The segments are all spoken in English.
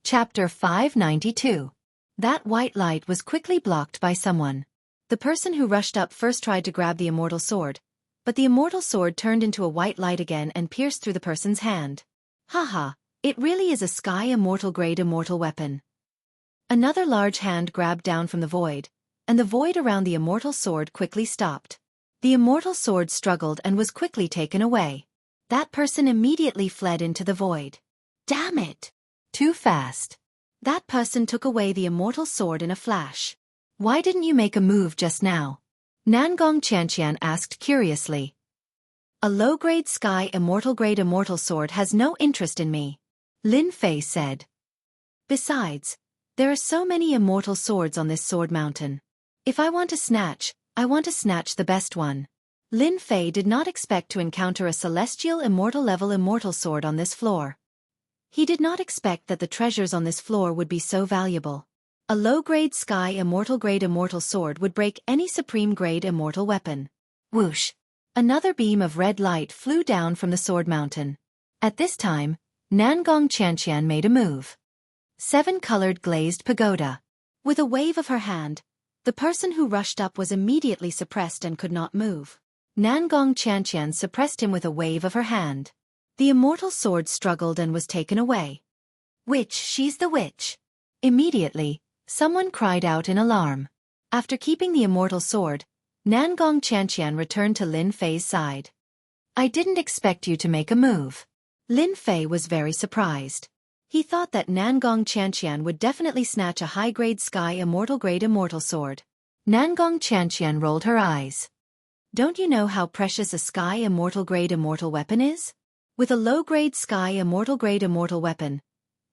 Chapter 592. That white light was quickly blocked by someone. The person who rushed up first tried to grab the immortal sword, but the immortal sword turned into a white light again and pierced through the person's hand. Haha, it really is a sky immortal grade immortal weapon. Another large hand grabbed down from the void, and the void around the immortal sword quickly stopped. The immortal sword struggled and was quickly taken away. That person immediately fled into the void. Damn it! Too fast. That person took away the immortal sword in a flash. Why didn't you make a move just now? Nangong Xianxia asked curiously. A low-grade sky immortal-grade immortal sword has no interest in me, Lin Fei said. Besides, there are so many immortal swords on this sword mountain. If I want to snatch, I want to snatch the best one. Lin Fei did not expect to encounter a celestial immortal-level immortal sword on this floor. He did not expect that the treasures on this floor would be so valuable. A low-grade sky immortal-grade immortal sword would break any supreme-grade immortal weapon. Whoosh! Another beam of red light flew down from the sword mountain. At this time, Nangong Xianxia made a move. 7-colored glazed pagoda. With a wave of her hand, the person who rushed up was immediately suppressed and could not move. Nangong Xianxia suppressed him with a wave of her hand. The immortal sword struggled and was taken away. Witch, she's the witch. Immediately, someone cried out in alarm. After keeping the immortal sword, Nangong Xianxia returned to Lin Fei's side. I didn't expect you to make a move. Lin Fei was very surprised. He thought that Nangong Xianxia would definitely snatch a high-grade sky immortal-grade immortal sword. Nangong Xianxia rolled her eyes. Don't you know how precious a sky immortal-grade immortal weapon is? With a low-grade sky immortal-grade immortal weapon,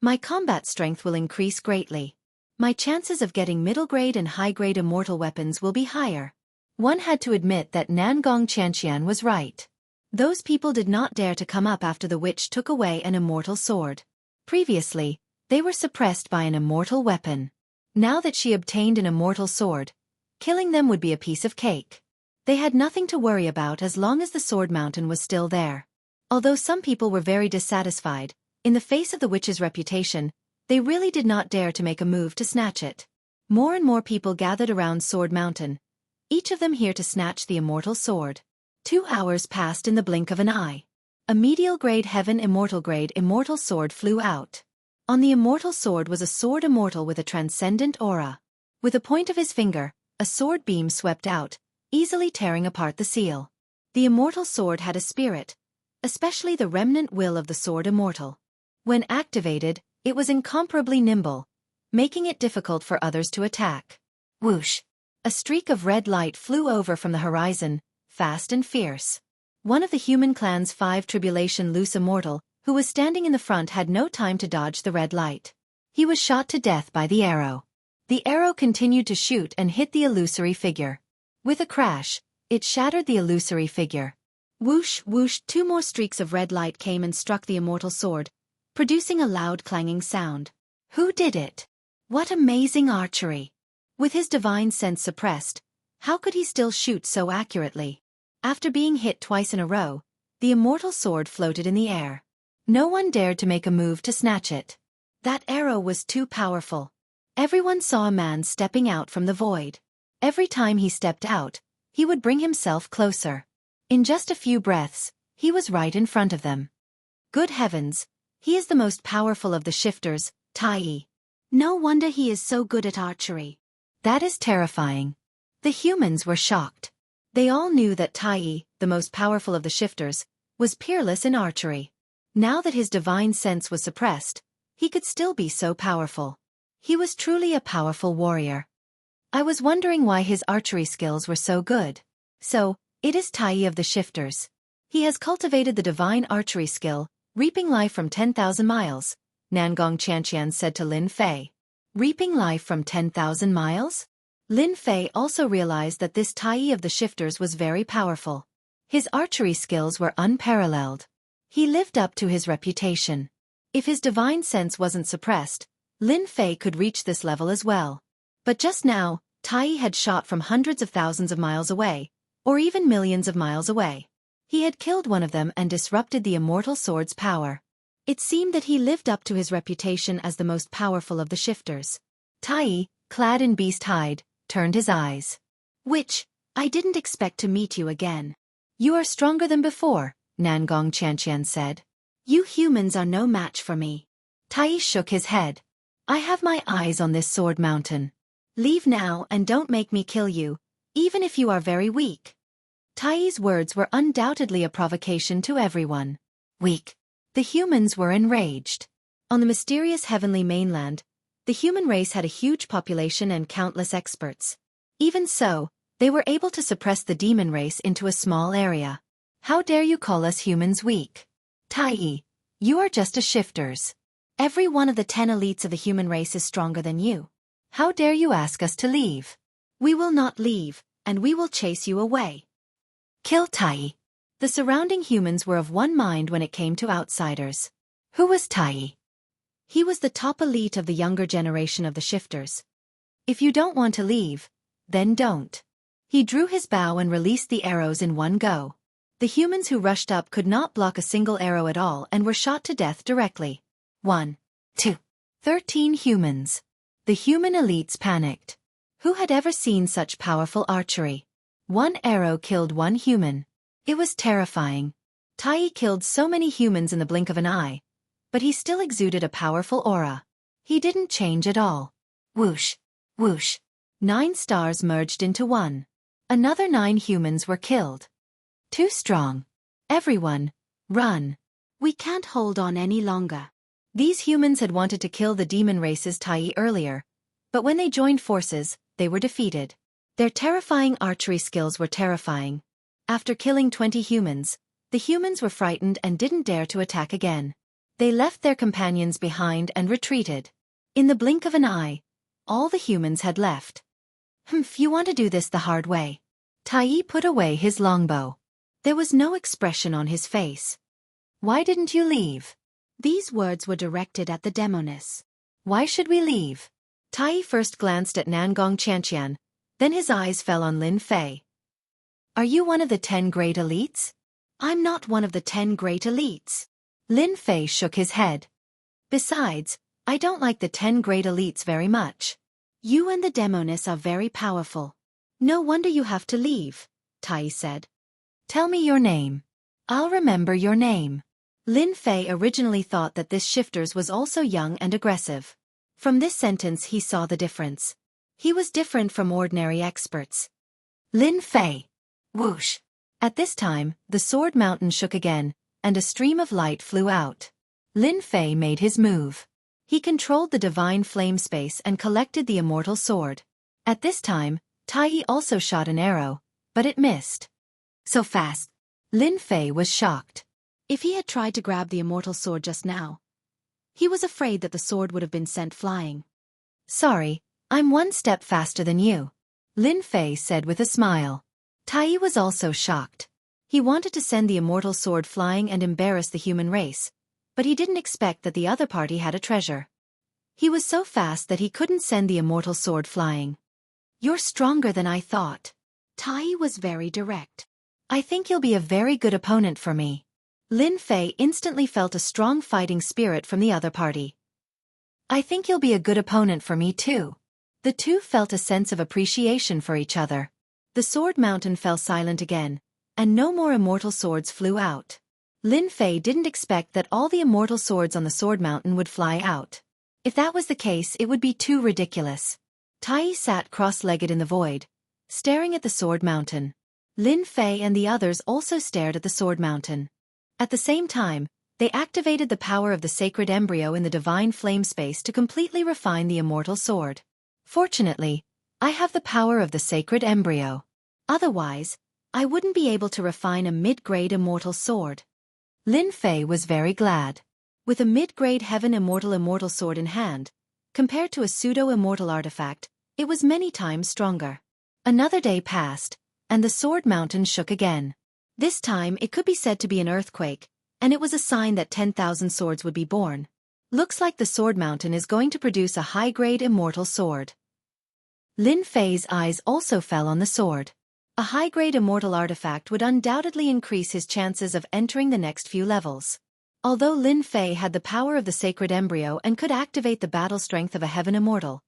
my combat strength will increase greatly. My chances of getting middle-grade and high-grade immortal weapons will be higher. One had to admit that Nangong Xianxia was right. Those people did not dare to come up after the witch took away an immortal sword. Previously, they were suppressed by an immortal weapon. Now that she obtained an immortal sword, killing them would be a piece of cake. They had nothing to worry about as long as the sword mountain was still there. Although some people were very dissatisfied, in the face of the witch's reputation, they really did not dare to make a move to snatch it. More and more people gathered around Sword Mountain, each of them here to snatch the immortal sword. 2 hours passed in the blink of an eye. A medial-grade heaven immortal-grade immortal sword flew out. On the immortal sword was a sword immortal with a transcendent aura. With a point of his finger, a sword beam swept out, easily tearing apart the seal. The immortal sword had a spirit, especially the remnant will of the sword immortal. When activated, it was incomparably nimble, making it difficult for others to attack. Whoosh! A streak of red light flew over from the horizon, fast and fierce. One of the human clan's 5 tribulation loose immortal, who was standing in the front, had no time to dodge the red light. He was shot to death by the arrow. The arrow continued to shoot and hit the illusory figure. With a crash, it shattered the illusory figure. Whoosh, whoosh, 2 more streaks of red light came and struck the immortal sword, producing a loud clanging sound. Who did it? What amazing archery! With his divine sense suppressed, how could he still shoot so accurately? After being hit twice in a row, the immortal sword floated in the air. No one dared to make a move to snatch it. That arrow was too powerful. Everyone saw a man stepping out from the void. Every time he stepped out, he would bring himself closer. In just a few breaths, he was right in front of them. Good heavens, he is the most powerful of the shifters, Tai. No wonder he is so good at archery. That is terrifying. The humans were shocked. They all knew that Tai, the most powerful of the shifters, was peerless in archery. Now that his divine sense was suppressed, he could still be so powerful. He was truly a powerful warrior. I was wondering why his archery skills were so good. So, it is Tai of the shifters. He has cultivated the divine archery skill, reaping life from 10,000 miles, Nangong Xianxia said to Lin Fei. Reaping life from 10,000 miles? Lin Fei also realized that this Tai of the shifters was very powerful. His archery skills were unparalleled. He lived up to his reputation. If his divine sense wasn't suppressed, Lin Fei could reach this level as well. But just now, Tai had shot from hundreds of thousands of miles away, or even millions of miles away. He had killed one of them and disrupted the immortal sword's power. It seemed that he lived up to his reputation as the most powerful of the shifters. Tai, clad in beast hide, turned his eyes. I didn't expect to meet you again. You are stronger than before, Nangong Qianxian said. You humans are no match for me. Tai shook his head. I have my eyes on this sword mountain. Leave now and don't make me kill you, even if you are very weak. Tai's words were undoubtedly a provocation to everyone. Weak. The humans were enraged. On the mysterious heavenly mainland, the human race had a huge population and countless experts. Even so, they were able to suppress the demon race into a small area. How dare you call us humans weak? Tai, you are just a shifters. Every one of the 10 elites of the human race is stronger than you. How dare you ask us to leave? We will not leave, and we will chase you away. Kill Tai. The surrounding humans were of one mind when it came to outsiders. Who was Tai? He was the top elite of the younger generation of the shifters. If you don't want to leave, then don't. He drew his bow and released the arrows in one go. The humans who rushed up could not block a single arrow at all and were shot to death directly. 1, 2, 13 humans. The human elites panicked. Who had ever seen such powerful archery? One arrow killed one human. It was terrifying. Tai killed so many humans in the blink of an eye, but he still exuded a powerful aura. He didn't change at all. Whoosh, whoosh. 9 stars merged into one. Another 9 humans were killed. Too strong. Everyone, run. We can't hold on any longer. These humans had wanted to kill the demon race's Tai earlier, but when they joined forces, they were defeated. Their terrifying archery skills were terrifying. After killing 20 humans, the humans were frightened and didn't dare to attack again. They left their companions behind and retreated. In the blink of an eye, all the humans had left. You want to do this the hard way. Tai put away his longbow. There was no expression on his face. Why didn't you leave? These words were directed at the demoness. Why should we leave? Tai first glanced at Nangong Qianxian, then his eyes fell on Lin Fei. Are you one of the 10 great elites? I'm not one of the 10 great elites. Lin Fei shook his head. Besides, I don't like the 10 great elites very much. You and the demoness are very powerful. No wonder you have to leave, Tai said. Tell me your name. I'll remember your name. Lin Fei originally thought that this shifters was also young and aggressive. From this sentence he saw the difference. He was different from ordinary experts. Lin Fei. Whoosh. At this time, the sword mountain shook again, and a stream of light flew out. Lin Fei made his move. He controlled the divine flame space and collected the immortal sword. At this time, Tai also shot an arrow, but it missed. So fast. Lin Fei was shocked. If he had tried to grab the immortal sword just now, he was afraid that the sword would have been sent flying. Sorry, I'm one step faster than you, Lin Fei said with a smile. Tai was also shocked. He wanted to send the immortal sword flying and embarrass the human race, but he didn't expect that the other party had a treasure. He was so fast that he couldn't send the immortal sword flying. You're stronger than I thought. Tai was very direct. I think you'll be a very good opponent for me. Lin Fei instantly felt a strong fighting spirit from the other party. I think you'll be a good opponent for me too. The two felt a sense of appreciation for each other. The sword mountain fell silent again, and no more immortal swords flew out. Lin Fei didn't expect that all the immortal swords on the sword mountain would fly out. If that was the case, it would be too ridiculous. Tai sat cross-legged in the void, staring at the sword mountain. Lin Fei and the others also stared at the sword mountain. At the same time, they activated the power of the sacred embryo in the divine flame space to completely refine the immortal sword. Fortunately, I have the power of the sacred embryo. Otherwise, I wouldn't be able to refine a mid-grade immortal sword. Lin Fei was very glad. With a mid-grade heaven immortal sword in hand, compared to a pseudo-immortal artifact, it was many times stronger. Another day passed, and the sword mountain shook again. This time it could be said to be an earthquake, and it was a sign that 10,000 swords would be born. Looks like the sword mountain is going to produce a high-grade immortal sword. Lin Fei's eyes also fell on the sword. A high-grade immortal artifact would undoubtedly increase his chances of entering the next few levels. Although Lin Fei had the power of the sacred embryo and could activate the battle strength of a heaven immortal,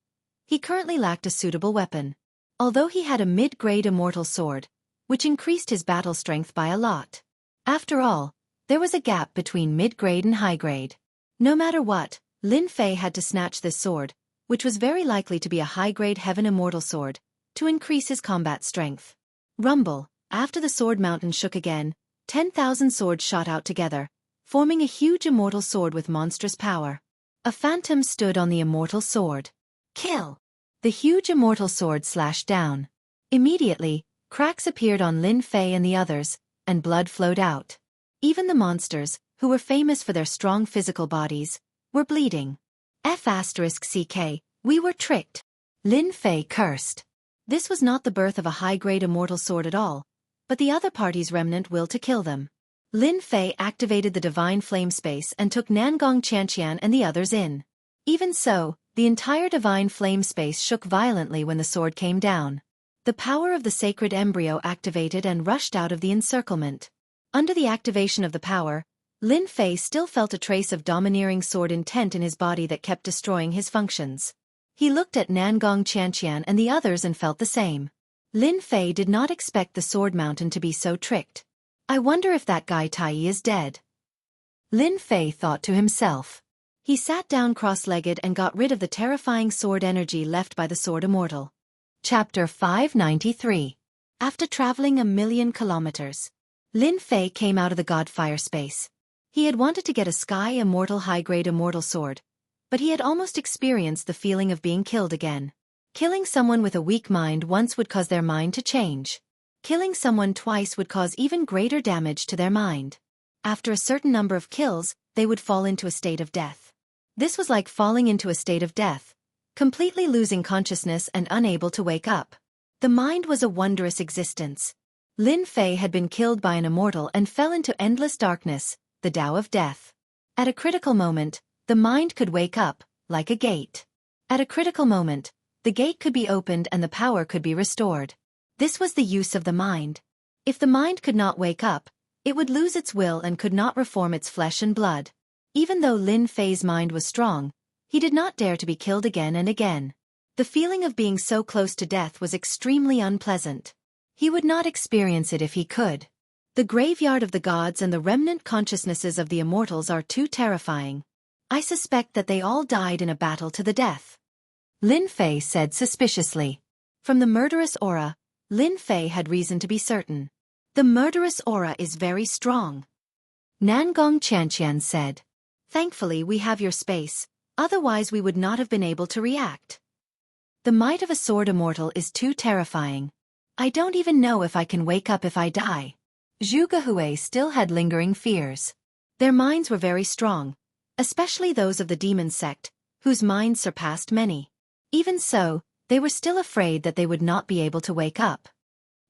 he currently lacked a suitable weapon. Although he had a mid-grade immortal sword, which increased his battle strength by a lot. After all, there was a gap between mid-grade and high-grade. No matter what, Lin Fei had to snatch this sword, which was very likely to be a high-grade heaven immortal sword, to increase his combat strength. Rumble, after the sword mountain shook again, 10,000 swords shot out together, forming a huge immortal sword with monstrous power. A phantom stood on the immortal sword. Kill! The huge immortal sword slashed down. Immediately, cracks appeared on Lin Fei and the others, and blood flowed out. Even the monsters, who were famous for their strong physical bodies, were bleeding. F***ck, we were tricked. Lin Fei cursed. This was not the birth of a high-grade immortal sword at all, but the other party's remnant will to kill them. Lin Fei activated the divine flame space and took Nangong Xianxia and the others in. Even so, the entire divine flame space shook violently when the sword came down. The power of the sacred embryo activated and rushed out of the encirclement. Under the activation of the power, Lin Fei still felt a trace of domineering sword intent in his body that kept destroying his functions. He looked at Nangong Xianxia and the others and felt the same. Lin Fei did not expect the sword mountain to be so tricked. I wonder if that guy Tai is dead. Lin Fei thought to himself. He sat down cross-legged and got rid of the terrifying sword energy left by the sword immortal. Chapter 593. After traveling 1,000,000 kilometers, Lin Fei came out of the Godfire space. He had wanted to get a sky immortal high-grade immortal sword, but he had almost experienced the feeling of being killed again. Killing someone with a weak mind once would cause their mind to change. Killing someone twice would cause even greater damage to their mind. After a certain number of kills, they would fall into a state of death. This was like falling into a state of death, completely losing consciousness and unable to wake up. The mind was a wondrous existence. Lin Fei had been killed by an immortal and fell into endless darkness, the Tao of death. At a critical moment, the mind could wake up, like a gate. At a critical moment, the gate could be opened and the power could be restored. This was the use of the mind. If the mind could not wake up, it would lose its will and could not reform its flesh and blood. Even though Lin Fei's mind was strong, he did not dare to be killed again and again. The feeling of being so close to death was extremely unpleasant. He would not experience it if he could. The graveyard of the gods and the remnant consciousnesses of the immortals are too terrifying. I suspect that they all died in a battle to the death. Lin Fei said suspiciously. From the murderous aura, Lin Fei had reason to be certain. The murderous aura is very strong. Nangong Qianqian said. Thankfully we have your space, otherwise we would not have been able to react. The might of a sword immortal is too terrifying. I don't even know if I can wake up if I die. Jianghu still had lingering fears. Their minds were very strong, especially those of the demon sect, whose minds surpassed many. Even so, they were still afraid that they would not be able to wake up.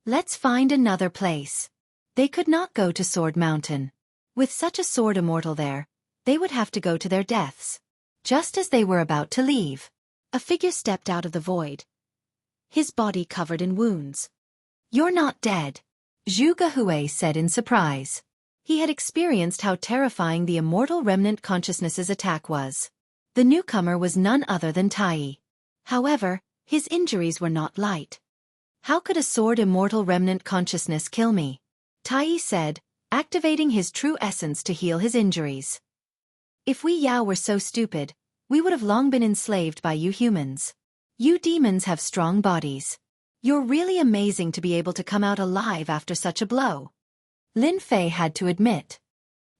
Let's find another place. They could not go to Sword Mountain. With such a sword immortal there, they would have to go to their deaths. Just as they were about to leave, a figure stepped out of the void, his body covered in wounds. You're not dead, Jianghu said in surprise. He had experienced how terrifying the immortal remnant consciousness's attack was. The newcomer was none other than Tai. However, his injuries were not light. How could a sword immortal remnant consciousness kill me? Tai said, activating his true essence to heal his injuries. If we Yao were so stupid, we would have long been enslaved by you humans. You demons have strong bodies. You're really amazing to be able to come out alive after such a blow. Lin Fei had to admit.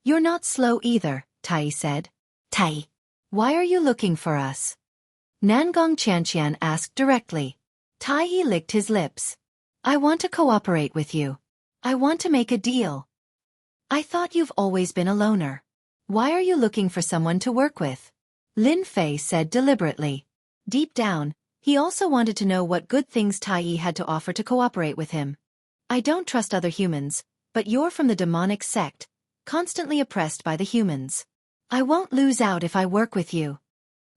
You're not slow either, Tai said. Tai, why are you looking for us? Nangong Qianqian asked directly. Tai licked his lips. I want to cooperate with you. I want to make a deal. I thought you've always been a loner. Why are you looking for someone to work with? Lin Fei said deliberately. Deep down, he also wanted to know what good things Tai had to offer to cooperate with him. I don't trust other humans, but you're from the demonic sect, constantly oppressed by the humans. I won't lose out if I work with you.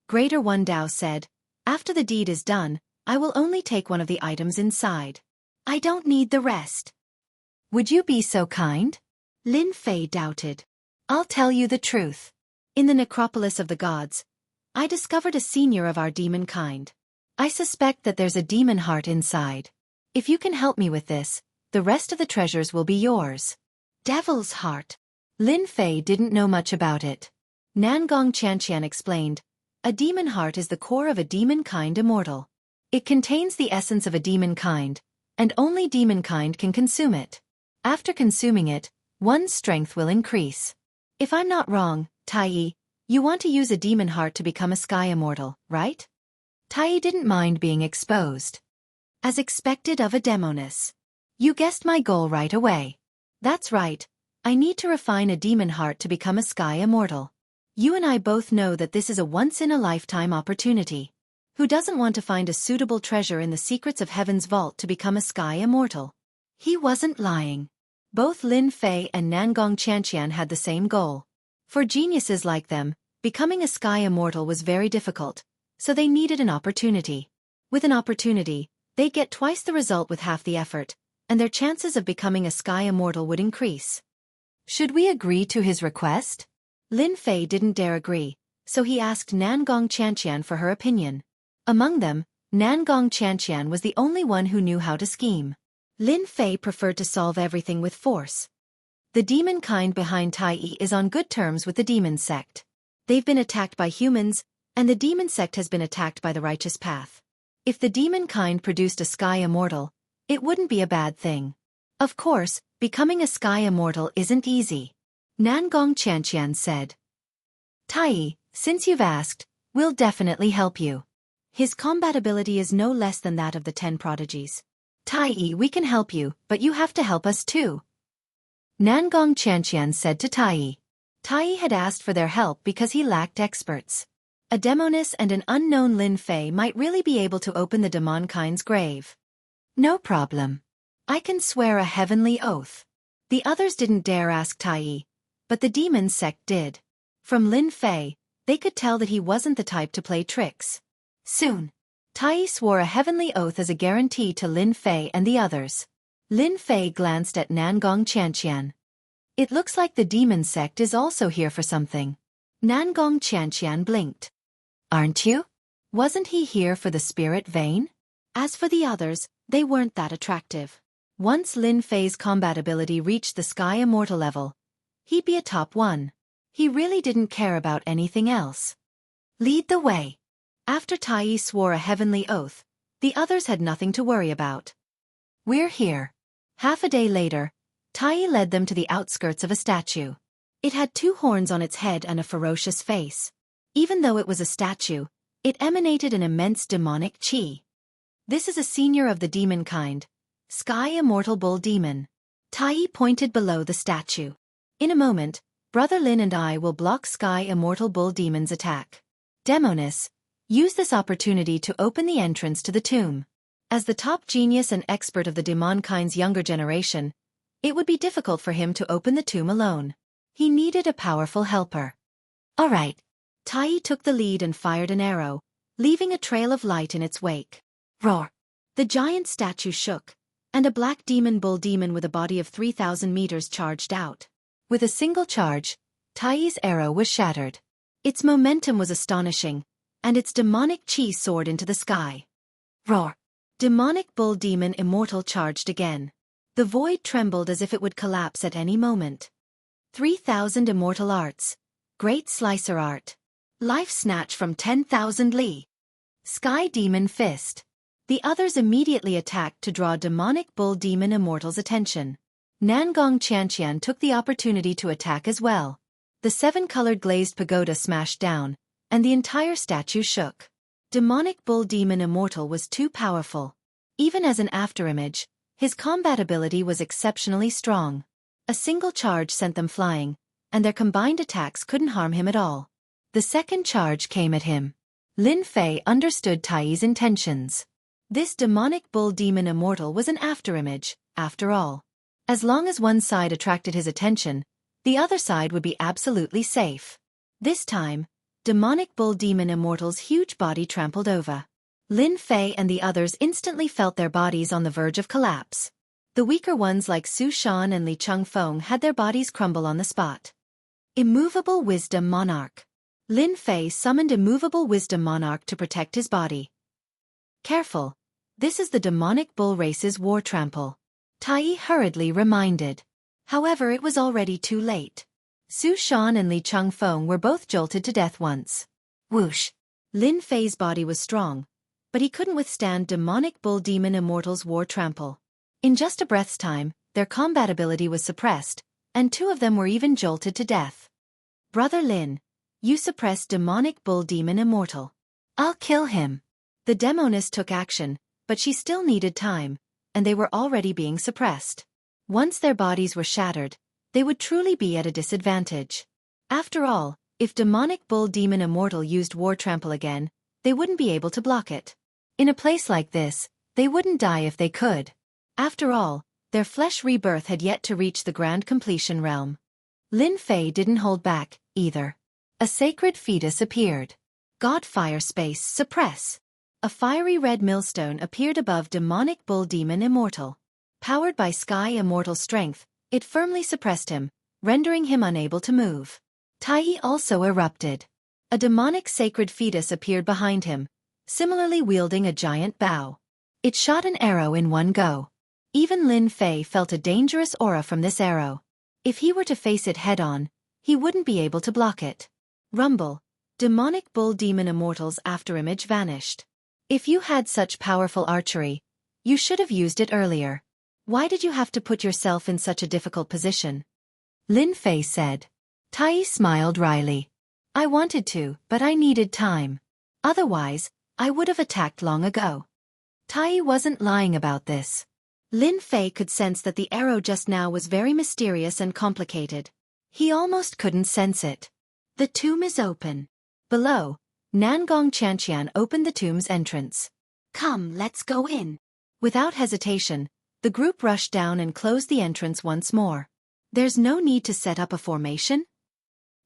Greater One Dao said, after the deed is done, I will only take one of the items inside. I don't need the rest. Would you be so kind? Lin Fei doubted. I'll tell you the truth. In the necropolis of the gods, I discovered a senior of our demon kind. I suspect that there's a demon heart inside. If you can help me with this, the rest of the treasures will be yours. Devil's heart. Lin Fei didn't know much about it. Nangong Qianqian explained, a demon heart is the core of a demon kind immortal. It contains the essence of a demon kind, and only demon kind can consume it. After consuming it, one's strength will increase. If I'm not wrong, Tai, you want to use a demon heart to become a sky immortal, right? Tai didn't mind being exposed. As expected of a demoness. You guessed my goal right away. That's right, I need to refine a demon heart to become a sky immortal. You and I both know that this is a once-in-a-lifetime opportunity. Who doesn't want to find a suitable treasure in the secrets of heaven's vault to become a sky immortal? He wasn't lying. Both Lin Fei and Nangong Qianqian had the same goal. For geniuses like them, becoming a sky immortal was very difficult, so they needed an opportunity. With an opportunity, they'd get twice the result with half the effort, and their chances of becoming a sky immortal would increase. Should we agree to his request? Lin Fei didn't dare agree, so he asked Nangong Qianqian for her opinion. Among them, Nangong Qianqian was the only one who knew how to scheme. Lin Fei preferred to solve everything with force. The demon kind behind Tai is on good terms with the demon sect. They've been attacked by humans, and the demon sect has been attacked by the righteous path. If the demon kind produced a sky immortal, it wouldn't be a bad thing. Of course, becoming a sky immortal isn't easy. Nangong Qianqian said. Tai, since you've asked, we'll definitely help you. His compatibility is no less than that of the 10 prodigies. Tai, we can help you, but you have to help us too. Nangong Qianqian said to Tai. Tai had asked for their help because he lacked experts. A demoness and an unknown Lin Fei might really be able to open the demon kind's grave. No problem. I can swear a heavenly oath. The others didn't dare ask Tai, but the demon sect did. From Lin Fei, they could tell that he wasn't the type to play tricks. Soon, Tai swore a heavenly oath as a guarantee to Lin Fei and the others. Lin Fei glanced at Nangong Qianqian. It looks like the demon sect is also here for something. Nangong Qianqian blinked. Aren't you? Wasn't he here for the spirit vein? As for the others, they weren't that attractive. Once Lin Fei's compatibility reached the sky immortal level, he'd be a top 1. He really didn't care about anything else. Lead the way. After Tai swore a heavenly oath, the others had nothing to worry about. We're here. Half a day later, Tai led them to the outskirts of a statue. It had 2 horns on its head and a ferocious face. Even though it was a statue, it emanated an immense demonic qi. This is a senior of the demon kind, Sky Immortal Bull Demon. Tai pointed below the statue. In a moment, Brother Lin and I will block Sky Immortal Bull Demon's attack. Demoness, use this opportunity to open the entrance to the tomb. As the top genius and expert of the demon kind's younger generation, it would be difficult for him to open the tomb alone. He needed a powerful helper. All right. Tai took the lead and fired an arrow, leaving a trail of light in its wake. Roar! The giant statue shook, and a black demon bull demon with a body of 3,000 meters charged out. With a single charge, Tai's arrow was shattered. Its momentum was astonishing, and its demonic qi soared into the sky. Roar! Demonic bull demon immortal charged again. The void trembled as if it would collapse at any moment. 3,000 immortal arts. Great slicer art. Life snatch from 10,000 li. Sky demon fist. The others immediately attacked to draw demonic bull demon immortal's attention. Nangong Qianqian took the opportunity to attack as well. The 7-colored glazed pagoda smashed down, and the entire statue shook. Demonic bull demon immortal was too powerful. Even as an afterimage, his compatibility was exceptionally strong. A single charge sent them flying, and their combined attacks couldn't harm him at all. The second charge came at him. Lin Fei understood Tai's intentions. This demonic bull demon immortal was an afterimage, after all. As long as one side attracted his attention, the other side would be absolutely safe. This time, demonic bull demon immortal's huge body trampled over. Lin Fei and the others instantly felt their bodies on the verge of collapse. The weaker ones like Su Shan and Li Chengfeng had their bodies crumble on the spot. Immovable Wisdom Monarch. Lin Fei summoned Immovable Wisdom Monarch to protect his body. Careful. This is the demonic bull race's war trample. Tai hurriedly reminded. However, it was already too late. Su Shan and Li Changfeng were both jolted to death once. Whoosh! Lin Fei's body was strong, but he couldn't withstand demonic bull demon immortal's war trample. In just a breath's time, their combat ability was suppressed, and two of them were even jolted to death. Brother Lin, you suppressed demonic bull demon immortal. I'll kill him. The demoness took action, but she still needed time, and they were already being suppressed. Once their bodies were shattered, they would truly be at a disadvantage. After all, if demonic bull demon immortal used war trample again, they wouldn't be able to block it. In a place like this, they wouldn't die if they could. After all, their flesh rebirth had yet to reach the grand completion realm. Lin Fei didn't hold back, either. A sacred fetus appeared. God Fire Space Suppress. A fiery red millstone appeared above demonic bull demon immortal. Powered by sky immortal strength, it firmly suppressed him, rendering him unable to move. Tai also erupted. A demonic sacred fetus appeared behind him, similarly wielding a giant bow. It shot an arrow in one go. Even Lin Fei felt a dangerous aura from this arrow. If he were to face it head-on, he wouldn't be able to block it. Rumble. Demonic bull demon immortal's afterimage vanished. If you had such powerful archery, you should have used it earlier. Why did you have to put yourself in such a difficult position? Lin Fei said. Tai smiled wryly. I wanted to, but I needed time. Otherwise, I would have attacked long ago. Tai wasn't lying about this. Lin Fei could sense that the arrow just now was very mysterious and complicated. He almost couldn't sense it. The tomb is open. Below, Nangong Xianxian opened the tomb's entrance. Come, let's go in. Without hesitation, the group rushed down and closed the entrance once more. There's no need to set up a formation.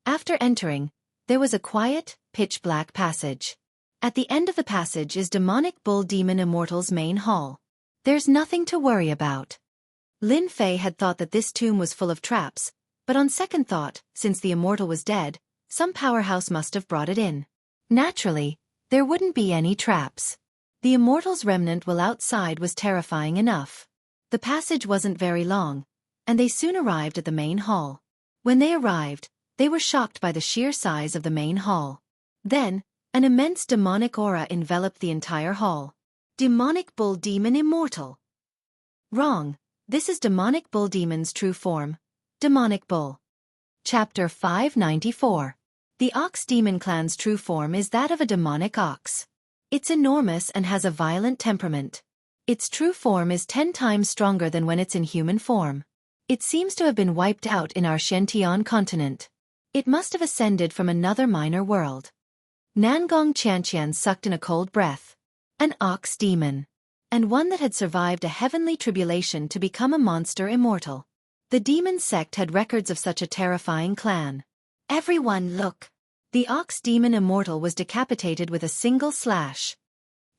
After entering, there was a quiet, pitch-black passage. At the end of the passage is demonic bull demon immortal's main hall. There's nothing to worry about. Lin Fei had thought that this tomb was full of traps, but on second thought, since the immortal was dead, some powerhouse must have brought it in. Naturally, there wouldn't be any traps. The immortal's remnant while outside was terrifying enough. The passage wasn't very long, and they soon arrived at the main hall. When they arrived, they were shocked by the sheer size of the main hall. Then, an immense demonic aura enveloped the entire hall. Demonic bull demon immortal. Wrong. This is demonic bull demon's true form. Demonic bull. Chapter 594. The ox demon clan's true form is that of a demonic ox. It's enormous and has a violent temperament. Its true form is 10 times stronger than when it's in human form. It seems to have been wiped out in our Shentian continent. It must have ascended from another minor world. Nangong Qianqian sucked in a cold breath. An ox demon. And one that had survived a heavenly tribulation to become a monster immortal. The demon sect had records of such a terrifying clan. Everyone look. The ox demon immortal was decapitated with a single slash.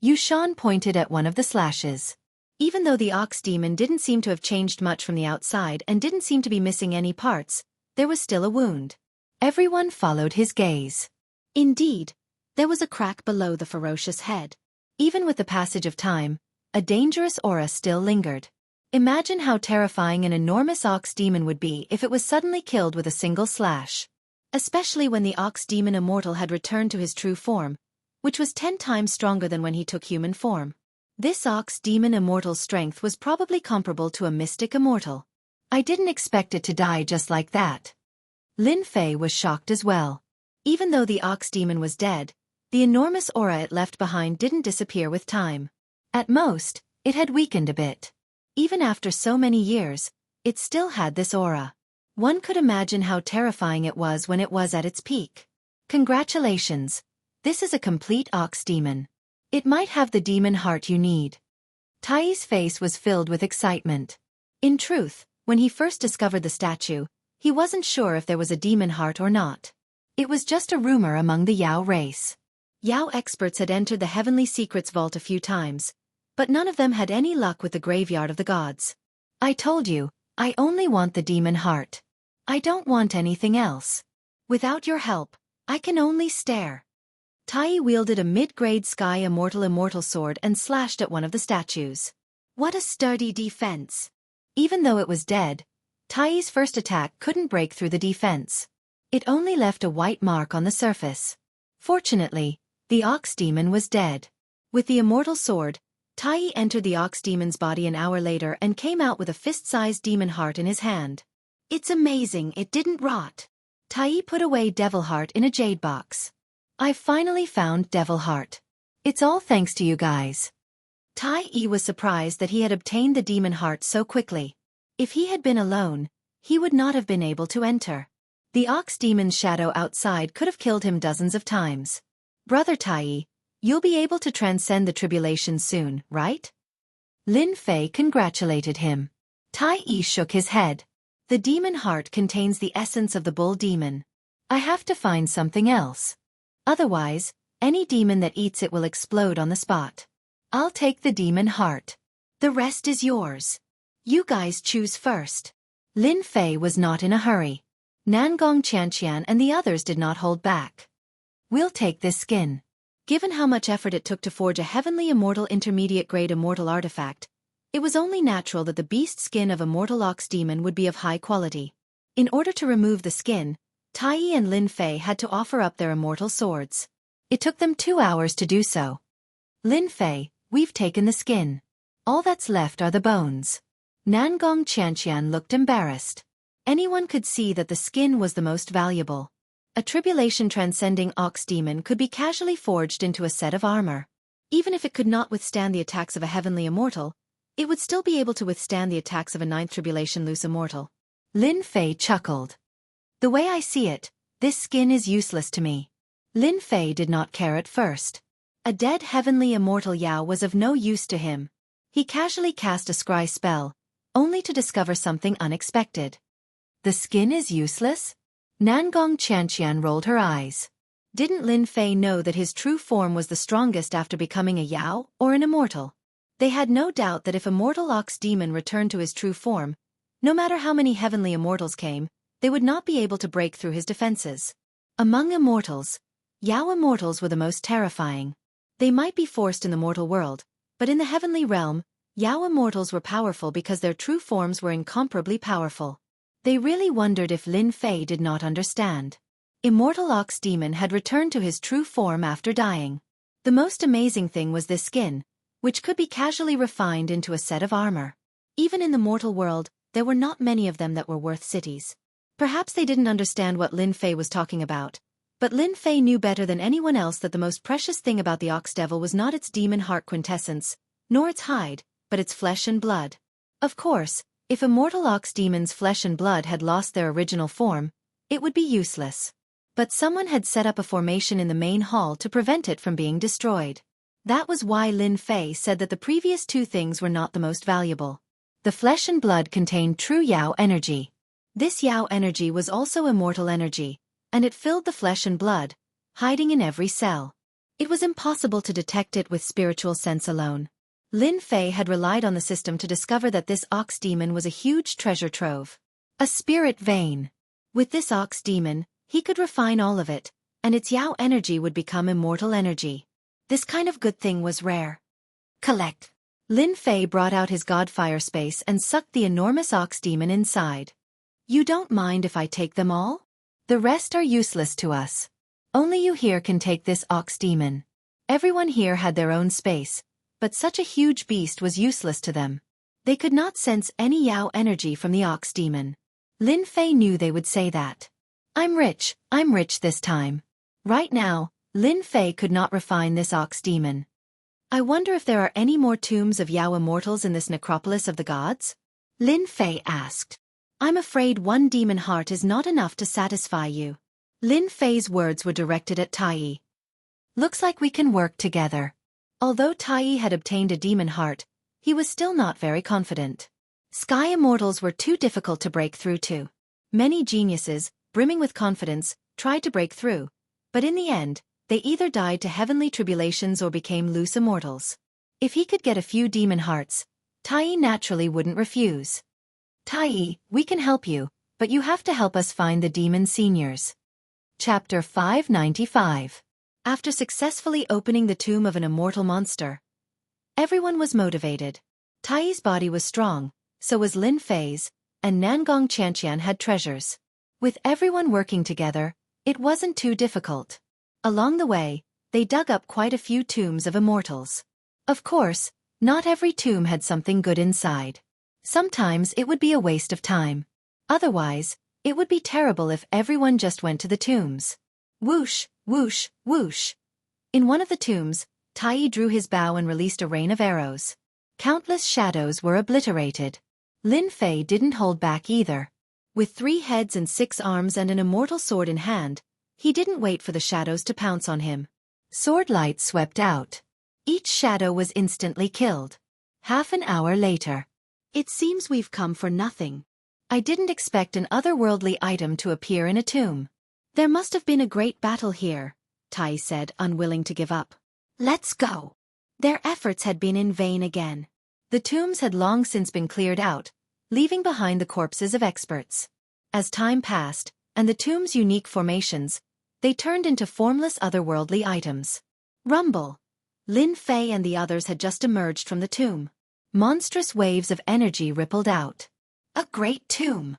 Yushan pointed at one of the slashes. Even though the ox demon didn't seem to have changed much from the outside and didn't seem to be missing any parts, there was still a wound. Everyone followed his gaze. Indeed, there was a crack below the ferocious head. Even with the passage of time, a dangerous aura still lingered. Imagine how terrifying an enormous ox demon would be if it was suddenly killed with a single slash. Especially when the ox demon immortal had returned to his true form, which was 10 times stronger than when he took human form. This ox demon immortal's strength was probably comparable to a mystic immortal. I didn't expect it to die just like that. Lin Fei was shocked as well. Even though the ox demon was dead, the enormous aura it left behind didn't disappear with time. At most, it had weakened a bit. Even after so many years, it still had this aura. One could imagine how terrifying it was when it was at its peak. Congratulations. This is a complete ox demon. It might have the demon heart you need. Tai's face was filled with excitement. In truth, when he first discovered the statue, he wasn't sure if there was a demon heart or not. It was just a rumor among the Yao race. Yao experts had entered the Heavenly Secrets Vault a few times, but none of them had any luck with the Graveyard of the Gods. I told you, I only want the demon heart. I don't want anything else. Without your help, I can only stare. Tai wielded a mid-grade sky immortal sword and slashed at one of the statues. What a sturdy defense! Even though it was dead, Tai's first attack couldn't break through the defense. It only left a white mark on the surface. Fortunately, the ox demon was dead. With the immortal sword, Tai entered the ox demon's body an hour later and came out with a fist-sized demon heart in his hand. It's amazing it didn't rot. Tai put away Devil Heart in a jade box. I finally found Devil Heart. It's all thanks to you guys. Tai was surprised that he had obtained the demon heart so quickly. If he had been alone, he would not have been able to enter. The ox demon's shadow outside could have killed him dozens of times. Brother Tai, you'll be able to transcend the tribulation soon, right? Lin Fei congratulated him. Tai shook his head. The demon heart contains the essence of the bull demon. I have to find something else. Otherwise, any demon that eats it will explode on the spot. I'll take the demon heart. The rest is yours. You guys choose first. Lin Fei was not in a hurry. Nangong Xianxia and the others did not hold back. We'll take this skin. Given how much effort it took to forge a heavenly immortal intermediate-grade immortal artifact, it was only natural that the beast skin of a mortal ox demon would be of high quality. In order to remove the skin, Tai and Lin Fei had to offer up their immortal swords. It took them 2 hours to do so. Lin Fei, we've taken the skin. All that's left are the bones. Nangong Xianxian looked embarrassed. Anyone could see that the skin was the most valuable. A tribulation-transcending ox demon could be casually forged into a set of armor. Even if it could not withstand the attacks of a heavenly immortal, it would still be able to withstand the attacks of a 9th tribulation loose immortal. Lin Fei chuckled. The way I see it, this skin is useless to me. Lin Fei did not care at first. A dead heavenly immortal Yao was of no use to him. He casually cast a scry spell, only to discover something unexpected. The skin is useless? Nangong Xianxian rolled her eyes. Didn't Lin Fei know that his true form was the strongest after becoming a Yao or an immortal? They had no doubt that if a mortal ox demon returned to his true form, no matter how many heavenly immortals came, they would not be able to break through his defenses. Among immortals, Yao immortals were the most terrifying. They might be forced in the mortal world, but in the heavenly realm, Yao immortals were powerful because their true forms were incomparably powerful. They really wondered if Lin Fei did not understand. Immortal Ox Demon had returned to his true form after dying. The most amazing thing was this skin, which could be casually refined into a set of armor. Even in the mortal world, there were not many of them that were worth cities. Perhaps they didn't understand what Lin Fei was talking about, but Lin Fei knew better than anyone else that the most precious thing about the Ox Devil was not its demon heart quintessence, nor its hide, but its flesh and blood. Of course, if immortal ox demon's flesh and blood had lost their original form, it would be useless. But someone had set up a formation in the main hall to prevent it from being destroyed. That was why Lin Fei said that the previous two things were not the most valuable. The flesh and blood contained true Yao energy. This Yao energy was also immortal energy, and it filled the flesh and blood, hiding in every cell. It was impossible to detect it with spiritual sense alone. Lin Fei had relied on the system to discover that this ox demon was a huge treasure trove. A spirit vein. With this ox demon, he could refine all of it, and its Yao energy would become immortal energy. This kind of good thing was rare. Collect. Lin Fei brought out his Godfire space and sucked the enormous ox demon inside. You don't mind if I take them all? The rest are useless to us. Only you here can take this ox demon. Everyone here had their own space, but such a huge beast was useless to them. They could not sense any Yao energy from the ox demon. Lin Fei knew they would say that. I'm rich this time. Right now, Lin Fei could not refine this ox demon. I wonder if there are any more tombs of Yao immortals in this necropolis of the gods? Lin Fei asked. I'm afraid one demon heart is not enough to satisfy you. Lin Fei's words were directed at Tai. Looks like we can work together. Although Tai had obtained a demon heart, he was still not very confident. Sky immortals were too difficult to break through to. Many geniuses, brimming with confidence, tried to break through, but in the end, they either died to heavenly tribulations or became loose immortals. If he could get a few demon hearts, Tai naturally wouldn't refuse. Tai, we can help you, but you have to help us find the demon seniors. Chapter 595. After successfully opening the tomb of an immortal monster, everyone was motivated. Tai's body was strong, so was Lin Fei's, and Nangong Qianxian had treasures. With everyone working together, it wasn't too difficult. Along the way, they dug up quite a few tombs of immortals. Of course, not every tomb had something good inside. Sometimes it would be a waste of time. Otherwise, it would be terrible if everyone just went to the tombs. Whoosh, whoosh, whoosh. In one of the tombs, Tai drew his bow and released a rain of arrows. Countless shadows were obliterated. Lin Fei didn't hold back either. With 3 heads and 6 arms and an immortal sword in hand, he didn't wait for the shadows to pounce on him. Sword light swept out. Each shadow was instantly killed. Half an hour later. It seems we've come for nothing. I didn't expect an otherworldly item to appear in a tomb. There must have been a great battle here, Tai said, unwilling to give up. Let's go. Their efforts had been in vain again. The tombs had long since been cleared out, leaving behind the corpses of experts. As time passed, and the tomb's unique formations, they turned into formless otherworldly items. Rumble. Lin Fei and the others had just emerged from the tomb. Monstrous waves of energy rippled out. A great tomb.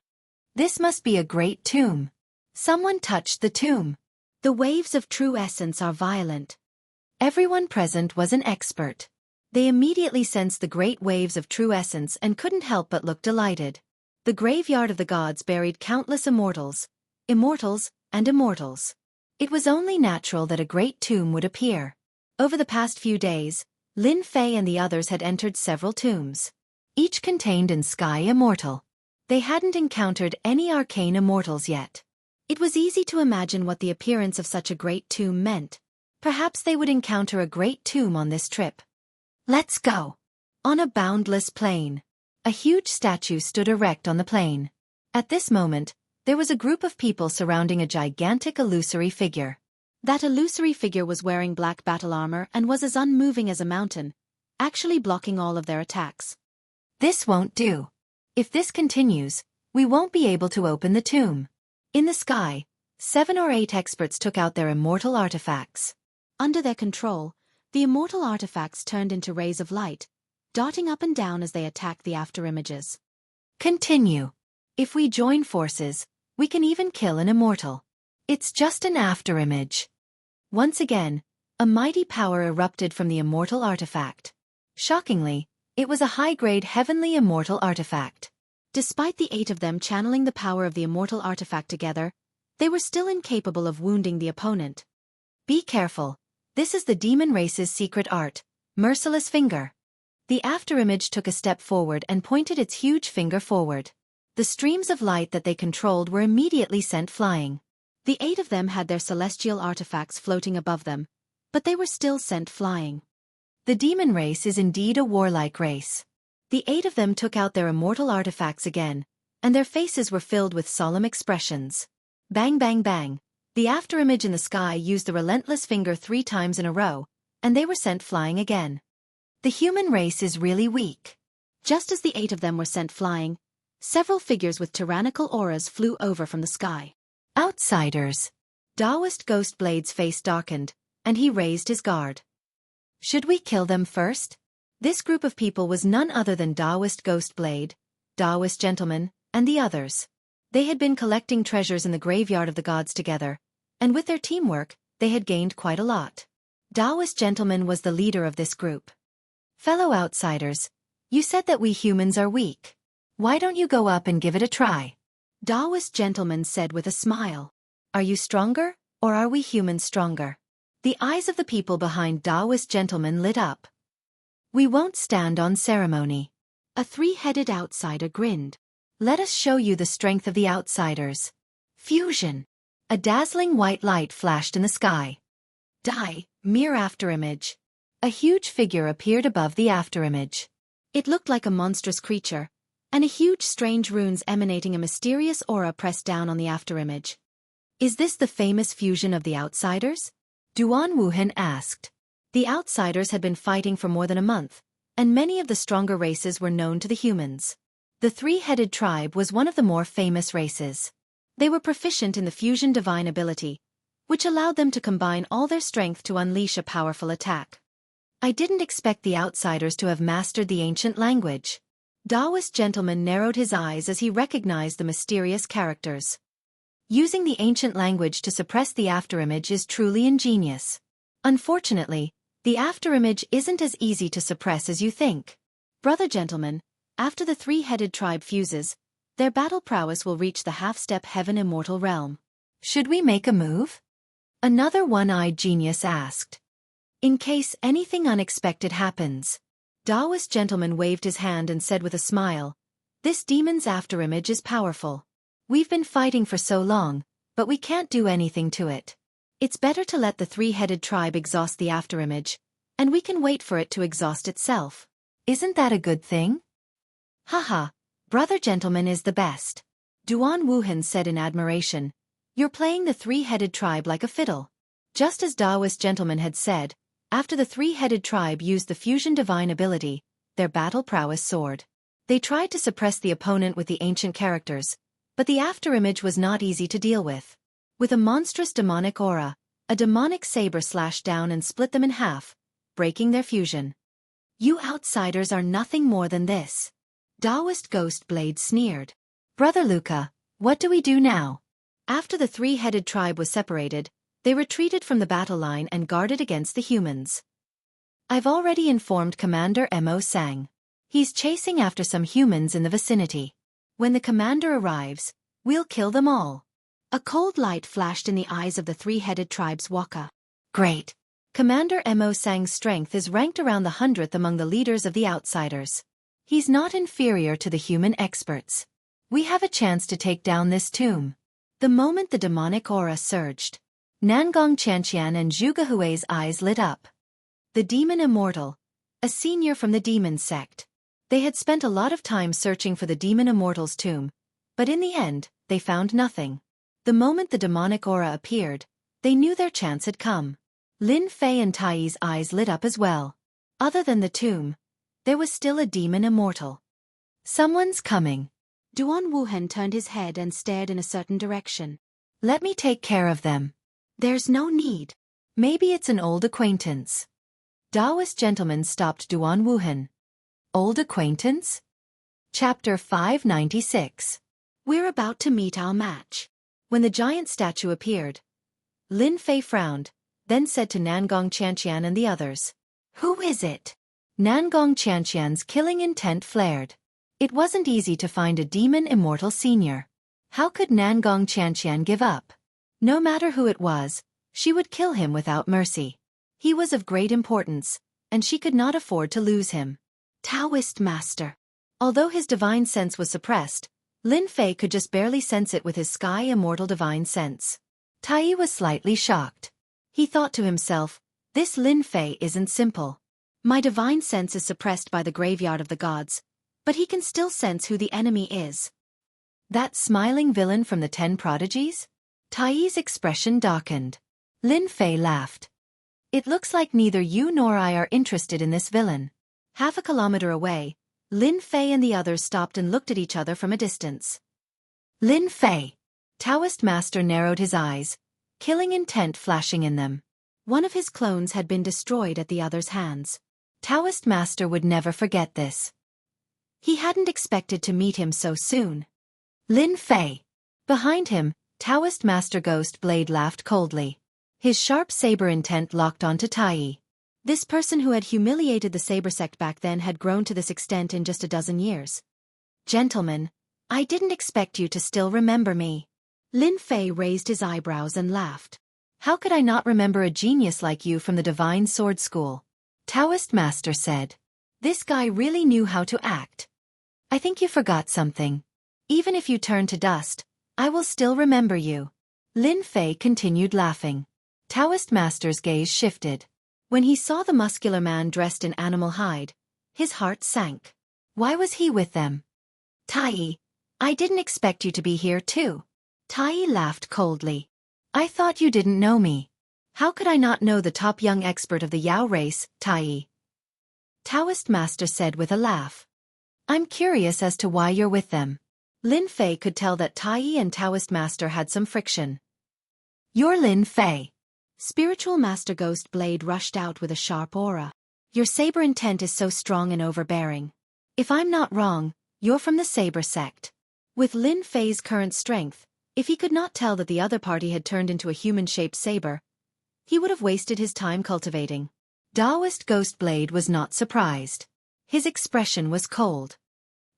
This must be a great tomb. Someone touched the tomb. The waves of true essence are violent. Everyone present was an expert. They immediately sensed the great waves of true essence and couldn't help but look delighted. The graveyard of the gods buried countless immortals, and immortals. It was only natural that a great tomb would appear. Over the past few days, Lin Fei and the others had entered several tombs. Each contained an sky immortal. They hadn't encountered any arcane immortals yet. It was easy to imagine what the appearance of such a great tomb meant. Perhaps they would encounter a great tomb on this trip. Let's go. On a boundless plain. A huge statue stood erect on the plain. At this moment, there was a group of people surrounding a gigantic illusory figure. That illusory figure was wearing black battle armor and was as unmoving as a mountain, actually blocking all of their attacks. This won't do. If this continues, we won't be able to open the tomb. In the sky, 7 or 8 experts took out their immortal artifacts. Under their control, the immortal artifacts turned into rays of light, darting up and down as they attacked the afterimages. Continue. If we join forces, we can even kill an immortal. It's just an afterimage. Once again, a mighty power erupted from the immortal artifact. Shockingly, it was a high-grade heavenly immortal artifact. Despite the 8 of them channeling the power of the immortal artifact together, they were still incapable of wounding the opponent. Be careful. This is the demon race's secret art, Merciless Finger. The afterimage took a step forward and pointed its huge finger forward. The streams of light that they controlled were immediately sent flying. The 8 of them had their celestial artifacts floating above them, but they were still sent flying. The demon race is indeed a warlike race. The 8 of them took out their immortal artifacts again, and their faces were filled with solemn expressions. Bang bang bang. The afterimage in the sky used the relentless finger 3 times in a row, and they were sent flying again. The human race is really weak. Just as the 8 of them were sent flying, several figures with tyrannical auras flew over from the sky. Outsiders. Taoist Ghost Blade's face darkened, and he raised his guard. Should we kill them first? This group of people was none other than Taoist Ghost Blade, Taoist Gentleman, and the others. They had been collecting treasures in the graveyard of the gods together, and with their teamwork, they had gained quite a lot. Taoist Gentleman was the leader of this group. Fellow outsiders, you said that we humans are weak. Why don't you go up and give it a try? Taoist Gentleman said with a smile. Are you stronger, or are we humans stronger? The eyes of the people behind Taoist Gentleman lit up. We won't stand on ceremony. A 3-headed outsider grinned. Let us show you the strength of the outsiders. Fusion. A dazzling white light flashed in the sky. Mere afterimage. A huge figure appeared above the afterimage. It looked like a monstrous creature, and a huge strange runes emanating a mysterious aura pressed down on the afterimage. Is this the famous fusion of the outsiders? Duan Wuhan asked. The outsiders had been fighting for more than a month, and many of the stronger races were known to the humans. The 3-headed tribe was one of the more famous races. They were proficient in the fusion divine ability, which allowed them to combine all their strength to unleash a powerful attack. I didn't expect the outsiders to have mastered the ancient language. Taoist gentleman narrowed his eyes as he recognized the mysterious characters. Using the ancient language to suppress the afterimage is truly ingenious. Unfortunately, the afterimage isn't as easy to suppress as you think. Brother gentlemen, after the three-headed tribe fuses, their battle prowess will reach the half-step heaven immortal realm. Should we make a move? Another one-eyed genius asked. In case anything unexpected happens. Taoist gentleman waved his hand and said with a smile, this demon's afterimage is powerful. We've been fighting for so long, but we can't do anything to it. It's better to let the three-headed tribe exhaust the afterimage, and we can wait for it to exhaust itself. Isn't that a good thing? Haha, brother gentleman is the best. Duan Wuhan said in admiration, you're playing the three-headed tribe like a fiddle. Just as Taoist gentleman had said, after the three-headed tribe used the fusion divine ability, their battle prowess soared. They tried to suppress the opponent with the ancient characters, but the afterimage was not easy to deal with. With a monstrous demonic aura, a demonic saber slashed down and split them in half, breaking their fusion. You outsiders are nothing more than this. Taoist Ghost Blade sneered. Brother Luca, what do we do now? After the three-headed tribe was separated, they retreated from the battle line and guarded against the humans. I've already informed Commander Mo Sang. He's chasing after some humans in the vicinity. When the commander arrives, we'll kill them all. A cold light flashed in the eyes of the three-headed tribe's Waka. Great. Commander Mo Sang's strength is ranked around the 100th among the leaders of the outsiders. He's not inferior to the human experts. We have a chance to take down this tomb. The moment the demonic aura surged, Nangong Qianxian and Zhuge Hui's eyes lit up. The demon immortal, a senior from the demon sect. They had spent a lot of time searching for the demon immortal's tomb, but in the end, they found nothing. The moment the demonic aura appeared, they knew their chance had come. Lin Fei and Tai's eyes lit up as well. Other than the tomb, there was still a demon immortal. Someone's coming. Duan Wuhan turned his head and stared in a certain direction. Let me take care of them. There's no need. Maybe it's an old acquaintance. Taoist gentleman stopped Duan Wuhan. Old acquaintance? Chapter 596. We're about to meet our match. When the giant statue appeared, Lin Fei frowned, then said to Nangong Qianxian and the others, who is it? Nangong Qianxian's killing intent flared. It wasn't easy to find a demon immortal senior. How could Nangong Qianxian give up? No matter who it was, she would kill him without mercy. He was of great importance, and she could not afford to lose him. Taoist master. Although his divine sense was suppressed, Lin Fei could just barely sense it with his sky immortal divine sense. Tai was slightly shocked. He thought to himself, this Lin Fei isn't simple. My divine sense is suppressed by the graveyard of the gods, but he can still sense who the enemy is. That smiling villain from the 10 prodigies? Tai's expression darkened. Lin Fei laughed. It looks like neither you nor I are interested in this villain. Half a kilometer away, Lin Fei and the others stopped and looked at each other from a distance. Lin Fei. Taoist master narrowed his eyes, killing intent flashing in them. One of his clones had been destroyed at the other's hands. Taoist master would never forget this. He hadn't expected to meet him so soon. Lin Fei. Behind him, Taoist master Ghost Blade laughed coldly. His sharp saber intent locked onto Tai. This person who had humiliated the saber sect back then had grown to this extent in just a dozen years. Gentlemen, I didn't expect you to still remember me. Lin Fei raised his eyebrows and laughed. How could I not remember a genius like you from the Divine Sword School? Taoist master said. This guy really knew how to act. I think you forgot something. Even if you turn to dust, I will still remember you. Lin Fei continued laughing. Taoist master's gaze shifted. When he saw the muscular man dressed in animal hide, his heart sank. Why was he with them? Tai, I didn't expect you to be here too. Tai laughed coldly. I thought you didn't know me. How could I not know the top young expert of the Yao race, Tai? Taoist master said with a laugh. I'm curious as to why you're with them. Lin Fei could tell that Tai and Taoist master had some friction. You're Lin Fei. Spiritual Master Ghost Blade rushed out with a sharp aura. Your saber intent is so strong and overbearing. If I'm not wrong, you're from the Saber sect. With Lin Fei's current strength, if he could not tell that the other party had turned into a human-shaped saber, he would have wasted his time cultivating. Taoist Ghost Blade was not surprised. His expression was cold.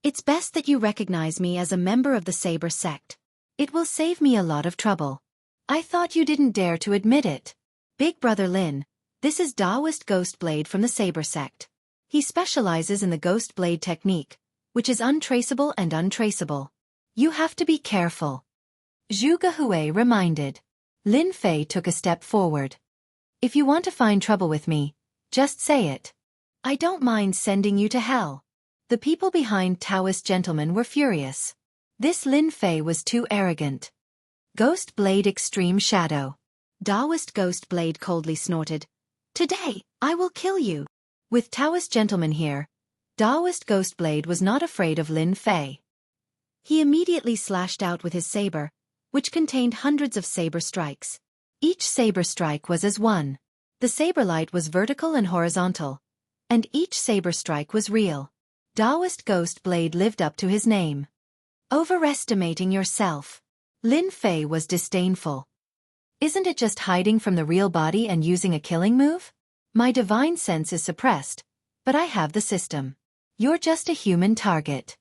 It's best that you recognize me as a member of the Saber sect. It will save me a lot of trouble. I thought you didn't dare to admit it. Big Brother Lin, this is Taoist Ghost Blade from the Saber sect. He specializes in the Ghost Blade technique, which is untraceable and untraceable. You have to be careful. Zhu Gehui reminded. Lin Fei took a step forward. If you want to find trouble with me, just say it. I don't mind sending you to hell. The people behind Taoist gentlemen were furious. This Lin Fei was too arrogant. Ghost Blade Extreme Shadow. Taoist Ghost Blade coldly snorted. Today, I will kill you. With Taoist gentlemen here, Taoist Ghost Blade was not afraid of Lin Fei. He immediately slashed out with his saber, which contained hundreds of saber strikes. Each saber strike was as one. The saber light was vertical and horizontal, and each saber strike was real. Taoist Ghost Blade lived up to his name. Overestimating yourself. Lin Fei was disdainful. Isn't it just hiding from the real body and using a killing move? My divine sense is suppressed, but I have the system. You're just a human target.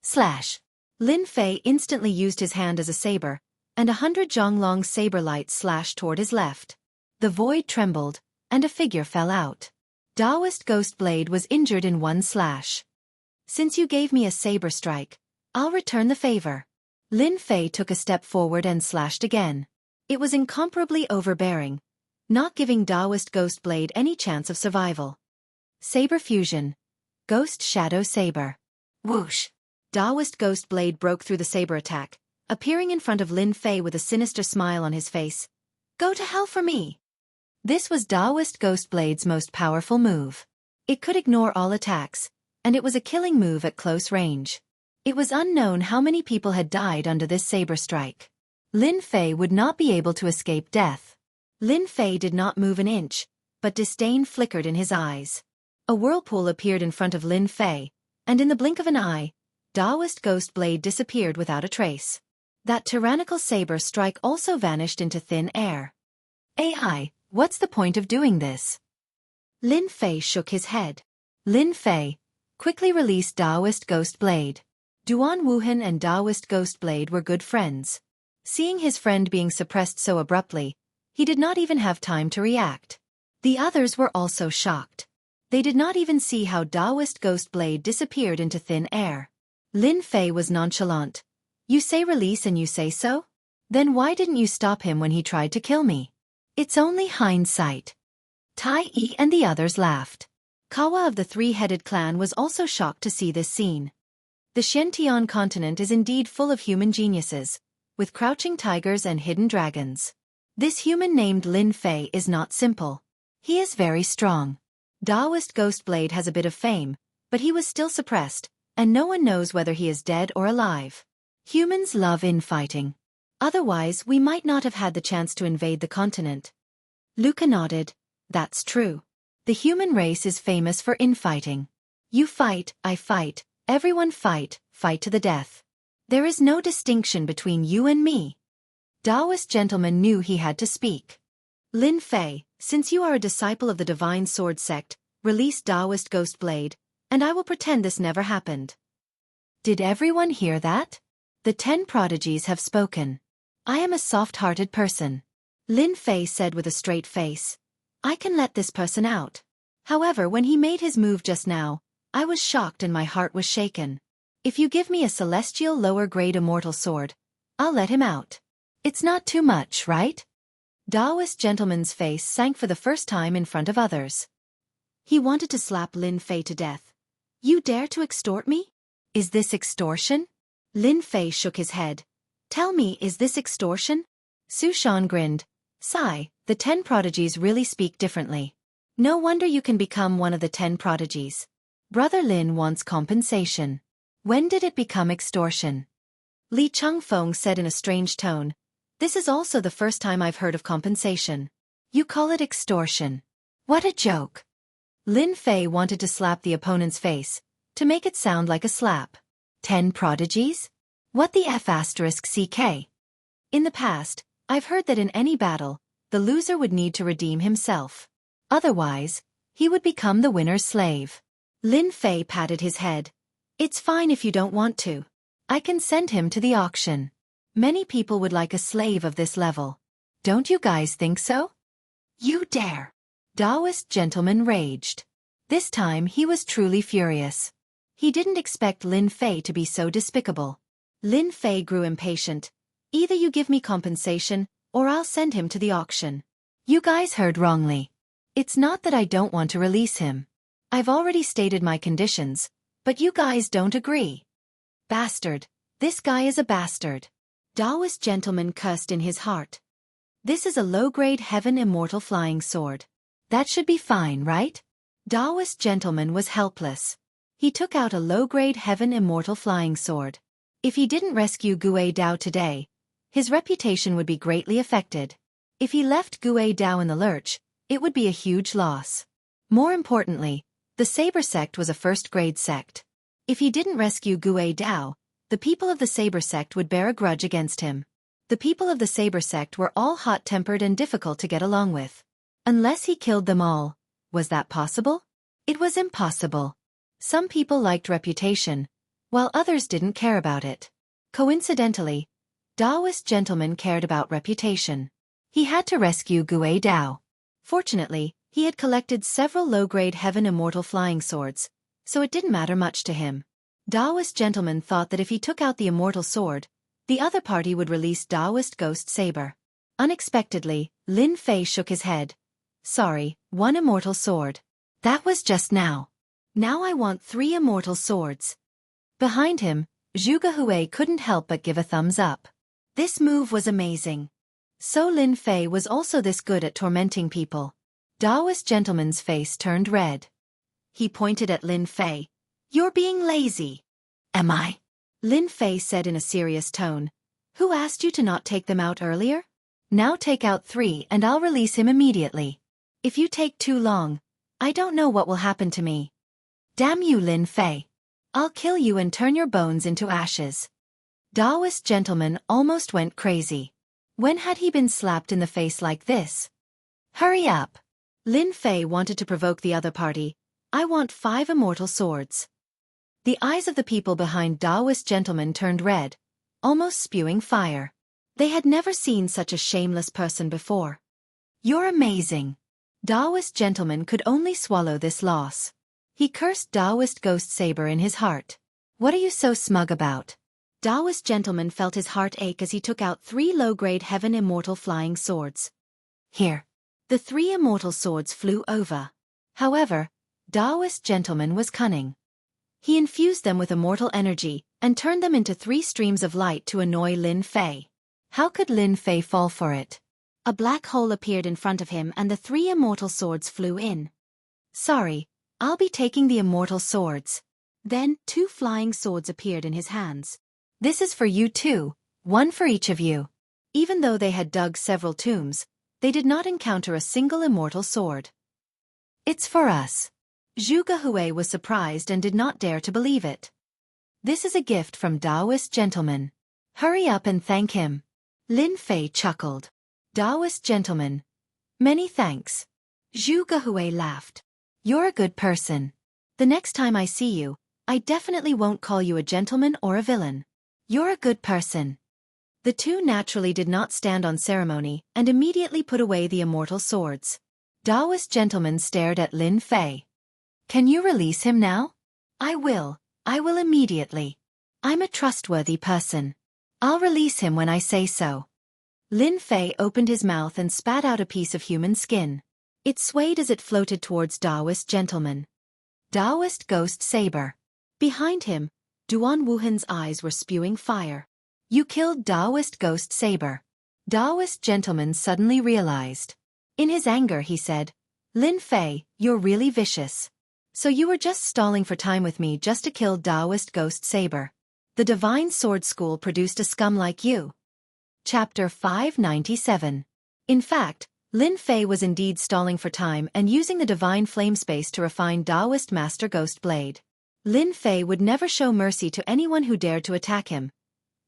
Slash. Lin Fei instantly used his hand as a saber, and 100 Zhonglong saber lights slashed toward his left. The void trembled, and a figure fell out. Taoist Ghost Blade was injured in one slash. Since you gave me a saber strike, I'll return the favor. Lin Fei took a step forward and slashed again. It was incomparably overbearing, not giving Taoist Ghost Blade any chance of survival. Saber Fusion. Ghost Shadow Saber. Whoosh! Taoist Ghost Blade broke through the saber attack, appearing in front of Lin Fei with a sinister smile on his face. Go to hell for me! This was Taoist Ghost Blade's most powerful move. It could ignore all attacks, and it was a killing move at close range. It was unknown how many people had died under this saber strike. Lin Fei would not be able to escape death. Lin Fei did not move an inch, but disdain flickered in his eyes. A whirlpool appeared in front of Lin Fei, and in the blink of an eye, Taoist Ghost Blade disappeared without a trace. That tyrannical saber strike also vanished into thin air. AI, what's the point of doing this? Lin Fei shook his head. Lin Fei quickly released Taoist Ghost Blade. Duan Wuhan and Taoist Ghost Blade were good friends. Seeing his friend being suppressed so abruptly, he did not even have time to react. The others were also shocked. They did not even see how Taoist Ghost Blade disappeared into thin air. Lin Fei was nonchalant. You say release and you say so? Then why didn't you stop him when he tried to kill me? It's only hindsight. Tai Yi and the others laughed. Kawa of the three-headed clan was also shocked to see this scene. The Xianxia continent is indeed full of human geniuses, with crouching tigers and hidden dragons. This human named Lin Fei is not simple. He is very strong. Taoist Ghost Blade has a bit of fame, but he was still suppressed, and no one knows whether he is dead or alive. Humans love infighting. Otherwise, we might not have had the chance to invade the continent. Luca nodded. That's true. The human race is famous for infighting. You fight, I fight, everyone fight, fight to the death. There is no distinction between you and me. Taoist gentleman knew he had to speak. Lin Fei, since you are a disciple of the Divine Sword Sect, release Taoist Ghost Blade, and I will pretend this never happened. Did everyone hear that? The 10 prodigies have spoken. I am a soft-hearted person. Lin Fei said with a straight face. I can let this person out. However, when he made his move just now, I was shocked and my heart was shaken. If you give me a celestial lower-grade immortal sword, I'll let him out. It's not too much, right? Taoist gentleman's face sank for the first time in front of others. He wanted to slap Lin Fei to death. You dare to extort me? Is this extortion? Lin Fei shook his head. Tell me, is this extortion? Su Shan grinned. Sigh, the 10 prodigies really speak differently. No wonder you can become one of the 10 prodigies. Brother Lin wants compensation. When did it become extortion? Li Chengfeng said in a strange tone. This is also the first time I've heard of compensation. You call it extortion. What a joke. Lin Fei wanted to slap the opponent's face, to make it sound like a slap. 10 prodigies? What the F***CK? In the past, I've heard that in any battle, the loser would need to redeem himself. Otherwise, he would become the winner's slave. Lin Fei patted his head. It's fine if you don't want to. I can send him to the auction. Many people would like a slave of this level. Don't you guys think so? You dare! Taoist gentleman raged. This time he was truly furious. He didn't expect Lin Fei to be so despicable. Lin Fei grew impatient. Either you give me compensation, or I'll send him to the auction. You guys heard wrongly. It's not that I don't want to release him. I've already stated my conditions, but you guys don't agree. Bastard. This guy is a bastard. Taoist gentleman cursed in his heart. This is a low-grade heaven immortal flying sword. That should be fine, right? Taoist gentleman was helpless. He took out a low-grade heaven immortal flying sword. If he didn't rescue Gue Dao today, his reputation would be greatly affected. If he left Gue Dao in the lurch, it would be a huge loss. More importantly, the Saber sect was a first-grade sect. If he didn't rescue Gue Dao, the people of the Saber sect would bear a grudge against him. The people of the Saber sect were all hot-tempered and difficult to get along with. Unless he killed them all. Was that possible? It was impossible. Some people liked reputation, while others didn't care about it. Coincidentally, Taoist gentleman cared about reputation. He had to rescue Gue Dao. Fortunately, he had collected several low-grade heaven immortal flying swords, so it didn't matter much to him. Taoist gentleman thought that if he took out the immortal sword, the other party would release Taoist ghost saber. Unexpectedly, Lin Fei shook his head. Sorry, 1 immortal sword. That was just now. Now I want 3 immortal swords. Behind him, Zhuge Hui couldn't help but give a thumbs up. This move was amazing. So Lin Fei was also this good at tormenting people. Taoist gentleman's face turned red. He pointed at Lin Fei. You're being lazy. Am I? Lin Fei said in a serious tone. Who asked you to not take them out earlier? Now take out 3 and I'll release him immediately. If you take too long, I don't know what will happen to me. Damn you, Lin Fei. I'll kill you and turn your bones into ashes. Taoist gentleman almost went crazy. When had he been slapped in the face like this? Hurry up. Lin Fei wanted to provoke the other party. I want 5 immortal swords. The eyes of the people behind Taoist gentleman turned red, almost spewing fire. They had never seen such a shameless person before. You're amazing. Taoist gentleman could only swallow this loss. He cursed Taoist ghost saber in his heart. What are you so smug about? Taoist gentleman felt his heart ache as he took out 3 low-grade heaven immortal flying swords. Here. The 3 immortal swords flew over. However, Taoist gentleman was cunning. He infused them with immortal energy and turned them into 3 streams of light to annoy Lin Fei. How could Lin Fei fall for it? A black hole appeared in front of him and the 3 immortal swords flew in. Sorry, I'll be taking the immortal swords. Then 2 flying swords appeared in his hands. This is for you too, 1 for each of you. Even though they had dug several tombs, they did not encounter a single immortal sword. It's for us. Zhuge Hui was surprised and did not dare to believe it. This is a gift from Taoist gentleman. Hurry up and thank him. Lin Fei chuckled. Taoist gentleman. Many thanks. Zhuge Hui laughed. You're a good person. The next time I see you, I definitely won't call you a gentleman or a villain. You're a good person. The two naturally did not stand on ceremony and immediately put away the immortal swords. Taoist gentleman stared at Lin Fei. Can you release him now? I will immediately. I'm a trustworthy person. I'll release him when I say so. Lin Fei opened his mouth and spat out a piece of human skin. It swayed as it floated towards Taoist gentleman. Taoist ghost saber. Behind him, Duan Wuhan's eyes were spewing fire. You killed Taoist ghost saber. Taoist gentleman suddenly realized. In his anger he said, Lin Fei, you're really vicious. So you were just stalling for time with me just to kill Taoist ghost saber. The Divine Sword School produced a scum like you. Chapter 597. In fact, Lin Fei was indeed stalling for time and using the divine flame space to refine Taoist Master Ghost Blade. Lin Fei would never show mercy to anyone who dared to attack him,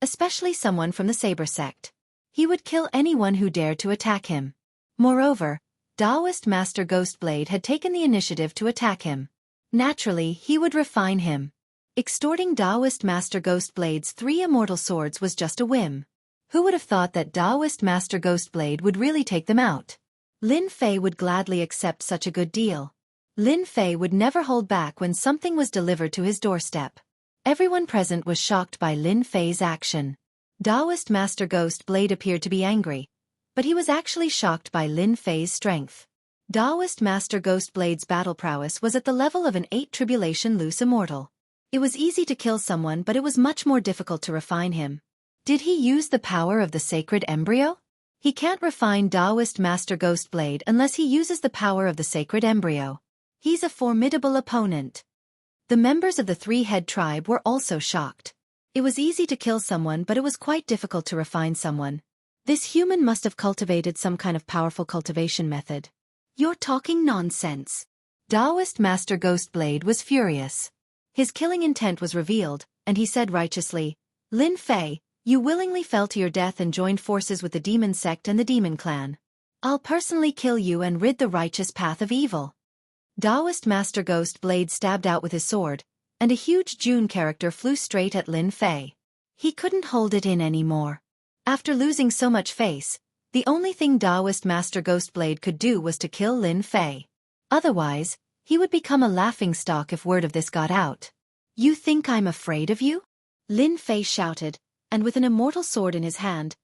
especially someone from the Saber sect. He would kill anyone who dared to attack him. Moreover, Taoist Master Ghost Blade had taken the initiative to attack him. Naturally, he would refine him. Extorting Taoist Master Ghost Blade's 3 immortal swords was just a whim. Who would have thought that Taoist Master Ghost Blade would really take them out? Lin Fei would gladly accept such a good deal. Lin Fei would never hold back when something was delivered to his doorstep. Everyone present was shocked by Lin Fei's action. Taoist Master Ghost Blade appeared to be angry, but he was actually shocked by Lin Fei's strength. Taoist Master Ghost Blade's battle prowess was at the level of an 8 Tribulation Loose Immortal. It was easy to kill someone, but it was much more difficult to refine him. Did he use the power of the sacred embryo? He can't refine Taoist Master Ghost Blade unless he uses the power of the sacred embryo. He's a formidable opponent. The members of the 3-head tribe were also shocked. It was easy to kill someone, but it was quite difficult to refine someone. This human must have cultivated some kind of powerful cultivation method. You're talking nonsense. Taoist Master Ghost Blade was furious. His killing intent was revealed, and he said righteously, "Lin Fei, you willingly fell to your death and joined forces with the demon sect and the demon clan. I'll personally kill you and rid the righteous path of evil." Taoist Master Ghost Blade stabbed out with his sword, and a huge June character flew straight at Lin Fei. He couldn't hold it in anymore. After losing so much face, the only thing Taoist Master Ghost Blade could do was to kill Lin Fei. Otherwise, he would become a laughingstock if word of this got out. "You think I'm afraid of you?" Lin Fei shouted, and with an immortal sword in his hand,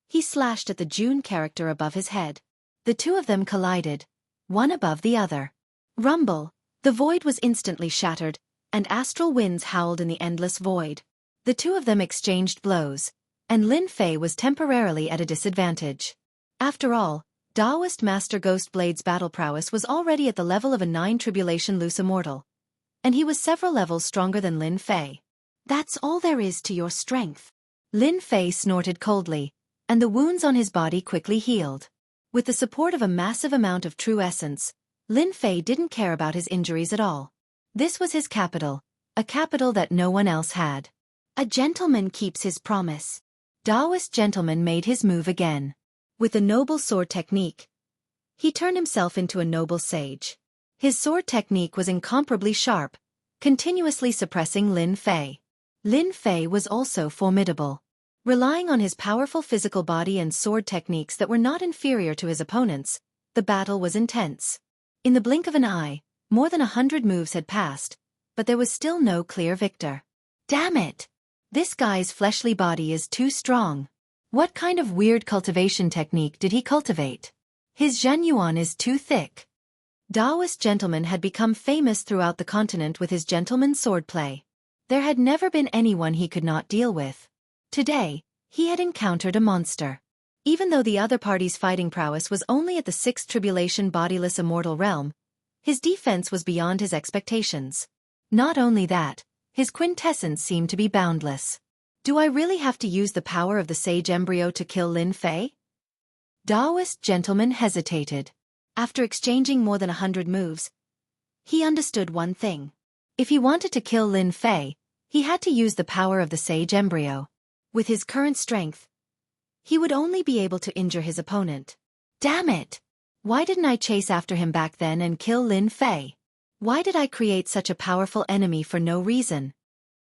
he slashed at the June character above his head. The two of them collided, one above the other. Rumble! The void was instantly shattered, and astral winds howled in the endless void. The two of them exchanged blows, and Lin Fei was temporarily at a disadvantage. After all, Taoist Master Ghost Blade's battle prowess was already at the level of a 9 Tribulation Loose Immortal, and he was several levels stronger than Lin Fei. "That's all there is to your strength." Lin Fei snorted coldly, and the wounds on his body quickly healed. With the support of a massive amount of true essence, Lin Fei didn't care about his injuries at all. This was his capital, a capital that no one else had. A gentleman keeps his promise. Taoist gentleman made his move again. With a noble sword technique, he turned himself into a noble sage. His sword technique was incomparably sharp, continuously suppressing Lin Fei. Lin Fei was also formidable. Relying on his powerful physical body and sword techniques that were not inferior to his opponents, the battle was intense. In the blink of an eye, more than 100 moves had passed, but there was still no clear victor. Damn it! This guy's fleshly body is too strong. What kind of weird cultivation technique did he cultivate? His Jianyuan is too thick. Taoist gentleman had become famous throughout the continent with his gentleman swordplay. There had never been anyone he could not deal with. Today, he had encountered a monster. Even though the other party's fighting prowess was only at the 6th Tribulation Bodiless Immortal realm, his defense was beyond his expectations. Not only that, his quintessence seemed to be boundless. Do I really have to use the power of the sage embryo to kill Lin Fei? Taoist gentleman hesitated. After exchanging more than 100 moves, he understood one thing. If he wanted to kill Lin Fei, he had to use the power of the sage embryo. With his current strength, he would only be able to injure his opponent. Damn it! Why didn't I chase after him back then and kill Lin Fei? Why did I create such a powerful enemy for no reason?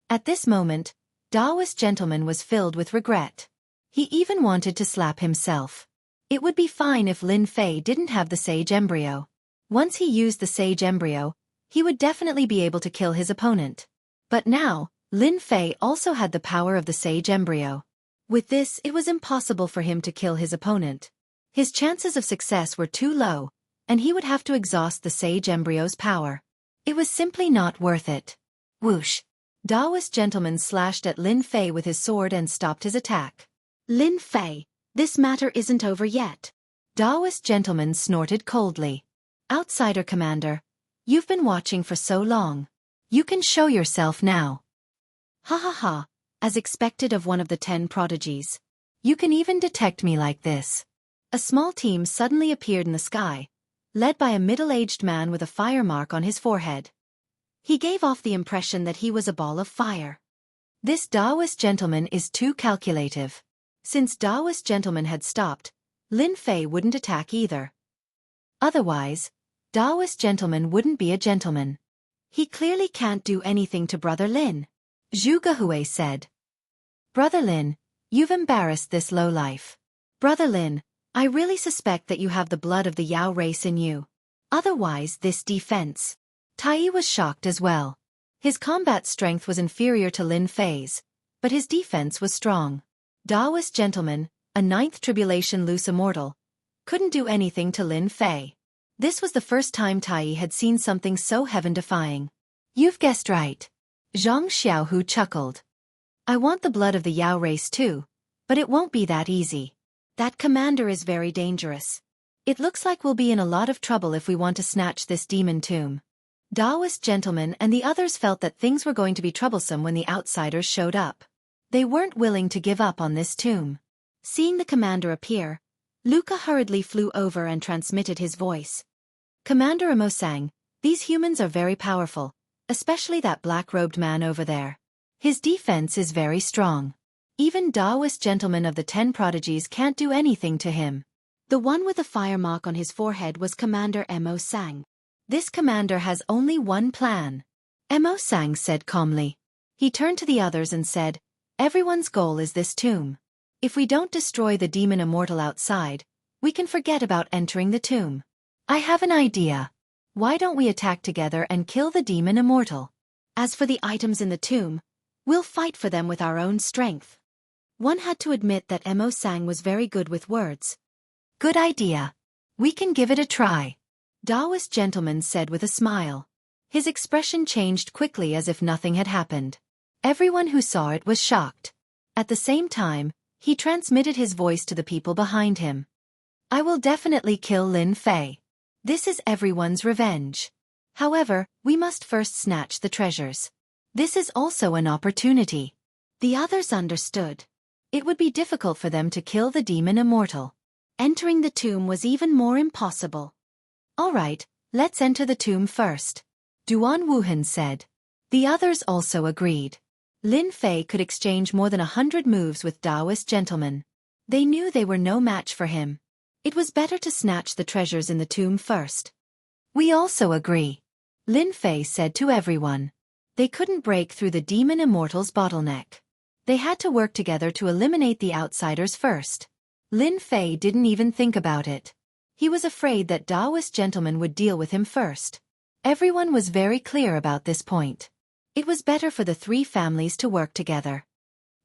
At this moment, Taoist gentleman was filled with regret. He even wanted to slap himself. It would be fine if Lin Fei didn't have the sage embryo. Once he used the sage embryo, he would definitely be able to kill his opponent. But now, Lin Fei also had the power of the sage embryo. With this, it was impossible for him to kill his opponent. His chances of success were too low, and he would have to exhaust the sage embryo's power. It was simply not worth it. Whoosh! Taoist gentleman slashed at Lin Fei with his sword and stopped his attack. Lin Fei, this matter isn't over yet. Taoist gentleman snorted coldly. Outsider commander, you've been watching for so long. You can show yourself now. Ha ha ha, as expected of one of the 10 prodigies. You can even detect me like this. A small team suddenly appeared in the sky, led by a middle-aged man with a fire mark on his forehead. He gave off the impression that he was a ball of fire. This Taoist gentleman is too calculative. Since Taoist gentleman had stopped, Lin Fei wouldn't attack either. Otherwise, Taoist gentleman wouldn't be a gentleman. He clearly can't do anything to Brother Lin. Zhu Gehui said. Brother Lin, you've embarrassed this lowlife. Brother Lin, I really suspect that you have the blood of the Yao race in you. Otherwise this defense. Tai was shocked as well. His combat strength was inferior to Lin Fei's, but his defense was strong. Taoist gentleman, a ninth tribulation loose immortal, couldn't do anything to Lin Fei. This was the first time Tai had seen something so heaven-defying. You've guessed right. Xianxia chuckled. I want the blood of the Yao race too, but it won't be that easy. That commander is very dangerous. It looks like we'll be in a lot of trouble if we want to snatch this demon tomb. Taoist gentleman and the others felt that things were going to be troublesome when the outsiders showed up. They weren't willing to give up on this tomb. Seeing the commander appear, Luca hurriedly flew over and transmitted his voice. Commander Imosang, these humans are very powerful, especially that black-robed man over there. His defense is very strong. Even Taoist gentlemen of the 10 prodigies can't do anything to him. The one with the fire mark on his forehead was Commander Imosang. This commander has only one plan. Imosang said calmly. He turned to the others and said, everyone's goal is this tomb. If we don't destroy the demon immortal outside, we can forget about entering the tomb. I have an idea. Why don't we attack together and kill the demon immortal? As for the items in the tomb, we'll fight for them with our own strength. One had to admit that Imosang was very good with words. Good idea. We can give it a try. Taoist gentleman said with a smile. His expression changed quickly as if nothing had happened. Everyone who saw it was shocked. At the same time, he transmitted his voice to the people behind him. I will definitely kill Lin Fei. This is everyone's revenge. However, we must first snatch the treasures. This is also an opportunity. The others understood. It would be difficult for them to kill the demon immortal. Entering the tomb was even more impossible. All right, let's enter the tomb first. Duan Wuhan said. The others also agreed. Lin Fei could exchange more than 100 moves with Taoist gentlemen. They knew they were no match for him. It was better to snatch the treasures in the tomb first. We also agree. Lin Fei said to everyone. They couldn't break through the demon immortal's bottleneck. They had to work together to eliminate the outsiders first. Lin Fei didn't even think about it. He was afraid that Taoist gentlemen would deal with him first. Everyone was very clear about this point. It was better for the 3 families to work together.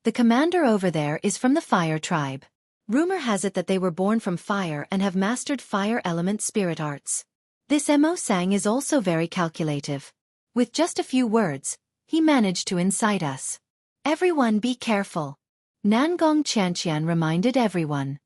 The commander over there is from the fire tribe. Rumor has it that they were born from fire and have mastered fire element spirit arts. This Imosang is also very calculative. With just a few words, he managed to incite us. Everyone be careful. Nangong Qianxian reminded everyone.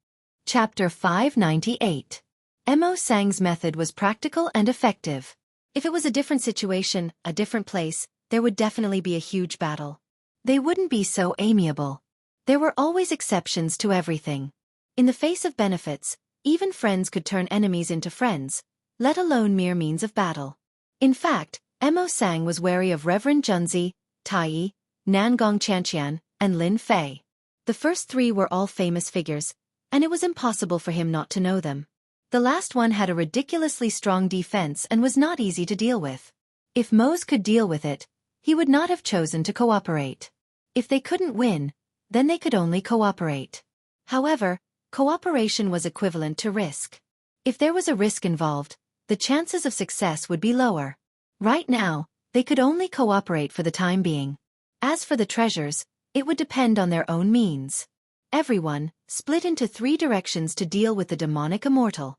Chapter 598. Imosang's method was practical and effective. If it was a different situation, a different place, there would definitely be a huge battle. They wouldn't be so amiable. There were always exceptions to everything. In the face of benefits, even friends could turn enemies into friends, let alone mere means of battle. In fact, Imosang was wary of Reverend Junzi, Tai, Nangong Qianxian, and Lin Fei. The first 3 were all famous figures, and it was impossible for him not to know them. The last one had a ridiculously strong defense and was not easy to deal with. If Mose could deal with it, he would not have chosen to cooperate. If they couldn't win, then they could only cooperate. However, cooperation was equivalent to risk. If there was a risk involved, the chances of success would be lower. Right now, they could only cooperate for the time being. As for the treasures, it would depend on their own means. Everyone split into 3 directions to deal with the demonic immortal.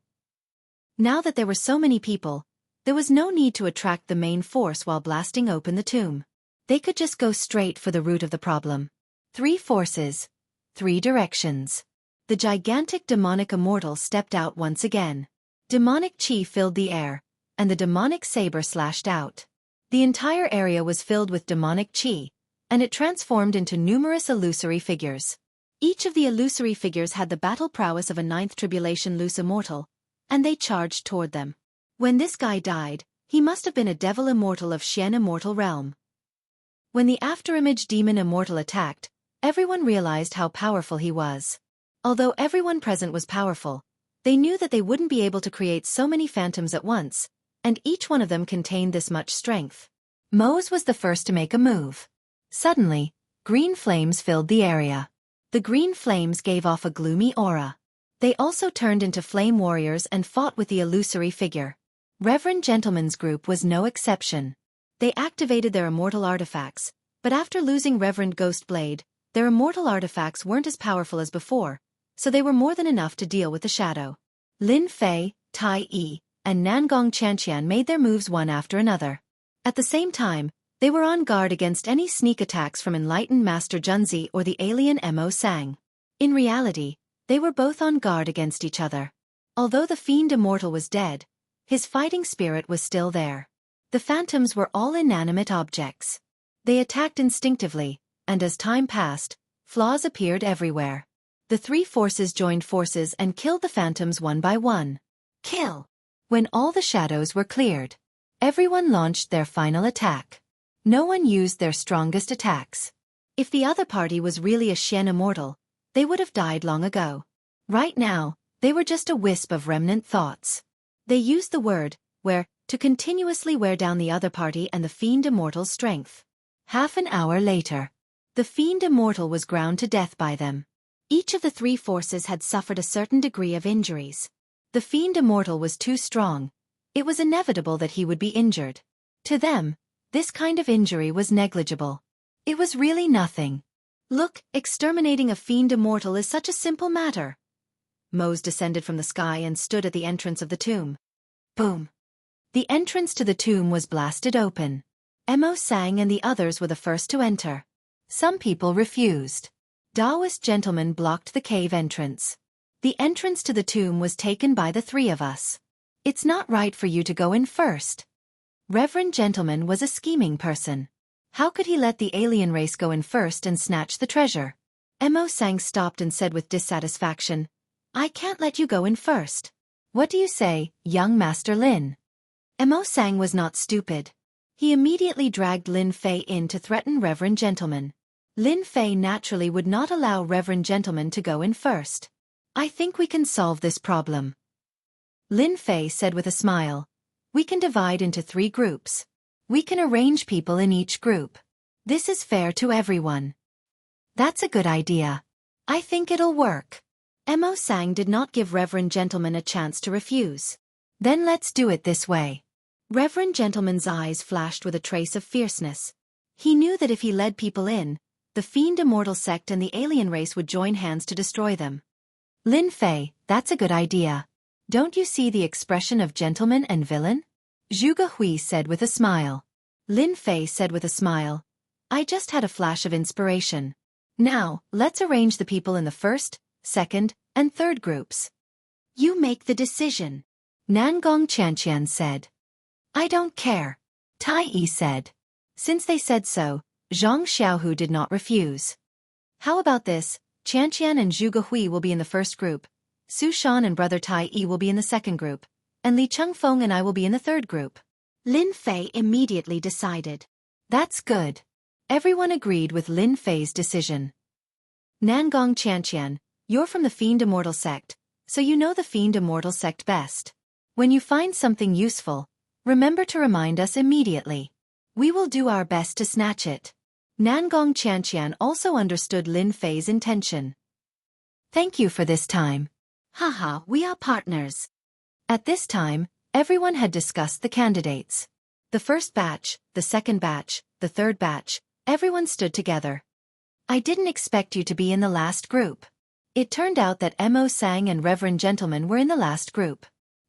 Now that there were so many people, there was no need to attract the main force while blasting open the tomb. They could just go straight for the root of the problem. 3 forces, 3 directions. The gigantic demonic immortal stepped out once again. Demonic chi filled the air, and the demonic saber slashed out. The entire area was filled with demonic chi, and it transformed into numerous illusory figures. Each of the illusory figures had the battle prowess of a ninth tribulation loose immortal, and they charged toward them. When this guy died, he must have been a devil immortal of Xian immortal realm. When the afterimage demon immortal attacked, everyone realized how powerful he was. Although everyone present was powerful, they knew that they wouldn't be able to create so many phantoms at once, and each one of them contained this much strength. Mose was the first to make a move. Suddenly, green flames filled the area. The green flames gave off a gloomy aura. They also turned into flame warriors and fought with the illusory figure. Reverend Gentleman's group was no exception. They activated their immortal artifacts, but after losing Reverend Ghostblade, their immortal artifacts weren't as powerful as before, so they were more than enough to deal with the shadow. Lin Fei, Tai Yi, and Nangong Qianqian made their moves one after another. At the same time, they were on guard against any sneak attacks from enlightened Master Junzi or the alien Mo Sang. In reality, they were both on guard against each other. Although the fiend immortal was dead, his fighting spirit was still there. The phantoms were all inanimate objects. They attacked instinctively, and as time passed, flaws appeared everywhere. The three forces joined forces and killed the phantoms one by one. Kill! When all the shadows were cleared, everyone launched their final attack. No one used their strongest attacks. If the other party was really a Xian immortal, they would have died long ago. Right now, they were just a wisp of remnant thoughts. They used the word, wear, to continuously wear down the other party and the fiend immortal's strength. Half an hour later, the fiend immortal was ground to death by them. Each of the three forces had suffered a certain degree of injuries. The fiend immortal was too strong. It was inevitable that he would be injured. To them, this kind of injury was negligible. It was really nothing. Look, exterminating a fiend immortal is such a simple matter. Mose descended from the sky and stood at the entrance of the tomb. Boom! The entrance to the tomb was blasted open. Mo Sang and the others were the first to enter. Some people refused. Taoist gentlemen blocked the cave entrance. The entrance to the tomb was taken by the three of us. It's not right for you to go in first. Reverend Gentleman was a scheming person. How could he let the alien race go in first and snatch the treasure? Mo Sang stopped and said with dissatisfaction, I can't let you go in first. What do you say, young Master Lin? Mo Sang was not stupid. He immediately dragged Lin Fei in to threaten Reverend Gentleman. Lin Fei naturally would not allow Reverend Gentleman to go in first. I think we can solve this problem. Lin Fei said with a smile. We can divide into 3 groups. We can arrange people in each group. This is fair to everyone. That's a good idea. I think it'll work. Mo Sang did not give Reverend Gentleman a chance to refuse. Then let's do it this way. Reverend Gentleman's eyes flashed with a trace of fierceness. He knew that if he led people in, the fiend immortal sect and the alien race would join hands to destroy them. Lin Fei, that's a good idea. Don't you see the expression of gentleman and villain? Zhuge Hui said with a smile. Lin Fei said with a smile. I just had a flash of inspiration. Now, let's arrange the people in the first, second, and third groups. You make the decision. Nangong Qianqian said. I don't care. Tai Yi said. Since they said so, Jianghu did not refuse. How about this? Qianqian and Zhuge Hui will be in the first group, Su Shan and brother Tai Yi will be in the second group, and Li Chengfeng and I will be in the third group. Lin Fei immediately decided. That's good. Everyone agreed with Lin Fei's decision. Nangong Qianqian, you're from the Fiend Immortal sect, so you know the Fiend Immortal sect best. When you find something useful, remember to remind us immediately. We will do our best to snatch it. Nangong Qianqian also understood Lin Fei's intention. Thank you for this time. Haha, we are partners. At this time, everyone had discussed the candidates. The first batch, the second batch, the third batch, everyone stood together. I didn't expect you to be in the last group. It turned out that Mo Sang and Reverend Gentleman were in the last group.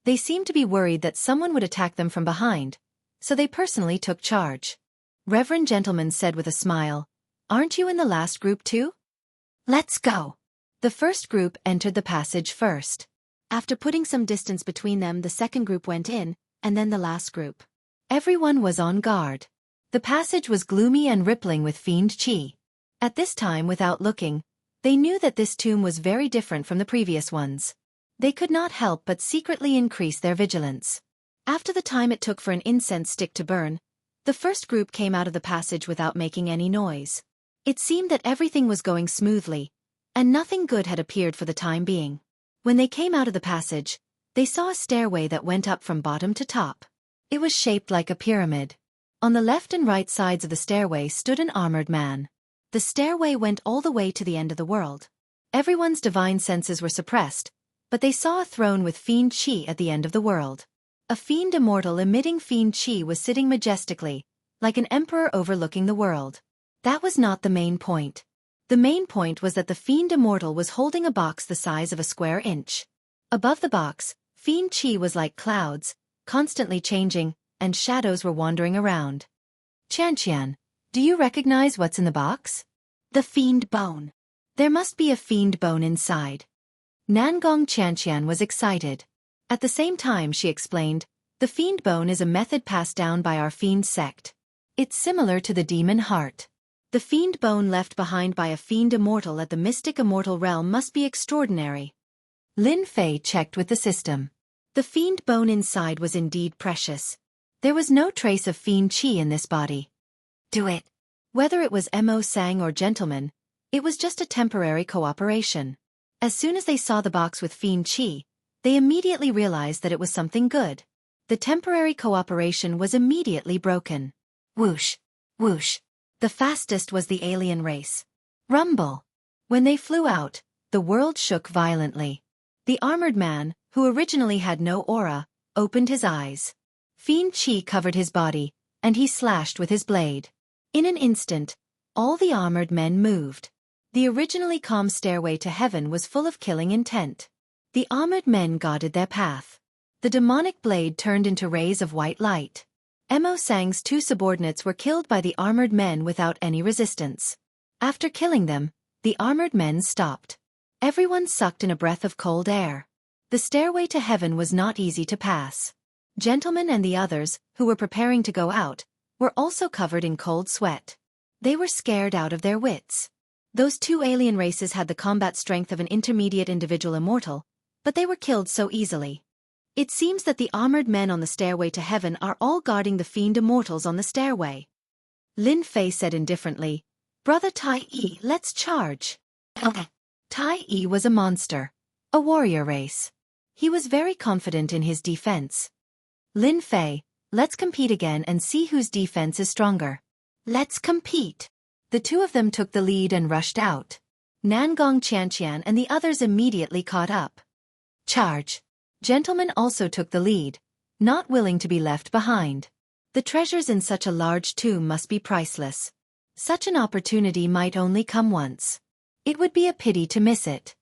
They seemed to be worried that someone would attack them from behind, so they personally took charge. Reverend Gentleman said with a smile, Aren't you in the last group too? Let's go. The first group entered the passage first. After putting some distance between them, the second group went in, and then the last group. Everyone was on guard. The passage was gloomy and rippling with fiend chi. At this time, without looking, They knew that this tomb was very different from the previous ones. They could not help but secretly increase their vigilance. After the time it took for an incense stick to burn, the first group came out of the passage without making any noise. It seemed that everything was going smoothly, and nothing good had appeared for the time being. When they came out of the passage, they saw a stairway that went up from bottom to top. It was shaped like a pyramid. On the left and right sides of the stairway stood an armored man. The stairway went all the way to the end of the world. Everyone's divine senses were suppressed, but they saw a throne with fiend chi at the end of the world. A fiend immortal emitting fiend chi was sitting majestically, like an emperor overlooking the world. That was not the main point. The main point was that the fiend immortal was holding a box the size of a square inch. Above the box, fiend chi was like clouds, constantly changing, and shadows were wandering around. Xianxia, do you recognize what's in the box? The fiend bone. There must be a fiend bone inside. Nangong Xianxia was excited. At the same time she explained, the fiend bone is a method passed down by our fiend sect. It's similar to the demon heart. The fiend bone left behind by a fiend immortal at the mystic immortal realm must be extraordinary. Lin Fei checked with the system. The fiend bone inside was indeed precious. There was no trace of fiend chi in this body. Do it. Whether it was Mo Sang or gentleman, it was just a temporary cooperation. As soon as they saw the box with fiend chi, they immediately realized that it was something good. The temporary cooperation was immediately broken. Whoosh, whoosh. The fastest was the alien race. Rumble. When they flew out, the world shook violently. The armored man, who originally had no aura, opened his eyes. Fiend chi covered his body, and he slashed with his blade. In an instant, all the armored men moved. The originally calm stairway to heaven was full of killing intent. The armored men guarded their path. The demonic blade turned into rays of white light. Mo Sang's two subordinates were killed by the armored men without any resistance. After killing them, the armored men stopped. Everyone sucked in a breath of cold air. The stairway to heaven was not easy to pass. Gentlemen and the others, who were preparing to go out, were also covered in cold sweat. They were scared out of their wits. Those two alien races had the combat strength of an intermediate individual immortal, but they were killed so easily. It seems that the armored men on the stairway to heaven are all guarding the fiend immortals on the stairway. Lin Fei said indifferently, "Brother Tai Yi, let's charge." Tai Yi was a monster, a warrior race. He was very confident in his defense. Lin Fei, let's compete again and see whose defense is stronger. Let's compete. The two of them took the lead and rushed out. Nangong Qianqian and the others immediately caught up. Charge. Gentlemen also took the lead, not willing to be left behind. The treasures in such a large tomb must be priceless. Such an opportunity might only come once. It would be a pity to miss it.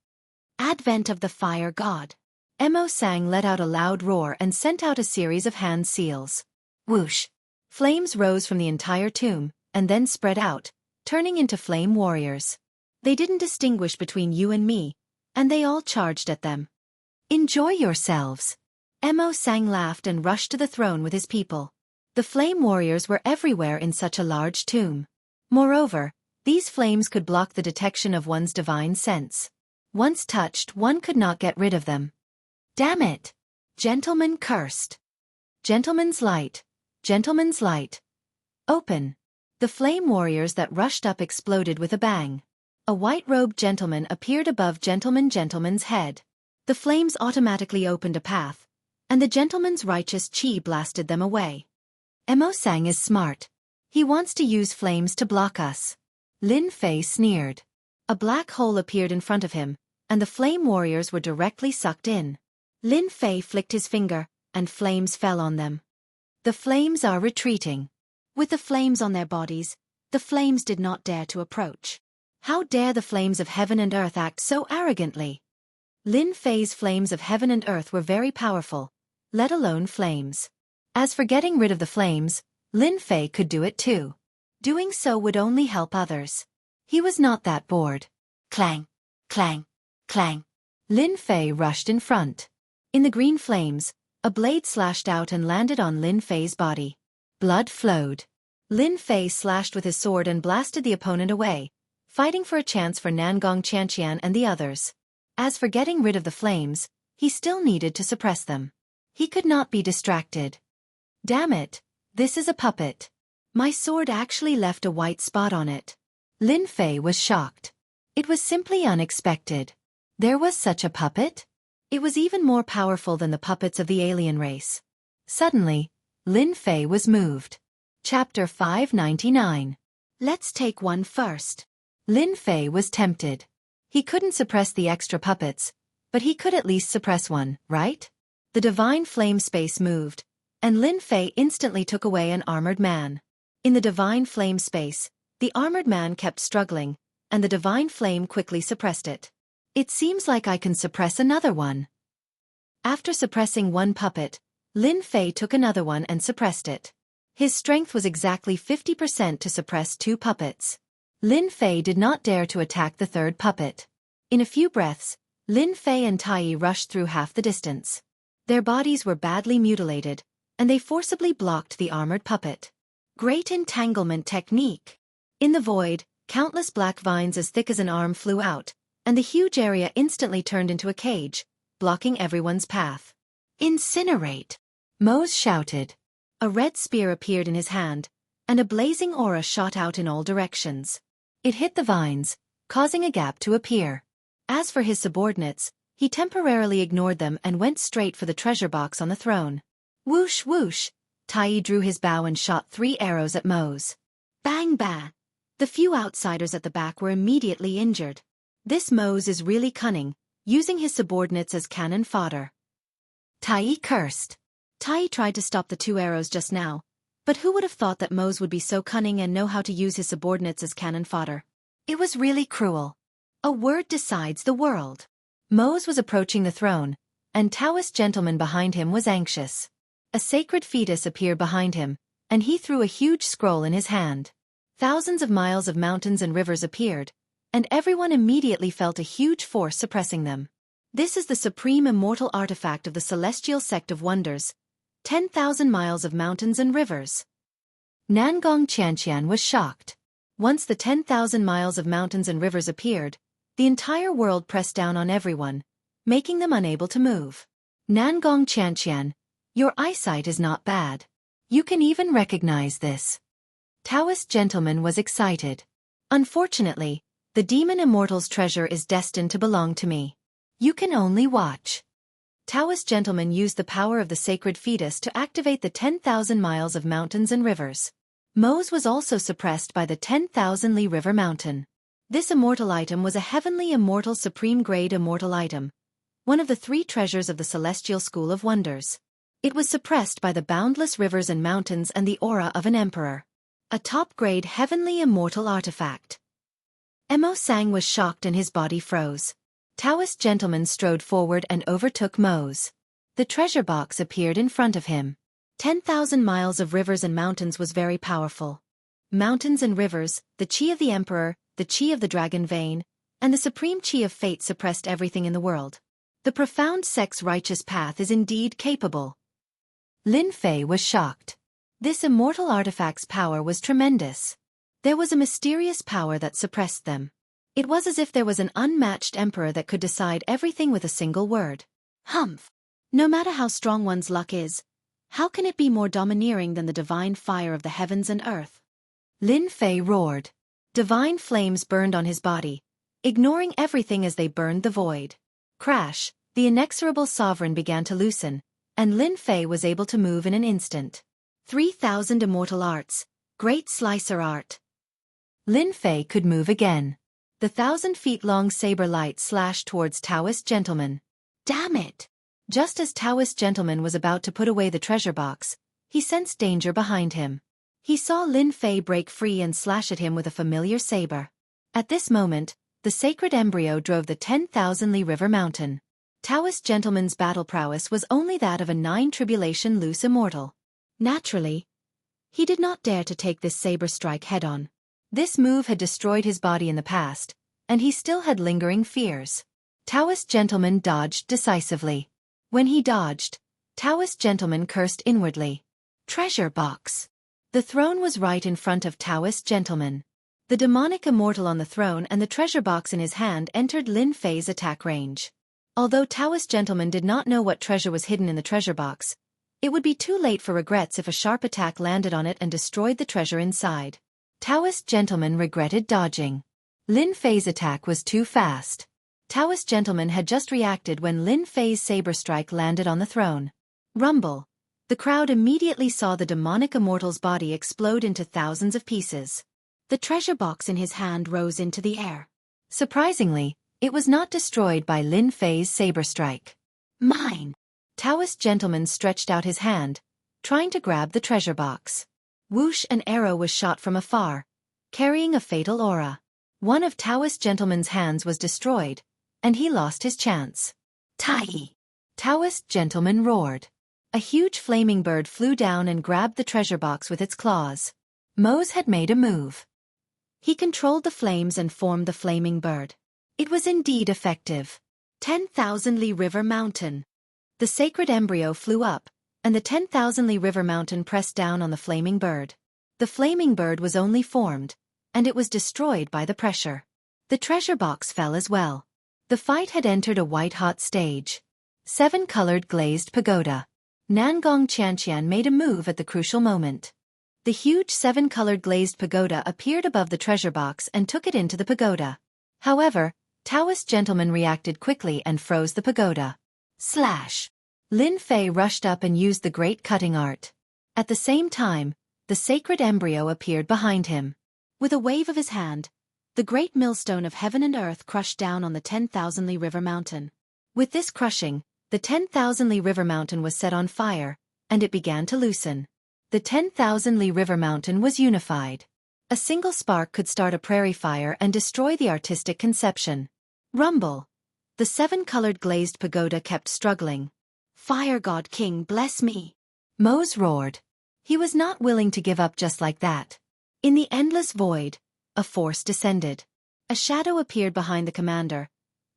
Advent of the Fire God. Mo Sang let out a loud roar and sent out a series of hand seals. Whoosh! Flames rose from the entire tomb, and then spread out, turning into flame warriors. They didn't distinguish between you and me, and they all charged at them. Enjoy yourselves. Mo Sang laughed and rushed to the throne with his people. The flame warriors were everywhere in such a large tomb. Moreover, these flames could block the detection of one's divine sense. Once touched, one could not get rid of them. Damn it! Gentleman cursed. Gentleman's light. Gentleman's light. Open. The flame warriors that rushed up exploded with a bang. A white-robed gentleman appeared above gentleman's head. The flames automatically opened a path, and the gentleman's righteous chi blasted them away. Mo Sang is smart. He wants to use flames to block us. Lin Fei sneered. A black hole appeared in front of him, and the flame warriors were directly sucked in. Lin Fei flicked his finger, and flames fell on them. The flames are retreating. With the flames on their bodies, the flames did not dare to approach. How dare the flames of heaven and earth act so arrogantly? Lin Fei's flames of heaven and earth were very powerful, let alone flames. As for getting rid of the flames, Lin Fei could do it too. Doing so would only help others. He was not that bored. Clang, clang, clang. Lin Fei rushed in front. In the green flames, a blade slashed out and landed on Lin Fei's body. Blood flowed. Lin Fei slashed with his sword and blasted the opponent away, fighting for a chance for Nangong Xianxian and the others. As for getting rid of the flames, he still needed to suppress them. He could not be distracted. Damn it, this is a puppet. My sword actually left a white spot on it. Lin Fei was shocked. It was simply unexpected. There was such a puppet? It was even more powerful than the puppets of the alien race. Suddenly, Lin Fei was moved. Chapter 599. Let's take one first. Lin Fei was tempted. He couldn't suppress the extra puppets, but he could at least suppress one, right? The divine flame space moved, and Lin Fei instantly took away an armored man. In the divine flame space, the armored man kept struggling, and the divine flame quickly suppressed it. It seems like I can suppress another one. After suppressing one puppet, Lin Fei took another one and suppressed it. His strength was exactly 50% to suppress two puppets. Lin Fei did not dare to attack the third puppet. In a few breaths, Lin Fei and Tai rushed through half the distance. Their bodies were badly mutilated, and they forcibly blocked the armored puppet. Great entanglement technique. In the void, countless black vines as thick as an arm flew out, and the huge area instantly turned into a cage, blocking everyone's path. Incinerate! Mose shouted. A red spear appeared in his hand, and a blazing aura shot out in all directions. It hit the vines, causing a gap to appear. As for his subordinates, he temporarily ignored them and went straight for the treasure box on the throne. Whoosh whoosh! Tai drew his bow and shot 3 arrows at Mose. Bang bang! The few outsiders at the back were immediately injured. This Mose is really cunning, using his subordinates as cannon fodder. Tai cursed. Tai tried to stop the 2 arrows just now, but who would have thought that Mose would be so cunning and know how to use his subordinates as cannon fodder? It was really cruel. A word decides the world. Mose was approaching the throne, and Taoist gentleman behind him was anxious. A sacred fetus appeared behind him, and he threw a huge scroll in his hand. Thousands of miles of mountains and rivers appeared, and everyone immediately felt a huge force suppressing them. This is the supreme immortal artifact of the celestial sect of wonders. 10,000 miles of mountains and rivers. Nangong Xianxian was shocked. Once the 10,000 miles of mountains and rivers appeared, the entire world pressed down on everyone, making them unable to move. Nangong Xianxian, your eyesight is not bad. You can even recognize this. Taoist gentleman was excited. Unfortunately, the demon immortal's treasure is destined to belong to me. You can only watch. Taoist gentleman used the power of the sacred fetus to activate the 10,000 miles of mountains and rivers. Mose was also suppressed by the 10,000 Li River Mountain. This immortal item was a heavenly immortal supreme grade immortal item, one of the 3 treasures of the celestial school of wonders. It was suppressed by the boundless rivers and mountains and the aura of an emperor. A top-grade heavenly immortal artifact. Emo Sang was shocked and his body froze. Taoist gentleman strode forward and overtook Mose. The treasure box appeared in front of him. 10,000 miles of rivers and mountains was very powerful. Mountains and rivers, the chi of the emperor, the chi of the dragon vein, and the supreme chi of fate suppressed everything in the world. The profound sex righteous path is indeed capable. Lin Fei was shocked. This immortal artifact's power was tremendous. There was a mysterious power that suppressed them. It was as if there was an unmatched emperor that could decide everything with a single word. Humph! No matter how strong one's luck is, how can it be more domineering than the divine fire of the heavens and earth? Lin Fei roared. Divine flames burned on his body, ignoring everything as they burned the void. Crash! The inexorable sovereign began to loosen, and Lin Fei was able to move in an instant. 3,000 immortal arts, great slicer art. Lin Fei could move again. The 1,000-feet-long saber light slashed towards Taoist gentleman. Damn it! Just as Taoist gentleman was about to put away the treasure box, he sensed danger behind him. He saw Lin Fei break free and slash at him with a familiar saber. At this moment, the sacred embryo drove the 10,000 Li River Mountain. Taoist gentleman's battle prowess was only that of a 9-tribulation loose immortal. Naturally, he did not dare to take this saber strike head-on. This move had destroyed his body in the past, and he still had lingering fears. Taoist gentleman dodged decisively. When he dodged, Taoist gentleman cursed inwardly. Treasure box. The throne was right in front of Taoist gentleman. The demonic immortal on the throne and the treasure box in his hand entered Lin Fei's attack range. Although Taoist gentleman did not know what treasure was hidden in the treasure box, it would be too late for regrets if a sharp attack landed on it and destroyed the treasure inside. Taoist gentleman regretted dodging. Lin Fei's attack was too fast. Taoist gentleman had just reacted when Lin Fei's saber strike landed on the throne. Rumble. The crowd immediately saw the demonic immortal's body explode into thousands of pieces. The treasure box in his hand rose into the air. Surprisingly, it was not destroyed by Lin Fei's saber strike. Mine! Taoist gentleman stretched out his hand, trying to grab the treasure box. Whoosh! An arrow was shot from afar, carrying a fatal aura. One of Taoist gentleman's hands was destroyed, and he lost his chance. Tai! Taoist gentleman roared. A huge flaming bird flew down and grabbed the treasure box with its claws. Mose had made a move. He controlled the flames and formed the flaming bird. It was indeed effective. 10,000 Li River Mountain. The sacred embryo flew up, and the 10,000 Li River Mountain pressed down on the flaming bird. The flaming bird was only formed, and it was destroyed by the pressure. The treasure box fell as well. The fight had entered a white-hot stage. 7-colored glazed pagoda. Nangong Xianxia made a move at the crucial moment. The huge 7-colored glazed pagoda appeared above the treasure box and took it into the pagoda. However, Taoist gentleman reacted quickly and froze the pagoda. Slash! Lin Fei rushed up and used the great cutting art. At the same time, the sacred embryo appeared behind him. With a wave of his hand, the great millstone of heaven and earth crushed down on the 10,000 Li River Mountain. With this crushing, the 10,000 Li River Mountain was set on fire, and it began to loosen. The 10,000 Li River Mountain was unified. A single spark could start a prairie fire and destroy the artistic conception. Rumble. The 7-colored glazed pagoda kept struggling. Fire God King, bless me! Mose roared. He was not willing to give up just like that. In the endless void, a force descended. A shadow appeared behind the commander,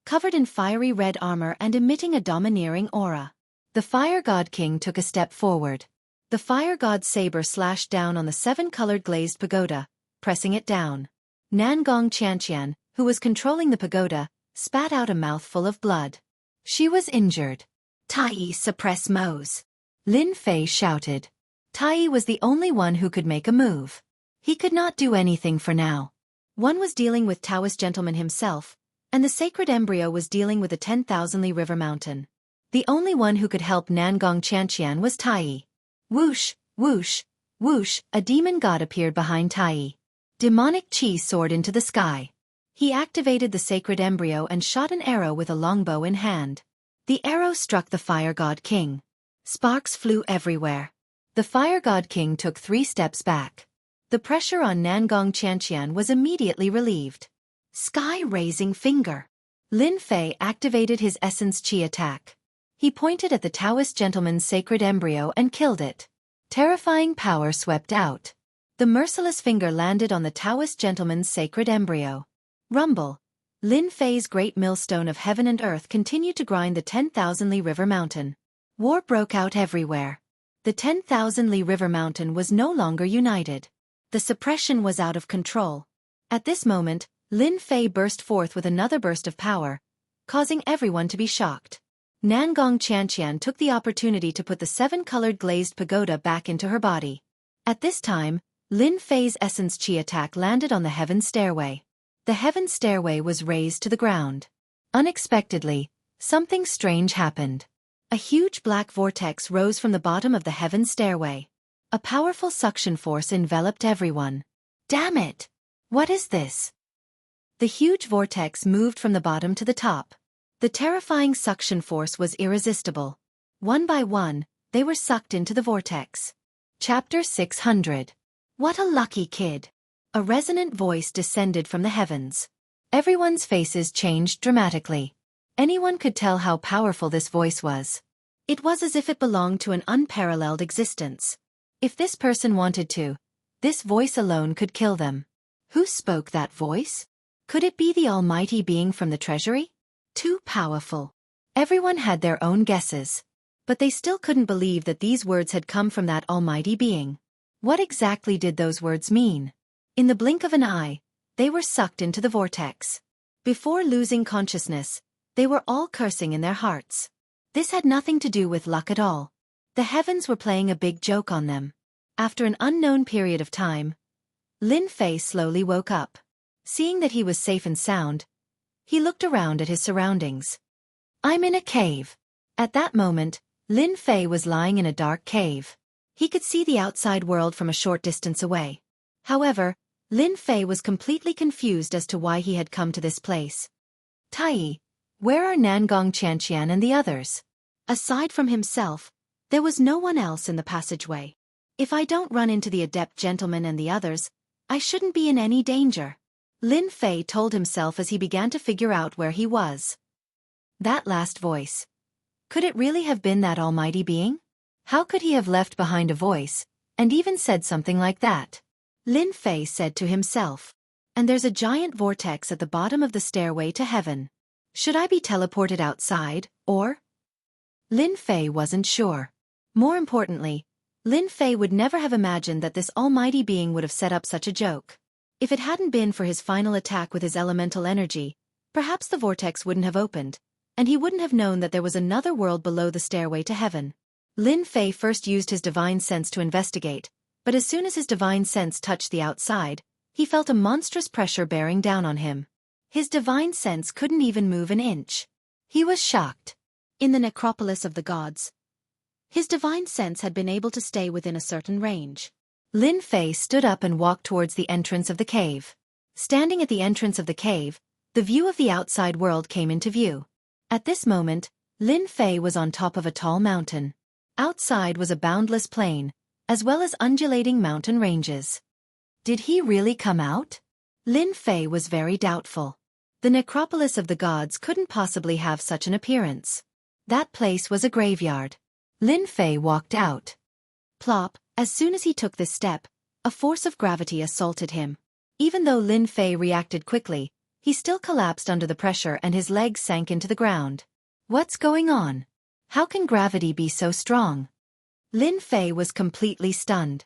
covered in fiery red armor and emitting a domineering aura. The Fire God King took a step forward. The Fire God's saber slashed down on the 7-colored glazed pagoda, pressing it down. Nangong Xianxian, who was controlling the pagoda, spat out a mouthful of blood. She was injured. Tai, suppress Mose! Lin Fei shouted. Tai was the only one who could make a move. He could not do anything for now. One was dealing with Taoist gentleman himself, and the sacred embryo was dealing with the 10,000 Li River Mountain. The only one who could help Nangong Xianxian was Tai. Whoosh, whoosh, whoosh, a demon god appeared behind Tai. Demonic chi soared into the sky. He activated the sacred embryo and shot an arrow with a longbow in hand. The arrow struck the Fire God King. Sparks flew everywhere. The Fire God King took 3 steps back. The pressure on Nangong Xianxian was immediately relieved. Sky-raising finger. Lin Fei activated his essence chi attack. He pointed at the Taoist gentleman's sacred embryo and killed it. Terrifying power swept out. The merciless finger landed on the Taoist gentleman's sacred embryo. Rumble. Lin Fei's great millstone of heaven and earth continued to grind the 10,000 Li River Mountain. War broke out everywhere. The 10,000 Li River Mountain was no longer united. The suppression was out of control. At this moment, Lin Fei burst forth with another burst of power, causing everyone to be shocked. Nangong Xianxian took the opportunity to put the 7-colored glazed pagoda back into her body. At this time, Lin Fei's essence chi attack landed on the heaven stairway. The heaven stairway was razed to the ground. Unexpectedly, something strange happened. A huge black vortex rose from the bottom of the heaven stairway. A powerful suction force enveloped everyone. Damn it! What is this? The huge vortex moved from the bottom to the top. The terrifying suction force was irresistible. One by one, they were sucked into the vortex. Chapter 600. What a lucky kid! A resonant voice descended from the heavens. Everyone's faces changed dramatically. Anyone could tell how powerful this voice was. It was as if it belonged to an unparalleled existence. If this person wanted to, this voice alone could kill them. Who spoke that voice? Could it be the almighty being from the treasury? Too powerful. Everyone had their own guesses. But they still couldn't believe that these words had come from that almighty being. What exactly did those words mean? In the blink of an eye, They were sucked into the vortex. Before losing consciousness, they were all cursing in their hearts. This had nothing to do with luck at all. The heavens were playing a big joke on them. After an unknown period of time, Lin Fei slowly woke up. Seeing that he was safe and sound, he looked around at his surroundings. I'm in a cave. At that moment, Lin Fei was lying in a dark cave. He could see the outside world from a short distance away. However, Lin Fei was completely confused as to why he had come to this place. Tai, where are Nangong Qianxian and the others? Aside from himself, there was no one else in the passageway. If I don't run into the adept gentleman and the others, I shouldn't be in any danger. Lin Fei told himself as he began to figure out where he was. That last voice. Could it really have been that almighty being? How could he have left behind a voice, and even said something like that? Lin Fei said to himself. And there's a giant vortex at the bottom of the stairway to heaven. Should I be teleported outside, or? Lin Fei wasn't sure. More importantly, Lin Fei would never have imagined that this almighty being would have set up such a joke. If it hadn't been for his final attack with his elemental energy, perhaps the vortex wouldn't have opened, and he wouldn't have known that there was another world below the stairway to heaven. Lin Fei first used his divine sense to investigate, but as soon as his divine sense touched the outside, he felt a monstrous pressure bearing down on him. His divine sense couldn't even move an inch. He was shocked. In the necropolis of the gods, his divine sense had been able to stay within a certain range. Lin Fei stood up and walked towards the entrance of the cave. Standing at the entrance of the cave, the view of the outside world came into view. At this moment, Lin Fei was on top of a tall mountain. Outside was a boundless plain, as well as undulating mountain ranges. Did he really come out? Lin Fei was very doubtful. The necropolis of the gods couldn't possibly have such an appearance. That place was a graveyard. Lin Fei walked out. Plop, as soon as he took this step, a force of gravity assaulted him. Even though Lin Fei reacted quickly, he still collapsed under the pressure and his legs sank into the ground. What's going on? How can gravity be so strong? Lin Fei was completely stunned.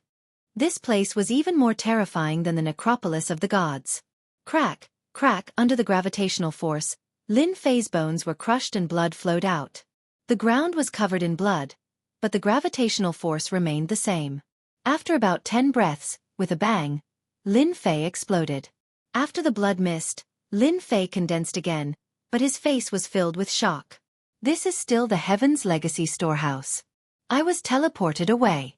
This place was even more terrifying than the necropolis of the gods. Crack, crack, under the gravitational force, Lin Fei's bones were crushed and blood flowed out. The ground was covered in blood, but the gravitational force remained the same. After about 10 breaths, with a bang, Lin Fei exploded. After the blood mist, Lin Fei condensed again, but his face was filled with shock. This is still the Heaven's Legacy storehouse. I was teleported away.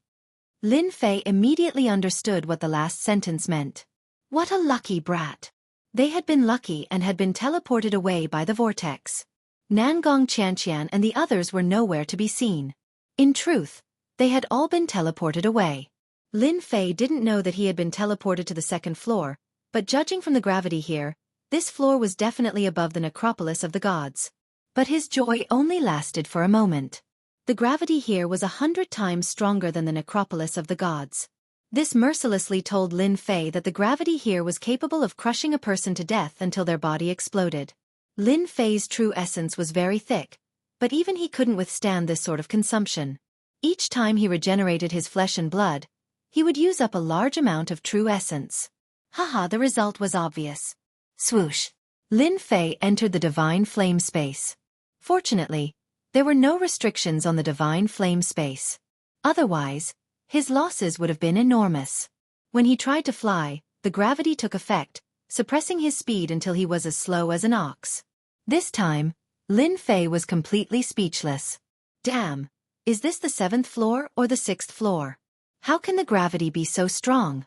Lin Fei immediately understood what the last sentence meant. What a lucky brat. They had been lucky and had been teleported away by the vortex. Nangong Qianxian and the others were nowhere to be seen. In truth, they had all been teleported away. Lin Fei didn't know that he had been teleported to the second floor, but judging from the gravity here, this floor was definitely above the necropolis of the gods. But his joy only lasted for a moment. The gravity here was 100 times stronger than the necropolis of the gods. This mercilessly told Lin Fei that the gravity here was capable of crushing a person to death until their body exploded. Lin Fei's true essence was very thick, but even he couldn't withstand this sort of consumption. Each time he regenerated his flesh and blood, he would use up a large amount of true essence. Haha, the result was obvious. Swoosh! Lin Fei entered the divine flame space. Fortunately, there were no restrictions on the divine flame space. Otherwise, his losses would have been enormous. When he tried to fly, the gravity took effect, suppressing his speed until he was as slow as an ox. This time, Lin Fei was completely speechless. Damn, is this the 7th floor or the 6th floor? How can the gravity be so strong?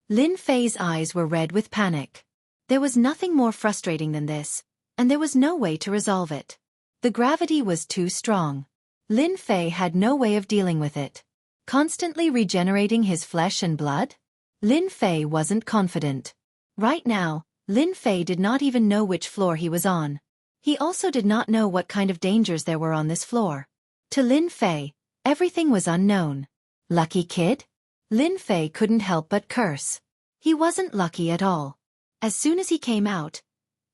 Lin Fei's eyes were red with panic. There was nothing more frustrating than this, and there was no way to resolve it. The gravity was too strong. Lin Fei had no way of dealing with it. Constantly regenerating his flesh and blood? Lin Fei wasn't confident. Right now, Lin Fei did not even know which floor he was on. He also did not know what kind of dangers there were on this floor. To Lin Fei, everything was unknown. Lucky kid? Lin Fei couldn't help but curse. He wasn't lucky at all. As soon as he came out,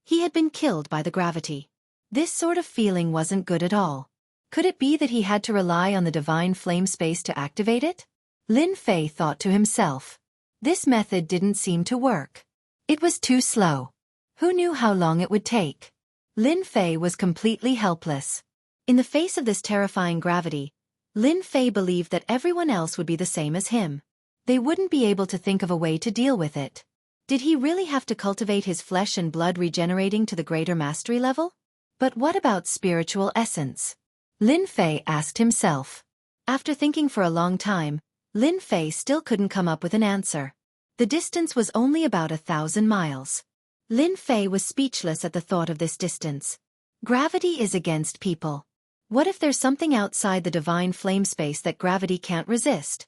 he had been killed by the gravity. This sort of feeling wasn't good at all. Could it be that he had to rely on the divine flame space to activate it? Lin Fei thought to himself. This method didn't seem to work. It was too slow. Who knew how long it would take? Lin Fei was completely helpless. In the face of this terrifying gravity, Lin Fei believed that everyone else would be the same as him. They wouldn't be able to think of a way to deal with it. Did he really have to cultivate his flesh and blood regenerating to the greater mastery level? But what about spiritual essence? Lin Fei asked himself. After thinking for a long time, Lin Fei still couldn't come up with an answer. The distance was only about 1,000 miles. Lin Fei was speechless at the thought of this distance. Gravity is against people. What if there's something outside the divine flame space that gravity can't resist?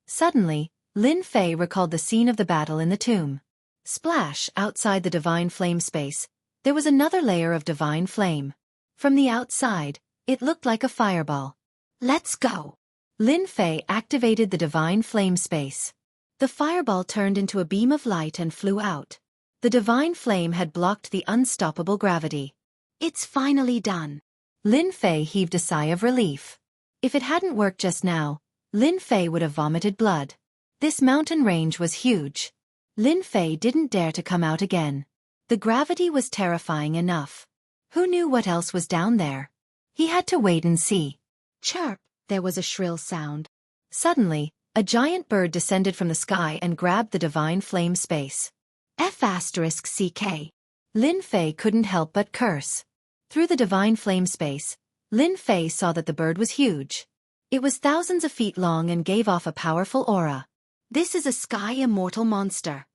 Suddenly, Lin Fei recalled the scene of the battle in the tomb. Splash, outside the divine flame space, there was another layer of divine flame. From the outside, it looked like a fireball. Let's go! Lin Fei activated the divine flame space. The fireball turned into a beam of light and flew out. The divine flame had blocked the unstoppable gravity. It's finally done. Lin Fei heaved a sigh of relief. If it hadn't worked just now, Lin Fei would have vomited blood. This mountain range was huge. Lin Fei didn't dare to come out again. The gravity was terrifying enough. Who knew what else was down there? He had to wait and see. Chirp! There was a shrill sound. Suddenly, a giant bird descended from the sky and grabbed the divine flame space. F***CK. Lin Fei couldn't help but curse. Through the divine flame space, Lin Fei saw that the bird was huge. It was thousands of feet long and gave off a powerful aura. This is a sky immortal monster.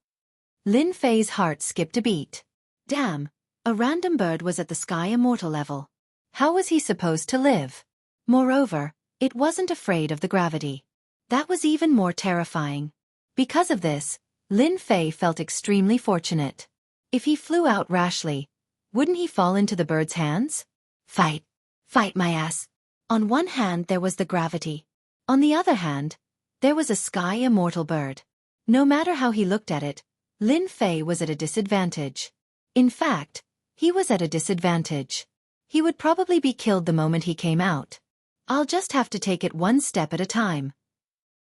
Lin Fei's heart skipped a beat. Damn, a random bird was at the sky immortal level. How was he supposed to live? Moreover, it wasn't afraid of the gravity. That was even more terrifying. Because of this, Lin Fei felt extremely fortunate. If he flew out rashly, wouldn't he fall into the bird's hands? Fight! Fight my ass! On one hand there was the gravity. On the other hand, there was a sky immortal bird. No matter how he looked at it, Lin Fei was at a disadvantage. In fact, he was at a disadvantage. He would probably be killed the moment he came out. I'll just have to take it one step at a time.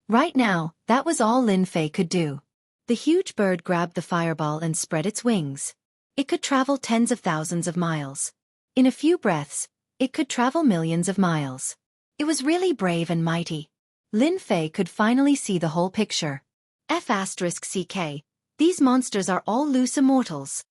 Right now, that was all Lin Fei could do. The huge bird grabbed the fireball and spread its wings. It could travel tens of thousands of miles. In a few breaths, it could travel millions of miles. It was really brave and mighty. Lin Fei could finally see the whole picture. F***CK. These monsters are all loose immortals.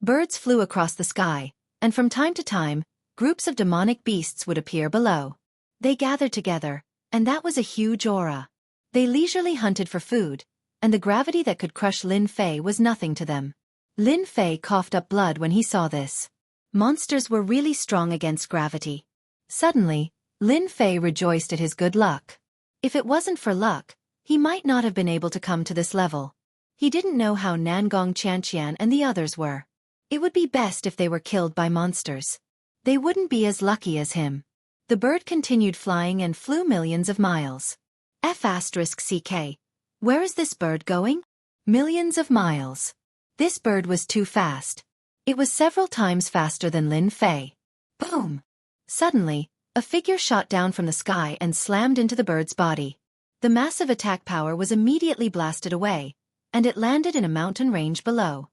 Birds flew across the sky, and from time to time, groups of demonic beasts would appear below. They gathered together, and that was a huge aura. They leisurely hunted for food, and the gravity that could crush Lin Fei was nothing to them. Lin Fei coughed up blood when he saw this. Monsters were really strong against gravity. Suddenly, Lin Fei rejoiced at his good luck. If it wasn't for luck, he might not have been able to come to this level. He didn't know how Nangong Xianxia and the others were. It would be best if they were killed by monsters. They wouldn't be as lucky as him. The bird continued flying and flew millions of miles. F***CK. Where is this bird going? Millions of miles. This bird was too fast. It was several times faster than Lin Fei. Boom! Suddenly, a figure shot down from the sky and slammed into the bird's body. The massive attack power was immediately blasted away, and it landed in a mountain range below.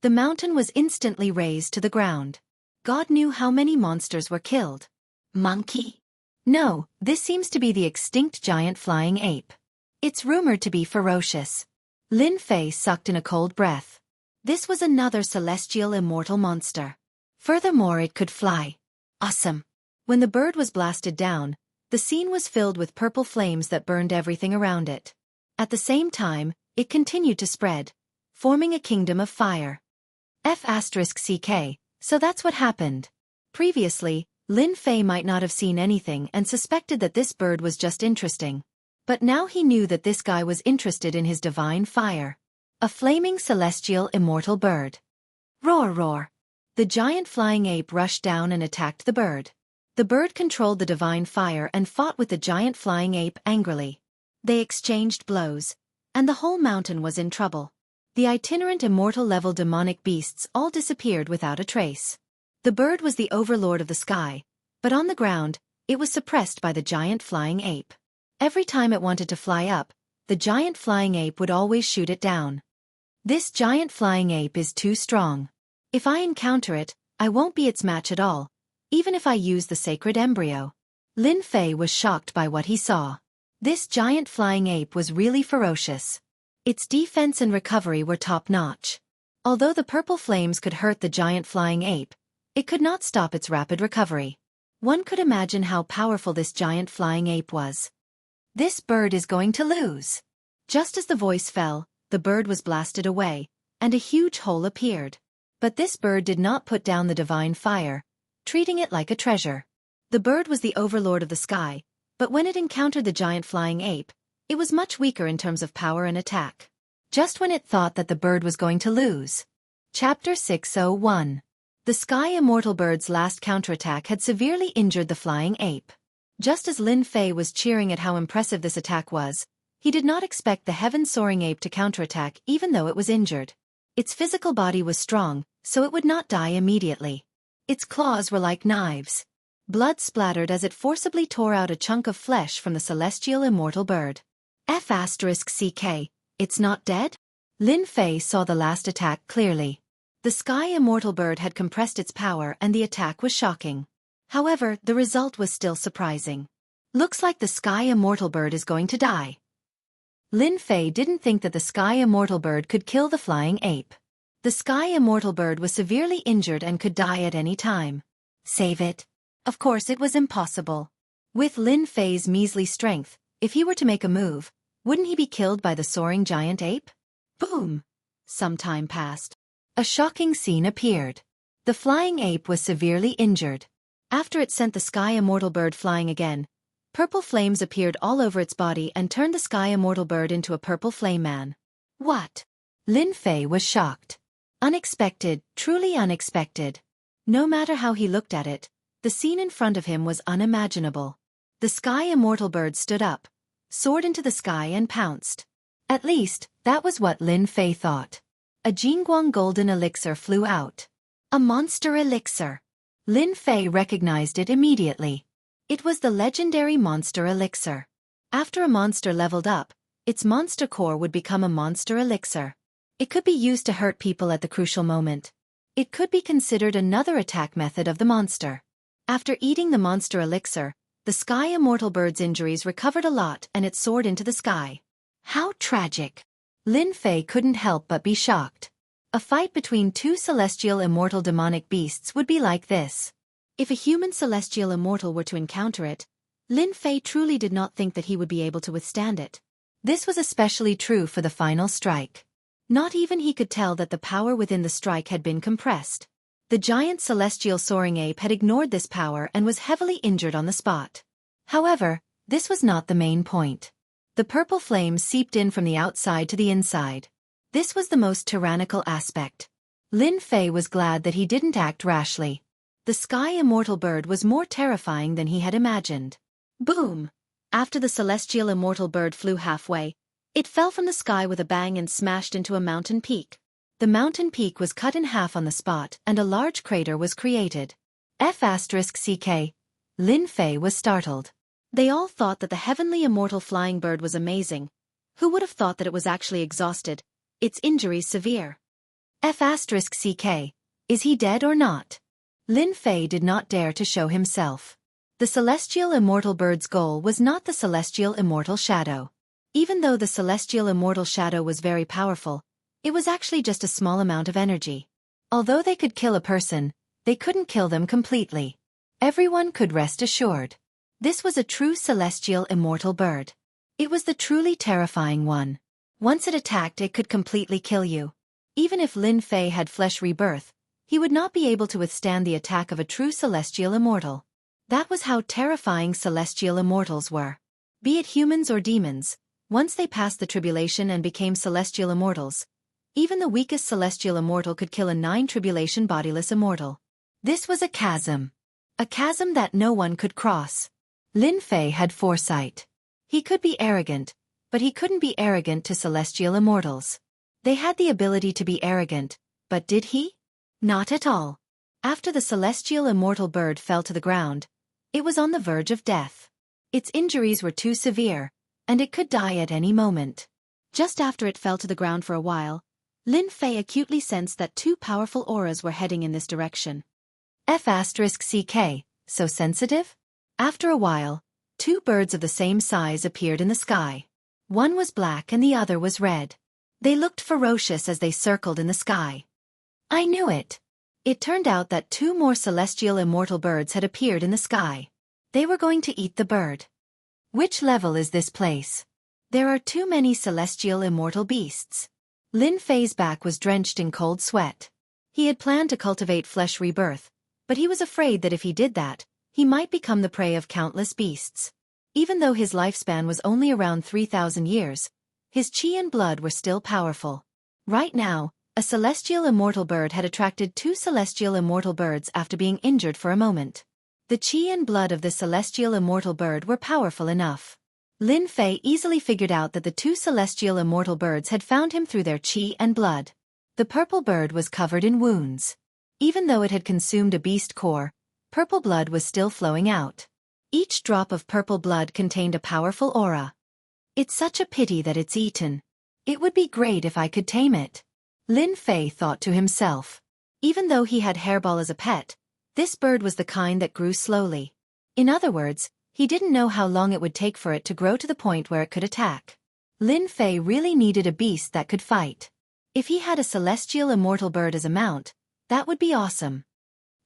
The mountain was instantly razed to the ground. God knew how many monsters were killed. Monkey? No, this seems to be the extinct giant flying ape. It's rumored to be ferocious. Lin Fei sucked in a cold breath. This was another celestial immortal monster. Furthermore, it could fly. Awesome. When the bird was blasted down, the scene was filled with purple flames that burned everything around it. At the same time, it continued to spread, forming a kingdom of fire. F***CK. So that's what happened. Previously, Lin Fei might not have seen anything and suspected that this bird was just interesting. But now he knew that this guy was interested in his divine fire. A flaming celestial immortal bird. Roar roar. The giant flying ape rushed down and attacked the bird. The bird controlled the divine fire and fought with the giant flying ape angrily. They exchanged blows, and the whole mountain was in trouble. The itinerant immortal level demonic beasts all disappeared without a trace. The bird was the overlord of the sky, but on the ground, it was suppressed by the giant flying ape. Every time it wanted to fly up, the giant flying ape would always shoot it down. This giant flying ape is too strong. If I encounter it, I won't be its match at all, even if I use the sacred embryo. Lin Fei was shocked by what he saw. This giant flying ape was really ferocious. Its defense and recovery were top-notch. Although the purple flames could hurt the giant flying ape, it could not stop its rapid recovery. One could imagine how powerful this giant flying ape was. This bird is going to lose. Just as the voice fell, the bird was blasted away, and a huge hole appeared. But this bird did not put down the divine fire, treating it like a treasure. The bird was the overlord of the sky, but when it encountered the giant flying ape, it was much weaker in terms of power and attack. Just when it thought that the bird was going to lose. Chapter 601. The Sky Immortal Bird's last counterattack had severely injured the flying ape. Just as Lin Fei was cheering at how impressive this attack was, he did not expect the heaven-soaring ape to counterattack even though it was injured. Its physical body was strong, so it would not die immediately. Its claws were like knives. Blood splattered as it forcibly tore out a chunk of flesh from the celestial immortal bird. F***CK, it's not dead? Lin Fei saw the last attack clearly. The Sky Immortal Bird had compressed its power and the attack was shocking. However, the result was still surprising. Looks like the Sky Immortal Bird is going to die. Lin Fei didn't think that the Sky Immortal Bird could kill the flying ape. The Sky Immortal Bird was severely injured and could die at any time. Save it? Of course it was impossible. With Lin Fei's measly strength, if he were to make a move, wouldn't he be killed by the soaring giant ape? Boom! Some time passed. A shocking scene appeared. The flying ape was severely injured. After it sent the Sky Immortal Bird flying again, purple flames appeared all over its body and turned the Sky Immortal Bird into a purple flame man. What? Lin Fei was shocked. Unexpected, truly unexpected. No matter how he looked at it, the scene in front of him was unimaginable. The Sky Immortal Bird stood up, soared into the sky and pounced. At least, that was what Lin Fei thought. A Jingguang golden elixir flew out. A monster elixir. Lin Fei recognized it immediately. It was the legendary monster elixir. After a monster leveled up, its monster core would become a monster elixir. It could be used to hurt people at the crucial moment. It could be considered another attack method of the monster. After eating the monster elixir, the Sky Immortal Bird's injuries recovered a lot and it soared into the sky. How tragic! Lin Fei couldn't help but be shocked. A fight between two celestial immortal demonic beasts would be like this. If a human celestial immortal were to encounter it, Lin Fei truly did not think that he would be able to withstand it. This was especially true for the final strike. Not even he could tell that the power within the strike had been compressed. The giant celestial soaring ape had ignored this power and was heavily injured on the spot. However, this was not the main point. The purple flames seeped in from the outside to the inside. This was the most tyrannical aspect. Lin Fei was glad that he didn't act rashly. The Sky Immortal Bird was more terrifying than he had imagined. Boom! After the celestial immortal bird flew halfway, it fell from the sky with a bang and smashed into a mountain peak. The mountain peak was cut in half on the spot and a large crater was created. F***CK. Lin Fei was startled. They all thought that the heavenly immortal flying bird was amazing. Who would have thought that it was actually exhausted? Its injuries severe. F***CK. Is he dead or not? Lin Fei did not dare to show himself. The celestial immortal bird's goal was not the celestial immortal shadow. Even though the celestial immortal shadow was very powerful, it was actually just a small amount of energy. Although they could kill a person, they couldn't kill them completely. Everyone could rest assured. This was a true celestial immortal bird. It was the truly terrifying one. Once it attacked, it could completely kill you. Even if Lin Fei had flesh rebirth, he would not be able to withstand the attack of a true celestial immortal. That was how terrifying celestial immortals were. Be it humans or demons, once they passed the tribulation and became celestial immortals, even the weakest celestial immortal could kill a 9-tribulation bodiless immortal. This was a chasm that no one could cross. Lin Fei had foresight. He could be arrogant, but he couldn't be arrogant to celestial immortals. They had the ability to be arrogant, but did he? Not at all. After the celestial immortal bird fell to the ground, it was on the verge of death. Its injuries were too severe, and it could die at any moment. Just after it fell to the ground for a while, Lin Fei acutely sensed that two powerful auras were heading in this direction. F***CK, so sensitive? After a while, two birds of the same size appeared in the sky. One was black and the other was red. They looked ferocious as they circled in the sky. I knew it. It turned out that two more celestial immortal birds had appeared in the sky. They were going to eat the bird. Which level is this place? There are too many celestial immortal beasts. Lin Fei's back was drenched in cold sweat. He had planned to cultivate flesh rebirth, but he was afraid that if he did that, he might become the prey of countless beasts. Even though his lifespan was only around 3,000 years, his qi and blood were still powerful. Right now, a celestial immortal bird had attracted two celestial immortal birds after being injured for a moment. The qi and blood of the celestial immortal bird were powerful enough. Lin Fei easily figured out that the two celestial immortal birds had found him through their qi and blood. The purple bird was covered in wounds. Even though it had consumed a beast core, purple blood was still flowing out. Each drop of purple blood contained a powerful aura. It's such a pity that it's eaten. It would be great if I could tame it. Lin Fei thought to himself. Even though he had Hairball as a pet, this bird was the kind that grew slowly. In other words, he didn't know how long it would take for it to grow to the point where it could attack. Lin Fei really needed a beast that could fight. If he had a celestial immortal bird as a mount, that would be awesome.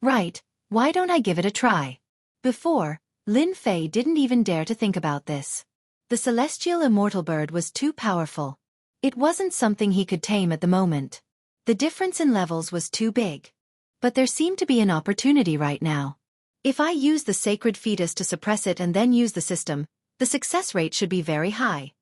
Right, why don't I give it a try? Before, Lin Fei didn't even dare to think about this. The celestial immortal bird was too powerful. It wasn't something he could tame at the moment. The difference in levels was too big. But there seemed to be an opportunity right now. If I use the sacred fetus to suppress it and then use the system, the success rate should be very high.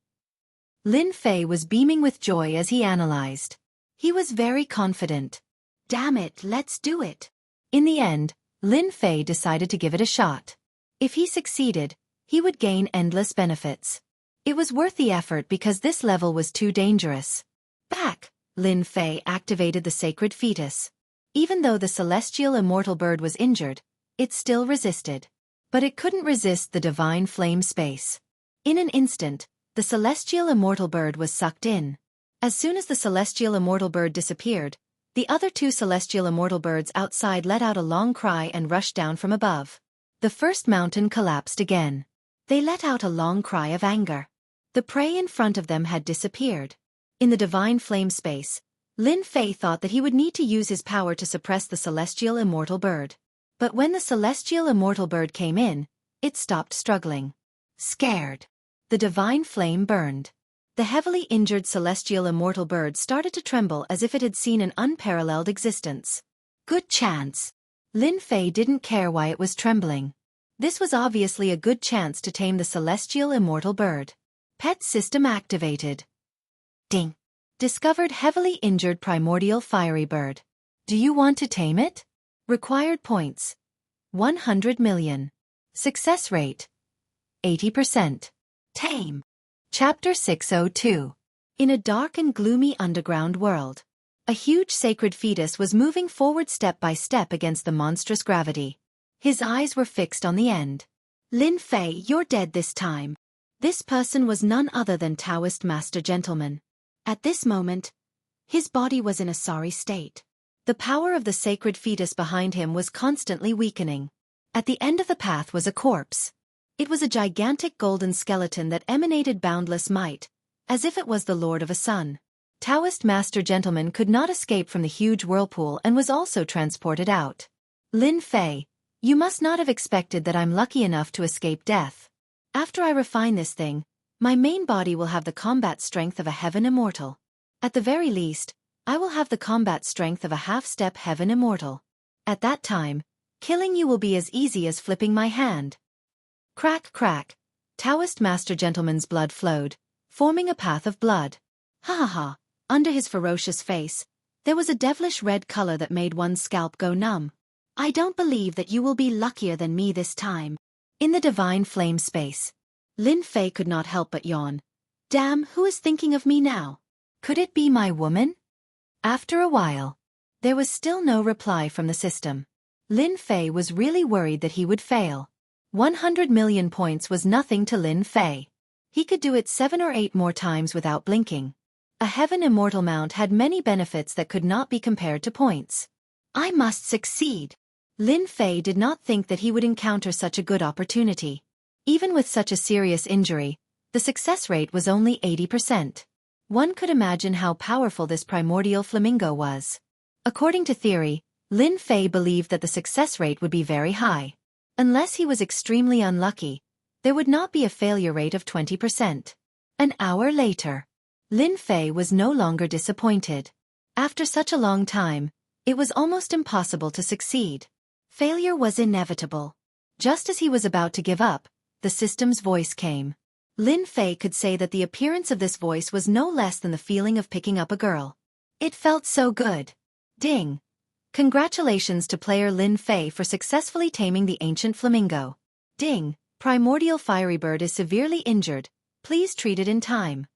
Lin Fei was beaming with joy as he analyzed. He was very confident. Damn it, let's do it. In the end, Lin Fei decided to give it a shot. If he succeeded, he would gain endless benefits. It was worth the effort because this level was too dangerous. Back, Lin Fei activated the sacred fetus. Even though the celestial immortal bird was injured, it still resisted. But it couldn't resist the divine flame space. In an instant, the celestial immortal bird was sucked in. As soon as the celestial immortal bird disappeared, the other two celestial immortal birds outside let out a long cry and rushed down from above. The first mountain collapsed again. They let out a long cry of anger. The prey in front of them had disappeared. In the divine flame space, Lin Fei thought that he would need to use his power to suppress the celestial immortal bird. But when the celestial immortal bird came in, it stopped struggling. Scared. The divine flame burned. The heavily injured celestial immortal bird started to tremble as if it had seen an unparalleled existence. Good chance. Lin Fei didn't care why it was trembling. This was obviously a good chance to tame the celestial immortal bird. Pet system activated. Ding. Discovered heavily injured primordial fiery bird. Do you want to tame it? Required points: 100 million. Success rate: 80%. Tame. Chapter 602. In a dark and gloomy underground world, a huge sacred fetus was moving forward step by step against the monstrous gravity. His eyes were fixed on the end. Lin Fei, you're dead this time. This person was none other than Taoist Master Gentleman. At this moment, his body was in a sorry state. The power of the sacred fetus behind him was constantly weakening. At the end of the path was a corpse. It was a gigantic golden skeleton that emanated boundless might, as if it was the lord of a sun. Taoist Master Gentleman could not escape from the huge whirlpool and was also transported out. Lin Fei, you must not have expected that I'm lucky enough to escape death. After I refine this thing, my main body will have the combat strength of a heaven immortal. At the very least, I will have the combat strength of a half-step heaven immortal. At that time, killing you will be as easy as flipping my hand. Crack, crack. Taoist Master Gentleman's blood flowed, forming a path of blood. Ha ha ha. Under his ferocious face, there was a devilish red color that made one's scalp go numb. I don't believe that you will be luckier than me this time. In the divine flame space, Lin Fei could not help but yawn. Damn, who is thinking of me now? Could it be my woman? After a while, there was still no reply from the system. Lin Fei was really worried that he would fail. 100 million points was nothing to Lin Fei. He could do it 7 or 8 more times without blinking. A Heaven Immortal mount had many benefits that could not be compared to points. I must succeed. Lin Fei did not think that he would encounter such a good opportunity. Even with such a serious injury, the success rate was only 80%. One could imagine how powerful this primordial flamingo was. According to theory, Lin Fei believed that the success rate would be very high. Unless he was extremely unlucky, there would not be a failure rate of 20%. An hour later, Lin Fei was no longer disappointed. After such a long time, it was almost impossible to succeed. Failure was inevitable. Just as he was about to give up, the system's voice came. Lin Fei could say that the appearance of this voice was no less than the feeling of picking up a girl. It felt so good. Ding! Congratulations to player Lin Fei for successfully taming the ancient flamingo. Ding! Primordial fiery bird is severely injured. Please treat it in time.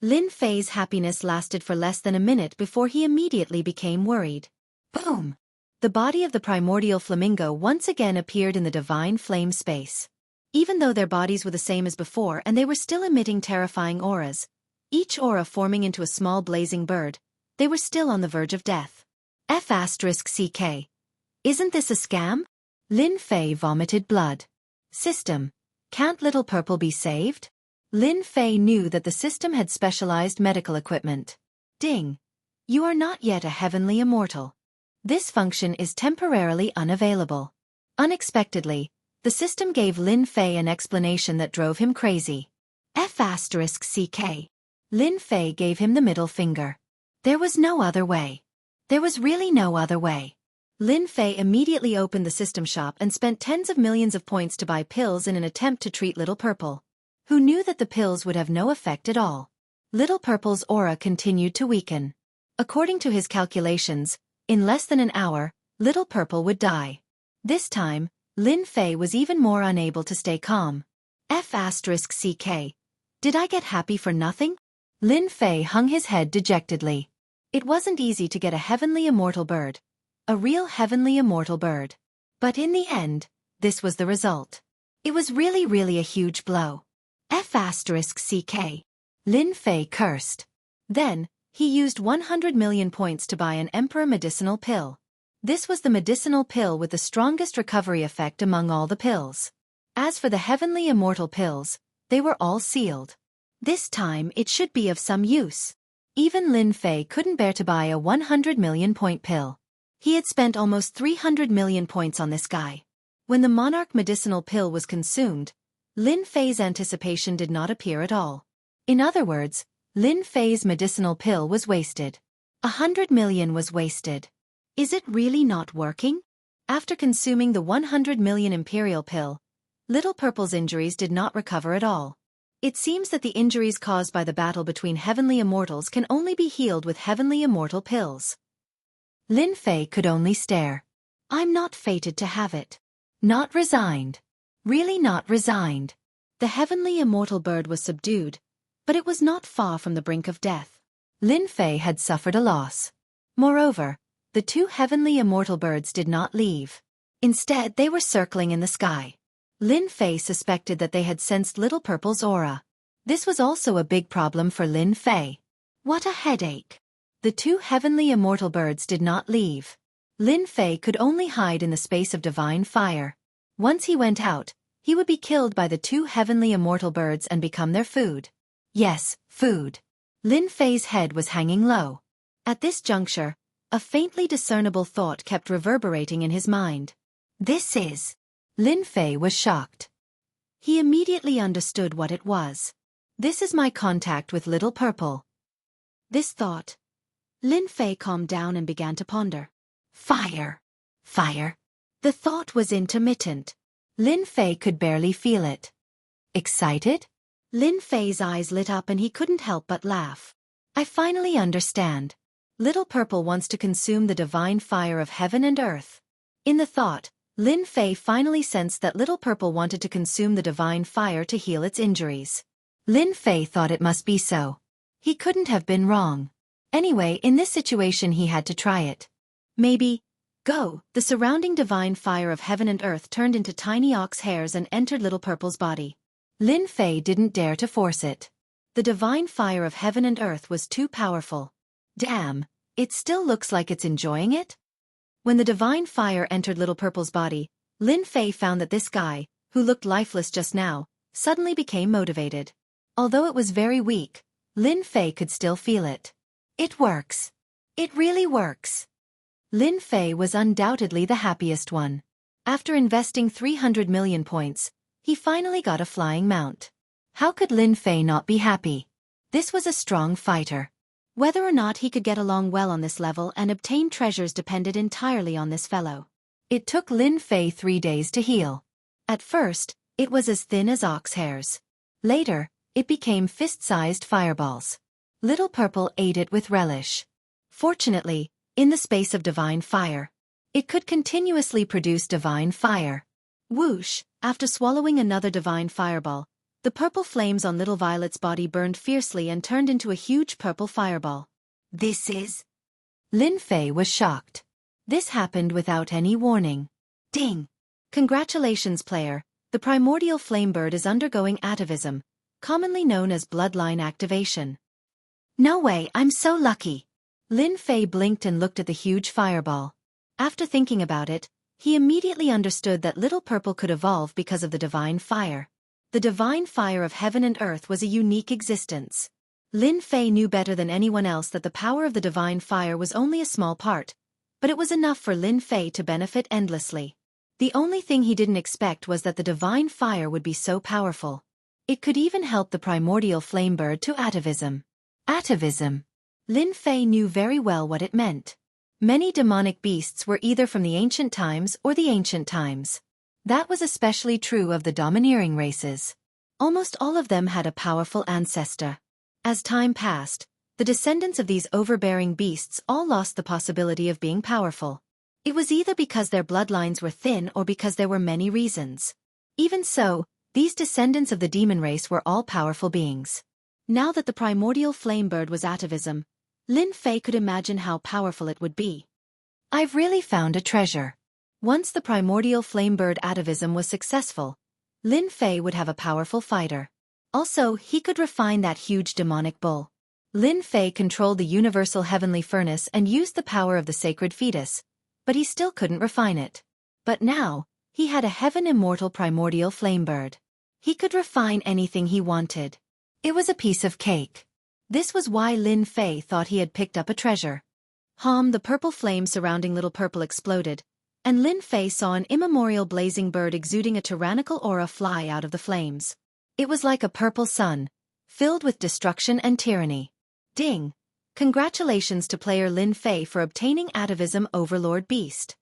Lin Fei's happiness lasted for less than a minute before he immediately became worried. Boom! The body of the primordial flamingo once again appeared in the divine flame space. Even though their bodies were the same as before and they were still emitting terrifying auras, each aura forming into a small blazing bird, they were still on the verge of death. F***CK. Isn't this a scam? Lin Fei vomited blood. System. Can't little purple be saved? Lin Fei knew that the system had specialized medical equipment. Ding. You are not yet a heavenly immortal. This function is temporarily unavailable. Unexpectedly, the system gave Lin Fei an explanation that drove him crazy. F***CK. Lin Fei gave him the middle finger. There was no other way. There was really no other way. Lin Fei immediately opened the system shop and spent tens of millions of points to buy pills in an attempt to treat Little Purple, who knew that the pills would have no effect at all. Little Purple's aura continued to weaken. According to his calculations, in less than an hour, Little Purple would die. This time, Lin Fei was even more unable to stay calm. F***CK. Did I get happy for nothing? Lin Fei hung his head dejectedly. It wasn't easy to get a heavenly immortal bird. A real heavenly immortal bird. But in the end, this was the result. It was really a huge blow. F***CK. Lin Fei cursed. Then, he used 100 million points to buy an Emperor medicinal pill. This was the medicinal pill with the strongest recovery effect among all the pills. As for the heavenly immortal pills, they were all sealed. This time it should be of some use. Even Lin Fei couldn't bear to buy a 100 million point pill. He had spent almost 300 million points on this guy. When the monarch medicinal pill was consumed, Lin Fei's anticipation did not appear at all. In other words, Lin Fei's medicinal pill was wasted. 100 million was wasted. Is it really not working? After consuming the 100 million imperial pill, Little Purple's injuries did not recover at all. It seems that the injuries caused by the battle between heavenly immortals can only be healed with heavenly immortal pills. Lin Fei could only stare. I'm not fated to have it. Not resigned. Really not resigned. The heavenly immortal bird was subdued, but it was not far from the brink of death. Lin Fei had suffered a loss. Moreover, the two heavenly immortal birds did not leave. Instead, they were circling in the sky. Lin Fei suspected that they had sensed Little Purple's aura. This was also a big problem for Lin Fei. What a headache. The two heavenly immortal birds did not leave. Lin Fei could only hide in the space of divine fire. Once he went out, he would be killed by the two heavenly immortal birds and become their food. Yes, food. Lin Fei's head was hanging low. At this juncture, a faintly discernible thought kept reverberating in his mind. This is... Lin Fei was shocked. He immediately understood what it was. This is my contact with Little Purple. This thought. Lin Fei calmed down and began to ponder. Fire. Fire. The thought was intermittent. Lin Fei could barely feel it. Excited? Lin Fei's eyes lit up and he couldn't help but laugh. I finally understand. Little Purple wants to consume the divine fire of heaven and earth. In the thought, Lin Fei finally sensed that Little Purple wanted to consume the divine fire to heal its injuries. Lin Fei thought it must be so. He couldn't have been wrong. Anyway, in this situation he had to try it. Maybe. Go! The surrounding divine fire of heaven and earth turned into tiny ox hairs and entered Little Purple's body. Lin Fei didn't dare to force it. The divine fire of heaven and earth was too powerful. Damn, it still looks like it's enjoying it? When the divine fire entered Little Purple's body, Lin Fei found that this guy, who looked lifeless just now, suddenly became motivated. Although it was very weak, Lin Fei could still feel it. It works. It really works. Lin Fei was undoubtedly the happiest one. After investing 300 million points, he finally got a flying mount. How could Lin Fei not be happy? This was a strong fighter. Whether or not he could get along well on this level and obtain treasures depended entirely on this fellow. It took Lin Fei 3 days to heal. At first, it was as thin as ox hairs. Later, it became fist-sized fireballs. Little Purple ate it with relish. Fortunately, in the space of divine fire, it could continuously produce divine fire. Whoosh! After swallowing another divine fireball, the purple flames on Little Violet's body burned fiercely and turned into a huge purple fireball. This is... Lin Fei was shocked. This happened without any warning. Ding! Congratulations, player. The primordial flame bird is undergoing atavism, commonly known as bloodline activation. No way, I'm so lucky. Lin Fei blinked and looked at the huge fireball. After thinking about it, he immediately understood that Little Purple could evolve because of the divine fire. The divine fire of heaven and earth was a unique existence. Lin Fei knew better than anyone else that the power of the divine fire was only a small part, but it was enough for Lin Fei to benefit endlessly. The only thing he didn't expect was that the divine fire would be so powerful. It could even help the primordial flame bird to atavism. Atavism. Lin Fei knew very well what it meant. Many demonic beasts were either from the ancient times or the ancient times. That was especially true of the domineering races. Almost all of them had a powerful ancestor. As time passed, the descendants of these overbearing beasts all lost the possibility of being powerful. It was either because their bloodlines were thin or because there were many reasons. Even so, these descendants of the demon race were all powerful beings. Now that the primordial flame bird was atavism, Lin Fei could imagine how powerful it would be. I've really found a treasure. Once the primordial flame bird atavism was successful, Lin Fei would have a powerful fighter. Also, he could refine that huge demonic bull. Lin Fei controlled the universal heavenly furnace and used the power of the sacred fetus, but he still couldn't refine it. But now, he had a heaven immortal primordial flame bird. He could refine anything he wanted. It was a piece of cake. This was why Lin Fei thought he had picked up a treasure. The purple flame surrounding Little Purple exploded, and Lin Fei saw an immemorial blazing bird exuding a tyrannical aura fly out of the flames. It was like a purple sun, filled with destruction and tyranny. Ding! Congratulations to player Lin Fei for obtaining atavism Overlord Beast.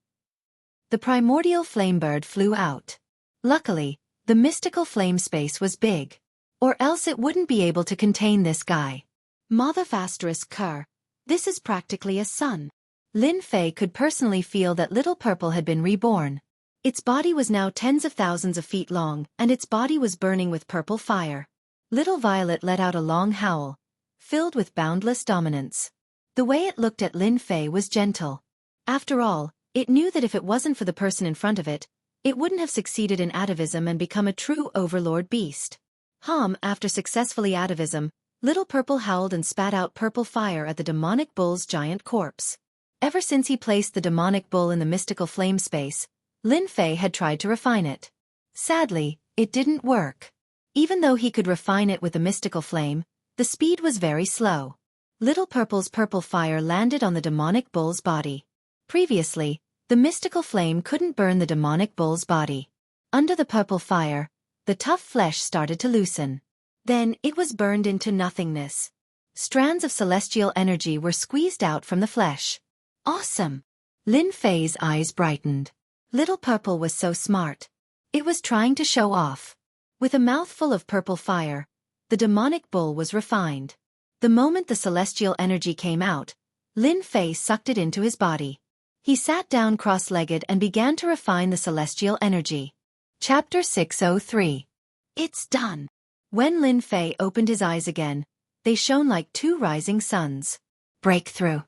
The primordial flame bird flew out. Luckily, the mystical flame space was big. Or else it wouldn't be able to contain this guy. Motherfasterisk this is practically a sun. Lin Fei could personally feel that Little Purple had been reborn. Its body was now tens of thousands of feet long, and its body was burning with purple fire. Little Violet let out a long howl, filled with boundless dominance. The way it looked at Lin Fei was gentle. After all, it knew that if it wasn't for the person in front of it, it wouldn't have succeeded in atavism and become a true overlord beast. After successfully atavism, Little Purple howled and spat out purple fire at the demonic bull's giant corpse. Ever since he placed the demonic bull in the mystical flame space, Lin Fei had tried to refine it. Sadly, it didn't work. Even though he could refine it with the mystical flame, the speed was very slow. Little Purple's purple fire landed on the demonic bull's body. Previously, the mystical flame couldn't burn the demonic bull's body. Under the purple fire, the tough flesh started to loosen. Then, it was burned into nothingness. Strands of celestial energy were squeezed out from the flesh. Awesome! Lin Fei's eyes brightened. Little Purple was so smart. It was trying to show off. With a mouthful of purple fire, the demonic bull was refined. The moment the celestial energy came out, Lin Fei sucked it into his body. He sat down cross-legged and began to refine the celestial energy. Chapter 603. It's done. When Lin Fei opened his eyes again, they shone like two rising suns. Breakthrough.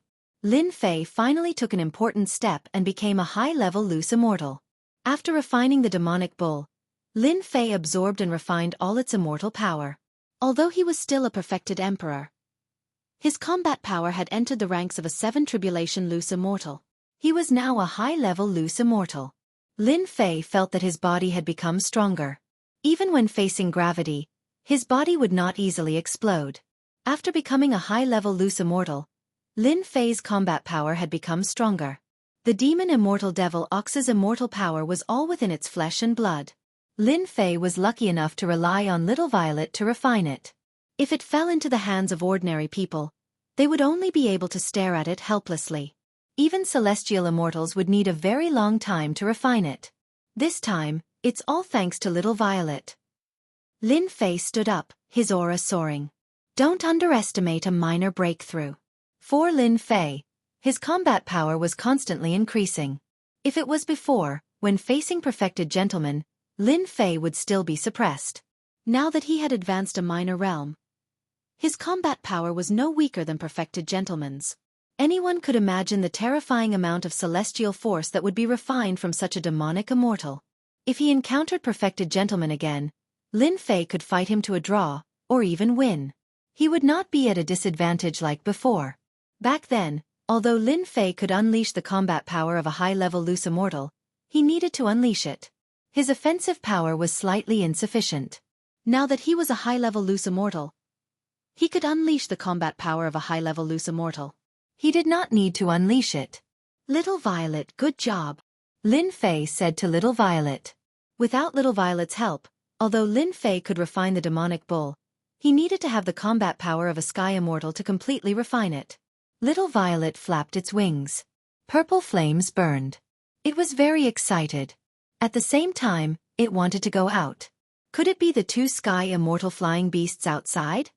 Lin Fei finally took an important step and became a high-level loose immortal. After refining the demonic bull, Lin Fei absorbed and refined all its immortal power. Although he was still a perfected emperor, his combat power had entered the ranks of a 7 loose immortal. He was now a high-level loose immortal. Lin Fei felt that his body had become stronger. Even when facing gravity, his body would not easily explode. After becoming a high-level loose immortal, Lin Fei's combat power had become stronger. The demon immortal devil Ox's immortal power was all within its flesh and blood. Lin Fei was lucky enough to rely on Little Violet to refine it. If it fell into the hands of ordinary people, they would only be able to stare at it helplessly. Even celestial immortals would need a very long time to refine it. This time, it's all thanks to Little Violet. Lin Fei stood up, his aura soaring. Don't underestimate a minor breakthrough. For Lin Fei, his combat power was constantly increasing. If it was before, when facing perfected gentlemen, Lin Fei would still be suppressed. Now that he had advanced a minor realm, his combat power was no weaker than perfected gentlemen's. Anyone could imagine the terrifying amount of celestial force that would be refined from such a demonic immortal. If he encountered perfected gentlemen again, Lin Fei could fight him to a draw, or even win. He would not be at a disadvantage like before. Back then, although Lin Fei could unleash the combat power of a high-level loose immortal, he needed to unleash it. His offensive power was slightly insufficient. Now that he was a high-level loose immortal, he could unleash the combat power of a high-level loose immortal. He did not need to unleash it. Little Violet, good job, Lin Fei said to Little Violet. Without Little Violet's help, although Lin Fei could refine the demonic bull, he needed to have the combat power of a sky immortal to completely refine it. Little Violet flapped its wings. Purple flames burned. It was very excited. At the same time, it wanted to go out. Could it be the 2 sky immortal flying beasts outside?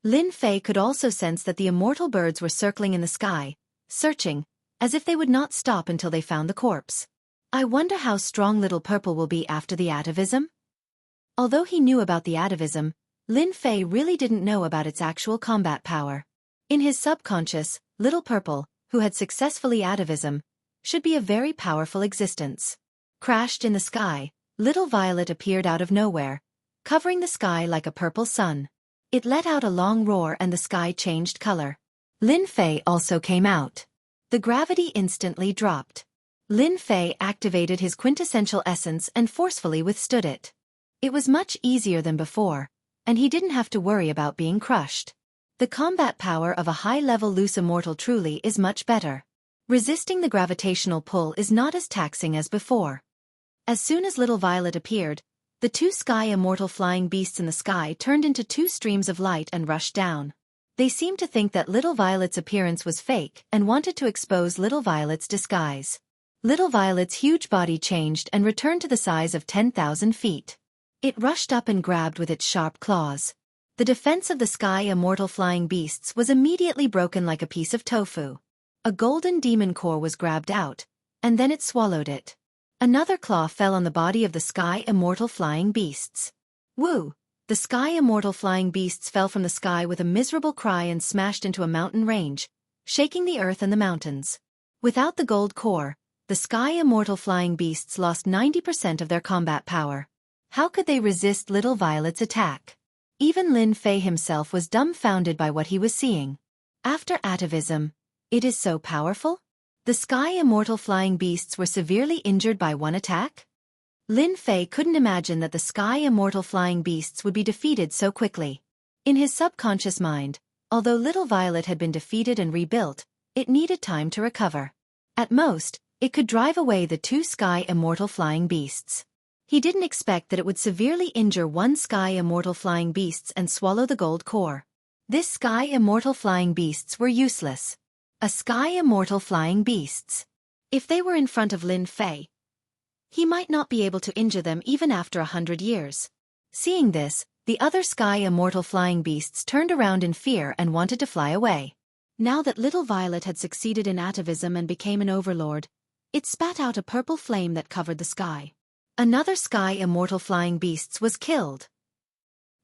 Lin Fei could also sense that the immortal birds were circling in the sky, searching, as if they would not stop until they found the corpse. I wonder how strong Little Purple will be after the atavism? Although he knew about the atavism, Lin Fei really didn't know about its actual combat power. In his subconscious, Little Purple, who had successfully atavism, should be a very powerful existence. Crashed in the sky, Little Violet appeared out of nowhere, covering the sky like a purple sun. It let out a long roar and the sky changed color. Lin Fei also came out. The gravity instantly dropped. Lin Fei activated his quintessential essence and forcefully withstood it. It was much easier than before, and he didn't have to worry about being crushed. The combat power of a high-level loose immortal truly is much better. Resisting the gravitational pull is not as taxing as before. As soon as Little Violet appeared, the 2 sky immortal flying beasts in the sky turned into 2 streams of light and rushed down. They seemed to think that Little Violet's appearance was fake and wanted to expose Little Violet's disguise. Little Violet's huge body changed and returned to the size of 10,000 feet. It rushed up and grabbed with its sharp claws. The defense of the sky immortal flying beasts was immediately broken like a piece of tofu. A golden demon core was grabbed out, and then it swallowed it. Another claw fell on the body of the sky immortal flying beasts. Woo! The sky immortal flying beasts fell from the sky with a miserable cry and smashed into a mountain range, shaking the earth and the mountains. Without the gold core, the sky immortal flying beasts lost 90% of their combat power. How could they resist Little Violet's attack? Even Lin Fei himself was dumbfounded by what he was seeing. After atavism, it is so powerful? The sky immortal flying beasts were severely injured by one attack? Lin Fei couldn't imagine that the sky immortal flying beasts would be defeated so quickly. In his subconscious mind, although Little Violet had been defeated and rebuilt, it needed time to recover. At most, it could drive away the 2 sky immortal flying beasts. He didn't expect that it would severely injure 1 sky immortal flying beasts and swallow the gold core. This sky immortal flying beasts were useless. A sky immortal flying beasts. If they were in front of Lin Fei, he might not be able to injure them even after 100 years. Seeing this, the other sky immortal flying beasts turned around in fear and wanted to fly away. Now that Little Violet had succeeded in atavism and became an overlord, it spat out a purple flame that covered the sky. Another sky immortal flying beasts was killed.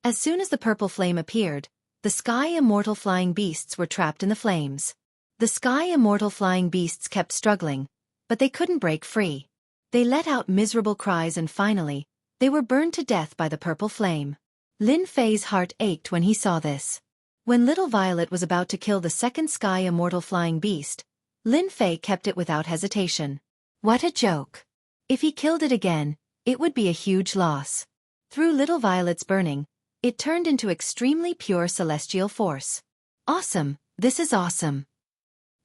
As soon as the purple flame appeared, the sky immortal flying beasts were trapped in the flames. The sky immortal flying beasts kept struggling, but they couldn't break free. They let out miserable cries and finally, they were burned to death by the purple flame. Lin Fei's heart ached when he saw this. When Little Violet was about to kill the second sky immortal flying beast, Lin Fei kept it without hesitation. What a joke. If he killed it again, it would be a huge loss. Through Little Violet's burning, it turned into extremely pure celestial force. Awesome, this is awesome.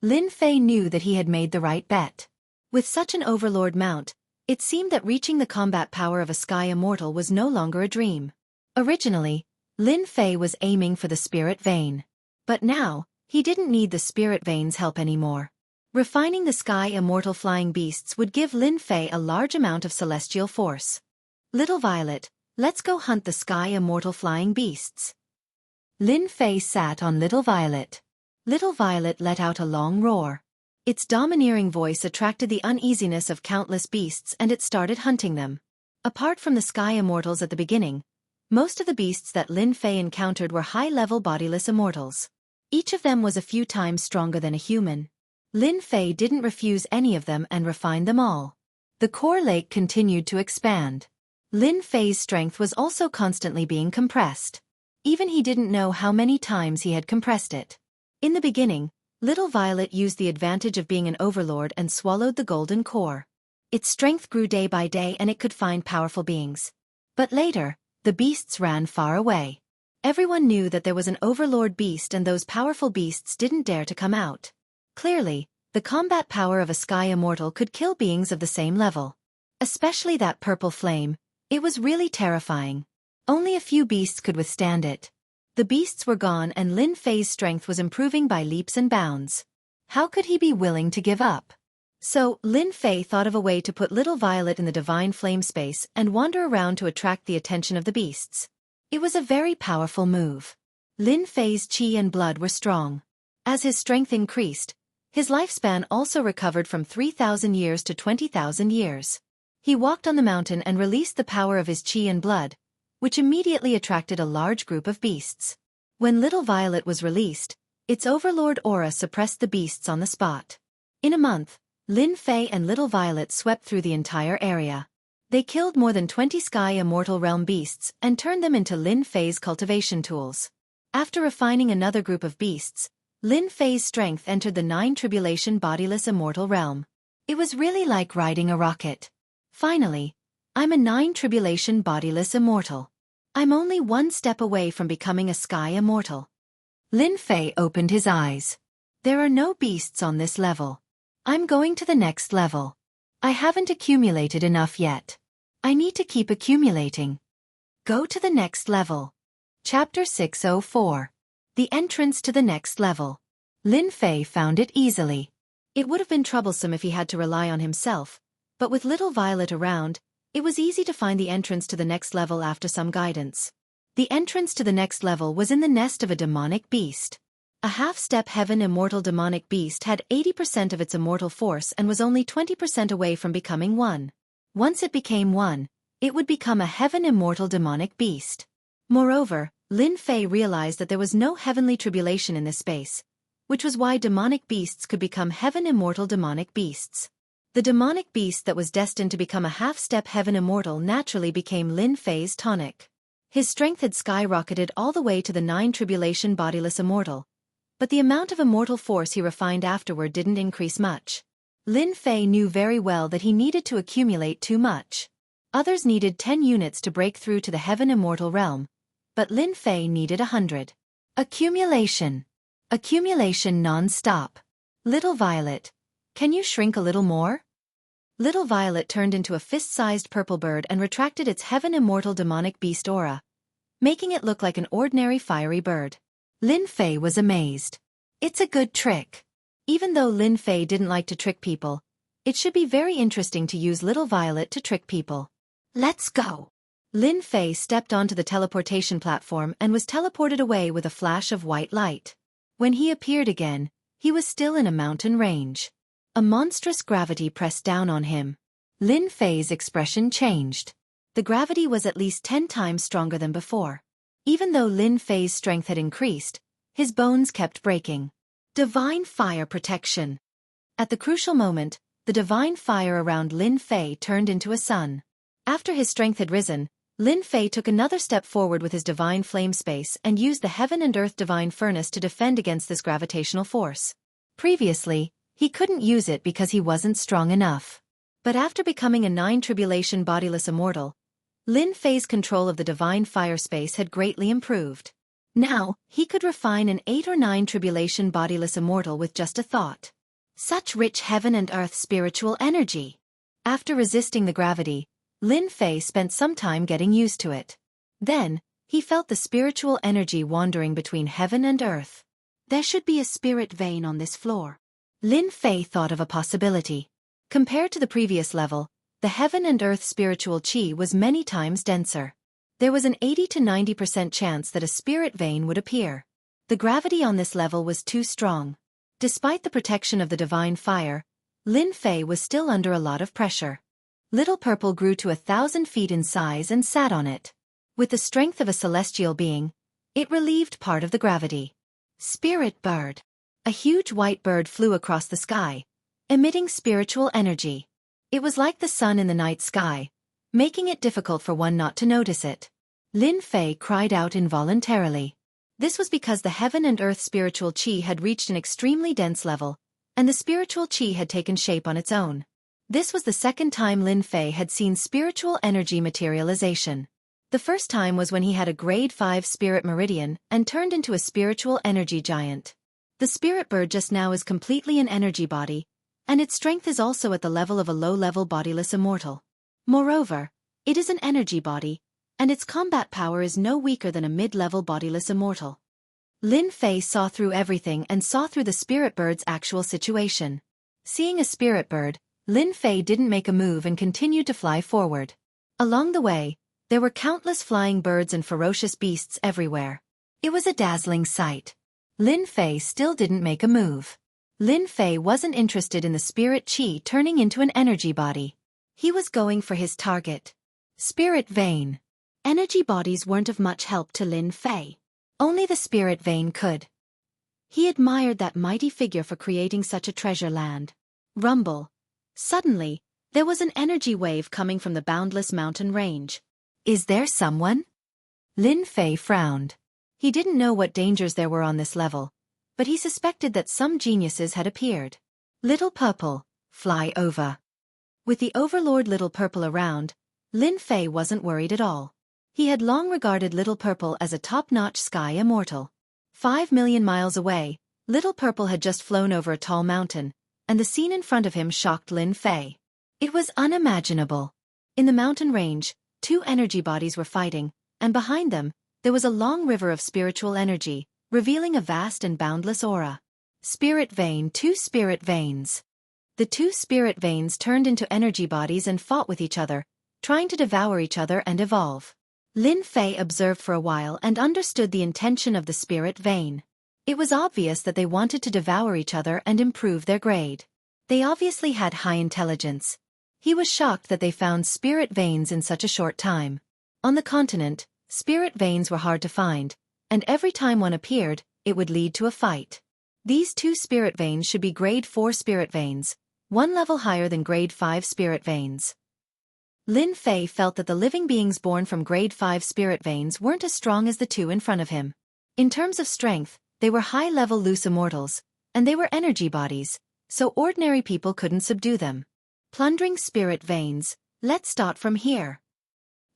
Lin Fei knew that he had made the right bet. With such an overlord mount, it seemed that reaching the combat power of a sky immortal was no longer a dream. Originally, Lin Fei was aiming for the spirit vein. But now, he didn't need the spirit vein's help anymore. Refining the sky immortal flying beasts would give Lin Fei a large amount of celestial force. Little Violet, let's go hunt the sky immortal flying beasts. Lin Fei sat on Little Violet. Little Violet let out a long roar. Its domineering voice attracted the uneasiness of countless beasts and it started hunting them. Apart from the sky immortals at the beginning, most of the beasts that Lin Fei encountered were high-level bodiless immortals. Each of them was a few times stronger than a human. Lin Fei didn't refuse any of them and refined them all. The core lake continued to expand. Lin Fei's strength was also constantly being compressed. Even he didn't know how many times he had compressed it. In the beginning, Little Violet used the advantage of being an overlord and swallowed the golden core. Its strength grew day by day and it could find powerful beings. But later, the beasts ran far away. Everyone knew that there was an overlord beast and those powerful beasts didn't dare to come out. Clearly, the combat power of a sky immortal could kill beings of the same level. Especially that purple flame, it was really terrifying. Only a few beasts could withstand it. The beasts were gone and Lin Fei's strength was improving by leaps and bounds. How could he be willing to give up? So, Lin Fei thought of a way to put Little Violet in the divine flame space and wander around to attract the attention of the beasts. It was a very powerful move. Lin Fei's qi and blood were strong. As his strength increased, his lifespan also recovered from 3,000 years to 20,000 years. He walked on the mountain and released the power of his qi and blood, which immediately attracted a large group of beasts. When Little Violet was released, its overlord aura suppressed the beasts on the spot. In a month, Lin Fei and Little Violet swept through the entire area. They killed more than 20 sky immortal realm beasts and turned them into Lin Fei's cultivation tools. After refining another group of beasts, Lin Fei's strength entered the 9 tribulation bodiless immortal realm. It was really like riding a rocket. Finally, I'm a 9 tribulation bodiless immortal. I'm only one step away from becoming a sky immortal. Lin Fei opened his eyes. There are no beasts on this level. I'm going to the next level. I haven't accumulated enough yet. I need to keep accumulating. Go to the next level. Chapter 604. The entrance to the next level. Lin Fei found it easily. It would have been troublesome if he had to rely on himself, but with Little Violet around, it was easy to find the entrance to the next level after some guidance. The entrance to the next level was in the nest of a demonic beast. A half-step heaven immortal demonic beast had 80% of its immortal force and was only 20% away from becoming one. Once it became one, it would become a heaven immortal demonic beast. Moreover, Lin Fei realized that there was no heavenly tribulation in this space, which was why demonic beasts could become heaven immortal demonic beasts. The demonic beast that was destined to become a half-step heaven immortal naturally became Lin Fei's tonic. His strength had skyrocketed all the way to the 9 tribulation bodiless immortal, but the amount of immortal force he refined afterward didn't increase much. Lin Fei knew very well that he needed to accumulate too much. Others needed 10 units to break through to the heaven immortal realm, but Lin Fei needed 100. Accumulation. Accumulation non-stop. Little Violet, can you shrink a little more? Little Violet turned into a fist-sized purple bird and retracted its heaven immortal demonic beast aura, making it look like an ordinary fiery bird. Lin Fei was amazed. It's a good trick. Even though Lin Fei didn't like to trick people, it should be very interesting to use Little Violet to trick people. Let's go. Lin Fei stepped onto the teleportation platform and was teleported away with a flash of white light. When he appeared again, he was still in a mountain range. A monstrous gravity pressed down on him. Lin Fei's expression changed. The gravity was at least 10 times stronger than before. Even though Lin Fei's strength had increased, his bones kept breaking. Divine fire protection. At the crucial moment, the divine fire around Lin Fei turned into a sun. After his strength had risen, Lin Fei took another step forward with his divine flame space and used the heaven and earth divine furnace to defend against this gravitational force. Previously, he couldn't use it because he wasn't strong enough. But after becoming a 9 tribulation bodiless immortal, Lin Fei's control of the divine fire space had greatly improved. Now, he could refine an 8 or 9 tribulation bodiless immortal with just a thought. Such rich heaven and earth spiritual energy. After resisting the gravity, Lin Fei spent some time getting used to it. Then, he felt the spiritual energy wandering between heaven and earth. There should be a spirit vein on this floor. Lin Fei thought of a possibility. Compared to the previous level, the heaven and earth spiritual qi was many times denser. There was an 80 to 90% chance that a spirit vein would appear. The gravity on this level was too strong. Despite the protection of the divine fire, Lin Fei was still under a lot of pressure. Little Purple grew to 1,000 feet in size and sat on it. With the strength of a celestial being, it relieved part of the gravity. Spirit bird. A huge white bird flew across the sky, emitting spiritual energy. It was like the sun in the night sky, making it difficult for one not to notice it. Lin Fei cried out involuntarily. This was because the heaven and earth spiritual qi had reached an extremely dense level, and the spiritual qi had taken shape on its own. This was the second time Lin Fei had seen spiritual energy materialization. The first time was when he had a grade 5 spirit meridian and turned into a spiritual energy giant. The spirit bird just now is completely an energy body, and its strength is also at the level of a low-level bodiless immortal. Moreover, it is an energy body, and its combat power is no weaker than a mid-level bodiless immortal. Lin Fei saw through everything and saw through the spirit bird's actual situation. Seeing a spirit bird, Lin Fei didn't make a move and continued to fly forward. Along the way, there were countless flying birds and ferocious beasts everywhere. It was a dazzling sight. Lin Fei still didn't make a move. Lin Fei wasn't interested in the spirit qi turning into an energy body. He was going for his target. Spirit vein. Energy bodies weren't of much help to Lin Fei. Only the spirit vein could. He admired that mighty figure for creating such a treasure land. Rumble. Suddenly, there was an energy wave coming from the boundless mountain range. Is there someone? Lin Fei frowned. He didn't know what dangers there were on this level, but he suspected that some geniuses had appeared. Little Purple, fly over. With the overlord Little Purple around, Lin Fei wasn't worried at all. He had long regarded Little Purple as a top-notch sky immortal. 5 million miles away, Little Purple had just flown over a tall mountain, and the scene in front of him shocked Lin Fei. It was unimaginable. In the mountain range, 2 energy bodies were fighting, and behind them, there was a long river of spiritual energy, revealing a vast and boundless aura. Spirit vein, 2 spirit veins. The 2 spirit veins turned into energy bodies and fought with each other, trying to devour each other and evolve. Lin Fei observed for a while and understood the intention of the spirit vein. It was obvious that they wanted to devour each other and improve their grade. They obviously had high intelligence. He was shocked that they found spirit veins in such a short time. On the continent, spirit veins were hard to find, and every time one appeared, it would lead to a fight. These 2 spirit veins should be grade 4 spirit veins, 1 level higher than grade 5 spirit veins. Lin Fei felt that the living beings born from grade 5 spirit veins weren't as strong as the 2 in front of him. In terms of strength, they were high-level loose immortals, and they were energy bodies, so ordinary people couldn't subdue them. Plundering spirit veins, let's start from here.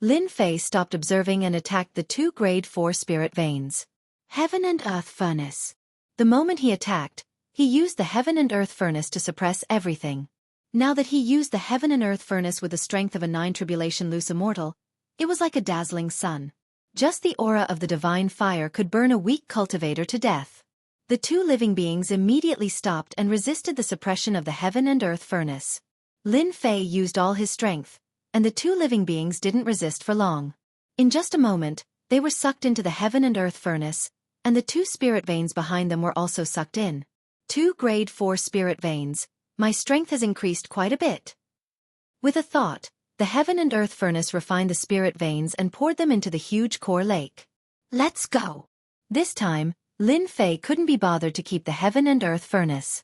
Lin Fei stopped observing and attacked the 2 grade 4 spirit veins. Heaven and Earth Furnace. The moment he attacked, he used the Heaven and Earth Furnace to suppress everything. Now that he used the Heaven and Earth Furnace with the strength of a 9 tribulation loose immortal, it was like a dazzling sun. Just the aura of the divine fire could burn a weak cultivator to death. The 2 living beings immediately stopped and resisted the suppression of the Heaven and Earth Furnace. Lin Fei used all his strength, and the 2 living beings didn't resist for long. In just a moment, they were sucked into the Heaven and Earth Furnace, and the 2 spirit veins behind them were also sucked in. 2 grade 4 spirit veins. My strength has increased quite a bit. With a thought, the Heaven and Earth Furnace refined the spirit veins and poured them into the huge core lake. Let's go. This time, Lin Fei couldn't be bothered to keep the Heaven and Earth Furnace.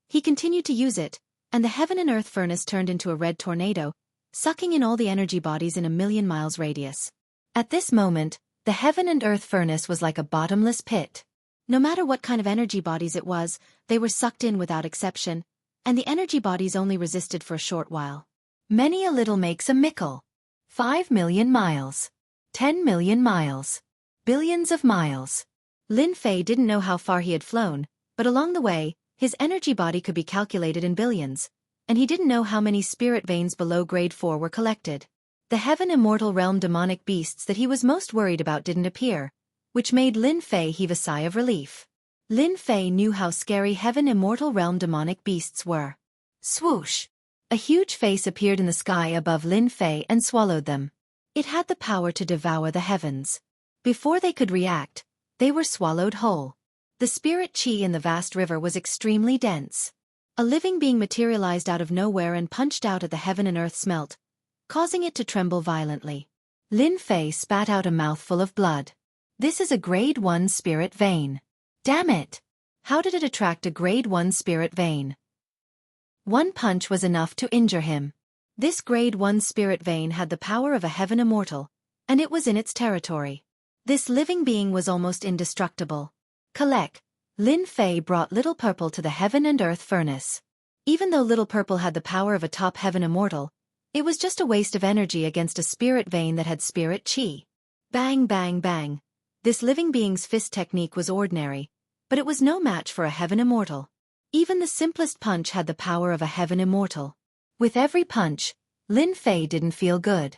He continued to use it, and the Heaven and Earth Furnace turned into a red tornado, sucking in all the energy bodies in a million miles radius. At this moment, the heaven and earth furnace was like a bottomless pit. No matter what kind of energy bodies it was, they were sucked in without exception, and the energy bodies only resisted for a short while. Many a little makes a mickle. 5 million miles. 10 million miles. Billions of miles. Lin Fei didn't know how far he had flown, but along the way, his energy body could be calculated in billions, and he didn't know how many spirit veins below grade 4 were collected. The heaven immortal realm demonic beasts that he was most worried about didn't appear, which made Lin Fei heave a sigh of relief. Lin Fei knew how scary heaven immortal realm demonic beasts were. Swoosh! A huge face appeared in the sky above Lin Fei and swallowed them. It had the power to devour the heavens. Before they could react, they were swallowed whole. The spirit qi in the vast river was extremely dense. A living being materialized out of nowhere and punched out at the heaven and earth smelt, causing it to tremble violently. Lin Fei spat out a mouthful of blood. This is a grade 1 spirit vein. Damn it! How did it attract a grade 1 spirit vein? One punch was enough to injure him. This grade 1 spirit vein had the power of a heaven immortal, and it was in its territory. This living being was almost indestructible. Collect. Lin Fei brought Little Purple to the heaven and earth furnace. Even though Little Purple had the power of a top heaven immortal, it was just a waste of energy against a spirit vein that had spirit qi. Bang bang bang. This living being's fist technique was ordinary, but it was no match for a heaven immortal. Even the simplest punch had the power of a heaven immortal. With every punch, Lin Fei didn't feel good.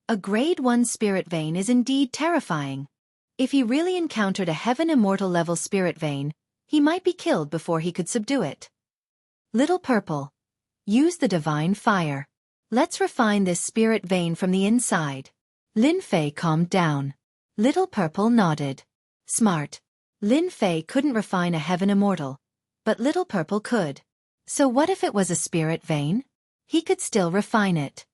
A grade 1 spirit vein is indeed terrifying. If he really encountered a heaven immortal level spirit vein, he might be killed before he could subdue it. Little Purple. Use the divine fire. Let's refine this spirit vein from the inside. Lin Fei calmed down. Little Purple nodded. Smart. Lin Fei couldn't refine a heaven immortal, but Little Purple could. So what if it was a spirit vein? He could still refine it.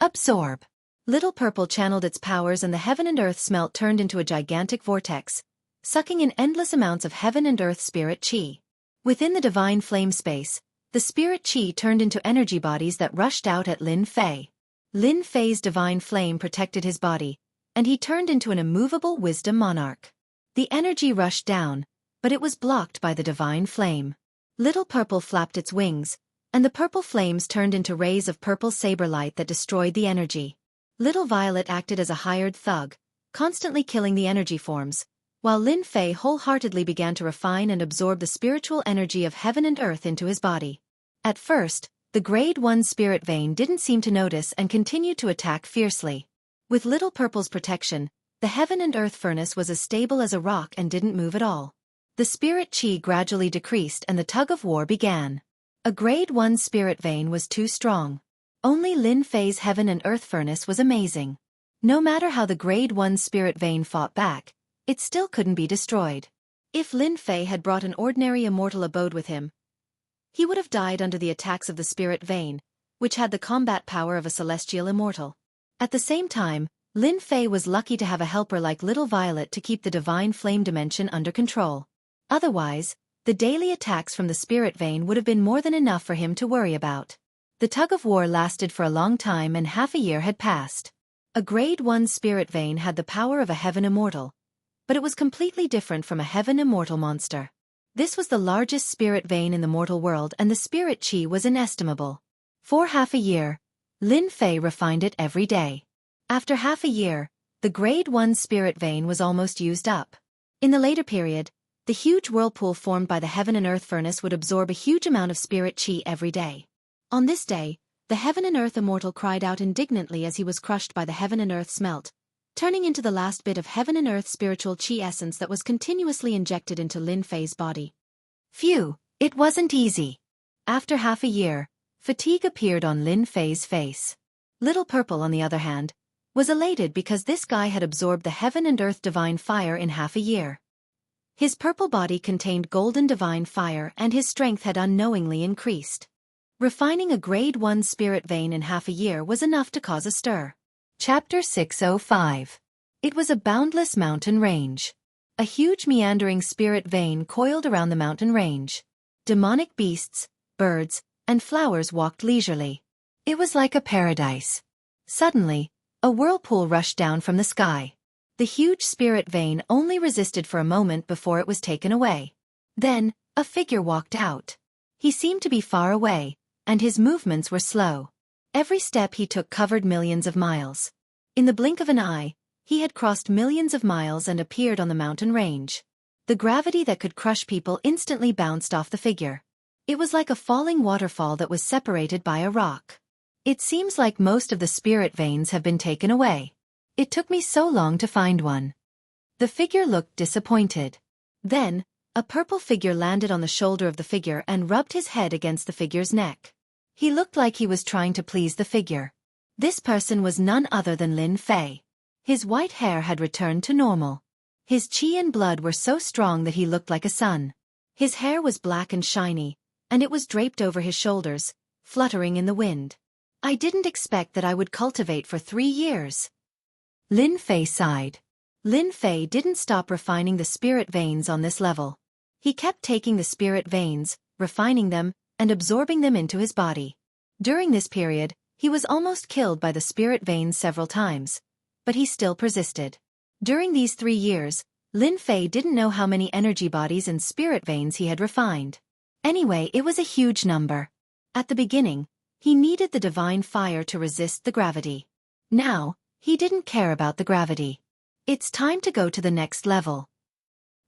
Absorb. Little Purple channeled its powers and the heaven and earth smelt turned into a gigantic vortex, sucking in endless amounts of heaven and earth spirit qi. Within the divine flame space, the spirit qi turned into energy bodies that rushed out at Lin Fei. Lin Fei's divine flame protected his body, and he turned into an immovable wisdom monarch. The energy rushed down, but it was blocked by the divine flame. Little Purple flapped its wings, and the purple flames turned into rays of purple saber light that destroyed the energy. Little Violet acted as a hired thug, constantly killing the energy forms, while Lin Fei wholeheartedly began to refine and absorb the spiritual energy of heaven and earth into his body. At first, the grade 1 spirit vein didn't seem to notice and continued to attack fiercely. With Little Purple's protection, the heaven and earth furnace was as stable as a rock and didn't move at all. The spirit qi gradually decreased and the tug-of-war began. A grade 1 spirit vein was too strong. Only Lin Fei's heaven and earth furnace was amazing. No matter how the grade 1 spirit vein fought back, it still couldn't be destroyed. If Lin Fei had brought an ordinary immortal abode with him, he would have died under the attacks of the spirit vein, which had the combat power of a celestial immortal. At the same time, Lin Fei was lucky to have a helper like Little Violet to keep the divine flame dimension under control. Otherwise, the daily attacks from the spirit vein would have been more than enough for him to worry about. The tug-of-war lasted for a long time and half a year had passed. A grade 1 spirit vein had the power of a heaven immortal, but it was completely different from a heaven immortal monster. This was the largest spirit vein in the mortal world and the spirit qi was inestimable. For half a year, Lin Fei refined it every day. After half a year, the grade 1 spirit vein was almost used up. In the later period, the huge whirlpool formed by the heaven and earth furnace would absorb a huge amount of spirit qi every day. On this day, the heaven and earth immortal cried out indignantly as he was crushed by the heaven and earth smelt, turning into the last bit of heaven and earth spiritual qi essence that was continuously injected into Lin Fei's body. Phew, it wasn't easy. After half a year, fatigue appeared on Lin Fei's face. Little Purple, on the other hand, was elated because this guy had absorbed the heaven and earth divine fire in half a year. His purple body contained golden divine fire and his strength had unknowingly increased. Refining a grade 1 spirit vein in half a year was enough to cause a stir. Chapter 605. It was a boundless mountain range. A huge meandering spirit vein coiled around the mountain range. Demonic beasts, birds, and flowers walked leisurely. It was like a paradise. Suddenly, a whirlpool rushed down from the sky. The huge spirit vein only resisted for a moment before it was taken away. Then, a figure walked out. He seemed to be far away, and his movements were slow. Every step he took covered millions of miles. In the blink of an eye, he had crossed millions of miles and appeared on the mountain range. The gravity that could crush people instantly bounced off the figure. It was like a falling waterfall that was separated by a rock. It seems like most of the spirit veins have been taken away. It took me so long to find one. The figure looked disappointed. Then, a purple figure landed on the shoulder of the figure and rubbed his head against the figure's neck. He looked like he was trying to please the figure. This person was none other than Lin Fei. His white hair had returned to normal. His qi and blood were so strong that he looked like a sun. His hair was black and shiny, and it was draped over his shoulders, fluttering in the wind. I didn't expect that I would cultivate for 3 years. Lin Fei sighed. Lin Fei didn't stop refining the spirit veins on this level. He kept taking the spirit veins, refining them, and absorbing them into his body. During this period, he was almost killed by the spirit veins several times, but he still persisted. During these 3 years, Lin Fei didn't know how many energy bodies and spirit veins he had refined. Anyway, it was a huge number. At the beginning, he needed the divine fire to resist the gravity. Now, he didn't care about the gravity. It's time to go to the next level.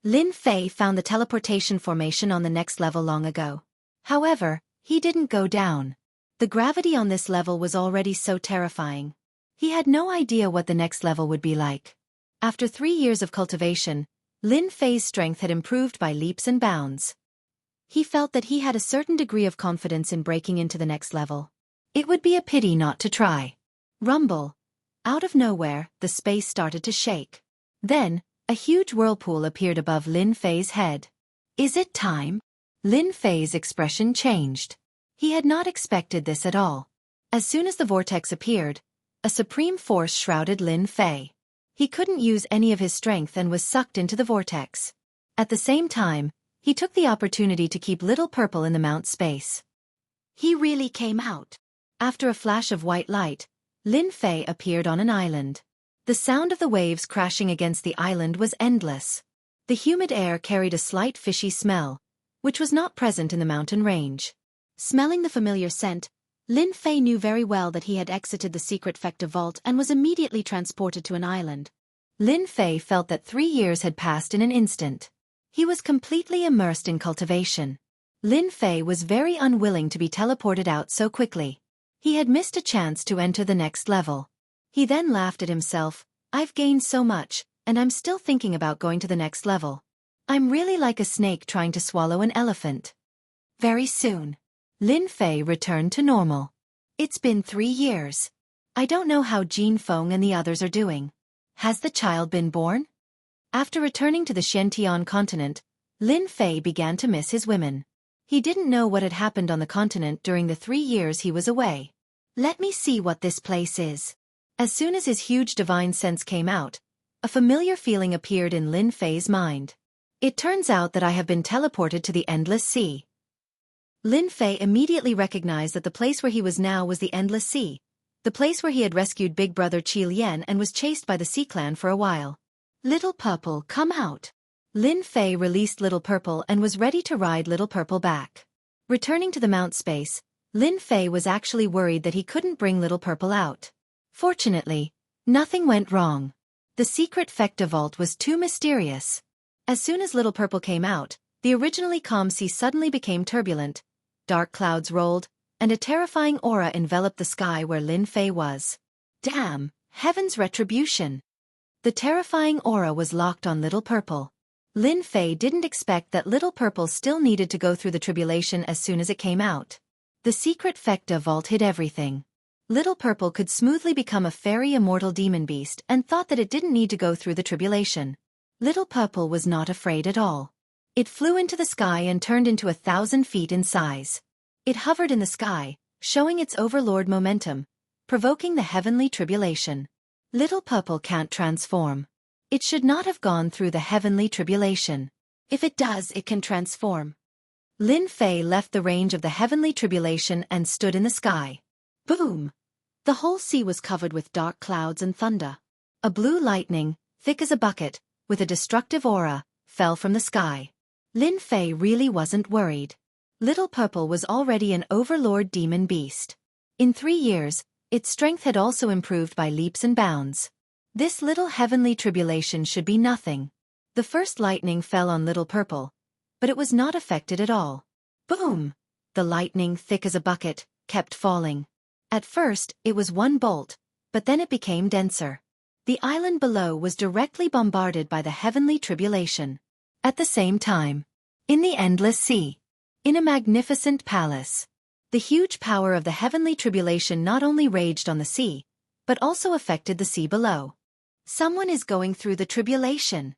Lin Fei found the teleportation formation on the next level long ago. However, he didn't go down. The gravity on this level was already so terrifying. He had no idea what the next level would be like. After 3 years of cultivation, Lin Fei's strength had improved by leaps and bounds. He felt that he had a certain degree of confidence in breaking into the next level. It would be a pity not to try. Rumble. Out of nowhere, the space started to shake. Then, a huge whirlpool appeared above Lin Fei's head. Is it time? Lin Fei's expression changed. He had not expected this at all. As soon as the vortex appeared, a supreme force shrouded Lin Fei. He couldn't use any of his strength and was sucked into the vortex. At the same time, he took the opportunity to keep Little Purple in the mount space. He really came out. After a flash of white light, Lin Fei appeared on an island. The sound of the waves crashing against the island was endless. The humid air carried a slight fishy smell, which was not present in the mountain range. Smelling the familiar scent, Lin Fei knew very well that he had exited the secret Fecta vault and was immediately transported to an island. Lin Fei felt that 3 years had passed in an instant. He was completely immersed in cultivation. Lin Fei was very unwilling to be teleported out so quickly. He had missed a chance to enter the next level. He then laughed at himself. I've gained so much, and I'm still thinking about going to the next level. I'm really like a snake trying to swallow an elephant. Very soon, Lin Fei returned to normal. It's been 3 years. I don't know how Jin Feng and the others are doing. Has the child been born? After returning to the Xianxia continent, Lin Fei began to miss his women. He didn't know what had happened on the continent during the 3 years he was away. Let me see what this place is. As soon as his huge divine sense came out, a familiar feeling appeared in Lin Fei's mind. It turns out that I have been teleported to the Endless Sea. Lin Fei immediately recognized that the place where he was now was the Endless Sea, the place where he had rescued Big Brother Qi Lian and was chased by the Sea Clan for a while. Little Purple, come out. Lin Fei released Little Purple and was ready to ride Little Purple back. Returning to the mount space, Lin Fei was actually worried that he couldn't bring Little Purple out. Fortunately, nothing went wrong. The secret Fecta vault was too mysterious. As soon as Little Purple came out, the originally calm sea suddenly became turbulent. Dark clouds rolled, and a terrifying aura enveloped the sky where Lin Fei was. Damn, heaven's retribution. The terrifying aura was locked on Little Purple. Lin Fei didn't expect that Little Purple still needed to go through the tribulation as soon as it came out. The secret Fecta vault hid everything. Little Purple could smoothly become a fairy immortal demon beast and thought that it didn't need to go through the tribulation. Little Purple was not afraid at all. It flew into the sky and turned into 1,000 feet in size. It hovered in the sky, showing its overlord momentum, provoking the heavenly tribulation. Little Purple can't transform. It should not have gone through the heavenly tribulation. If it does, it can transform. Lin Fei left the range of the heavenly tribulation and stood in the sky. Boom! The whole sea was covered with dark clouds and thunder. A blue lightning, thick as a bucket, with a destructive aura, fell from the sky. Lin Fei really wasn't worried. Little Purple was already an overlord demon beast. In 3 years, its strength had also improved by leaps and bounds. This little heavenly tribulation should be nothing. The first lightning fell on Little Purple, but it was not affected at all. Boom! The lightning, thick as a bucket, kept falling. At first, it was one bolt, but then it became denser. The island below was directly bombarded by the heavenly tribulation. At the same time, in the endless sea, in a magnificent palace, the huge power of the heavenly tribulation not only raged on the sea, but also affected the sea below. Someone is going through the tribulation.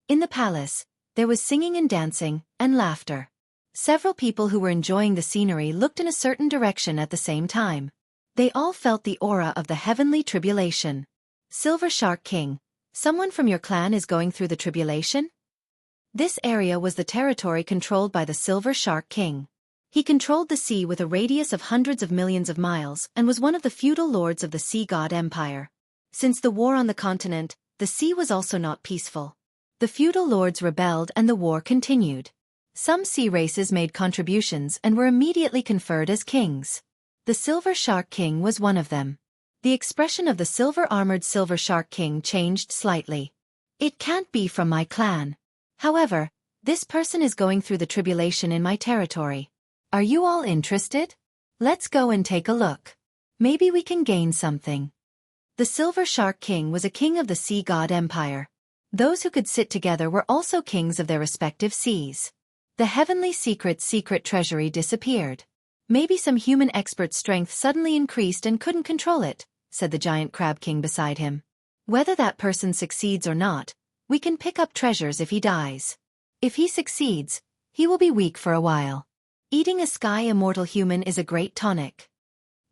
In the palace, there was singing and dancing, and laughter. Several people who were enjoying the scenery looked in a certain direction at the same time. They all felt the aura of the heavenly tribulation. Silver Shark King, someone from your clan is going through the tribulation? This area was the territory controlled by the Silver Shark King. He controlled the sea with a radius of hundreds of millions of miles and was one of the feudal lords of the Sea God Empire. Since the war on the continent, the sea was also not peaceful. The feudal lords rebelled and the war continued. Some sea races made contributions and were immediately conferred as kings. The Silver Shark King was one of them. The expression of the silver-armored Silver Shark King changed slightly. It can't be from my clan. However, this person is going through the tribulation in my territory. Are you all interested? Let's go and take a look. Maybe we can gain something. The Silver Shark King was a king of the Sea God Empire. Those who could sit together were also kings of their respective seas. The heavenly secret treasury disappeared. Maybe some human expert's strength suddenly increased and couldn't control it, said the giant crab king beside him. Whether that person succeeds or not, we can pick up treasures if he dies. If he succeeds, he will be weak for a while. Eating a sky immortal human is a great tonic.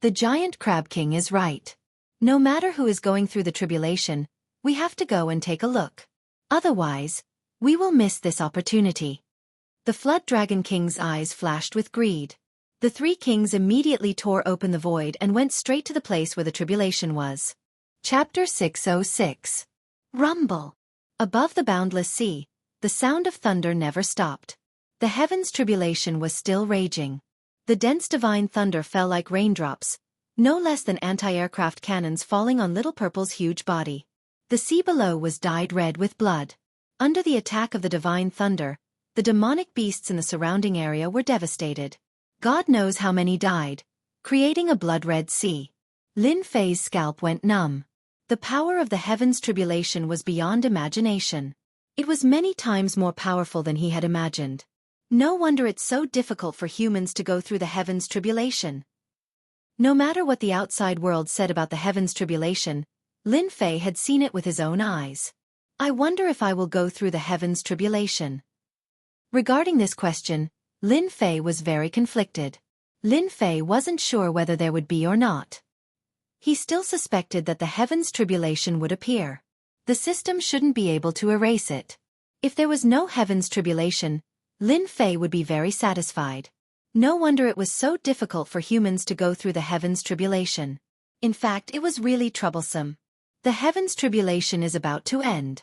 The giant crab king is right. No matter who is going through the tribulation, we have to go and take a look. Otherwise, we will miss this opportunity. The Flood Dragon King's eyes flashed with greed. The 3 kings immediately tore open the void and went straight to the place where the tribulation was. Chapter 606. Rumble. Above the boundless sea, the sound of thunder never stopped. The heavens' tribulation was still raging. The dense divine thunder fell like raindrops, no less than anti-aircraft cannons falling on Little Purple's huge body. The sea below was dyed red with blood. Under the attack of the divine thunder, the demonic beasts in the surrounding area were devastated. God knows how many died, creating a blood-red sea. Lin Fei's scalp went numb. The power of the heavens' tribulation was beyond imagination. It was many times more powerful than he had imagined. No wonder it's so difficult for humans to go through the heavens' tribulation. No matter what the outside world said about the heavens' tribulation, Lin Fei had seen it with his own eyes. I wonder if I will go through the heavens' tribulation. Regarding this question, Lin Fei was very conflicted. Lin Fei wasn't sure whether there would be or not. He still suspected that the heavens' tribulation would appear. The system shouldn't be able to erase it. If there was no heavens' tribulation, Lin Fei would be very satisfied. No wonder it was so difficult for humans to go through the heavens' tribulation. In fact, it was really troublesome. The heavens' tribulation is about to end.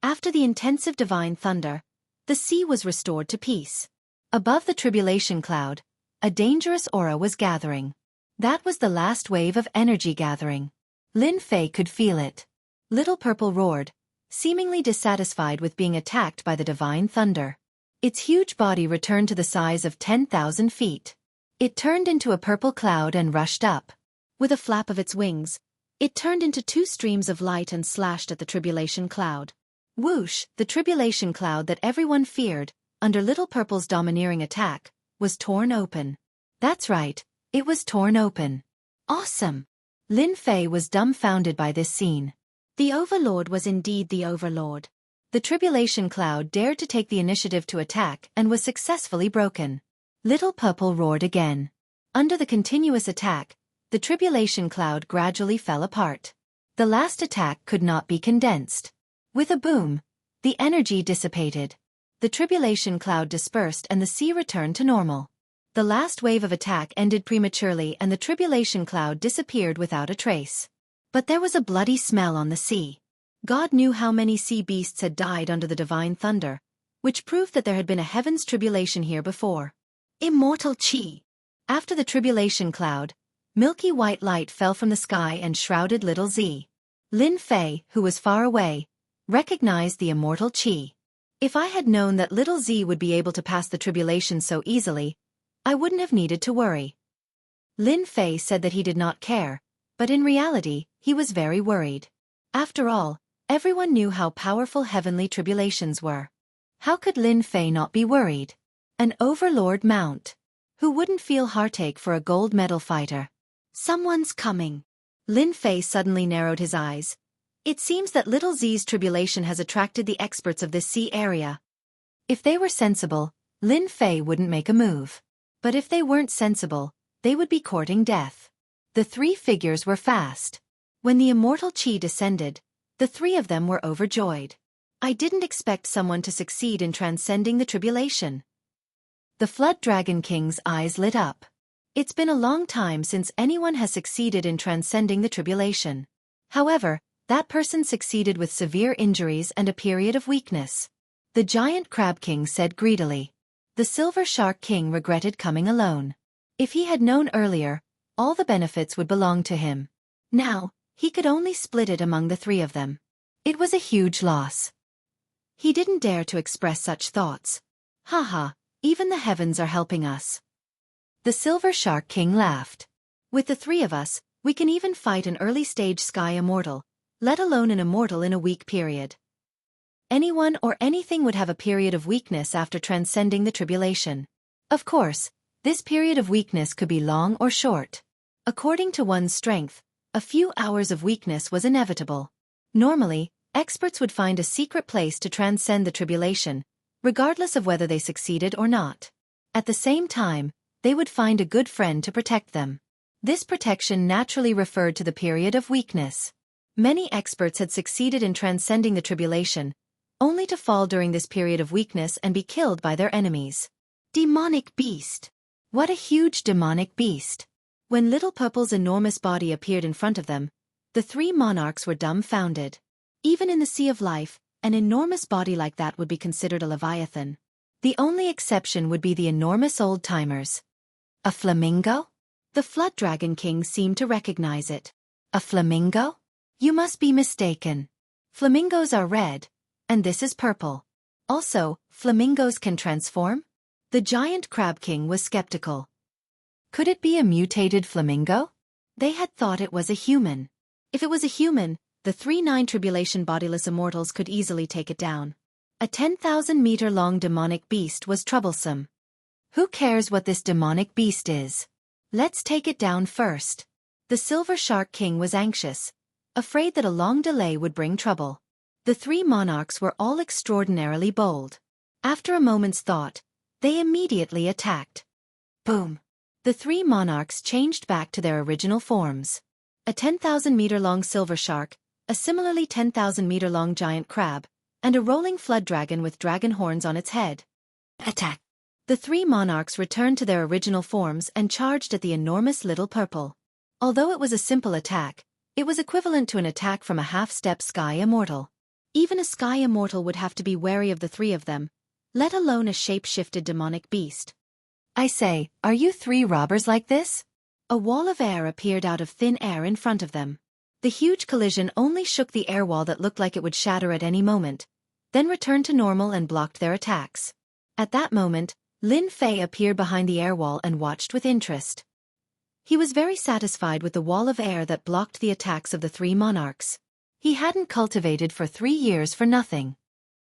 After the intensive divine thunder, the sea was restored to peace. Above the tribulation cloud, a dangerous aura was gathering. That was the last wave of energy gathering. Lin Fei could feel it. Little Purple roared, seemingly dissatisfied with being attacked by the divine thunder. Its huge body returned to the size of 10,000 feet. It turned into a purple cloud and rushed up. With a flap of its wings, it turned into 2 streams of light and slashed at the tribulation cloud. Whoosh! The tribulation cloud that everyone feared, under Little Purple's domineering attack, was torn open. That's right, it was torn open. Awesome! Lin Fei was dumbfounded by this scene. The Overlord was indeed the Overlord. The tribulation cloud dared to take the initiative to attack and was successfully broken. Little Purple roared again. Under the continuous attack, the tribulation cloud gradually fell apart. The last attack could not be condensed. With a boom, the energy dissipated. The tribulation cloud dispersed and the sea returned to normal. The last wave of attack ended prematurely and the tribulation cloud disappeared without a trace. But there was a bloody smell on the sea. God knew how many sea beasts had died under the divine thunder, which proved that there had been a heaven's tribulation here before. Immortal Qi. After the tribulation cloud, milky white light fell from the sky and shrouded little Z. Lin Fei, who was far away, recognized the immortal Qi. If I had known that little Z would be able to pass the tribulation so easily, I wouldn't have needed to worry. Lin Fei said that he did not care, but in reality, he was very worried. After all, everyone knew how powerful heavenly tribulations were. How could Lin Fei not be worried? An overlord mount. Who wouldn't feel heartache for a gold medal fighter? Someone's coming. Lin Fei suddenly narrowed his eyes. It seems that little Z's tribulation has attracted the experts of this sea area. If they were sensible, Lin Fei wouldn't make a move. But if they weren't sensible, they would be courting death. The three figures were fast. When the immortal Qi descended, the three of them were overjoyed. I didn't expect someone to succeed in transcending the tribulation. The Flood Dragon King's eyes lit up. It's been a long time since anyone has succeeded in transcending the tribulation. However, that person succeeded with severe injuries and a period of weakness. The Giant Crab King said greedily. The Silver Shark King regretted coming alone. If he had known earlier, all the benefits would belong to him. Now, he could only split it among the three of them. It was a huge loss. He didn't dare to express such thoughts. Haha, even the heavens are helping us. The Silver Shark King laughed. With the three of us, we can even fight an early-stage sky immortal, let alone an immortal in a weak period. Anyone or anything would have a period of weakness after transcending the tribulation. Of course, this period of weakness could be long or short. According to one's strength, a few hours of weakness was inevitable. Normally, experts would find a secret place to transcend the tribulation, regardless of whether they succeeded or not. At the same time, they would find a good friend to protect them. This protection naturally referred to the period of weakness. Many experts had succeeded in transcending the tribulation, only to fall during this period of weakness and be killed by their enemies. Demonic beast. What a huge demonic beast. When Little Purple's enormous body appeared in front of them, the three monarchs were dumbfounded. Even in the Sea of Life, an enormous body like that would be considered a leviathan. The only exception would be the enormous old-timers. A flamingo? The Flood Dragon King seemed to recognize it. A flamingo? You must be mistaken. Flamingos are red, and this is purple. Also, flamingos can transform? The Giant Crab King was skeptical. Could it be a mutated flamingo? They had thought it was a human. If it was a human, the 3-9 tribulation bodiless immortals could easily take it down. A 10,000-meter-long demonic beast was troublesome. Who cares what this demonic beast is? Let's take it down first. The Silver Shark King was anxious, afraid that a long delay would bring trouble. The three monarchs were all extraordinarily bold. After a moment's thought, they immediately attacked. Boom! The three monarchs changed back to their original forms. A 10,000-meter-long silver shark, a similarly 10,000-meter-long giant crab, and a rolling flood dragon with dragon horns on its head. Attack! The three monarchs returned to their original forms and charged at the enormous Little Purple. Although it was a simple attack, it was equivalent to an attack from a half-step sky immortal. Even a sky immortal would have to be wary of the three of them, let alone a shape-shifted demonic beast. I say, are you three robbers like this? A wall of air appeared out of thin air in front of them. The huge collision only shook the air wall that looked like it would shatter at any moment, then returned to normal and blocked their attacks. At that moment, Lin Fei appeared behind the air wall and watched with interest. He was very satisfied with the wall of air that blocked the attacks of the three monarchs. He hadn't cultivated for 3 years for nothing.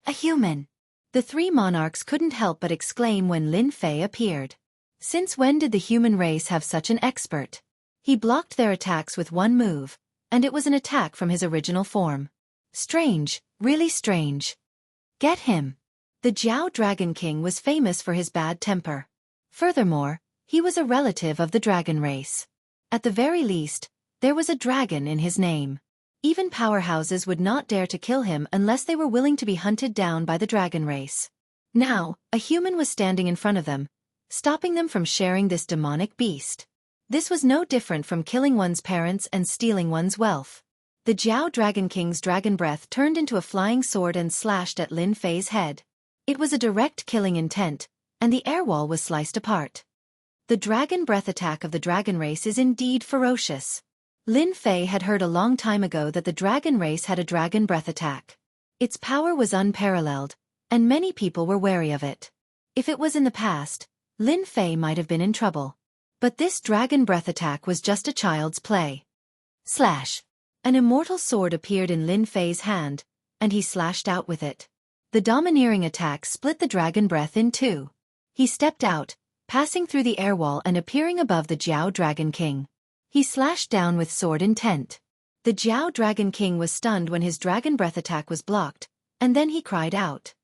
A human! The three monarchs couldn't help but exclaim when Lin Fei appeared. Since when did the human race have such an expert? He blocked their attacks with one move, and it was an attack from his original form. Strange, really strange. Get him! The Jiao Dragon King was famous for his bad temper. Furthermore, he was a relative of the dragon race. At the very least, there was a dragon in his name. Even powerhouses would not dare to kill him unless they were willing to be hunted down by the dragon race. Now, a human was standing in front of them, stopping them from sharing this demonic beast. This was no different from killing one's parents and stealing one's wealth. The Jiao Dragon King's dragon breath turned into a flying sword and slashed at Lin Fei's head. It was a direct killing intent, and the air wall was sliced apart. The dragon breath attack of the dragon race is indeed ferocious. Lin Fei had heard a long time ago that the dragon race had a dragon breath attack. Its power was unparalleled, and many people were wary of it. If it was in the past, Lin Fei might have been in trouble. But this dragon breath attack was just a child's play. Slash! An immortal sword appeared in Lin Fei's hand, and he slashed out with it. The domineering attack split the dragon breath in two. He stepped out, passing through the air wall and appearing above the Jiao Dragon King. He slashed down with sword intent. The Jiao Dragon King was stunned when his dragon breath attack was blocked, and then he cried out.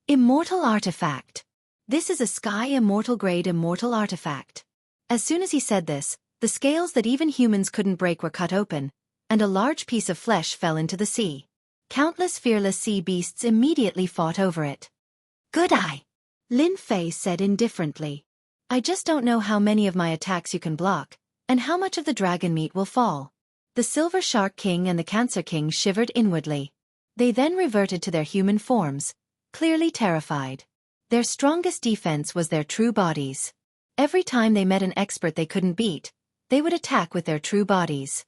Immortal artifact! This is a sky immortal grade immortal artifact. As soon as he said this, the scales that even humans couldn't break were cut open, and a large piece of flesh fell into the sea. Countless fearless sea beasts immediately fought over it. Good eye! Lin Fei said indifferently. I just don't know how many of my attacks you can block, and how much of the dragon meat will fall. The Silver Shark King and the Cancer King shivered inwardly. They then reverted to their human forms, clearly terrified. Their strongest defense was their true bodies. Every time they met an expert they couldn't beat, they would attack with their true bodies.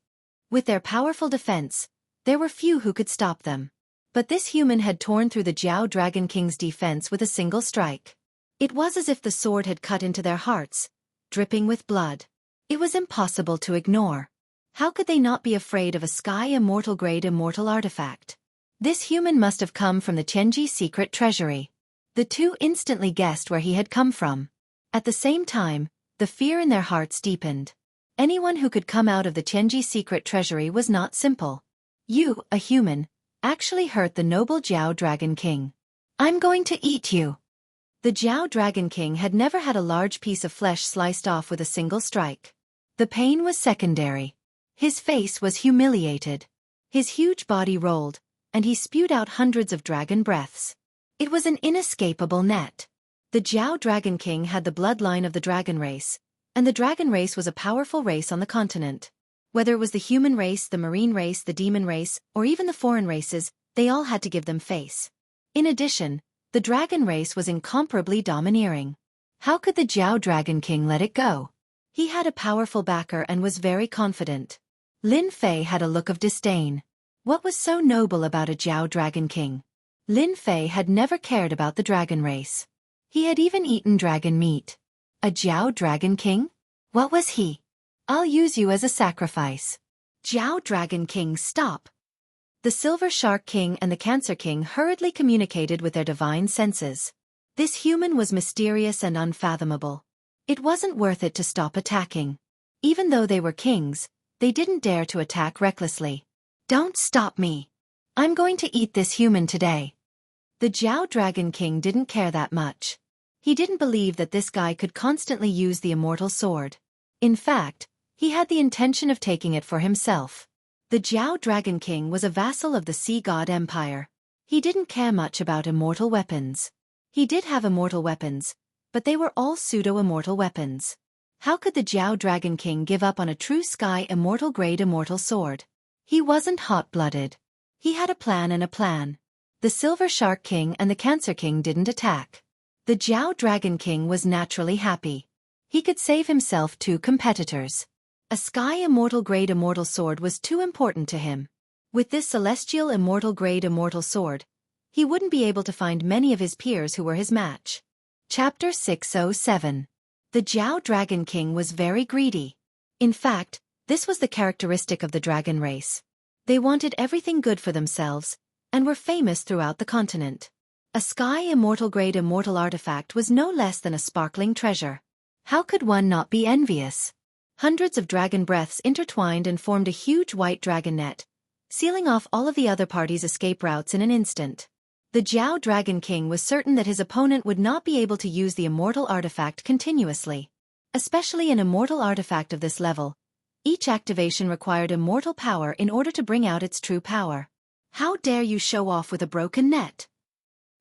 With their powerful defense, there were few who could stop them. But this human had torn through the Jiao Dragon King's defense with a single strike. It was as if the sword had cut into their hearts, dripping with blood. It was impossible to ignore. How could they not be afraid of a sky immortal grade immortal artifact? This human must have come from the Qianxia secret treasury. The two instantly guessed where he had come from. At the same time, the fear in their hearts deepened. Anyone who could come out of the Qianxia secret treasury was not simple. You, a human, actually hurt the noble Jiao Dragon King. I'm going to eat you. The Jiao Dragon King had never had a large piece of flesh sliced off with a single strike. The pain was secondary. His face was humiliated. His huge body rolled, and he spewed out hundreds of dragon breaths. It was an inescapable net. The Jiao Dragon King had the bloodline of the dragon race, and the dragon race was a powerful race on the continent. Whether it was the human race, the marine race, the demon race, or even the foreign races, they all had to give them face. In addition, the dragon race was incomparably domineering. How could the Jiao Dragon King let it go? He had a powerful backer and was very confident. Lin Fei had a look of disdain. What was so noble about a Jiao Dragon King? Lin Fei had never cared about the dragon race. He had even eaten dragon meat. A Jiao Dragon King? What was he? I'll use you as a sacrifice. Jiao Dragon King, stop! The Silver Shark King and the Cancer King hurriedly communicated with their divine senses. This human was mysterious and unfathomable. It wasn't worth it to stop attacking. Even though they were kings, they didn't dare to attack recklessly. Don't stop me. I'm going to eat this human today. The Jiao Dragon King didn't care that much. He didn't believe that this guy could constantly use the immortal sword. In fact, he had the intention of taking it for himself. The Jiao Dragon King was a vassal of the Sea God Empire. He didn't care much about immortal weapons. He did have immortal weapons, but they were all pseudo-immortal weapons. How could the Jiao Dragon King give up on a true sky immortal grade immortal sword? He wasn't hot-blooded. He had a plan and a plan. The Silver Shark King and the Cancer King didn't attack. The Jiao Dragon King was naturally happy. He could save himself two competitors. A sky immortal grade immortal sword was too important to him. With this celestial immortal grade immortal sword, he wouldn't be able to find many of his peers who were his match. Chapter 607. The Jiao Dragon King was very greedy. In fact, this was the characteristic of the dragon race. They wanted everything good for themselves, and were famous throughout the continent. A sky immortal grade immortal artifact was no less than a sparkling treasure. How could one not be envious? Hundreds of dragon breaths intertwined and formed a huge white dragon net, sealing off all of the other party's escape routes in an instant. The Jiao Dragon King was certain that his opponent would not be able to use the immortal artifact continuously. Especially an immortal artifact of this level, each activation required immortal power in order to bring out its true power. How dare you show off with a broken net?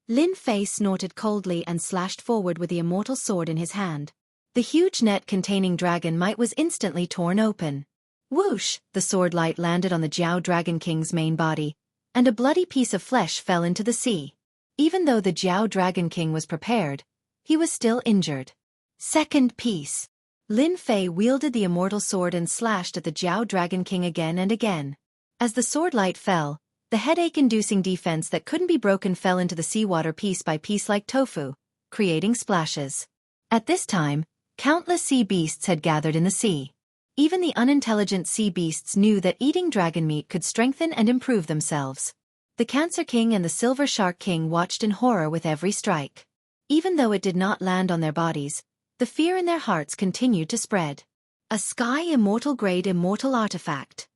Lin Fei snorted coldly and slashed forward with the immortal sword in his hand. The huge net containing dragon might was instantly torn open. Whoosh! The sword light landed on the Jiao Dragon King's main body, and a bloody piece of flesh fell into the sea. Even though the Jiao Dragon King was prepared, he was still injured. Second piece. Lin Fei wielded the immortal sword and slashed at the Jiao Dragon King again and again. As the sword light fell, the headache-inducing defense that couldn't be broken fell into the seawater piece by piece like tofu, creating splashes. At this time, countless sea beasts had gathered in the sea. Even the unintelligent sea beasts knew that eating dragon meat could strengthen and improve themselves. The Cancer King and the Silver Shark King watched in horror with every strike. Even though it did not land on their bodies, the fear in their hearts continued to spread. A Sky Immortal Grade Immortal Artifact.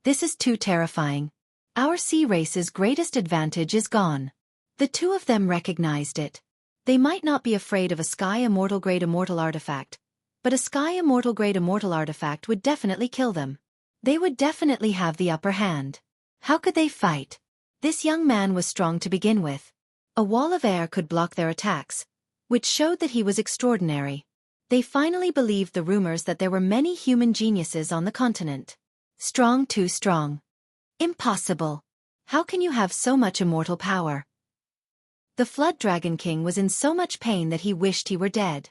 This is too terrifying. Our sea race's greatest advantage is gone. The two of them recognized it. They might not be afraid of a Sky Immortal Grade Immortal Artifact, but a Sky Immortal Grade Immortal Artifact would definitely kill them. They would definitely have the upper hand. How could they fight? This young man was strong to begin with. A wall of air could block their attacks, which showed that he was extraordinary. They finally believed the rumors that there were many human geniuses on the continent. Strong, too strong. Impossible. How can you have so much immortal power? The Flood Dragon King was in so much pain that he wished he were dead.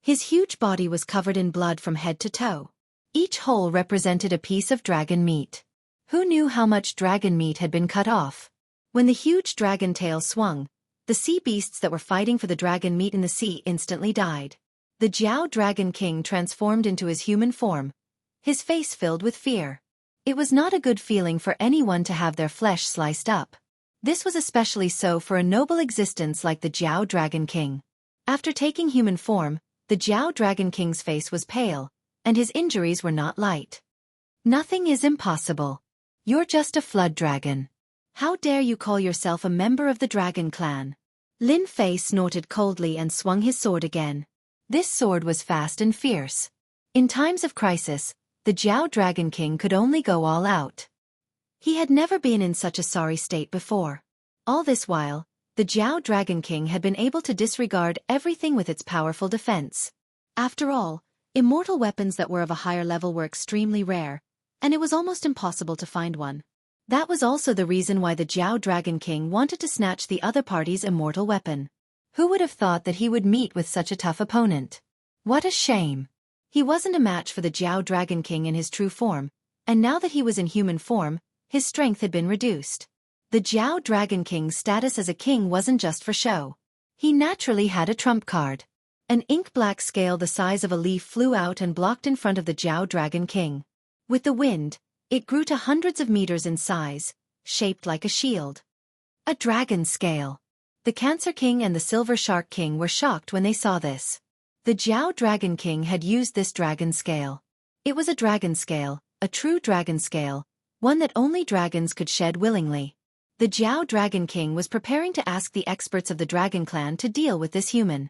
His huge body was covered in blood from head to toe. Each hole represented a piece of dragon meat. Who knew how much dragon meat had been cut off? When the huge dragon tail swung, the sea beasts that were fighting for the dragon meat in the sea instantly died. The Jiao Dragon King transformed into his human form, his face filled with fear. It was not a good feeling for anyone to have their flesh sliced up. This was especially so for a noble existence like the Jiao Dragon King. After taking human form, the Jiao Dragon King's face was pale, and his injuries were not light. Nothing is impossible. You're just a flood dragon. How dare you call yourself a member of the dragon clan? Lin Fei snorted coldly and swung his sword again. This sword was fast and fierce. In times of crisis, the Jiao Dragon King could only go all out. He had never been in such a sorry state before. All this while, the Jiao Dragon King had been able to disregard everything with its powerful defense. After all, immortal weapons that were of a higher level were extremely rare, and it was almost impossible to find one. That was also the reason why the Jiao Dragon King wanted to snatch the other party's immortal weapon. Who would have thought that he would meet with such a tough opponent? What a shame. He wasn't a match for the Jiao Dragon King in his true form, and now that he was in human form, his strength had been reduced. The Jiao Dragon King's status as a king wasn't just for show. He naturally had a trump card. An ink-black scale the size of a leaf flew out and blocked in front of the Jiao Dragon King. With the wind, it grew to hundreds of meters in size, shaped like a shield. A dragon scale. The Cancer King and the Silver Shark King were shocked when they saw this. The Jiao Dragon King had used this dragon scale. It was a dragon scale, a true dragon scale, one that only dragons could shed willingly. The Jiao Dragon King was preparing to ask the experts of the Dragon Clan to deal with this human.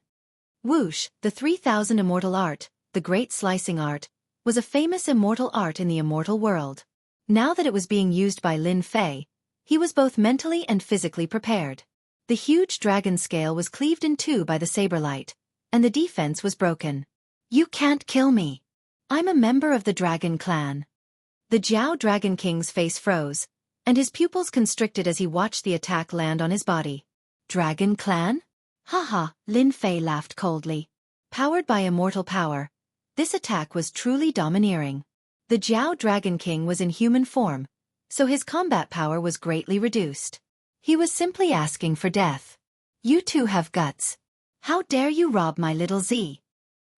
Whoosh, the 3000 immortal art, the Great Slicing Art, was a famous immortal art in the immortal world. Now that it was being used by Lin Fei, he was both mentally and physically prepared. The huge dragon scale was cleaved in two by the saber light, and the defense was broken. You can't kill me. I'm a member of the Dragon Clan. The Jiao Dragon King's face froze, and his pupils constricted as he watched the attack land on his body. Dragon Clan? Haha, Lin Fei laughed coldly. Powered by immortal power, this attack was truly domineering. The Jiao Dragon King was in human form, so his combat power was greatly reduced. He was simply asking for death. You two have guts. How dare you rob my little Z?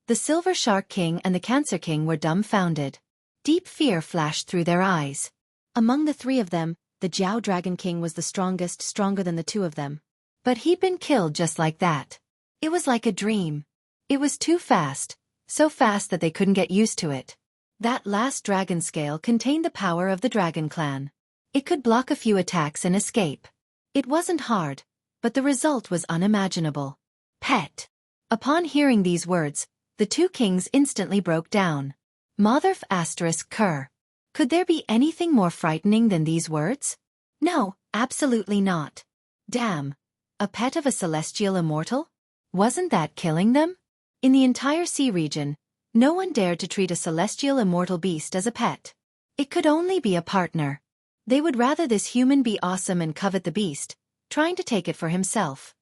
The Silver Shark King and the Cancer King were dumbfounded. Deep fear flashed through their eyes. Among the three of them, the Jiao Dragon King was the strongest, stronger than the two of them. But he'd been killed just like that. It was like a dream. It was too fast, so fast that they couldn't get used to it. That last dragon scale contained the power of the Dragon Clan. It could block a few attacks and escape. It wasn't hard, but the result was unimaginable. Pet. Upon hearing these words, the two kings instantly broke down. Motherf asterisk cur. Could there be anything more frightening than these words? No, absolutely not. Damn. A pet of a celestial immortal? Wasn't that killing them? In the entire sea region, no one dared to treat a celestial immortal beast as a pet. It could only be a partner. They would rather this human be awesome and covet the beast, trying to take it for himself.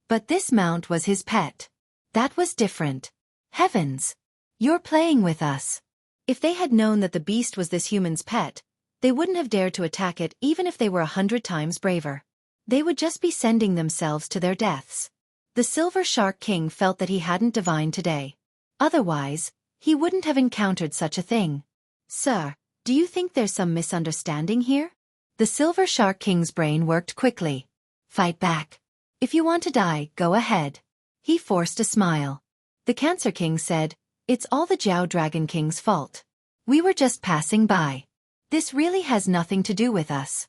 But this mount was his pet. That was different. Heavens! You're playing with us. If they had known that the beast was this human's pet, they wouldn't have dared to attack it even if they were 100 times braver. They would just be sending themselves to their deaths. The Silver Shark King felt that he hadn't divined today. Otherwise, he wouldn't have encountered such a thing. Sir, do you think there's some misunderstanding here? The Silver Shark King's brain worked quickly. Fight back. If you want to die, go ahead. He forced a smile. The Cancer King said, "It's all the Jiao Dragon King's fault. We were just passing by. This really has nothing to do with us."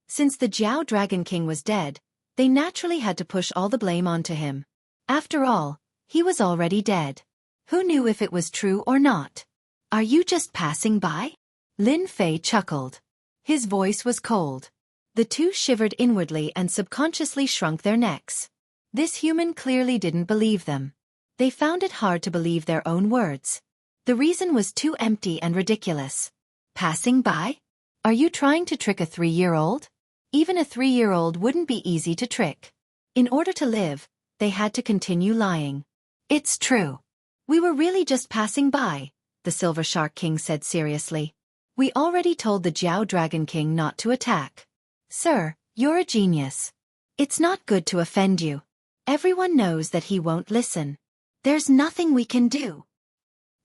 Since the Jiao Dragon King was dead, they naturally had to push all the blame onto him. After all, he was already dead. Who knew if it was true or not? Are you just passing by? Lin Fei chuckled. His voice was cold. The two shivered inwardly and subconsciously shrunk their necks. This human clearly didn't believe them. They found it hard to believe their own words. The reason was too empty and ridiculous. Passing by? Are you trying to trick a 3-year-old? Even a 3-year-old wouldn't be easy to trick. In order to live, they had to continue lying. It's true. We were really just passing by, the Silver Shark King said seriously. We already told the Jiao Dragon King not to attack. Sir, you're a genius. It's not good to offend you. Everyone knows that he won't listen. There's nothing we can do.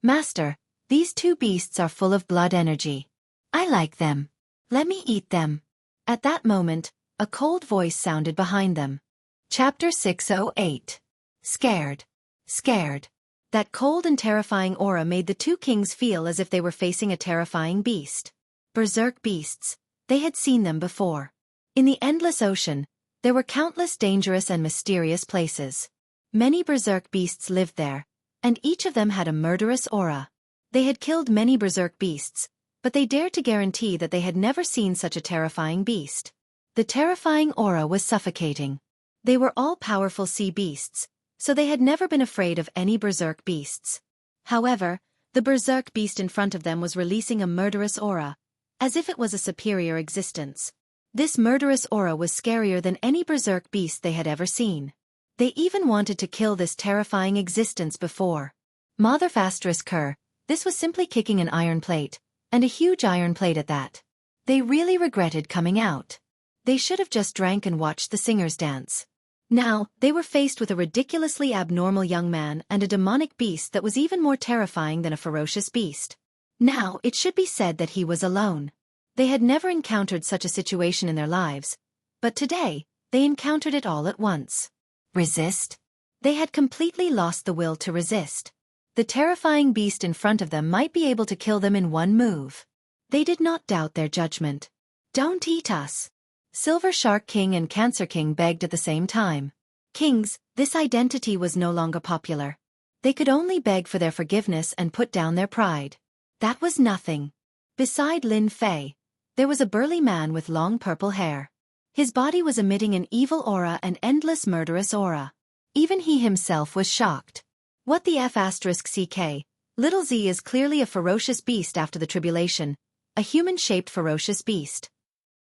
Master, these two beasts are full of blood energy. I like them. Let me eat them. At that moment, a cold voice sounded behind them. Chapter 608. Scared. Scared. That cold and terrifying aura made the two kings feel as if they were facing a terrifying beast. Berserk beasts. They had seen them before. In the endless ocean, there were countless dangerous and mysterious places. Many berserk beasts lived there, and each of them had a murderous aura. They had killed many berserk beasts, but they dared to guarantee that they had never seen such a terrifying beast. The terrifying aura was suffocating. They were all powerful sea beasts, so they had never been afraid of any berserk beasts. However, the berserk beast in front of them was releasing a murderous aura, as if it was a superior existence. This murderous aura was scarier than any berserk beast they had ever seen. They even wanted to kill this terrifying existence before. Mother Faster, this was simply kicking an iron plate, and a huge iron plate at that. They really regretted coming out. They should have just drank and watched the singers dance. Now, they were faced with a ridiculously abnormal young man and a demonic beast that was even more terrifying than a ferocious beast. Now, it should be said that he was alone. They had never encountered such a situation in their lives, but today, they encountered it all at once. Resist? They had completely lost the will to resist. The terrifying beast in front of them might be able to kill them in one move. They did not doubt their judgment. Don't eat us. Silver Shark King and Cancer King begged at the same time. Kings, this identity was no longer popular. They could only beg for their forgiveness and put down their pride. That was nothing. Beside Lin Fei, there was a burly man with long purple hair. His body was emitting an evil aura and endless murderous aura. Even he himself was shocked. What the F***CK? Little Z is clearly a ferocious beast after the tribulation, a human-shaped ferocious beast.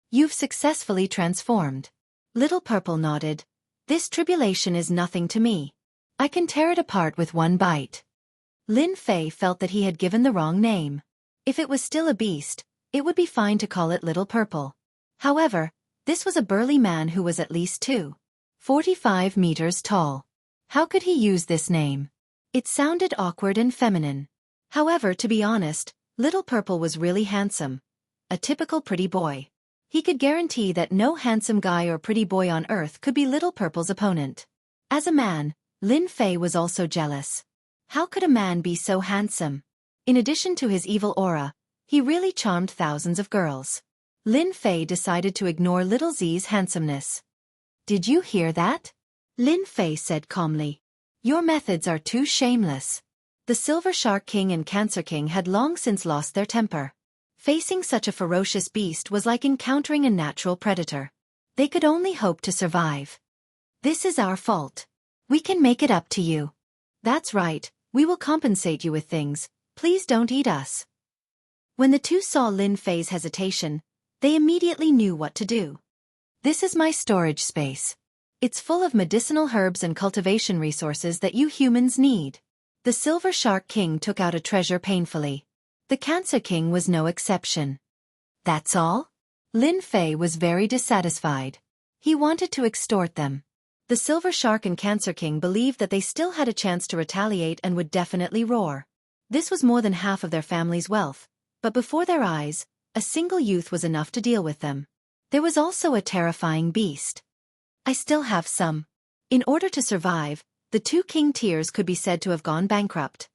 You've successfully transformed. Little Purple nodded. This tribulation is nothing to me. I can tear it apart with one bite. Lin Fei felt that he had given the wrong name. If it was still a beast, it would be fine to call it Little Purple. However, this was a burly man who was at least 2.45 meters tall. How could he use this name? It sounded awkward and feminine. However, to be honest, Little Purple was really handsome. A typical pretty boy. He could guarantee that no handsome guy or pretty boy on earth could be Little Purple's opponent. As a man, Lin Fei was also jealous. How could a man be so handsome? In addition to his evil aura, he really charmed thousands of girls. Lin Fei decided to ignore Little Z's handsomeness. Did you hear that? Lin Fei said calmly. Your methods are too shameless. The Silver Shark King and Cancer King had long since lost their temper. Facing such a ferocious beast was like encountering a natural predator. They could only hope to survive. This is our fault. We can make it up to you. That's right, we will compensate you with things, please don't eat us. When the two saw Lin Fei's hesitation, they immediately knew what to do. This is my storage space. It's full of medicinal herbs and cultivation resources that you humans need. The Silver Shark King took out a treasure painfully. The Cancer King was no exception. That's all? Lin Fei was very dissatisfied. He wanted to extort them. The Silver Shark and Cancer King believed that they still had a chance to retaliate and would definitely roar. This was more than half of their family's wealth, but before their eyes, a single youth was enough to deal with them. There was also a terrifying beast. I still have some. In order to survive, the two king tiers could be said to have gone bankrupt.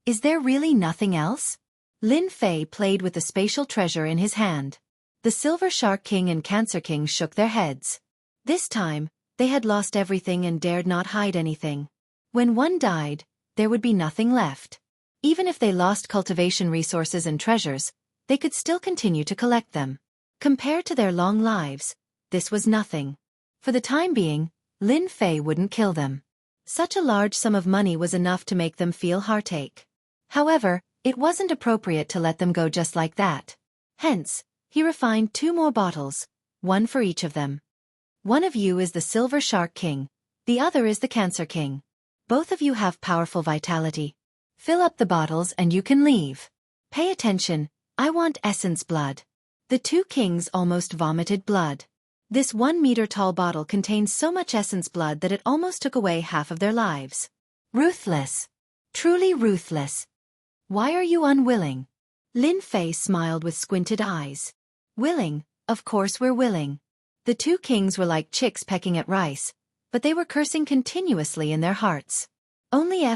Is there really nothing else? Lin Fei played with the spatial treasure in his hand. The Silver Shark King and Cancer King shook their heads. This time, they had lost everything and dared not hide anything. When one died, there would be nothing left. Even if they lost cultivation resources and treasures, they could still continue to collect them. Compared to their long lives, this was nothing. For the time being, Lin Fei wouldn't kill them. Such a large sum of money was enough to make them feel heartache. However, it wasn't appropriate to let them go just like that. Hence, he refined 2 more bottles, one for each of them. One of you is the Silver Shark King, the other is the Cancer King. Both of you have powerful vitality. Fill up the bottles and you can leave. Pay attention, I want essence blood. The 2 kings almost vomited blood. This 1-meter-tall bottle contained so much essence blood that it almost took away half of their lives. Ruthless. Truly ruthless. Why are you unwilling? Lin Fei smiled with squinted eyes. Willing, of course we're willing. The 2 kings were like chicks pecking at rice, but they were cursing continuously in their hearts. Only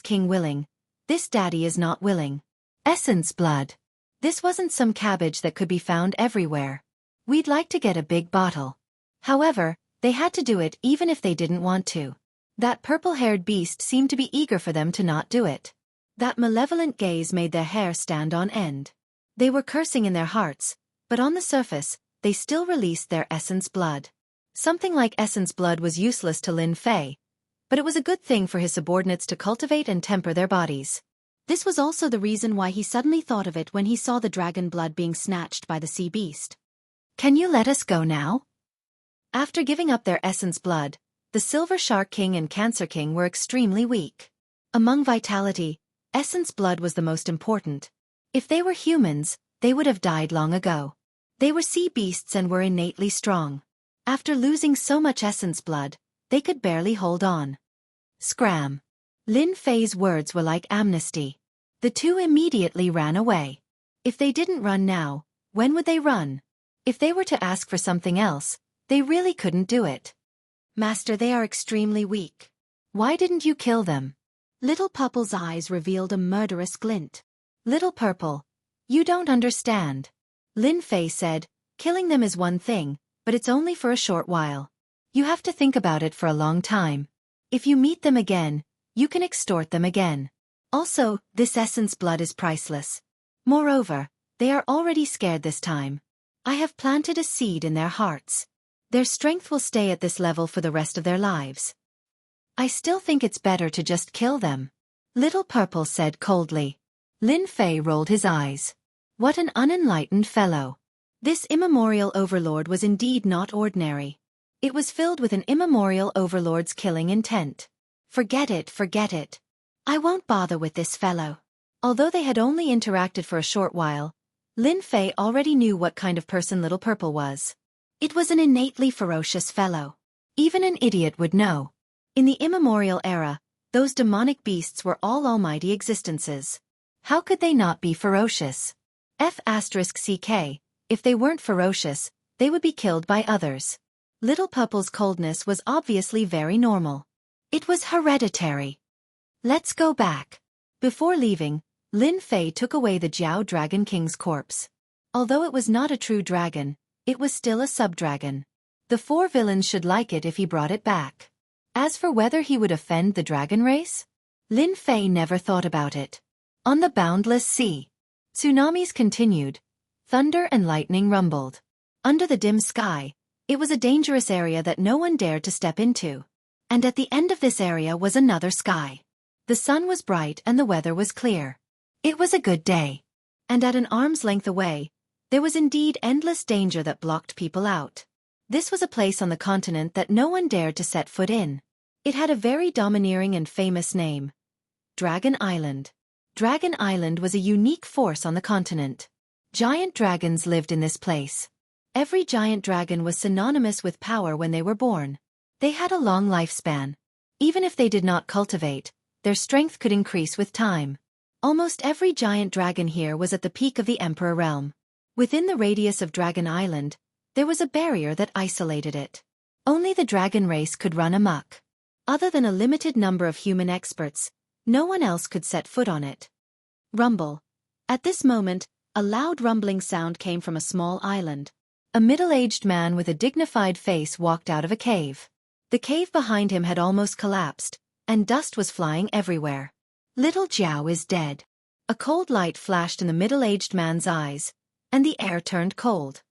King willing. This daddy is not willing. Essence blood. This wasn't some cabbage that could be found everywhere. We'd like to get a big bottle. However, they had to do it even if they didn't want to. That purple-haired beast seemed to be eager for them to not do it. That malevolent gaze made their hair stand on end. They were cursing in their hearts, but on the surface, they still released their essence blood. Something like essence blood was useless to Lin Fei, but it was a good thing for his subordinates to cultivate and temper their bodies. This was also the reason why he suddenly thought of it when he saw the dragon blood being snatched by the sea beast. Can you let us go now? After giving up their essence blood, the Silver Shark King and Cancer King were extremely weak. Among vitality, essence blood was the most important. If they were humans, they would have died long ago. They were sea beasts and were innately strong. After losing so much essence blood, they could barely hold on. Scram. Lin Fei's words were like amnesty. The 2 immediately ran away. If they didn't run now, when would they run? If they were to ask for something else, they really couldn't do it. Master, they are extremely weak. Why didn't you kill them? Little Purple's eyes revealed a murderous glint. Little Purple, you don't understand. Lin Fei said, killing them is one thing, but it's only for a short while. You have to think about it for a long time. If you meet them again, you can extort them again. Also, this essence blood is priceless. Moreover, they are already scared this time. I have planted a seed in their hearts. Their strength will stay at this level for the rest of their lives. I still think it's better to just kill them. Little Purple said coldly. Lin Fei rolled his eyes. What an unenlightened fellow. This immemorial overlord was indeed not ordinary. It was filled with an immemorial overlord's killing intent. Forget it, forget it. I won't bother with this fellow. Although they had only interacted for a short while, Lin Fei already knew what kind of person Little Purple was. It was an innately ferocious fellow. Even an idiot would know. In the immemorial era, those demonic beasts were all almighty existences. How could they not be ferocious? F***ck, if they weren't ferocious, they would be killed by others. Little Purple's coldness was obviously very normal. It was hereditary. Let's go back. Before leaving, Lin Fei took away the Jiao Dragon King's corpse. Although it was not a true dragon, it was still a sub-dragon. The 4 villains should like it if he brought it back. As for whether he would offend the dragon race, Lin Fei never thought about it. On the boundless sea, tsunamis continued. Thunder and lightning rumbled. Under the dim sky, it was a dangerous area that no one dared to step into. And at the end of this area was another sky. The sun was bright and the weather was clear. It was a good day. And at an arm's length away, there was indeed endless danger that blocked people out. This was a place on the continent that no one dared to set foot in. It had a very domineering and famous name: Dragon Island. Dragon Island was a unique force on the continent. Giant dragons lived in this place. Every giant dragon was synonymous with power when they were born. They had a long lifespan. Even if they did not cultivate, their strength could increase with time. Almost every giant dragon here was at the peak of the Emperor realm. Within the radius of Dragon Island, there was a barrier that isolated it. Only the dragon race could run amok. Other than a limited number of human experts, no one else could set foot on it. Rumble. At this moment, a loud rumbling sound came from a small island. A middle-aged man with a dignified face walked out of a cave. The cave behind him had almost collapsed, and dust was flying everywhere. Little Jiao is dead. A cold light flashed in the middle-aged man's eyes, and the air turned cold.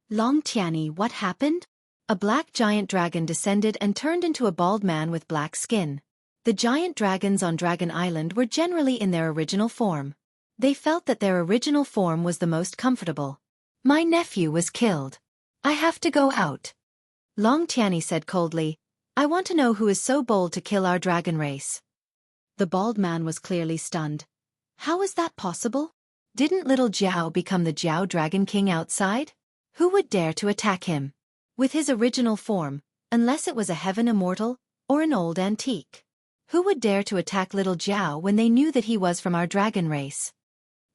Long Tianyi, what happened? A black giant dragon descended and turned into a bald man with black skin. The giant dragons on Dragon Island were generally in their original form. They felt that their original form was the most comfortable. My nephew was killed. I have to go out. Long Tianyi said coldly, I want to know who is so bold to kill our dragon race. The bald man was clearly stunned. How is that possible? Didn't little Jiao become the Jiao Dragon King outside? Who would dare to attack him? With his original form, unless it was a heaven immortal, or an old antique. Who would dare to attack little Jiao when they knew that he was from our dragon race?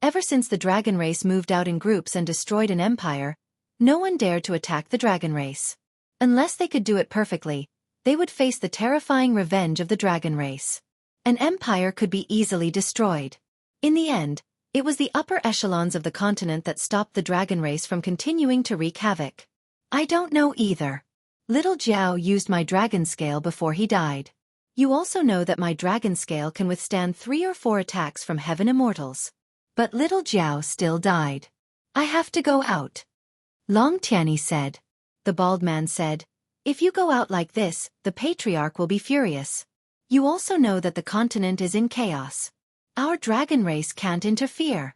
Ever since the dragon race moved out in groups and destroyed an empire, no one dared to attack the dragon race. Unless they could do it perfectly, they would face the terrifying revenge of the dragon race. An empire could be easily destroyed. In the end, it was the upper echelons of the continent that stopped the dragon race from continuing to wreak havoc. I don't know either. Little Jiao used my dragon scale before he died. You also know that my dragon scale can withstand 3 or 4 attacks from heaven immortals. But little Jiao still died. I have to go out. Long Tianyi said. The bald man said, if you go out like this, the patriarch will be furious. You also know that the continent is in chaos. Our dragon race can't interfere.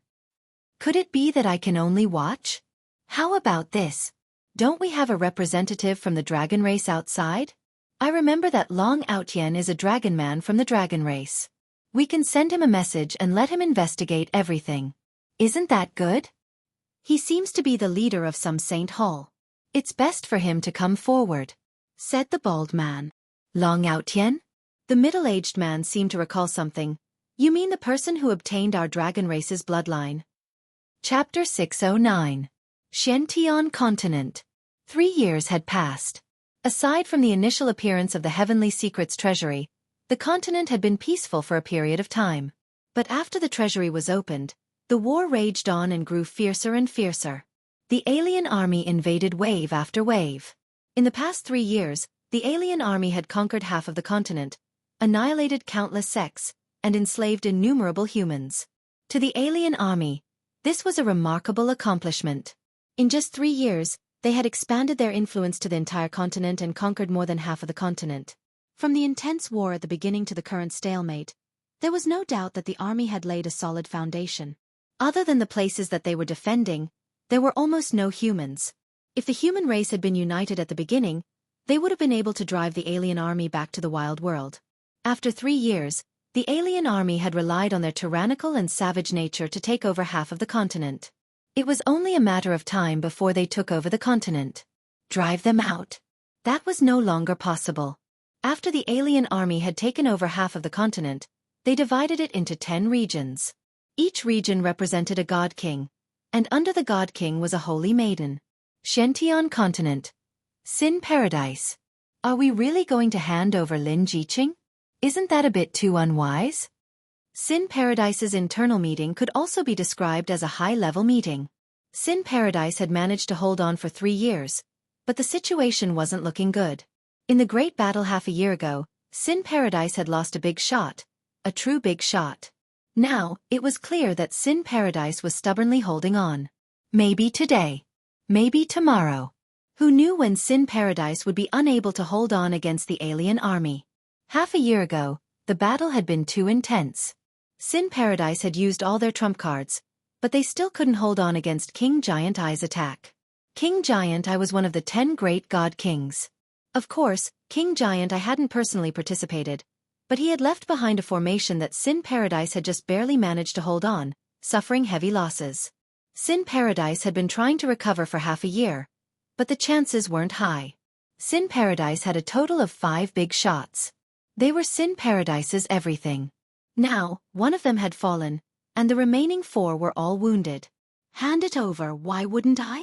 Could it be that I can only watch? How about this? Don't we have a representative from the dragon race outside? I remember that Long Outyen is a dragon man from the dragon race. We can send him a message and let him investigate everything. Isn't that good? He seems to be the leader of some saint hall. It's best for him to come forward, said the bald man. Long Outyen? The middle-aged man seemed to recall something. You mean the person who obtained our dragon race's bloodline? Chapter 609. Xianxia Continent. 3 years had passed. Aside from the initial appearance of the Heavenly Secrets Treasury, the continent had been peaceful for a period of time. But after the treasury was opened, the war raged on and grew fiercer and fiercer. The alien army invaded wave after wave. In the past 3 years, the alien army had conquered half of the continent, annihilated countless sects, and enslaved innumerable humans. To the alien army, this was a remarkable accomplishment. In just 3 years, they had expanded their influence to the entire continent and conquered more than half of the continent. From the intense war at the beginning to the current stalemate, there was no doubt that the army had laid a solid foundation. Other than the places that they were defending, there were almost no humans. If the human race had been united at the beginning, they would have been able to drive the alien army back to the wild world. After 3 years, the alien army had relied on their tyrannical and savage nature to take over half of the continent. It was only a matter of time before they took over the continent. Drive them out. That was no longer possible. After the alien army had taken over half of the continent, they divided it into 10 regions. Each region represented a god king, and under the god king was a holy maiden. Xianxia Continent. Sin Paradise. Are we really going to hand over Lin Jiqing? Isn't that a bit too unwise? Sin Paradise's internal meeting could also be described as a high-level meeting. Sin Paradise had managed to hold on for 3 years, but the situation wasn't looking good. In the Great Battle half a year ago, Sin Paradise had lost a big shot, a true big shot. Now, it was clear that Sin Paradise was stubbornly holding on. Maybe today. Maybe tomorrow. Who knew when Sin Paradise would be unable to hold on against the alien army? Half a year ago, The battle had been too intense. Sin Paradise had used all their trump cards, but they still couldn't hold on against King Giant Eye's attack. King Giant Eye was one of the 10 great god kings. Of course, King Giant Eye hadn't personally participated, but he had left behind a formation that Sin Paradise had just barely managed to hold on, suffering heavy losses. Sin Paradise had been trying to recover for half a year, but the chances weren't high. Sin Paradise had a total of 5 big shots. They were Sin Paradise's everything. Now, one of them had fallen, and the remaining 4 were all wounded. Hand it over, why wouldn't I?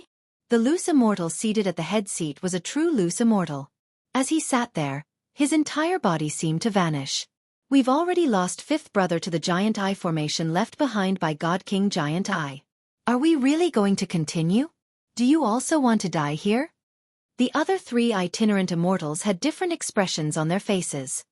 The loose immortal seated at the head seat was a true loose immortal. As he sat there, his entire body seemed to vanish. We've already lost 5th brother to the Giant Eye formation left behind by God King Giant Eye. Are we really going to continue? Do you also want to die here? The other 3 itinerant immortals had different expressions on their faces.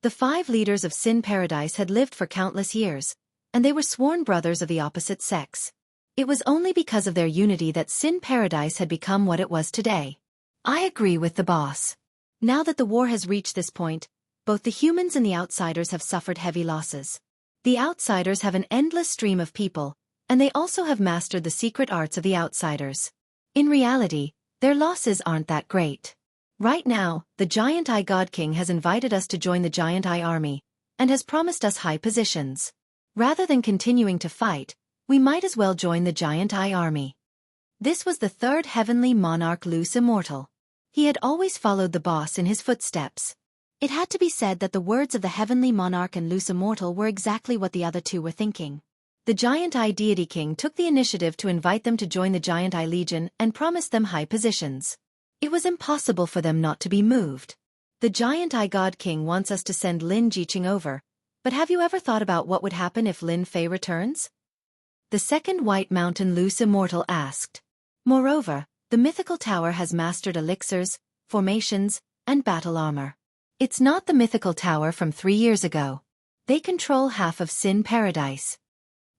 The 5 leaders of Sin Paradise had lived for countless years, and they were sworn brothers of the opposite sex. It was only because of their unity that Sin Paradise had become what it was today. I agree with the boss. Now that the war has reached this point, both the humans and the outsiders have suffered heavy losses. The outsiders have an endless stream of people, and they also have mastered the secret arts of the outsiders. In reality, their losses aren't that great. Right now, the Giant Eye God King has invited us to join the Giant Eye army, and has promised us high positions. Rather than continuing to fight, we might as well join the Giant Eye army. This was the 3rd heavenly monarch loose immortal. He had always followed the boss in his footsteps. It had to be said that the words of the heavenly monarch and loose immortal were exactly what the other 2 were thinking. The Giant Eye deity king took the initiative to invite them to join the Giant Eye Legion and promised them high positions. It was impossible for them not to be moved. The Giant Eye God King wants us to send Lin Jiqing over, but have you ever thought about what would happen if Lin Fei returns? The 2nd White Mountain loose immortal asked. Moreover, the mythical tower has mastered elixirs, formations, and battle armor. It's not the mythical tower from 3 years ago. They control half of Sin Paradise.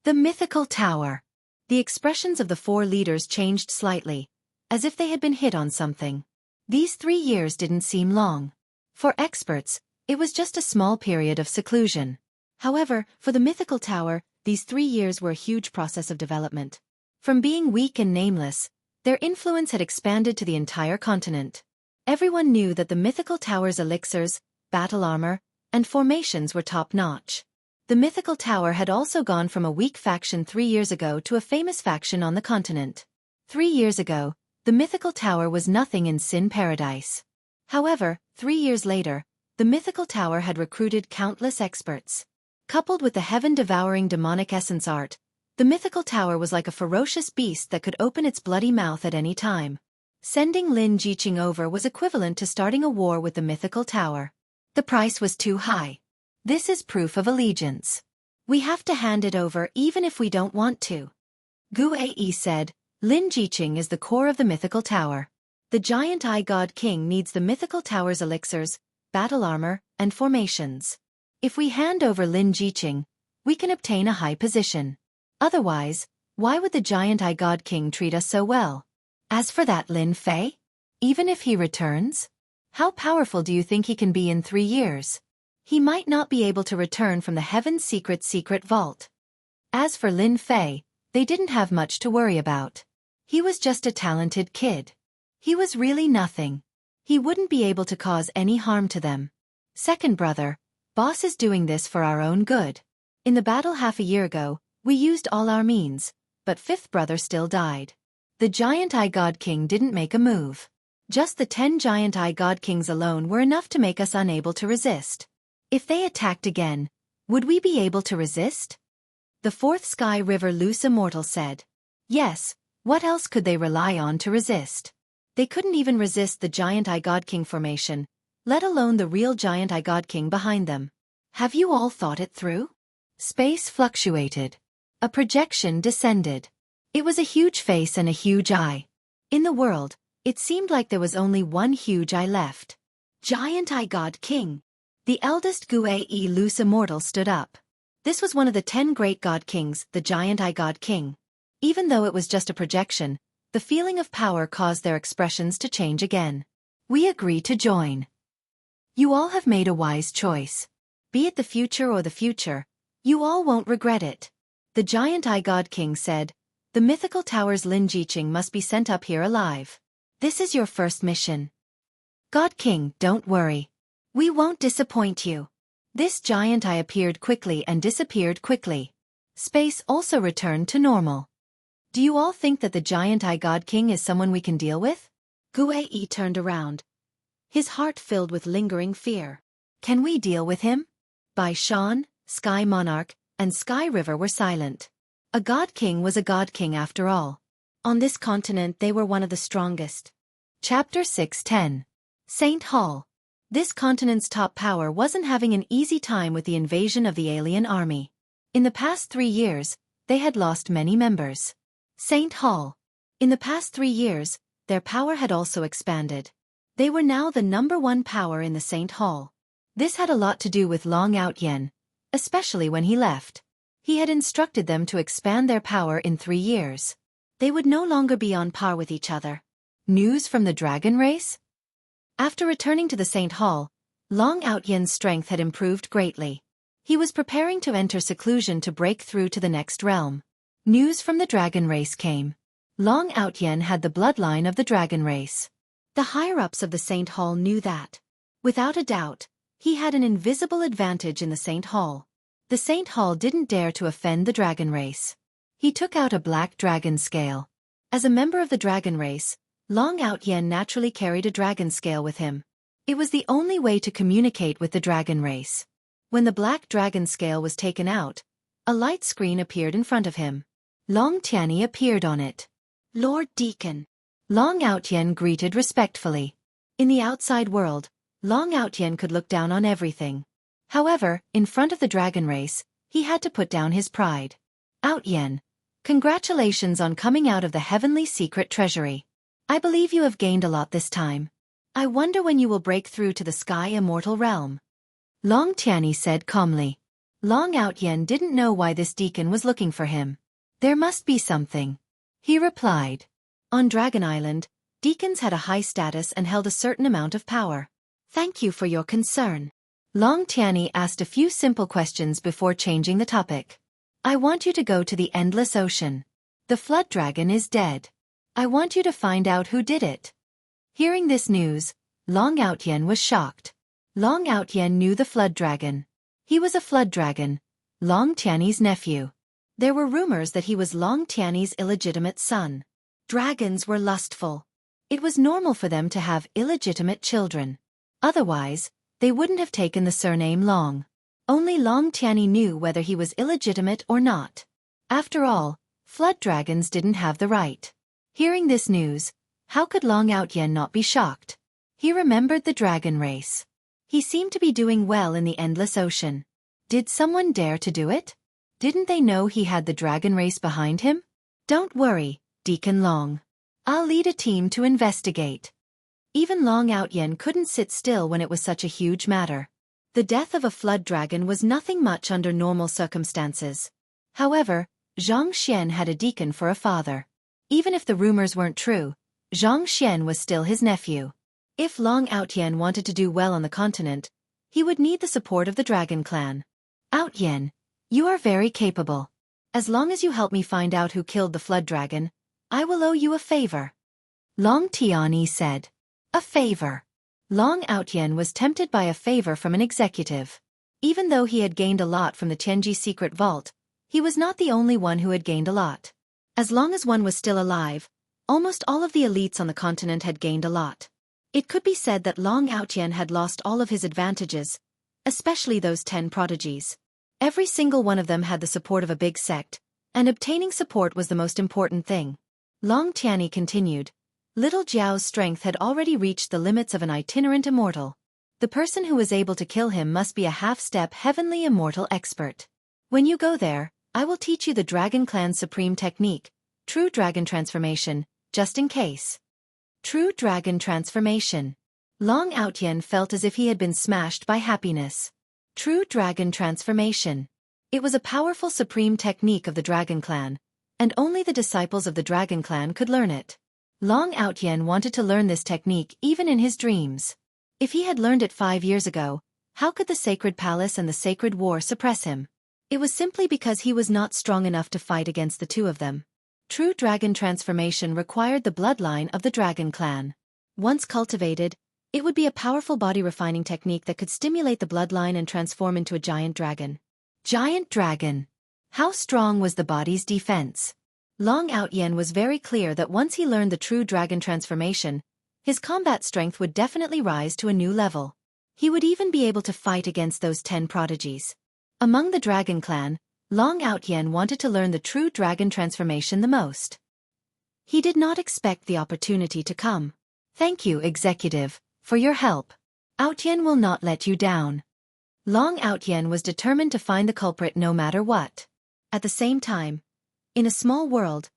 The mythical tower. The expressions of the 4 leaders changed slightly, as if they had been hit on something. These 3 years didn't seem long. For experts, it was just a small period of seclusion. However, for the mythical tower, these 3 years were a huge process of development. From being weak and nameless, their influence had expanded to the entire continent. Everyone knew that the mythical tower's elixirs, battle armor, and formations were top-notch. The mythical tower had also gone from a weak faction 3 years ago to a famous faction on the continent. 3 years ago, the mythical tower was nothing in Sin Paradise. However, 3 years later, the mythical tower had recruited countless experts. Coupled with the heaven-devouring demonic essence art, the mythical tower was like a ferocious beast that could open its bloody mouth at any time. Sending Lin Jiqing over was equivalent to starting a war with the mythical tower. The price was too high. This is proof of allegiance. We have to hand it over even if we don't want to. Gu Ai said, Lin Jiqing is the core of the mythical tower. The Giant Eye God King needs the mythical tower's elixirs, battle armor, and formations. If we hand over Lin Jiqing, we can obtain a high position. Otherwise, why would the Giant Eye God King treat us so well? As for that Lin Fei, even if he returns, how powerful do you think he can be in 3 years? He might not be able to return from the Heaven's secret vault. As for Lin Fei, they didn't have much to worry about. He was just a talented kid. He was really nothing. He wouldn't be able to cause any harm to them. 2nd brother, boss is doing this for our own good. In the battle half a year ago, we used all our means, but 5th brother still died. The Giant Eye God King didn't make a move. Just the 10 Giant Eye God Kings alone were enough to make us unable to resist. If they attacked again, would we be able to resist? The 4th Sky River Loose Immortal said. Yes, what else could they rely on to resist? They couldn't even resist the Giant Eye God King formation, let alone the real Giant Eye God King behind them. Have you all thought it through? Space fluctuated. A projection descended. It was a huge face and a huge eye. In the world, it seemed like there was only one huge eye left. Giant Eye God King. The eldest Gue Loose Immortal stood up. This was one of the 10 great God Kings, the Giant Eye God King. Even though it was just a projection, the feeling of power caused their expressions to change again. We agree to join. You all have made a wise choice. Be it the future or the future, you all won't regret it. The giant eye god king said, the mythical tower's Lin Jiqing must be sent up here alive. This is your first mission. God king, don't worry. We won't disappoint you. This giant eye appeared quickly and disappeared quickly. Space also returned to normal. Do you all think that the giant eye god king is someone we can deal with? Guei turned around, his heart filled with lingering fear. Can we deal with him? Bai Shan, Sky Monarch, and Sky River were silent. A god king was a god king after all. On this continent they were one of the strongest. Chapter 6:10. Saint Hall. This continent's top power wasn't having an easy time with the invasion of the alien army. In the past 3 years, they had lost many members. Saint Hall. In the past 3 years, their power had also expanded. They were now the #1 power in the Saint Hall. This had a lot to do with Long Outyen, especially when he left. He had instructed them to expand their power in 3 years. They would no longer be on par with each other. News from the dragon race? After returning to the Saint Hall, Long Outyen's strength had improved greatly. He was preparing to enter seclusion to break through to the next realm. News from the dragon race came. Long Outyen had the bloodline of the dragon race. The higher-ups of the Saint Hall knew that. Without a doubt, he had an invisible advantage in the Saint Hall. The Saint Hall didn't dare to offend the dragon race. He took out a black dragon scale. As a member of the dragon race, Long Outyen naturally carried a dragon scale with him. It was the only way to communicate with the dragon race. When the black dragon scale was taken out, a light screen appeared in front of him. Long Tianyi appeared on it. Lord Deacon. Long Outyen greeted respectfully. In the outside world, Long Outyen could look down on everything. However, in front of the dragon race, he had to put down his pride. Outyen, congratulations on coming out of the heavenly secret treasury. I believe you have gained a lot this time. I wonder when you will break through to the sky immortal realm. Long Tianyi said calmly. Long Outyen didn't know why this deacon was looking for him. There must be something. He replied. On Dragon Island, deacons had a high status and held a certain amount of power. Thank you for your concern. Long Tianyi asked a few simple questions before changing the topic. I want you to go to the Endless Ocean. The Flood Dragon is dead. I want you to find out who did it. Hearing this news, Long Outyen was shocked. Long Outyen knew the Flood Dragon. He was a Flood Dragon, Long Tianyi's nephew. There were rumors that he was Long Tianyi's illegitimate son. Dragons were lustful. It was normal for them to have illegitimate children. Otherwise, they wouldn't have taken the surname Long. Only Long Tianyi knew whether he was illegitimate or not. After all, Flood Dragons didn't have the right. Hearing this news, how could Long Outyen not be shocked? He remembered the dragon race. He seemed to be doing well in the Endless Ocean. Did someone dare to do it? Didn't they know he had the dragon race behind him? Don't worry, Deacon Long. I'll lead a team to investigate. Even Long Outyen couldn't sit still when it was such a huge matter. The death of a flood dragon was nothing much under normal circumstances. However, Xianxia had a deacon for a father. Even if the rumors weren't true, Xianxia was still his nephew. If Long Outyen wanted to do well on the continent, he would need the support of the dragon clan. Outyen, you are very capable. As long as you help me find out who killed the flood dragon, I will owe you a favor. Long Tianyi said. A favor. Long Outyen was tempted by a favor from an executive. Even though he had gained a lot from the Tianji secret vault, he was not the only one who had gained a lot. As long as one was still alive, almost all of the elites on the continent had gained a lot. It could be said that Long Outyen had lost all of his advantages, especially those 10 prodigies. Every single one of them had the support of a big sect, and obtaining support was the most important thing. Long Tianyi continued. Little Jiao's strength had already reached the limits of an itinerant immortal. The person who was able to kill him must be a half-step heavenly immortal expert. When you go there, I will teach you the Dragon Clan's supreme technique, True Dragon Transformation, just in case. True Dragon Transformation. Long Outyen felt as if he had been smashed by happiness. True Dragon Transformation. It was a powerful supreme technique of the Dragon Clan, and only the disciples of the Dragon Clan could learn it. Long Outyen wanted to learn this technique even in his dreams. If he had learned it 5 years ago, How could the sacred palace and the sacred war suppress him? It was simply because he was not strong enough to fight against the two of them. True dragon transformation required the bloodline of the dragon clan. Once cultivated, it would be a powerful body-refining technique that could stimulate the bloodline and transform into a giant dragon. Giant dragon! How strong was the body's defense? Long Outyen was very clear that once he learned the true dragon transformation, his combat strength would definitely rise to a new level. He would even be able to fight against those 10 prodigies. Among the dragon clan, Long Outyen wanted to learn the true dragon transformation the most. He did not expect the opportunity to come. Thank you, executive, for your help. Outyen will not let you down. Long Outyen was determined to find the culprit no matter what. At the same time, in a small world,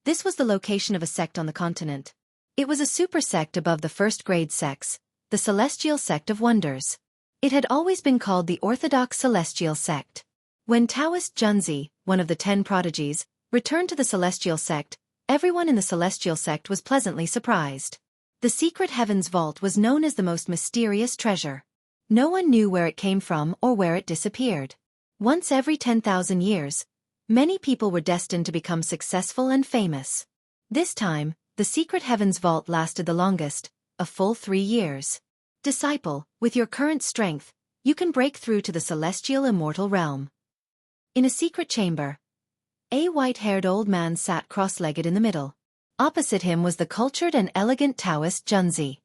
this was the location of a sect on the continent. It was a super sect above the first-grade sects, the Celestial Sect of Wonders. It had always been called the Orthodox Celestial Sect. When Taoist Junzi, one of the 10 prodigies, returned to the Celestial Sect, everyone in the Celestial Sect was pleasantly surprised. The secret Heavens Vault was known as the most mysterious treasure. No one knew where it came from or where it disappeared. Once every 10,000 years, many people were destined to become successful and famous. This time, the secret Heavens Vault lasted the longest, a full 3 years. Disciple, with your current strength, you can break through to the celestial immortal realm. In a secret chamber, a white-haired old man sat cross-legged in the middle. Opposite him was the cultured and elegant Taoist Junzi.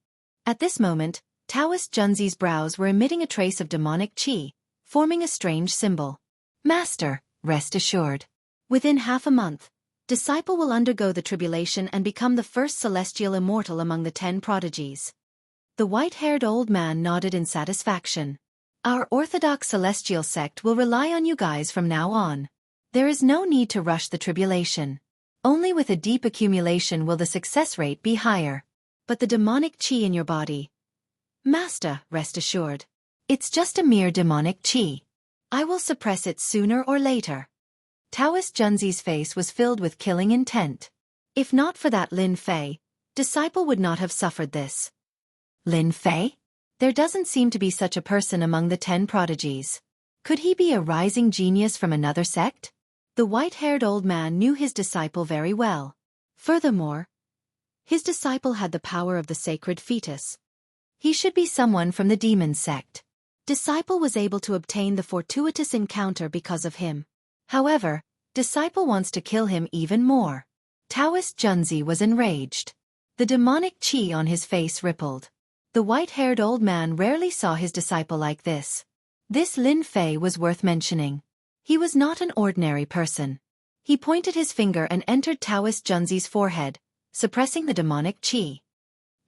At this moment, Taoist Junzi's brows were emitting a trace of demonic qi, forming a strange symbol. Master, rest assured. Within half a month, Disciple will undergo the tribulation and become the first celestial immortal among the 10 prodigies. The white-haired old man nodded in satisfaction. Our Orthodox Celestial Sect will rely on you guys from now on. There is no need to rush the tribulation. Only with a deep accumulation will the success rate be higher. But the demonic qi in your body. Master, rest assured. It's just a mere demonic qi. I will suppress it sooner or later. Taoist Junzi's face was filled with killing intent. If not for that Lin Fei, Disciple would not have suffered this. Lin Fei? There doesn't seem to be such a person among the 10 prodigies. Could he be a rising genius from another sect? The white-haired old man knew his disciple very well. Furthermore, his disciple had the power of the sacred fetus. He should be someone from the demon sect. Disciple was able to obtain the fortuitous encounter because of him. However, Disciple wants to kill him even more. Taoist Junzi was enraged. The demonic qi on his face rippled. The white-haired old man rarely saw his disciple like this. This Lin Fei was worth mentioning. He was not an ordinary person. He pointed his finger and entered Taoist Junzi's forehead, suppressing the demonic qi.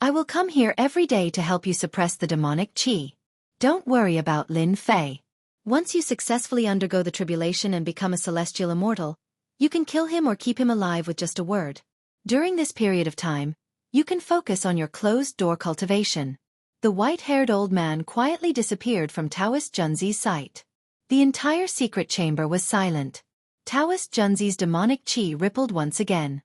I will come here every day to help you suppress the demonic qi. Don't worry about Lin Fei. Once you successfully undergo the tribulation and become a celestial immortal, you can kill him or keep him alive with just a word. During this period of time, you can focus on your closed-door cultivation. The white-haired old man quietly disappeared from Taoist Junzi's sight. The entire secret chamber was silent. Taoist Junzi's demonic qi rippled once again.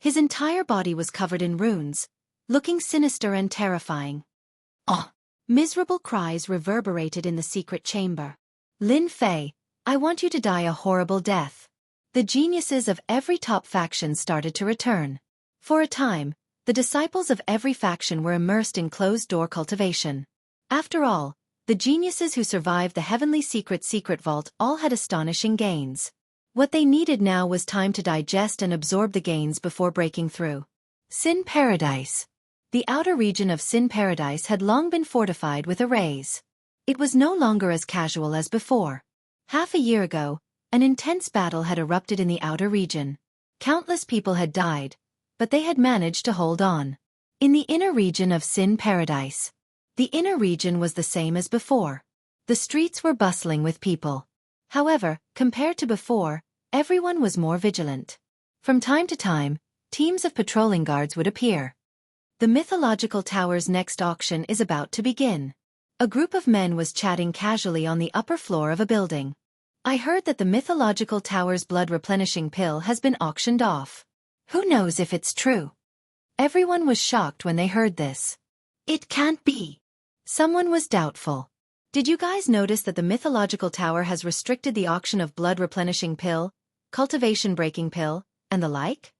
His entire body was covered in runes, looking sinister and terrifying. Oh! Miserable cries reverberated in the secret chamber. Lin Fei, I want you to die a horrible death. The geniuses of every top faction started to return. For a time, the disciples of every faction were immersed in closed-door cultivation. After all, the geniuses who survived the heavenly secret vault all had astonishing gains. What they needed now was time to digest and absorb the gains before breaking through. Sin Paradise. The outer region of Sin Paradise had long been fortified with arrays. It was no longer as casual as before. Half a year ago, an intense battle had erupted in the outer region. Countless people had died, but they had managed to hold on. In the inner region of Sin Paradise, the inner region was the same as before. The streets were bustling with people. However, compared to before, everyone was more vigilant. From time to time, teams of patrolling guards would appear. The mythological tower's next auction is about to begin. A group of men was chatting casually on the upper floor of a building. I heard that the mythological tower's blood-replenishing pill has been auctioned off. Who knows if it's true? Everyone was shocked when they heard this. It can't be. Someone was doubtful. Did you guys notice that the mythological tower has restricted the auction of blood replenishing pill, cultivation breaking pill, and the like?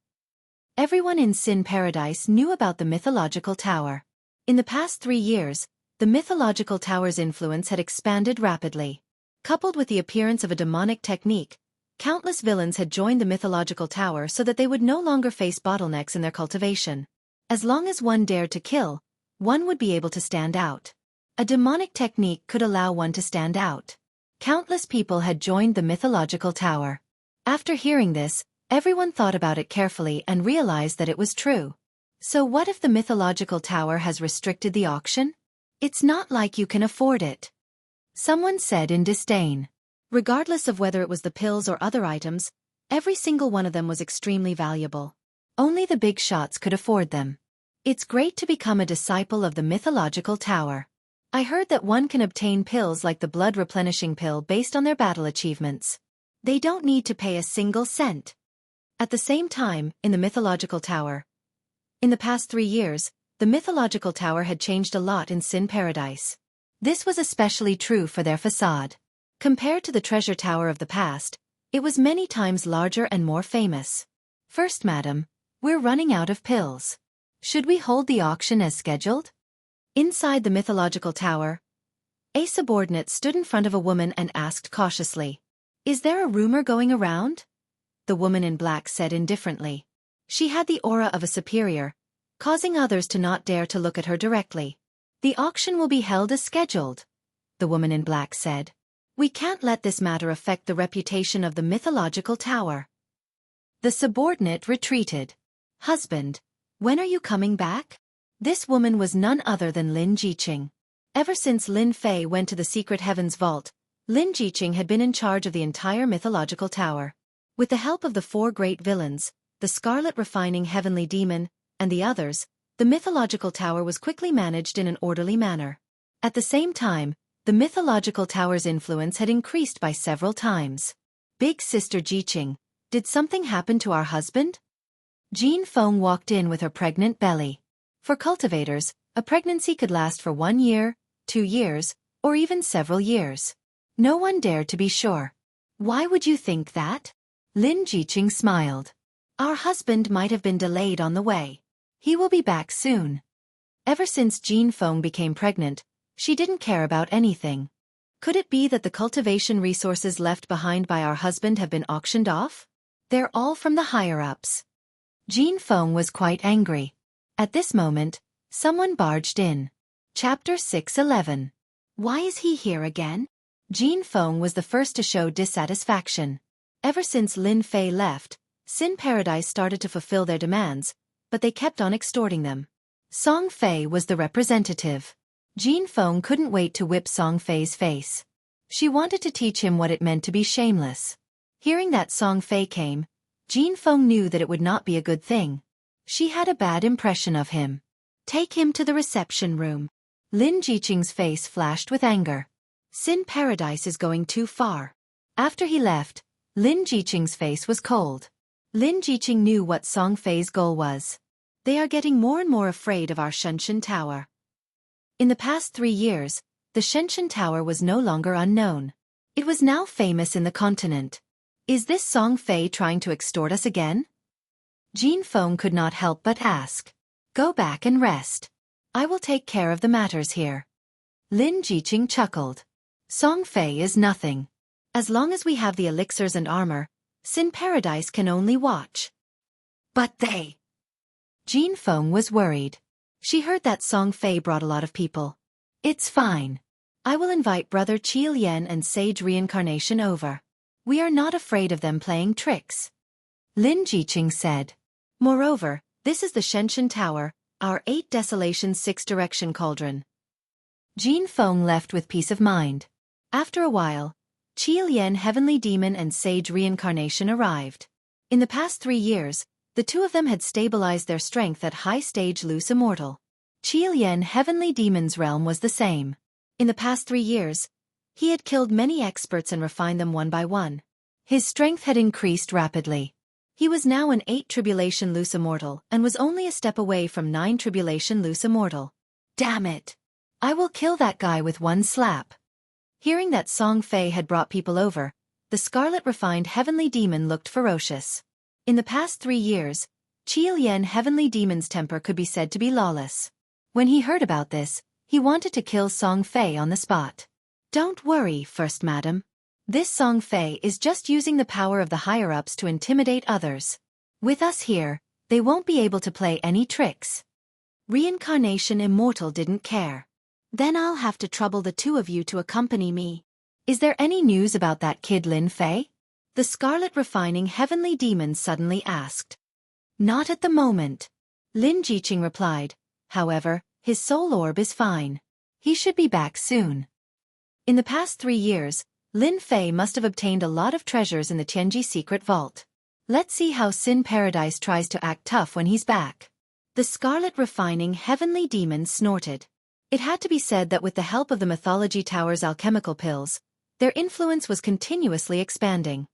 Everyone in Sin Paradise knew about the mythological tower. In the past 3 years, the mythological tower's influence had expanded rapidly. Coupled with the appearance of a demonic technique, countless villains had joined the mythological tower so that they would no longer face bottlenecks in their cultivation. As long as one dared to kill, one would be able to stand out. A demonic technique could allow one to stand out. Countless people had joined the mythological tower. After hearing this, everyone thought about it carefully and realized that it was true. So what if the mythological tower has restricted the auction? It's not like you can afford it. Someone said in disdain. Regardless of whether it was the pills or other items, every single one of them was extremely valuable. Only the big shots could afford them. It's great to become a disciple of the mythological tower. I heard that one can obtain pills like the blood replenishing pill based on their battle achievements. They don't need to pay a single cent. At the same time, in the mythological tower. In the past 3 years, the mythological tower had changed a lot in Sin Paradise. This was especially true for their facade. Compared to the treasure tower of the past, it was many times larger and more famous. First, madam, we're running out of pills. Should we hold the auction as scheduled? Inside the mythological tower, a subordinate stood in front of a woman and asked cautiously, "Is there a rumor going around?" The woman in black said indifferently. She had the aura of a superior, causing others to not dare to look at her directly. "The auction will be held as scheduled," the woman in black said. "We can't let this matter affect the reputation of the mythological tower." The subordinate retreated. "Husband, when are you coming back?" This woman was none other than Lin Jiqing. Ever since Lin Fei went to the secret heavens vault, Lin Jiqing had been in charge of the entire mythological tower. With the help of the 4 great villains, the Scarlet Refining Heavenly Demon, and the others, the mythological tower was quickly managed in an orderly manner. At the same time, the mythological tower's influence had increased by several times. "Big Sister Jiqing, did something happen to our husband?" Jean Feng walked in with her pregnant belly. For cultivators, a pregnancy could last for 1 year, 2 years, or even several years. No one dared to be sure. "Why would you think that?" Lin Jiqing smiled. "Our husband might have been delayed on the way. He will be back soon." Ever since Jean Feng became pregnant, she didn't care about anything. Could it be that the cultivation resources left behind by our husband have been auctioned off? They're all from the higher-ups. Jean Feng was quite angry. At this moment, someone barged in. Chapter 6:11. Why is he here again? Jean Feng was the first to show dissatisfaction. Ever since Lin Fei left, Sin Paradise started to fulfill their demands, but they kept on extorting them. Song Fei was the representative. Jean Feng couldn't wait to whip Song Fei's face. She wanted to teach him what it meant to be shameless. Hearing that Song Fei came, Jean Feng knew that it would not be a good thing. She had a bad impression of him. "Take him to the reception room." Lin Jiqing's face flashed with anger. Sin Paradise is going too far. After he left, Lin Jiqing's face was cold. Lin Jiqing knew what Song Fei's goal was. They are getting more and more afraid of our Xianxia Tower. In the past 3 years, the Xianxia Tower was no longer unknown. It was now famous in the continent. Is this Song Fei trying to extort us again? Jean Feng could not help but ask. "Go back and rest. I will take care of the matters here." Lin Jiqing chuckled. "Song Fei is nothing. As long as we have the elixirs and armor, Sin Paradise can only watch." "But they..." Jean Feng was worried. She heard that Song Fei brought a lot of people. "It's fine. I will invite Brother Qi Lian and Sage Reincarnation over. We are not afraid of them playing tricks," Lin Jiqing said. "Moreover, this is the Xianxia Tower, our 8 Desolation 6 Direction Cauldron." Jean Feng left with peace of mind. After a while, Qi Lian Heavenly Demon and Sage Reincarnation arrived. In the past 3 years, the two of them had stabilized their strength at high stage loose immortal. Qi Lian Heavenly Demon's realm was the same. In the past 3 years, he had killed many experts and refined them one by one. His strength had increased rapidly. He was now an 8 Tribulation loose immortal and was only a step away from 9 Tribulation loose immortal. "Damn it! I will kill that guy with one slap." Hearing that Song Fei had brought people over, the scarlet refined heavenly demon looked ferocious. In the past 3 years, Qi Lian heavenly demon's temper could be said to be lawless. When he heard about this, he wanted to kill Song Fei on the spot. Don't worry, First Madam. This Song Fei is just using the power of the higher-ups to intimidate others. With us here, they won't be able to play any tricks. Reincarnation Immortal didn't care. Then I'll have to trouble the two of you to accompany me. Is there any news about that kid Lin Fei? The scarlet refining heavenly demon suddenly asked. Not at the moment. Lin Jiqing replied. However, his soul orb is fine. He should be back soon. In the past 3 years, Lin Fei must have obtained a lot of treasures in the Tianji secret vault. Let's see how Sin Paradise tries to act tough when he's back. The scarlet refining heavenly demon snorted. It had to be said that with the help of the Mythology Tower's alchemical pills, their influence was continuously expanding.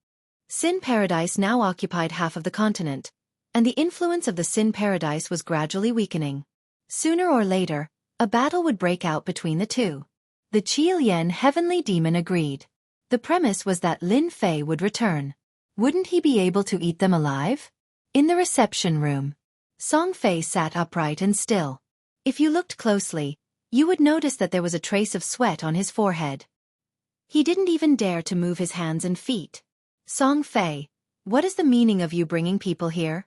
Sin Paradise now occupied half of the continent, and the influence of the Sin Paradise was gradually weakening. Sooner or later, a battle would break out between the two. The Qi Lian heavenly demon agreed. The premise was that Lin Fei would return. Wouldn't he be able to eat them alive? In the reception room, Song Fei sat upright and still. If you looked closely, you would notice that there was a trace of sweat on his forehead. He didn't even dare to move his hands and feet. Song Fei, what is the meaning of you bringing people here?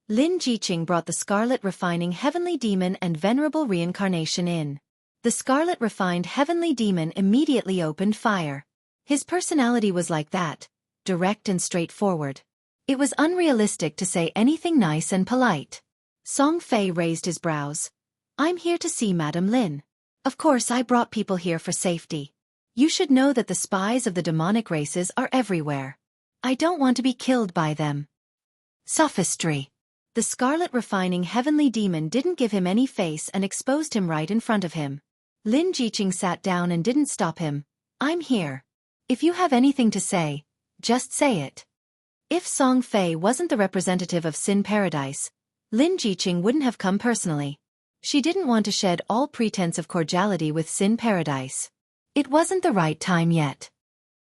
Lin Jiqing brought the scarlet refining heavenly demon and venerable reincarnation in. The scarlet refined heavenly demon immediately opened fire. His personality was like that, direct and straightforward. It was unrealistic to say anything nice and polite. Song Fei raised his brows. I'm here to see Madam Lin. Of course I brought people here for safety. You should know that the spies of the demonic races are everywhere. I don't want to be killed by them. Sophistry. The scarlet refining heavenly demon didn't give him any face and exposed him right in front of him. Lin Jiqing sat down and didn't stop him. I'm here. If you have anything to say, just say it. If Song Fei wasn't the representative of Sin Paradise, Lin Jiqing wouldn't have come personally. She didn't want to shed all pretense of cordiality with Sin Paradise. It wasn't the right time yet.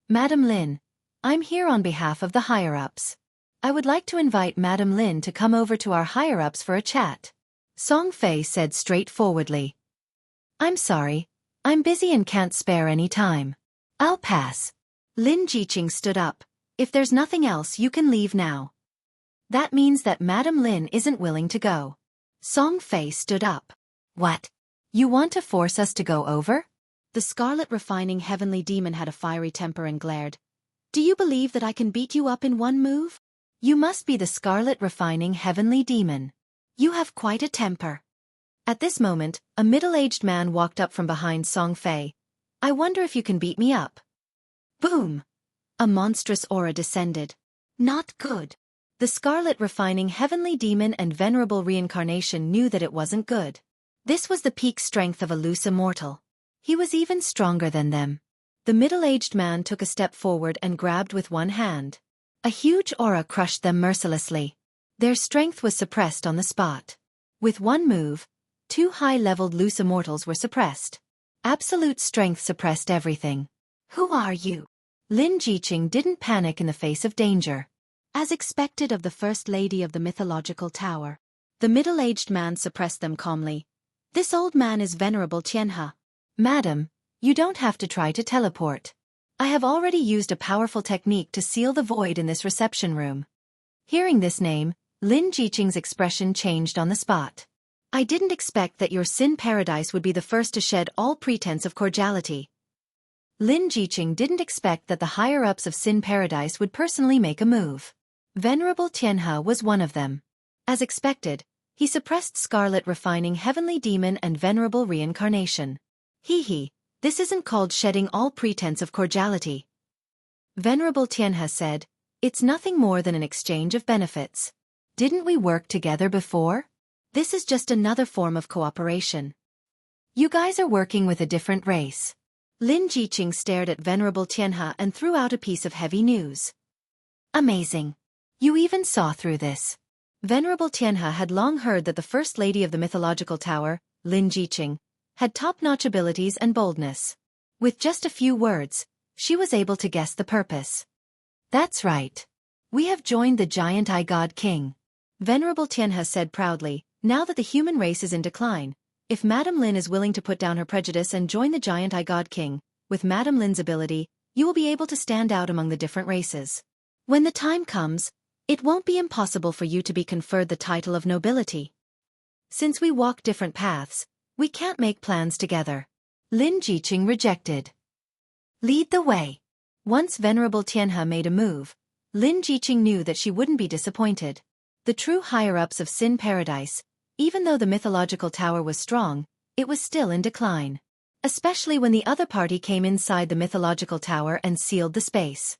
Madam Lin, I'm here on behalf of the higher-ups. I would like to invite Madam Lin to come over to our higher-ups for a chat. Song Fei said straightforwardly. I'm sorry, I'm busy and can't spare any time. I'll pass. Lin Jiqing stood up. If there's nothing else, you can leave now. That means that Madam Lin isn't willing to go. Song Fei stood up. What? You want to force us to go over? The scarlet refining heavenly demon had a fiery temper and glared. Do you believe that I can beat you up in one move? You must be the scarlet refining heavenly demon. You have quite a temper. At this moment, a middle-aged man walked up from behind Song Fei. I wonder if you can beat me up. Boom! A monstrous aura descended. Not good. The scarlet refining heavenly demon and venerable reincarnation knew that it wasn't good. This was the peak strength of a loose immortal. He was even stronger than them. The middle-aged man took a step forward and grabbed with one hand. A huge aura crushed them mercilessly. Their strength was suppressed on the spot. With one move, 2 high-leveled loose immortals were suppressed. Absolute strength suppressed everything. Who are you? Lin Jiqing didn't panic in the face of danger. As expected of the First Lady of the Mythological Tower, the middle-aged man suppressed them calmly. This old man is Venerable Xianxia. Madam, you don't have to try to teleport. I have already used a powerful technique to seal the void in this reception room. Hearing this name, Lin Jiqing's expression changed on the spot. I didn't expect that your Sin Paradise would be the first to shed all pretense of cordiality. Lin Jiqing didn't expect that the higher-ups of Sin Paradise would personally make a move. Venerable Xianxia was one of them. As expected, he suppressed Scarlet Refining Heavenly Demon and Venerable Reincarnation. Hee, this isn't called shedding all pretense of cordiality. Venerable Xianxia said, it's nothing more than an exchange of benefits. Didn't we work together before? This is just another form of cooperation. You guys are working with a different race. Lin Jiqing stared at Venerable Xianxia and threw out a piece of heavy news. Amazing. You even saw through this. Venerable Xianxia had long heard that the First Lady of the Mythological Tower, Lin Jiqing, had top-notch abilities and boldness. With just a few words, she was able to guess the purpose. That's right. We have joined the giant Eye God King. Venerable Xianxia said proudly, now that the human race is in decline, if Madame Lin is willing to put down her prejudice and join the giant Eye God King, with Madame Lin's ability, you will be able to stand out among the different races. When the time comes, it won't be impossible for you to be conferred the title of nobility. Since we walk different paths, we can't make plans together. Lin Jiqing rejected. Lead the way. Once Venerable Xianxia made a move, Lin Jiqing knew that she wouldn't be disappointed. The true higher-ups of Sin Paradise, even though the mythological tower was strong, it was still in decline. Especially when the other party came inside the mythological tower and sealed the space.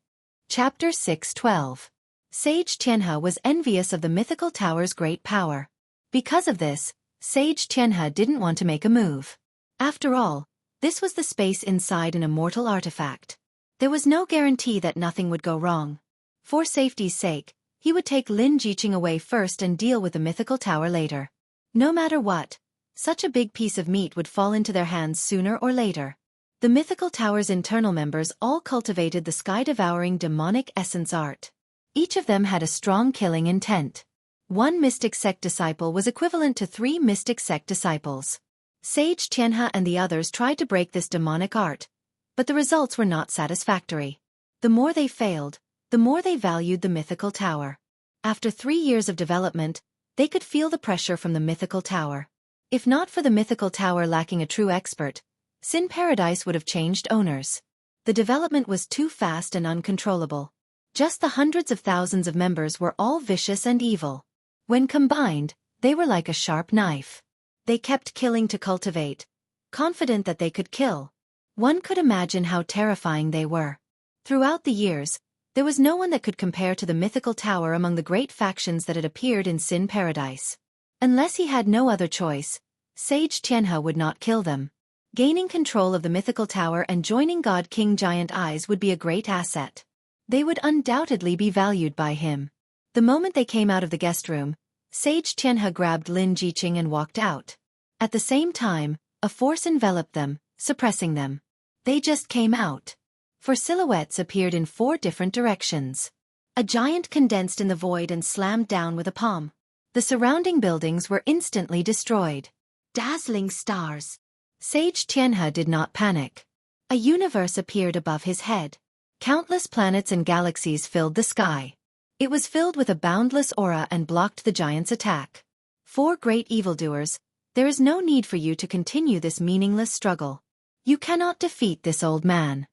Chapter 6:12. Sage Xianxia was envious of the mythical tower's great power. Because of this, Sage Xianxia didn't want to make a move. After all, this was the space inside an immortal artifact. There was no guarantee that nothing would go wrong. For safety's sake, he would take Lin Jiqing away first and deal with the mythical tower later. No matter what, such a big piece of meat would fall into their hands sooner or later. The mythical tower's internal members all cultivated the sky-devouring demonic essence art. Each of them had a strong killing intent. One mystic sect disciple was equivalent to 3 mystic sect disciples. Sage Xianxia and the others tried to break this demonic art, but the results were not satisfactory. The more they failed, the more they valued the mythical tower. After 3 years of development, they could feel the pressure from the mythical tower. If not for the mythical tower lacking a true expert, Sin Paradise would have changed owners. The development was too fast and uncontrollable. Just the hundreds of thousands of members were all vicious and evil. When combined, they were like a sharp knife. They kept killing to cultivate, confident that they could kill. One could imagine how terrifying they were. Throughout the years, there was no one that could compare to the mythical tower among the great factions that had appeared in Sin Paradise. Unless he had no other choice, Sage Xianxia would not kill them. Gaining control of the mythical tower and joining God King Giant Eyes would be a great asset. They would undoubtedly be valued by him. The moment they came out of the guest room, Sage Xianxia grabbed Lin Jiqing and walked out. At the same time, a force enveloped them, suppressing them. They just came out. 4 silhouettes appeared in 4 different directions. A giant condensed in the void and slammed down with a palm. The surrounding buildings were instantly destroyed. Dazzling stars. Sage Xianxia did not panic. A universe appeared above his head. Countless planets and galaxies filled the sky. It was filled with a boundless aura and blocked the giant's attack. 4 great evildoers, there is no need for you to continue this meaningless struggle. You cannot defeat this old man.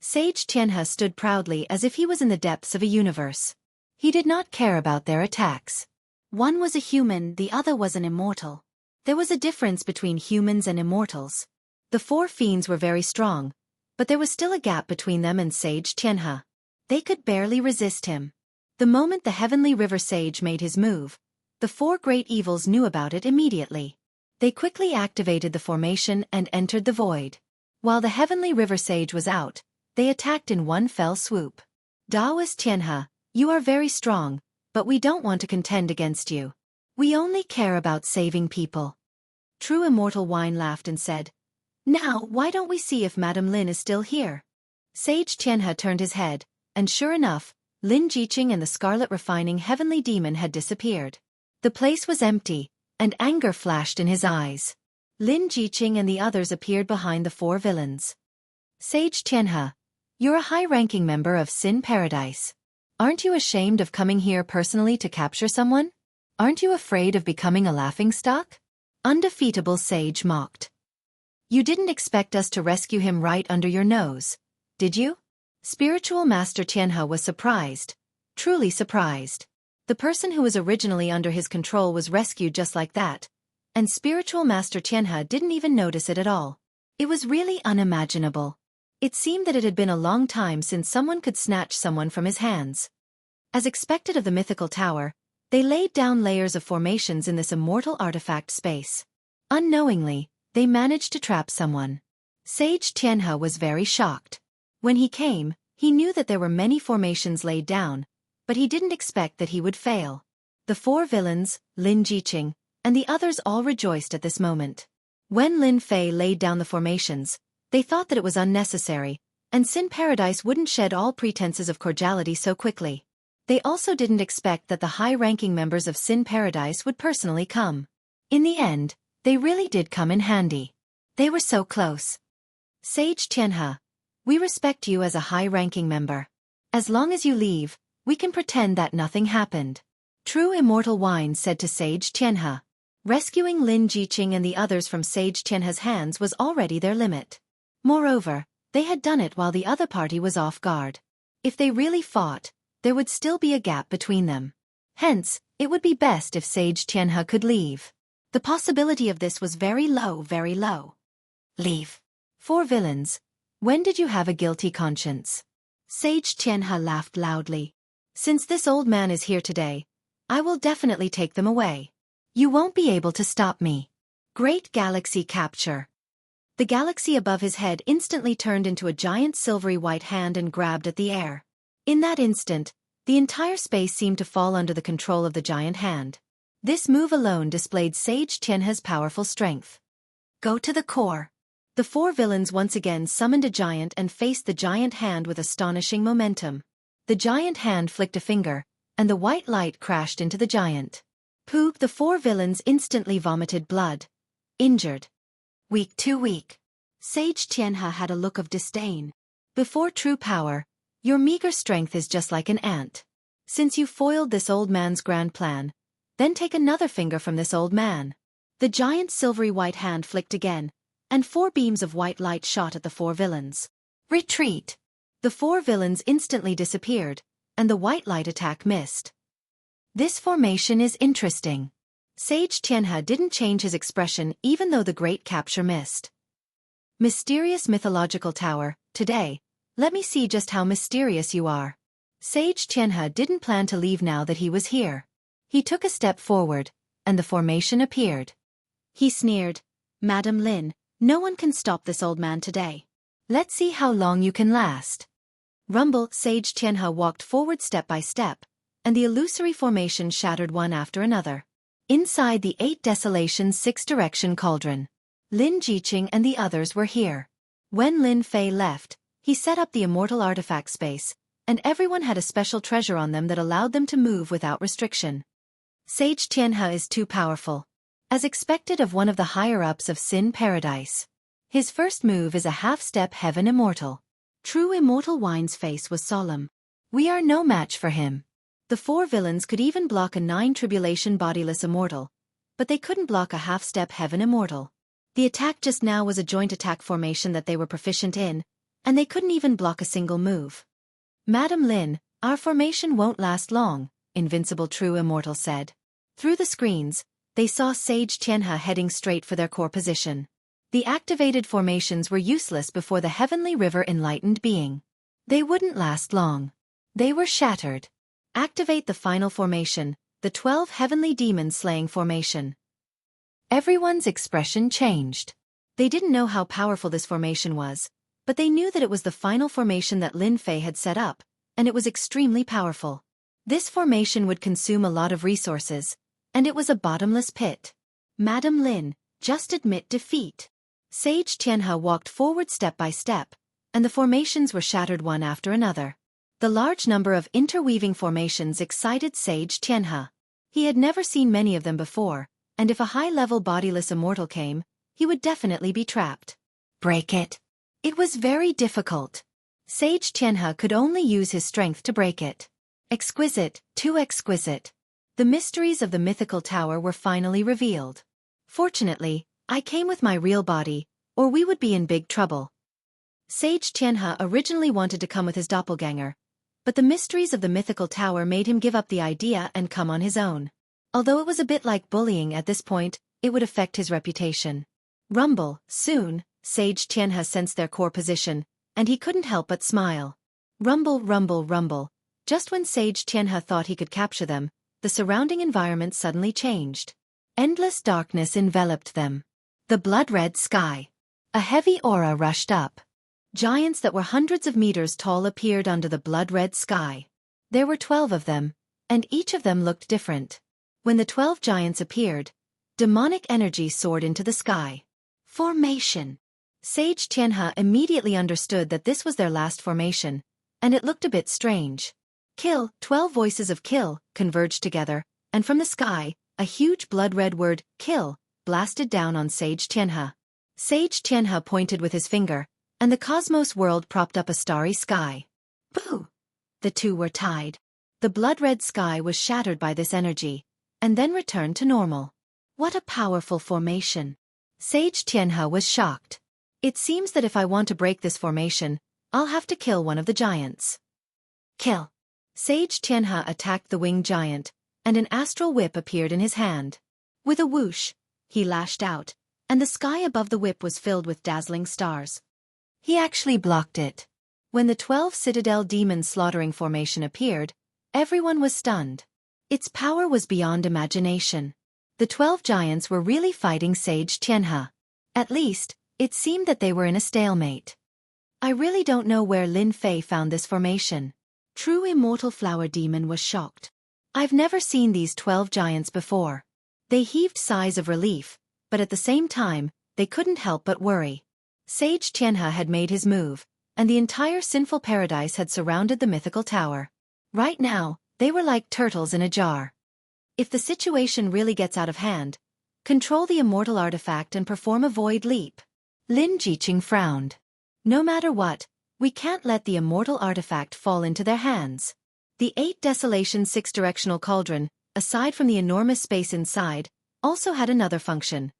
Sage Xianxia stood proudly as if he was in the depths of a universe. He did not care about their attacks. One was a human, the other was an immortal. There was a difference between humans and immortals. The 4 fiends were very strong, but there was still a gap between them and Sage Xianxia. They could barely resist him. The moment the Heavenly River Sage made his move, the 4 great evils knew about it immediately. They quickly activated the formation and entered the void. While the Heavenly River Sage was out, they attacked in one fell swoop. Taoist Xianxia, you are very strong, but we don't want to contend against you. We only care about saving people. True Immortal Wine laughed and said, now why don't we see if Madame Lin is still here? Sage Xianxia turned his head, and sure enough, Lin Jiqing and the Scarlet Refining Heavenly Demon had disappeared. The place was empty, and anger flashed in his eyes. Lin Jiqing and the others appeared behind the 4 villains. Sage Xianxia, you're a high-ranking member of Sin Paradise. Aren't you ashamed of coming here personally to capture someone? Aren't you afraid of becoming a laughingstock? Undefeatable Sage mocked. You didn't expect us to rescue him right under your nose, did you? Spiritual Master Xianxia was surprised, truly surprised. The person who was originally under his control was rescued just like that, and Spiritual Master Xianxia didn't even notice it at all. It was really unimaginable. It seemed that it had been a long time since someone could snatch someone from his hands. As expected of the mythical tower, they laid down layers of formations in this immortal artifact space. Unknowingly, they managed to trap someone. Sage Xianxia was very shocked. When he came, he knew that there were many formations laid down, but he didn't expect that he would fail. The 4 villains, Lin Jiqing, and the others all rejoiced at this moment. When Lin Fei laid down the formations, They thought that it was unnecessary, and Sin Paradise wouldn't shed all pretenses of cordiality so quickly. They also didn't expect that the high-ranking members of Sin Paradise would personally come. In the end, they really did come in handy. They were so close. Sage Xianxia, we respect you as a high-ranking member. As long as you leave, we can pretend that nothing happened. True Immortal Wine said to Sage Xianxia. Rescuing Lin Jiqing and the others from Sage Qianhe's hands was already their limit. Moreover, they had done it while the other party was off guard. If they really fought, there would still be a gap between them. Hence, it would be best if Sage Qianhe could leave. The possibility of this was very low, very low. Leave. 4 villains. When did you have a guilty conscience? Sage Qianhe laughed loudly. Since this old man is here today, I will definitely take them away. You won't be able to stop me. Great Galaxy Capture. The galaxy above his head instantly turned into a giant silvery white hand and grabbed at the air. In that instant, the entire space seemed to fall under the control of the giant hand. This move alone displayed Sage Qianhe's powerful strength. Go to the core. The 4 villains once again summoned a giant and faced the giant hand with astonishing momentum. The giant hand flicked a finger, and the white light crashed into the giant. Poog! The 4 villains instantly vomited blood. Injured. Weak, too weak. Sage Qianhe had a look of disdain. Before true power, your meager strength is just like an ant. Since you foiled this old man's grand plan, then take another finger from this old man. The giant silvery white hand flicked again, and 4 beams of white light shot at the 4 villains. Retreat! The 4 villains instantly disappeared, and the white light attack missed. This formation is interesting. Sage Qianhe didn't change his expression even though the great capture missed. Mysterious mythological tower, today, let me see just how mysterious you are. Sage Qianhe didn't plan to leave now that he was here. He took a step forward, and the formation appeared. He sneered, Madam Lin, no one can stop this old man today. Let's see how long you can last. Rumble. Sage Qianhe walked forward step by step, and the illusory formation shattered one after another. Inside the 8 Desolations 6-direction cauldron, Lin Jiqing and the others were here. When Lin Fei left, he set up the immortal artifact space, and everyone had a special treasure on them that allowed them to move without restriction. Sage Qianhe is too powerful. As expected of one of the higher-ups of Sin Paradise. His first move is a half-step Heaven Immortal. True Immortal Wine's face was solemn. We are no match for him. The 4 villains could even block a 9 Tribulation Bodiless Immortal, but they couldn't block a half-step Heaven Immortal. The attack just now was a joint attack formation that they were proficient in, and they couldn't even block a single move. Madam Lin, our formation won't last long, Invincible True Immortal said. Through the screens, they saw Sage Qianhe heading straight for their core position. The activated formations were useless before the Heavenly River Enlightened Being. They wouldn't last long. They were shattered. Activate the final formation, the 12 Heavenly Demon Slaying Formation. Everyone's expression changed. They didn't know how powerful this formation was, but they knew that it was the final formation that Lin Fei had set up, and it was extremely powerful. This formation would consume a lot of resources, and it was a bottomless pit. Madam Lin, just admit defeat. Sage Qianhe walked forward step by step, and the formations were shattered one after another. The large number of interweaving formations excited Sage Qianhe. He had never seen many of them before, and if a high-level bodiless immortal came, he would definitely be trapped. Break it. It was very difficult. Sage Qianhe could only use his strength to break it. Exquisite, too exquisite. The mysteries of the mythical tower were finally revealed. Fortunately, I came with my real body, or we would be in big trouble. Sage Qianhe originally wanted to come with his doppelganger, but the mysteries of the mythical tower made him give up the idea and come on his own. Although it was a bit like bullying at this point, it would affect his reputation. Rumble. Soon, Sage Qianhe sensed their core position, and he couldn't help but smile. Rumble, rumble, rumble. Just when Sage Qianhe thought he could capture them, the surrounding environment suddenly changed. Endless darkness enveloped them. The blood-red sky. A heavy aura rushed up. Giants that were hundreds of meters tall appeared under the blood-red sky. There were 12 of them, and each of them looked different. When the 12 giants appeared, demonic energy soared into the sky. Formation. Sage Xianxia immediately understood that this was their last formation, and it looked a bit strange. Kill, 12 voices of kill, converged together, and from the sky, a huge blood-red word, kill, blasted down on Sage Xianxia. Sage Xianxia pointed with his finger, and the cosmos world propped up a starry sky. Boo! The two were tied. The blood-red sky was shattered by this energy, and then returned to normal. What a powerful formation! Sage Xianxia was shocked. It seems that if I want to break this formation, I'll have to kill one of the giants. Kill! Sage Xianxia attacked the winged giant, and an astral whip appeared in his hand. With a whoosh, he lashed out, and the sky above the whip was filled with dazzling stars. He actually blocked it. When the 12 Citadel Demon slaughtering formation appeared, everyone was stunned. Its power was beyond imagination. The 12 giants were really fighting Sage Xianxia. At least, it seemed that they were in a stalemate. I really don't know where Lin Fei found this formation. True Immortal Flower Demon was shocked. I've never seen these 12 giants before. They heaved sighs of relief, but at the same time, they couldn't help but worry. Sage Xianxia had made his move, and the entire sinful paradise had surrounded the mythical tower. Right now, they were like turtles in a jar. If the situation really gets out of hand, control the immortal artifact and perform a void leap. Lin Jiqing frowned. No matter what, we can't let the immortal artifact fall into their hands. The 8 Desolation 6-directional cauldron, aside from the enormous space inside, also had another function.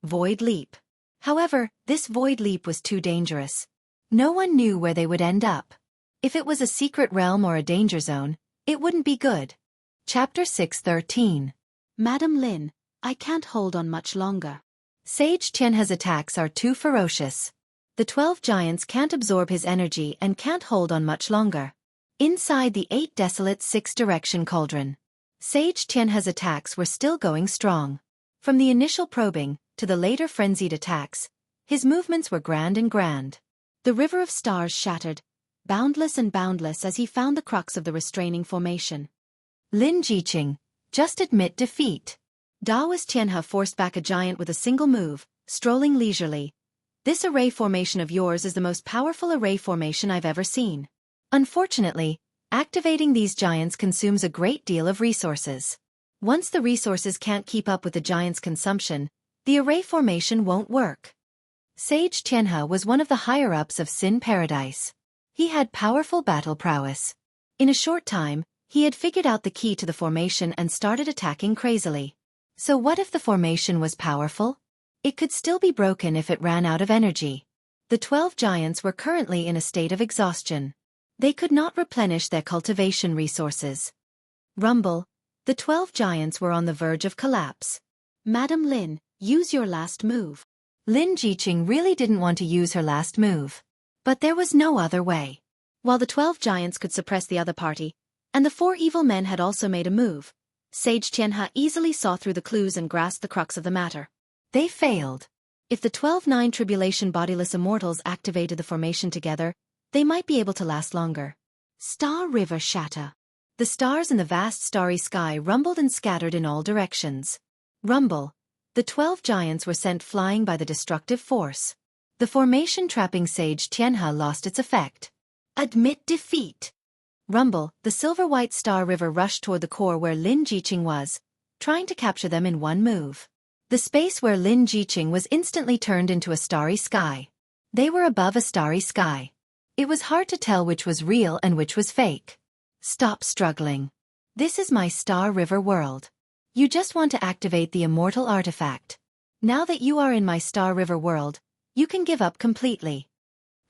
Void leap. However, this void leap was too dangerous. No one knew where they would end up. If it was a secret realm or a danger zone, it wouldn't be good. Chapter 6:13. Madam Lin, I can't hold on much longer. Sage Xianxia's attacks are too ferocious. The 12 giants can't absorb his energy and can't hold on much longer. Inside the 8 desolate 6-direction cauldron, Sage Xianxia's attacks were still going strong. From the initial probing, to the later frenzied attacks, his movements were grand and grand. The river of stars shattered, boundless and boundless as he found the crux of the restraining formation. Lin Jiqing, just admit defeat. Daoist Xianxia forced back a giant with a single move, strolling leisurely. This array formation of yours is the most powerful array formation I've ever seen. Unfortunately, activating these giants consumes a great deal of resources. Once the resources can't keep up with the giant's consumption, the array formation won't work. Sage Xianxia was one of the higher-ups of Sin Paradise. He had powerful battle prowess. In a short time, he had figured out the key to the formation and started attacking crazily. So what if the formation was powerful? It could still be broken if it ran out of energy. The 12 giants were currently in a state of exhaustion. They could not replenish their cultivation resources. Rumble. The 12 giants were on the verge of collapse. Madam Lin, use your last move. Lin Jiqing really didn't want to use her last move. But there was no other way. While the 12 giants could suppress the other party, and the 4 evil men had also made a move, Sage Xianxia easily saw through the clues and grasped the crux of the matter. They failed. If the 12 9-tribulation bodiless immortals activated the formation together, they might be able to last longer. Star River shatter. The stars in the vast starry sky rumbled and scattered in all directions. Rumble. The 12 giants were sent flying by the destructive force. The formation trapping Sage Xianxia lost its effect. Admit defeat. Rumble. The silver-white star river rushed toward the core where Lin Jiqing was, trying to capture them in one move. The space where Lin Jiqing was instantly turned into a starry sky. They were above a starry sky. It was hard to tell which was real and which was fake. Stop struggling. This is my Star River world. You just want to activate the immortal artifact. Now that you are in my Star River world, you can give up completely.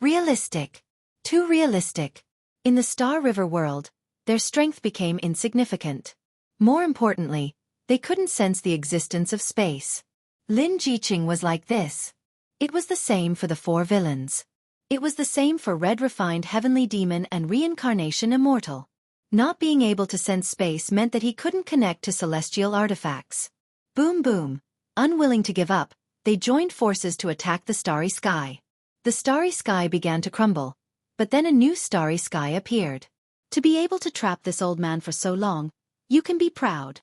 Realistic. Too realistic. In the Star River world, their strength became insignificant. More importantly, they couldn't sense the existence of space. Lin Jiqing was like this. It was the same for the 4 villains. It was the same for Red Refined Heavenly Demon and Reincarnation Immortal. Not being able to sense space meant that he couldn't connect to celestial artifacts. Boom boom. Unwilling to give up, they joined forces to attack the starry sky. The starry sky began to crumble, but then a new starry sky appeared. To be able to trap this old man for so long, you can be proud.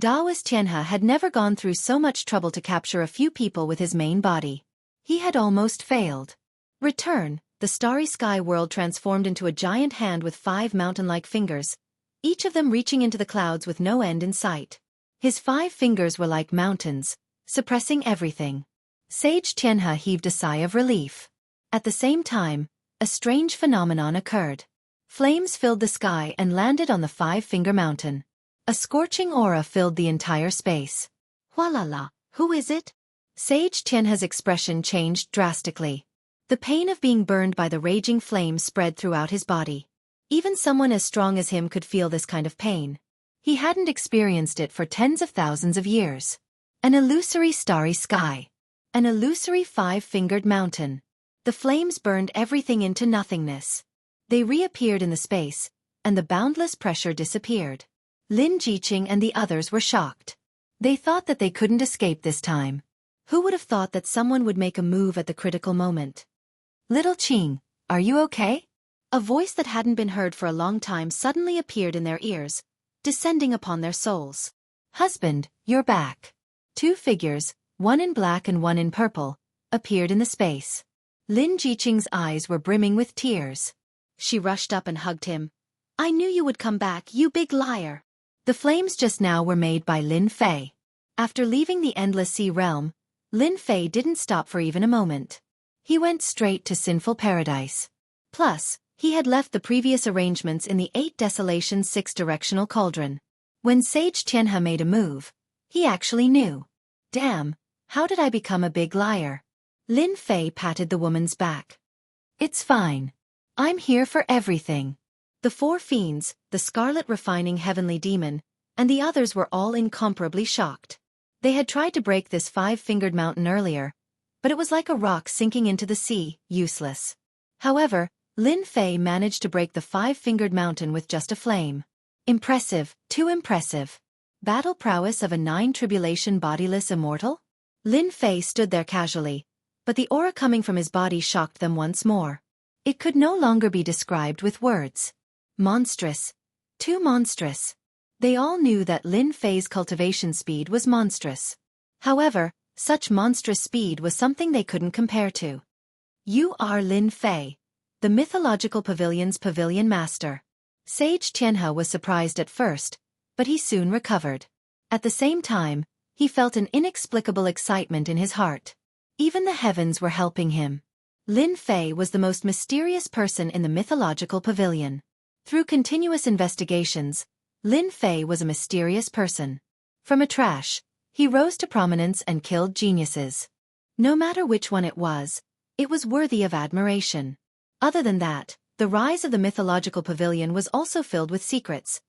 Daoist Xianxia had never gone through so much trouble to capture a few people with his main body. He had almost failed. Return, the starry sky world transformed into a giant hand with 5 mountain-like fingers, each of them reaching into the clouds with no end in sight. His 5 fingers were like mountains, suppressing everything. Sage Xianxia heaved a sigh of relief. At the same time, a strange phenomenon occurred. Flames filled the sky and landed on the 5-finger mountain. A scorching aura filled the entire space. Hualala, who is it? Sage Xianxia's expression changed drastically. The pain of being burned by the raging flame spread throughout his body. Even someone as strong as him could feel this kind of pain. He hadn't experienced it for tens of thousands of years. An illusory starry sky. An illusory 5-fingered mountain. The flames burned everything into nothingness. They reappeared in the space, and the boundless pressure disappeared. Lin Jiqing and the others were shocked. They thought that they couldn't escape this time. Who would have thought that someone would make a move at the critical moment? Little Qing, are you okay? A voice that hadn't been heard for a long time suddenly appeared in their ears, descending upon their souls. Husband, you're back. 2 figures, one in black and one in purple, appeared in the space. Lin Jiqing's eyes were brimming with tears. She rushed up and hugged him. I knew you would come back, you big liar. The flames just now were made by Lin Fei. After leaving the Endless Sea realm, Lin Fei didn't stop for even a moment. He went straight to Sinful Paradise. Plus, he had left the previous arrangements in the 8 Desolations 6-directional cauldron. When Sage Xianxia made a move, he actually knew. Damn, how did I become a big liar? Lin Fei patted the woman's back. It's fine. I'm here for everything. The 4 fiends, the Scarlet Refining Heavenly Demon, and the others were all incomparably shocked. They had tried to break this 5-fingered mountain earlier, but it was like a rock sinking into the sea, useless. However, Lin Fei managed to break the 5-fingered mountain with just a flame. Impressive, too impressive. Battle prowess of a 9-tribulation bodiless immortal? Lin Fei stood there casually, but the aura coming from his body shocked them once more. It could no longer be described with words. Monstrous. Too monstrous. They all knew that Lin Fei's cultivation speed was monstrous. However, such monstrous speed was something they couldn't compare to. You are Lin Fei, the mythological pavilion's pavilion master. Sage Xianxia was surprised at first, but he soon recovered. At the same time, he felt an inexplicable excitement in his heart. Even the heavens were helping him. Lin Fei was the most mysterious person in the mythological pavilion. Through continuous investigations, Lin Fei was a mysterious person. From a trash, he rose to prominence and killed geniuses. No matter which one it was worthy of admiration. Other than that, the rise of the mythological pavilion was also filled with secrets,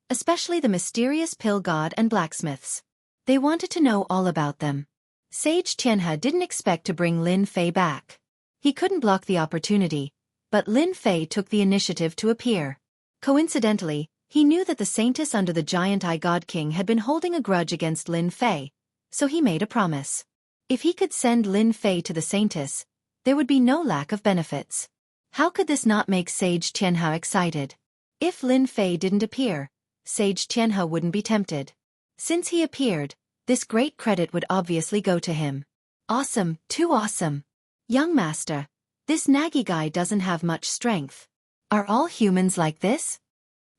especially the mysterious pill god and blacksmiths. They wanted to know all about them. Sage Xianxia didn't expect to bring Lin Fei back. He couldn't block the opportunity, but Lin Fei took the initiative to appear. Coincidentally, he knew that the Saintess under the giant Eye God King had been holding a grudge against Lin Fei, so he made a promise. If he could send Lin Fei to the Saintess, there would be no lack of benefits. How could this not make Sage Xianxia excited? If Lin Fei didn't appear, Sage Xianxia wouldn't be tempted. Since he appeared, this great credit would obviously go to him. Awesome, too awesome. Young master, this naggy guy doesn't have much strength. Are all humans like this?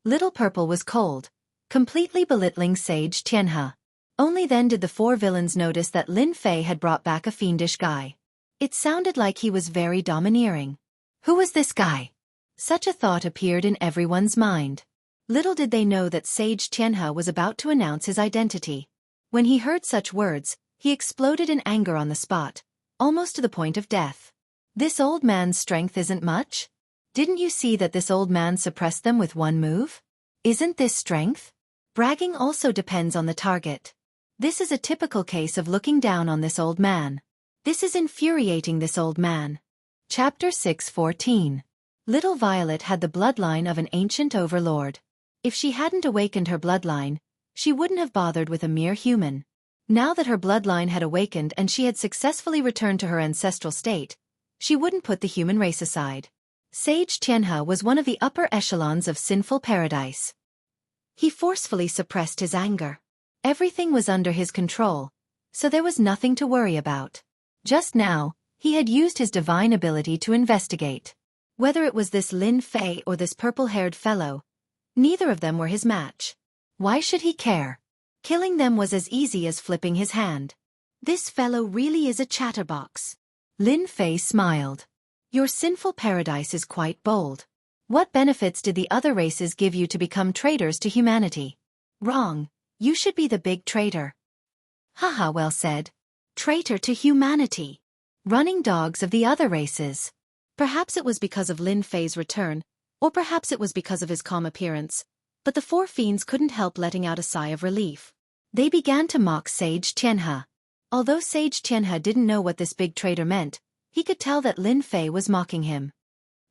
Little Purple was cold, completely belittling Sage Xianxia. Only then did the 4 villains notice that Lin Fei had brought back a fiendish guy. It sounded like he was very domineering. Who was this guy? Such a thought appeared in everyone's mind. Little did they know that Sage Xianxia was about to announce his identity. When he heard such words, he exploded in anger on the spot, almost to the point of death. This old man's strength isn't much? Didn't you see that this old man suppressed them with one move? Isn't this strength? Bragging also depends on the target. This is a typical case of looking down on this old man. This is infuriating this old man. Chapter 6:14. Little Violet had the bloodline of an ancient overlord. If she hadn't awakened her bloodline, she wouldn't have bothered with a mere human. Now that her bloodline had awakened and she had successfully returned to her ancestral state, she wouldn't put the human race aside. Sage Xianxia was one of the upper echelons of Sinful Paradise. He forcefully suppressed his anger. Everything was under his control, so there was nothing to worry about. Just now, He had used his divine ability to investigate. Whether it was this Lin Fei or this purple-haired fellow, neither of them were his match. Why should he care? Killing them was as easy as flipping his hand. This fellow really is a chatterbox. Lin Fei smiled. Your sinful paradise is quite bold. What benefits did the other races give you to become traitors to humanity? Wrong. You should be the big traitor. Haha, well said. Traitor to humanity. Running dogs of the other races. Perhaps it was because of Lin Fei's return, or perhaps it was because of his calm appearance, but the four fiends couldn't help letting out a sigh of relief. They began to mock Sage Xianxia. Although Sage Xianxia didn't know what this big traitor meant, he could tell that Lin Fei was mocking him.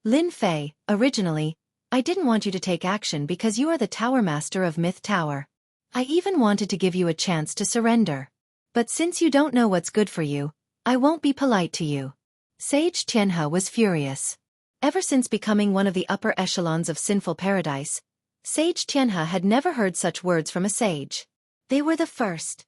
Lin Fei, originally, I didn't want you to take action because you are the Tower Master of Myth Tower. I even wanted to give you a chance to surrender. But since you don't know what's good for you, I won't be polite to you. Sage Xianxia was furious. Ever since becoming one of the upper echelons of sinful paradise, Sage Xianxia had never heard such words from a sage. They were the first.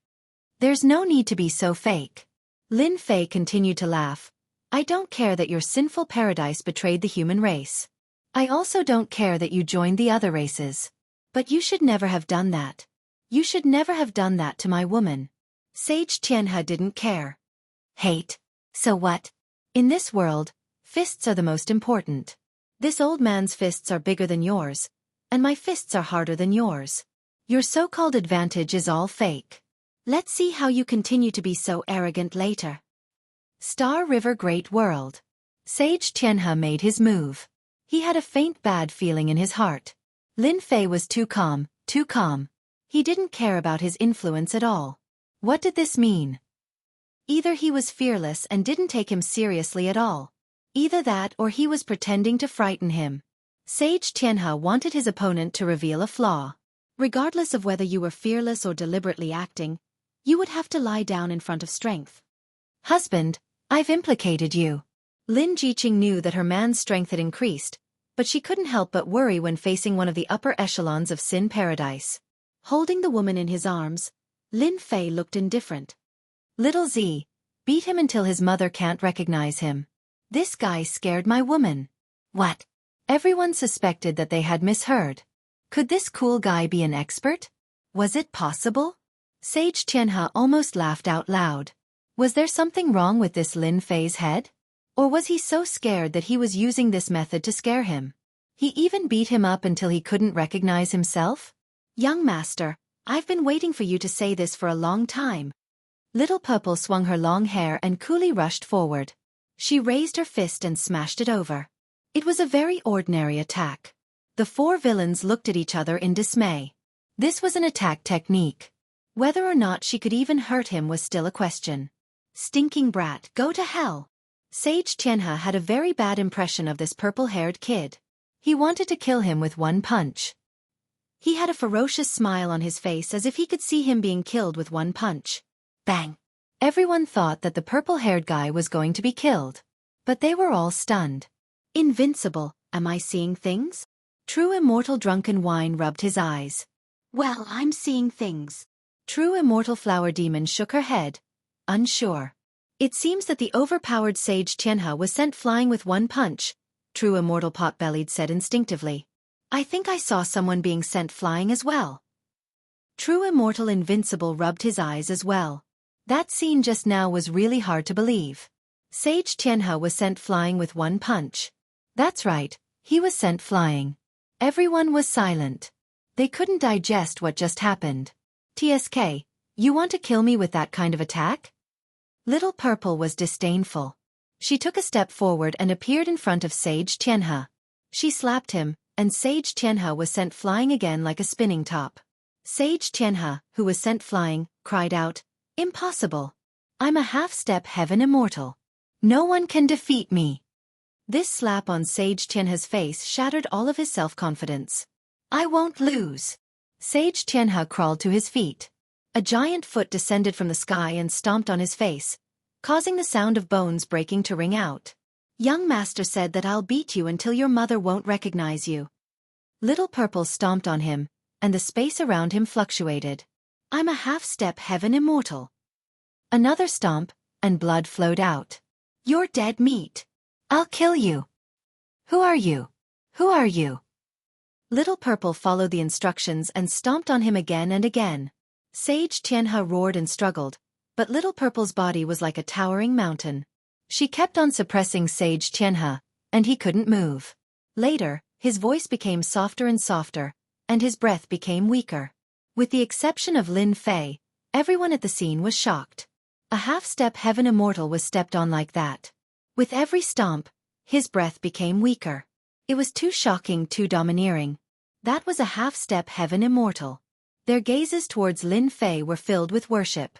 There's no need to be so fake. Lin Fei continued to laugh. I don't care that your sinful paradise betrayed the human race. I also don't care that you joined the other races. But you should never have done that. You should never have done that to my woman. Sage Xianxia didn't care. Hate? So what? In this world, fists are the most important. This old man's fists are bigger than yours, and my fists are harder than yours. Your so-called advantage is all fake. Let's see how you continue to be so arrogant later. Star River Great World. Sage Xianxia made his move. He had a faint bad feeling in his heart. Lin Fei was too calm, too calm. He didn't care about his influence at all. What did this mean? Either he was fearless and didn't take him seriously at all. Either that or he was pretending to frighten him. Sage Xianxia wanted his opponent to reveal a flaw. Regardless of whether you were fearless or deliberately acting, you would have to lie down in front of strength. Husband, I've implicated you. Lin Jiqing knew that her man's strength had increased, but she couldn't help but worry when facing one of the upper echelons of Sin Paradise. Holding the woman in his arms, Lin Fei looked indifferent. Little Z, beat him until his mother can't recognize him. This guy scared my woman. What? Everyone suspected that they had misheard. Could this cool guy be an expert? Was it possible? Sage Xianxia almost laughed out loud. Was there something wrong with this Lin Fei's head? Or was he so scared that he was using this method to scare him? He even beat him up until he couldn't recognize himself? Young master, I've been waiting for you to say this for a long time. Little Purple swung her long hair and coolly rushed forward. She raised her fist and smashed it over. It was a very ordinary attack. The four villains looked at each other in dismay. This was an attack technique. Whether or not she could even hurt him was still a question. Stinking brat, go to hell. Sage Xianxia had a very bad impression of this purple-haired kid. He wanted to kill him with one punch. He had a ferocious smile on his face as if he could see him being killed with one punch. Bang! Everyone thought that the purple-haired guy was going to be killed. But they were all stunned. Invincible, am I seeing things? True Immortal Drunken Wine rubbed his eyes. Well, I'm seeing things. True Immortal Flower Demon shook her head, unsure. It seems that the overpowered Sage Xianxia was sent flying with one punch, True Immortal Pot-Bellied said instinctively. I think I saw someone being sent flying as well. True Immortal Invincible rubbed his eyes as well. That scene just now was really hard to believe. Sage Xianxia was sent flying with one punch. That's right, he was sent flying. Everyone was silent. They couldn't digest what just happened. TSK, you want to kill me with that kind of attack? Little Purple was disdainful. She took a step forward and appeared in front of Sage Xianxia. She slapped him, and Sage Xianxia was sent flying again like a spinning top. Sage Xianxia, who was sent flying, cried out, Impossible. I'm a half-step heaven immortal. No one can defeat me. This slap on Sage Xianxia's face shattered all of his self-confidence. I won't lose. Sage Xianxia crawled to his feet. A giant foot descended from the sky and stomped on his face, causing the sound of bones breaking to ring out. Young master said that I'll beat you until your mother won't recognize you. Little Purple stomped on him, and the space around him fluctuated. I'm a half-step heaven immortal. Another stomp, and blood flowed out. You're dead meat. I'll kill you. Who are you? Who are you? Little Purple followed the instructions and stomped on him again and again. Sage Xianxia roared and struggled, but Little Purple's body was like a towering mountain. She kept on suppressing Sage Xianxia, and he couldn't move. Later, his voice became softer and softer, and his breath became weaker. With the exception of Lin Fei, everyone at the scene was shocked. A half-step heaven immortal was stepped on like that. With every stomp, his breath became weaker. It was too shocking, too domineering. That was a half-step heaven immortal. Their gazes towards Lin Fei were filled with worship.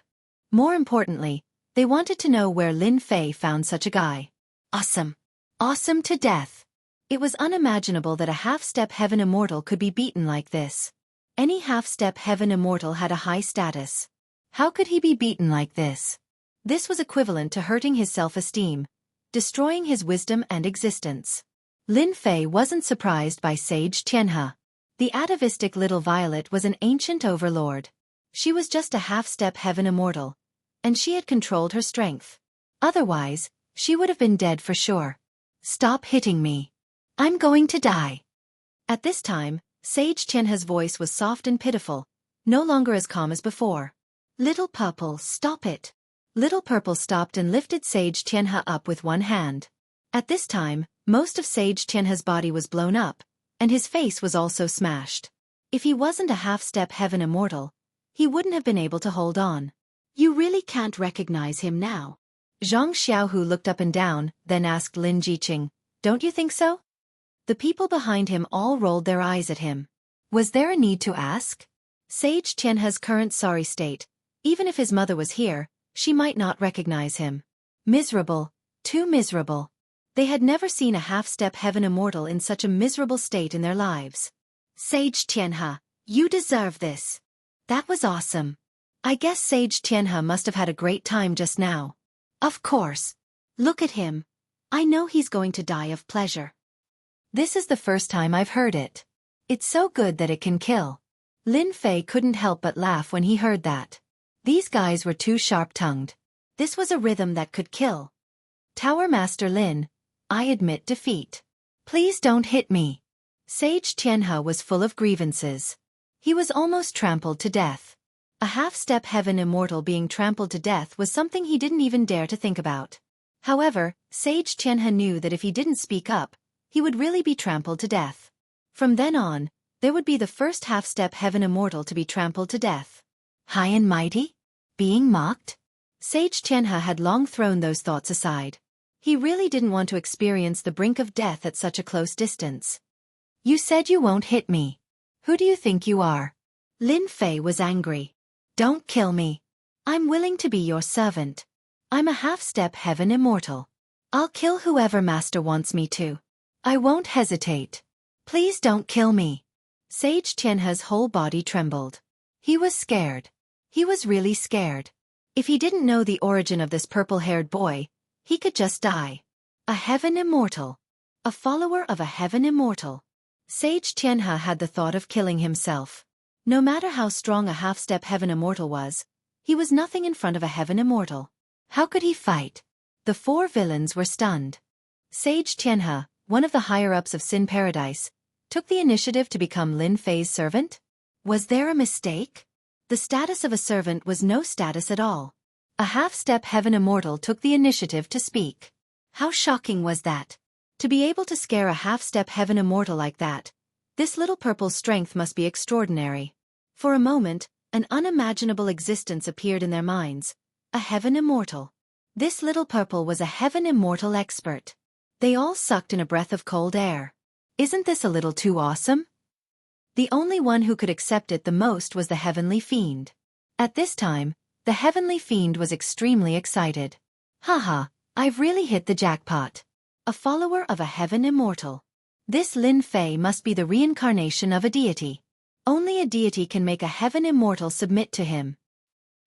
More importantly, they wanted to know where Lin Fei found such a guy. Awesome. Awesome to death. It was unimaginable that a half-step heaven immortal could be beaten like this. Any half-step heaven immortal had a high status. How could he be beaten like this? This was equivalent to hurting his self-esteem, destroying his wisdom and existence. Lin Fei wasn't surprised by Sage Xianxia. The atavistic little violet was an ancient overlord. She was just a half-step heaven immortal, and she had controlled her strength. Otherwise, she would have been dead for sure. Stop hitting me. I'm going to die. At this time, Sage Xianxia's voice was soft and pitiful, no longer as calm as before. Little Purple, stop it. Little Purple stopped and lifted Sage Xianxia up with one hand. At this time, most of Sage Xianxia's body was blown up, and his face was also smashed. If he wasn't a half-step heaven immortal, he wouldn't have been able to hold on. You really can't recognize him now. Jianghu looked up and down, then asked Lin Jiqing, don't you think so? The people behind him all rolled their eyes at him. Was there a need to ask? Sage Qianhe's current sorry state, even if his mother was here, she might not recognize him. Miserable, too miserable. They had never seen a half-step heaven immortal in such a miserable state in their lives. Sage Qianhe, you deserve this. That was awesome. I guess Sage Qianhe must have had a great time just now. Of course. Look at him. I know he's going to die of pleasure. This is the first time I've heard it. It's so good that it can kill. Lin Fei couldn't help but laugh when he heard that. These guys were too sharp-tongued. This was a rhythm that could kill. Tower Master Lin, I admit defeat. Please don't hit me. Sage Qianhe was full of grievances. He was almost trampled to death. A half-step heaven immortal being trampled to death was something he didn't even dare to think about. However, Sage Qianhe knew that if he didn't speak up, he would really be trampled to death. From then on, there would be the first half-step heaven immortal to be trampled to death. High and mighty? Being mocked? Sage Qianhe had long thrown those thoughts aside. He really didn't want to experience the brink of death at such a close distance. You said you won't hit me. Who do you think you are? Lin Fei was angry. Don't kill me. I'm willing to be your servant. I'm a half-step heaven immortal. I'll kill whoever Master wants me to. I won't hesitate. Please don't kill me. Sage Qianhe's whole body trembled. He was scared. He was really scared. If he didn't know the origin of this purple-haired boy, he could just die. A heaven immortal. A follower of a heaven immortal. Sage Qianhe had the thought of killing himself. No matter how strong a half-step heaven immortal was, he was nothing in front of a heaven immortal. How could he fight? The four villains were stunned. Sage Qianhe, one of the higher-ups of Sin Paradise, took the initiative to become Lin Fei's servant? Was there a mistake? The status of a servant was no status at all. A half-step heaven immortal took the initiative to speak. How shocking was that? To be able to scare a half-step heaven immortal like that, this little purple's strength must be extraordinary. For a moment, an unimaginable existence appeared in their minds. A heaven immortal. This little purple was a heaven immortal expert. They all sucked in a breath of cold air. Isn't this a little too awesome? The only one who could accept it the most was the heavenly fiend. At this time, the heavenly fiend was extremely excited. Haha, I've really hit the jackpot. A follower of a heaven immortal. This Lin Fei must be the reincarnation of a deity. Only a deity can make a heaven immortal submit to him.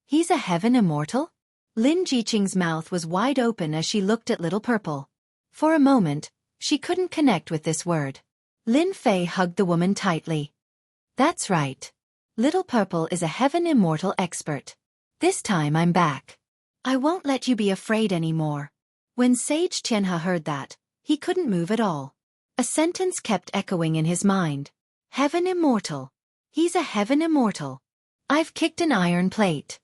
He's a heaven immortal? Lin Jiqing's mouth was wide open as she looked at Little Purple. For a moment, she couldn't connect with this word. Lin Fei hugged the woman tightly. That's right. Little Purple is a heaven immortal expert. This time I'm back. I won't let you be afraid anymore. When Sage Qianhe heard that, he couldn't move at all. A sentence kept echoing in his mind. Heaven immortal. He's a heaven immortal. I've kicked an iron plate.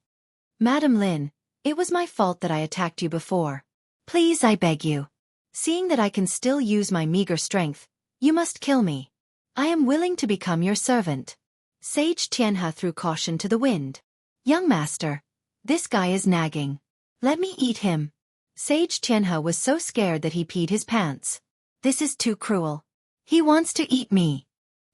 Madam Lin, it was my fault that I attacked you before. Please, I beg you. Seeing that I can still use my meager strength, you must kill me. I am willing to become your servant. Sage Qianhe threw caution to the wind. Young master, this guy is nagging. Let me eat him. Sage Qianhe was so scared that he peed his pants. This is too cruel. He wants to eat me.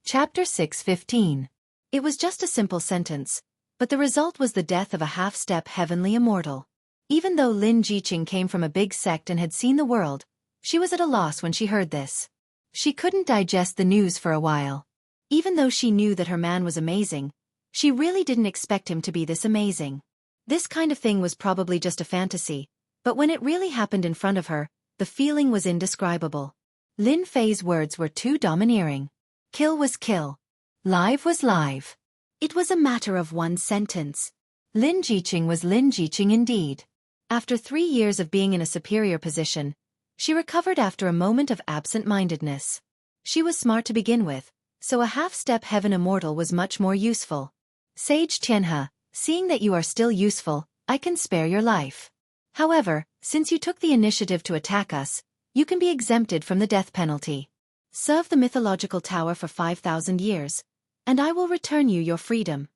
Chapter 6:15. It was just a simple sentence, but the result was the death of a half-step heavenly immortal. Even though Lin Jiqing came from a big sect and had seen the world, she was at a loss when she heard this. She couldn't digest the news for a while. Even though she knew that her man was amazing, she really didn't expect him to be this amazing. This kind of thing was probably just a fantasy, but when it really happened in front of her, the feeling was indescribable. Lin Fei's words were too domineering. Kill was kill. Live was live. It was a matter of one sentence. Lin Jiqing was Lin Jiqing indeed. After 3 years of being in a superior position, she recovered after a moment of absent-mindedness. She was smart to begin with, so a half-step heaven immortal was much more useful. Sage Qianhe, seeing that you are still useful, I can spare your life. However, since you took the initiative to attack us, you can be exempted from the death penalty. Serve the mythological tower for 5,000 years, and I will return you your freedom.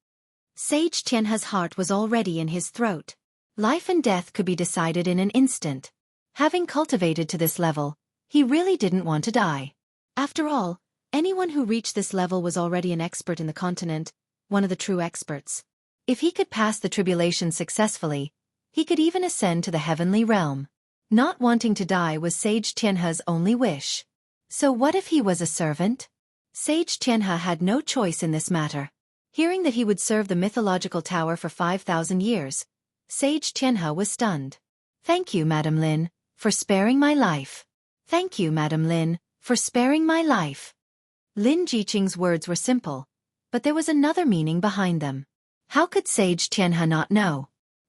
Sage Qianhe's heart was already in his throat. Life and death could be decided in an instant. Having cultivated to this level, he really didn't want to die. After all, anyone who reached this level was already an expert in the continent, one of the true experts. If he could pass the tribulation successfully, he could even ascend to the heavenly realm. Not wanting to die was Sage Qianhe's only wish. So what if he was a servant? Sage Qianhe had no choice in this matter. Hearing that he would serve the mythological tower for 5,000 years, Sage Qianhe was stunned. Thank you, Madam Lin, for sparing my life. Thank you, Madam Lin, for sparing my life. Lin Jiqing's words were simple, but there was another meaning behind them. How could Sage Qianhe not know?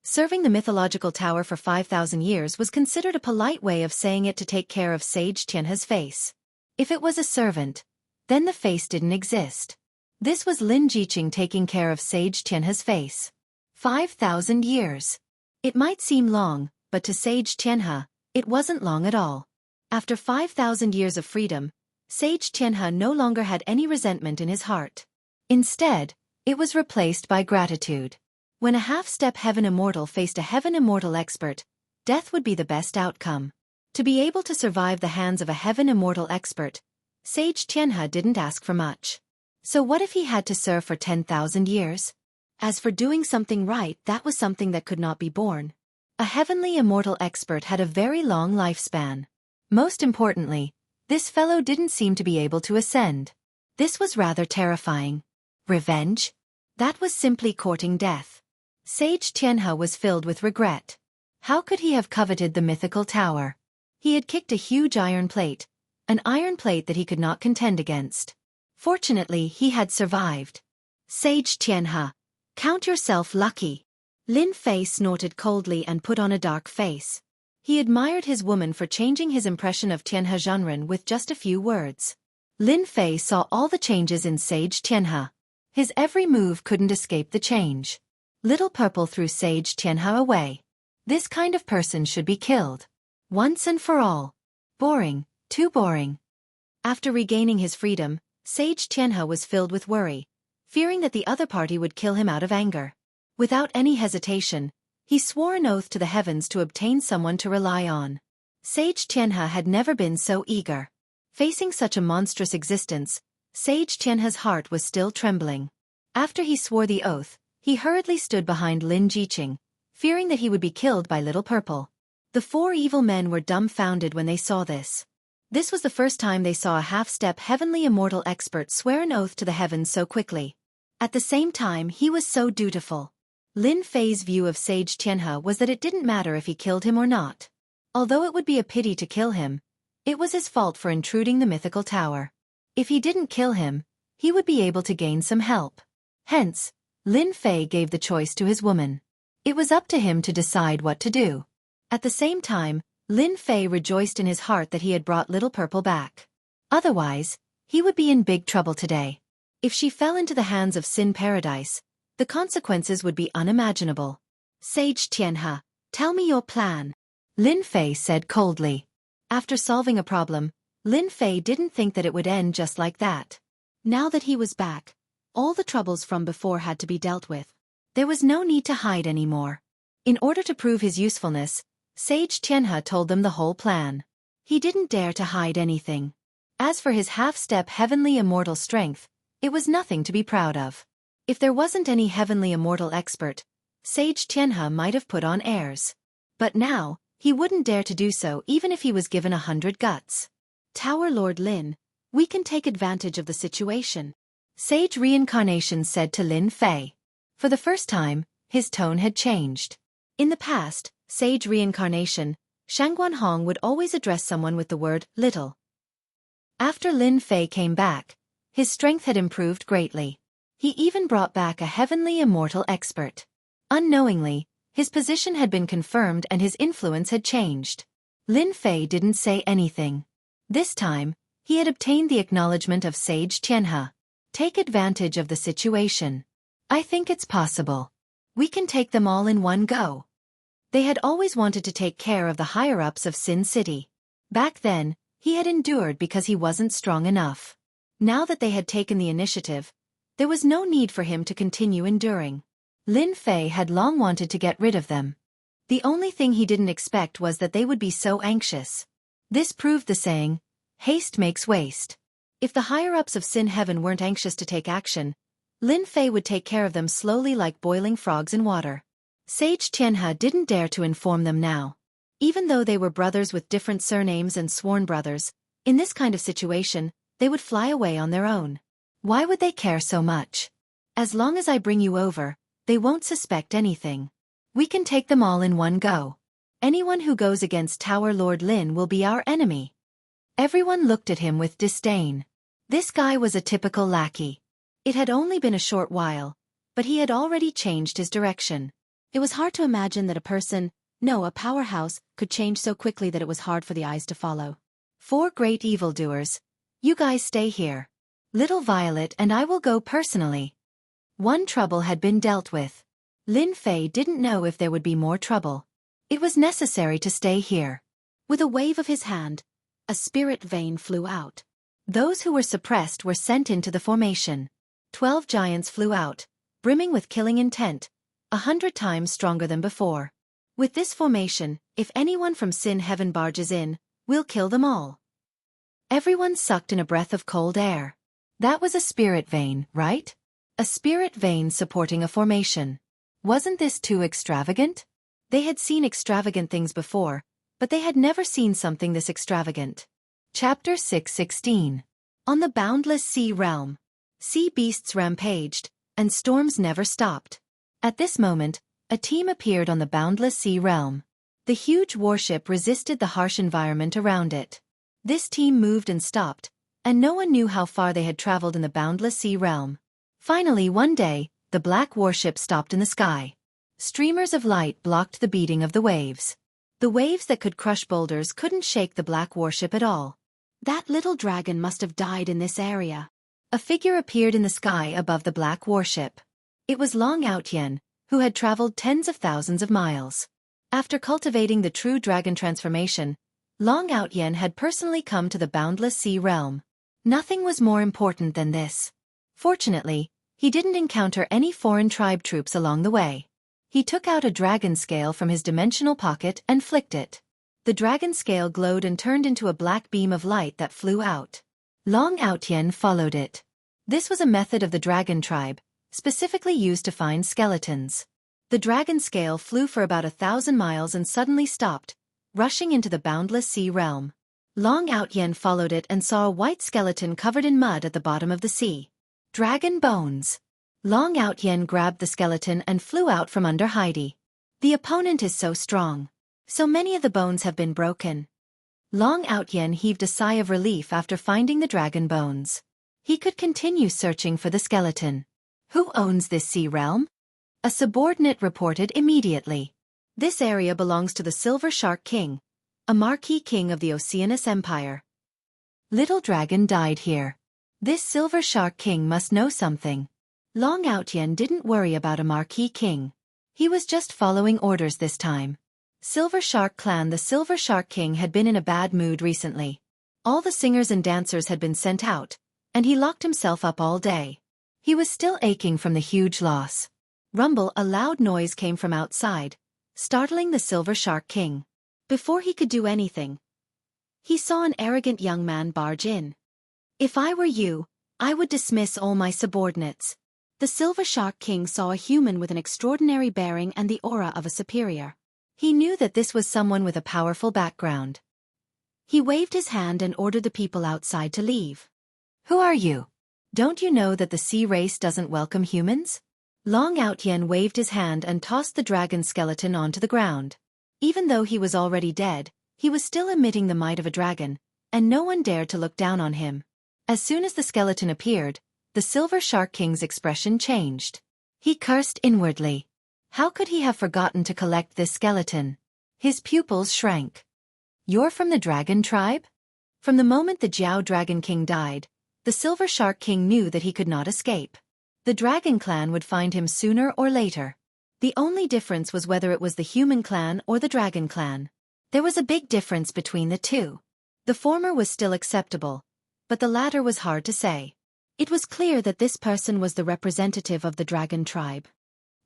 Serving the mythological tower for 5,000 years was considered a polite way of saying it to take care of Sage Qianhe's face. If it was a servant, then the face didn't exist. This was Lin Jiqing taking care of Sage Qianhe's face. 5,000 years. It might seem long, but to Sage Qianhe, it wasn't long at all. After 5,000 years of freedom, Sage Qianhe no longer had any resentment in his heart. Instead, it was replaced by gratitude. When a half-step heaven immortal faced a heaven immortal expert, death would be the best outcome. To be able to survive the hands of a heaven immortal expert, Sage Qianhe didn't ask for much. So what if he had to serve for 10,000 years? As for doing something right, that was something that could not be borne. A heavenly immortal expert had a very long lifespan. Most importantly, this fellow didn't seem to be able to ascend. This was rather terrifying. Revenge? That was simply courting death. Sage Qianhe was filled with regret. How could he have coveted the mythical tower? He had kicked a huge iron plate, an iron plate that he could not contend against. Fortunately, he had survived. Sage Qianhe, count yourself lucky. Lin Fei snorted coldly and put on a dark face. He admired his woman for changing his impression of Qianhe Zhenren with just a few words. Lin Fei saw all the changes in Sage Qianhe. His every move couldn't escape the change. Little Purple threw Sage Qianhe away. This kind of person should be killed. Once and for all. Boring, too boring. After regaining his freedom, Sage Qianhe was filled with worry, fearing that the other party would kill him out of anger. Without any hesitation, he swore an oath to the heavens to obtain someone to rely on. Sage Qianhe had never been so eager. Facing such a monstrous existence, Sage Qianhe's heart was still trembling. After he swore the oath, he hurriedly stood behind Lin Jiqing, fearing that he would be killed by Little Purple. The 4 evil men were dumbfounded when they saw this. This was the first time they saw a half-step heavenly immortal expert swear an oath to the heavens so quickly. At the same time, he was so dutiful. Lin Fei's view of Sage Qianhe was that it didn't matter if he killed him or not. Although it would be a pity to kill him, it was his fault for intruding the mythical tower. If he didn't kill him, he would be able to gain some help. Hence, Lin Fei gave the choice to his woman. It was up to him to decide what to do. At the same time, Lin Fei rejoiced in his heart that he had brought Little Purple back. Otherwise, he would be in big trouble today. If she fell into the hands of Sin Paradise, the consequences would be unimaginable. Sage Tianhe, tell me your plan. Lin Fei said coldly. After solving a problem, Lin Fei didn't think that it would end just like that. Now that he was back, all the troubles from before had to be dealt with. There was no need to hide anymore. In order to prove his usefulness, Sage Tianhe told them the whole plan. He didn't dare to hide anything. As for his half-step heavenly immortal strength, it was nothing to be proud of. If there wasn't any heavenly immortal expert, Sage Tianhe might have put on airs. But now, he wouldn't dare to do so even if he was given 100 guts. Tower Lord Lin, we can take advantage of the situation. Sage Reincarnation said to Lin Fei. For the first time, his tone had changed. In the past, Sage Reincarnation, Shangguan Hong would always address someone with the word little. After Lin Fei came back, his strength had improved greatly. He even brought back a heavenly immortal expert. Unknowingly, his position had been confirmed and his influence had changed. Lin Fei didn't say anything. This time, he had obtained the acknowledgement of Sage Tianhe. Take advantage of the situation. I think it's possible. We can take them all in one go. They had always wanted to take care of the higher-ups of Sin City. Back then, he had endured because he wasn't strong enough. Now that they had taken the initiative, there was no need for him to continue enduring. Lin Fei had long wanted to get rid of them. The only thing he didn't expect was that they would be so anxious. This proved the saying, haste makes waste. If the higher-ups of Sin Heaven weren't anxious to take action, Lin Fei would take care of them slowly like boiling frogs in water. Sage Tianhe didn't dare to inform them now. Even though they were brothers with different surnames and sworn brothers, in this kind of situation, they would fly away on their own. Why would they care so much? As long as I bring you over, they won't suspect anything. We can take them all in one go. Anyone who goes against Tower Lord Lin will be our enemy. Everyone looked at him with disdain. This guy was a typical lackey. It had only been a short while, but he had already changed his direction. It was hard to imagine that a powerhouse, could change so quickly that it was hard for the eyes to follow. 4 great evildoers. You guys stay here. Little Violet and I will go personally. One trouble had been dealt with. Lin Fei didn't know if there would be more trouble. It was necessary to stay here. With a wave of his hand, a spirit vein flew out. Those who were suppressed were sent into the formation. 12 giants flew out, brimming with killing intent, 100 times stronger than before. With this formation, if anyone from Sin Heaven barges in, we'll kill them all. Everyone sucked in a breath of cold air. That was a spirit vein, right? A spirit vein supporting a formation. Wasn't this too extravagant? They had seen extravagant things before, but they had never seen something this extravagant. Chapter 6:16. On the boundless sea realm. Sea beasts rampaged, and storms never stopped. At this moment, a team appeared on the boundless sea realm. The huge warship resisted the harsh environment around it. This team moved and stopped, and no one knew how far they had traveled in the boundless sea realm. Finally, one day, the black warship stopped in the sky. Streamers of light blocked the beating of the waves. The waves that could crush boulders couldn't shake the black warship at all. That little dragon must have died in this area. A figure appeared in the sky above the black warship. It was Long Outyen, who had traveled tens of thousands of miles. After cultivating the true dragon transformation, Long Outyen had personally come to the boundless sea realm. Nothing was more important than this. Fortunately, he didn't encounter any foreign tribe troops along the way. He took out a dragon scale from his dimensional pocket and flicked it. The dragon scale glowed and turned into a black beam of light that flew out. Long Outyen followed it. This was a method of the dragon tribe, specifically used to find skeletons. The dragon scale flew for about 1,000 miles and suddenly stopped, rushing into the boundless sea realm. Long Outyen followed it and saw a white skeleton covered in mud at the bottom of the sea. Dragon bones. Long Outyen grabbed the skeleton and flew out from under Heidi. The opponent is so strong. So many of the bones have been broken. Long Outyen heaved a sigh of relief after finding the dragon bones. He could continue searching for the skeleton. Who owns this sea realm? A subordinate reported immediately. This area belongs to the Silver Shark King, a marquis king of the Oceanus Empire. Little dragon died here. This silver shark king must know something. Long Outyen didn't worry about a marquis king. He was just following orders this time. Silver Shark Clan. The Silver Shark King had been in a bad mood recently. All the singers and dancers had been sent out, and he locked himself up all day. He was still aching from the huge loss. Rumble, a loud noise came from outside, startling the Silver Shark King. Before he could do anything, he saw an arrogant young man barge in. If I were you, I would dismiss all my subordinates. The Silver Shark King saw a human with an extraordinary bearing and the aura of a superior. He knew that this was someone with a powerful background. He waved his hand and ordered the people outside to leave. Who are you? Don't you know that the sea race doesn't welcome humans? Long Outyen waved his hand and tossed the dragon skeleton onto the ground. Even though he was already dead, he was still emitting the might of a dragon, and no one dared to look down on him. As soon as the skeleton appeared, the Silver Shark King's expression changed. He cursed inwardly. How could he have forgotten to collect this skeleton? His pupils shrank. You're from the dragon tribe? From the moment the Jiao Dragon King died, the Silver Shark King knew that he could not escape. The Dragon Clan would find him sooner or later. The only difference was whether it was the Human Clan or the Dragon Clan. There was a big difference between the two. The former was still acceptable, but the latter was hard to say. It was clear that this person was the representative of the Dragon tribe.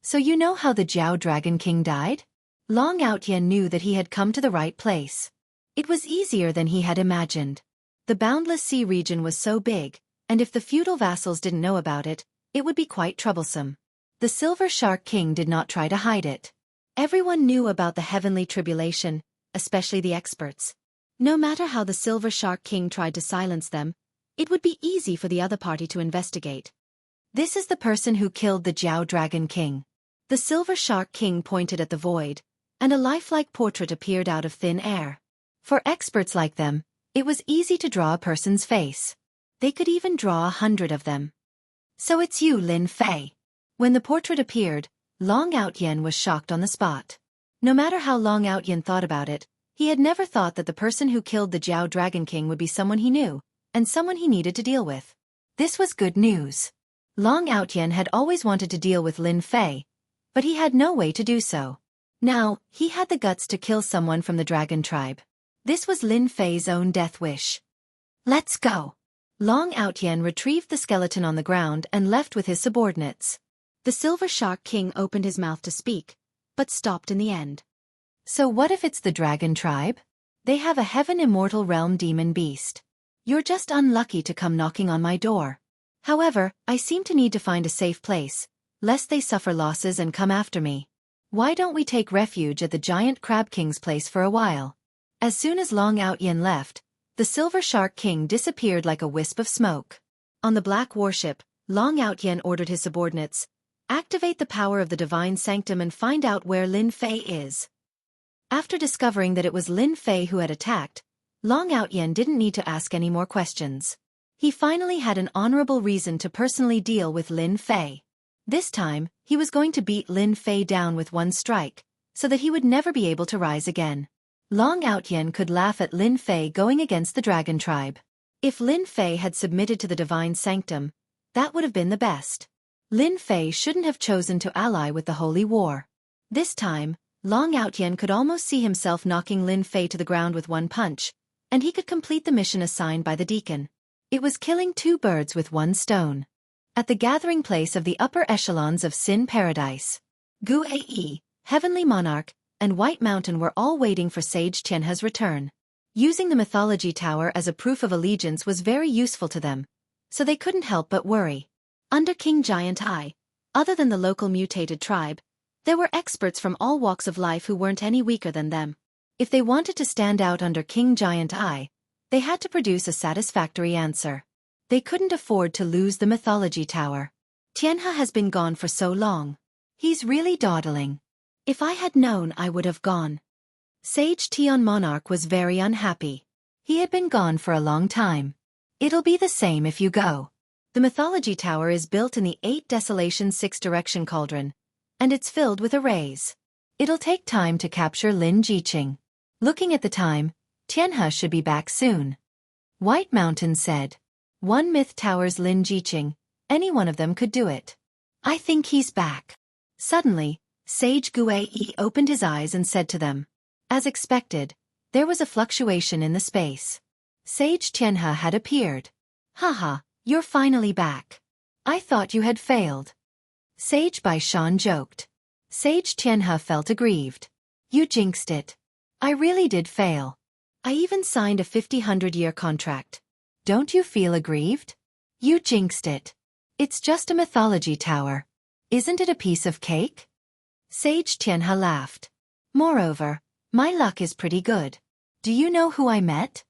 So you know how the Jiao Dragon King died? Long Outyen knew that he had come to the right place. It was easier than he had imagined. The boundless sea region was so big, and if the feudal vassals didn't know about it, it would be quite troublesome. The Silver Shark King did not try to hide it. Everyone knew about the heavenly tribulation, especially the experts. No matter how the Silver Shark King tried to silence them, it would be easy for the other party to investigate. This is the person who killed the Jiao Dragon King. The Silver Shark King pointed at the void, and a lifelike portrait appeared out of thin air. For experts like them, it was easy to draw a person's face. They could even draw 100 of them. So it's you, Lin Fei. When the portrait appeared, Long Outyen was shocked on the spot. No matter how Long Outyen thought about it, he had never thought that the person who killed the Jiao Dragon King would be someone he knew, and someone he needed to deal with. This was good news. Long Outyen had always wanted to deal with Lin Fei, but he had no way to do so. Now, he had the guts to kill someone from the dragon tribe. This was Lin Fei's own death wish. Let's go. Long Outyen retrieved the skeleton on the ground and left with his subordinates. The Silver Shark King opened his mouth to speak, but stopped in the end. So what if it's the dragon tribe? They have a heaven immortal realm demon beast. You're just unlucky to come knocking on my door. However, I seem to need to find a safe place, lest they suffer losses and come after me. Why don't we take refuge at the giant Crab King's place for a while? As soon as Long Outyen left, the Silver Shark King disappeared like a wisp of smoke. On the black warship, Long Outyen ordered his subordinates, activate the power of the divine sanctum and find out where Lin Fei is. After discovering that it was Lin Fei who had attacked, Long Outyen didn't need to ask any more questions. He finally had an honorable reason to personally deal with Lin Fei. This time, he was going to beat Lin Fei down with one strike, so that he would never be able to rise again. Long Outyen could laugh at Lin Fei going against the dragon tribe. If Lin Fei had submitted to the divine sanctum, that would have been the best. Lin Fei shouldn't have chosen to ally with the holy war. This time, Long Outyen could almost see himself knocking Lin Fei to the ground with one punch, and he could complete the mission assigned by the deacon. It was killing two birds with one stone. At the gathering place of the upper echelons of Sin Paradise, Gu Ae, Heavenly Monarch, and White Mountain were all waiting for Sage Tianhe's return. Using the mythology tower as a proof of allegiance was very useful to them, so they couldn't help but worry. Under King Giant Eye, other than the local mutated tribe, there were experts from all walks of life who weren't any weaker than them. If they wanted to stand out under King Giant Eye, they had to produce a satisfactory answer. They couldn't afford to lose the mythology tower. Tianhe has been gone for so long. He's really dawdling. If I had known, I would have gone. Sage Tian Monarch was very unhappy. He had been gone for a long time. It'll be the same if you go. The mythology tower is built in the 8 Desolation 6 Direction Cauldron, and it's filled with arrays. It'll take time to capture Lin Jiqing. Looking at the time, Tianhe should be back soon. White Mountain said. One myth tower's Lin Jiqing, any one of them could do it. I think he's back. Suddenly, Sage Guei opened his eyes and said to them. As expected, there was a fluctuation in the space. Sage Tianhe had appeared. Haha, you're finally back. I thought you had failed. Sage Baishan joked. Sage Tianhe felt aggrieved. You jinxed it. I really did fail. I even signed a 50-100-year contract. Don't you feel aggrieved? You jinxed it. It's just a mythology tower. Isn't it a piece of cake? Sage Tianhe laughed. Moreover, my luck is pretty good. Do you know who I met?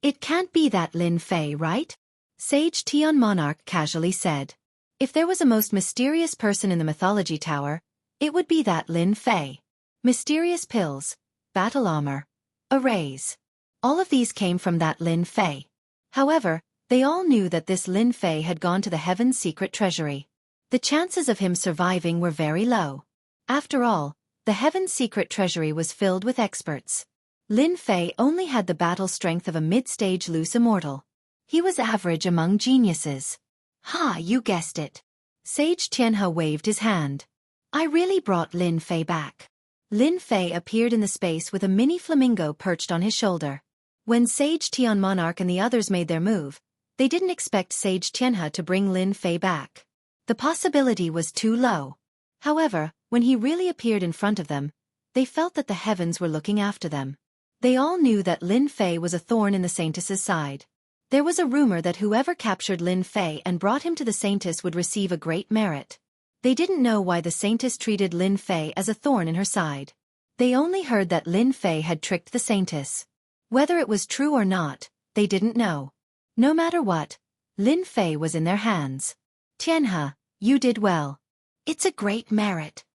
It can't be that Lin Fei, right? Sage Tian Monarch casually said. If there was a most mysterious person in the mythology tower, it would be that Lin Fei. Mysterious pills, battle armor, arrays. All of these came from that Lin Fei. However, they all knew that this Lin Fei had gone to the Heaven's secret treasury. The chances of him surviving were very low. After all, the Heaven's secret treasury was filled with experts. Lin Fei only had the battle strength of a mid-stage loose immortal. He was average among geniuses. Ha, you guessed it. Sage Tianhe waved his hand. I really brought Lin Fei back. Lin Fei appeared in the space with a mini flamingo perched on his shoulder. When Sage Tian Monarch and the others made their move, they didn't expect Sage Tianhe to bring Lin Fei back. The possibility was too low. However, when he really appeared in front of them, they felt that the heavens were looking after them. They all knew that Lin Fei was a thorn in the Saintess's side. There was a rumor that whoever captured Lin Fei and brought him to the Saintess would receive a great merit. They didn't know why the Saintess treated Lin Fei as a thorn in her side. They only heard that Lin Fei had tricked the Saintess. Whether it was true or not, they didn't know. No matter what, Lin Fei was in their hands. Tianhe, you did well. It's a great merit.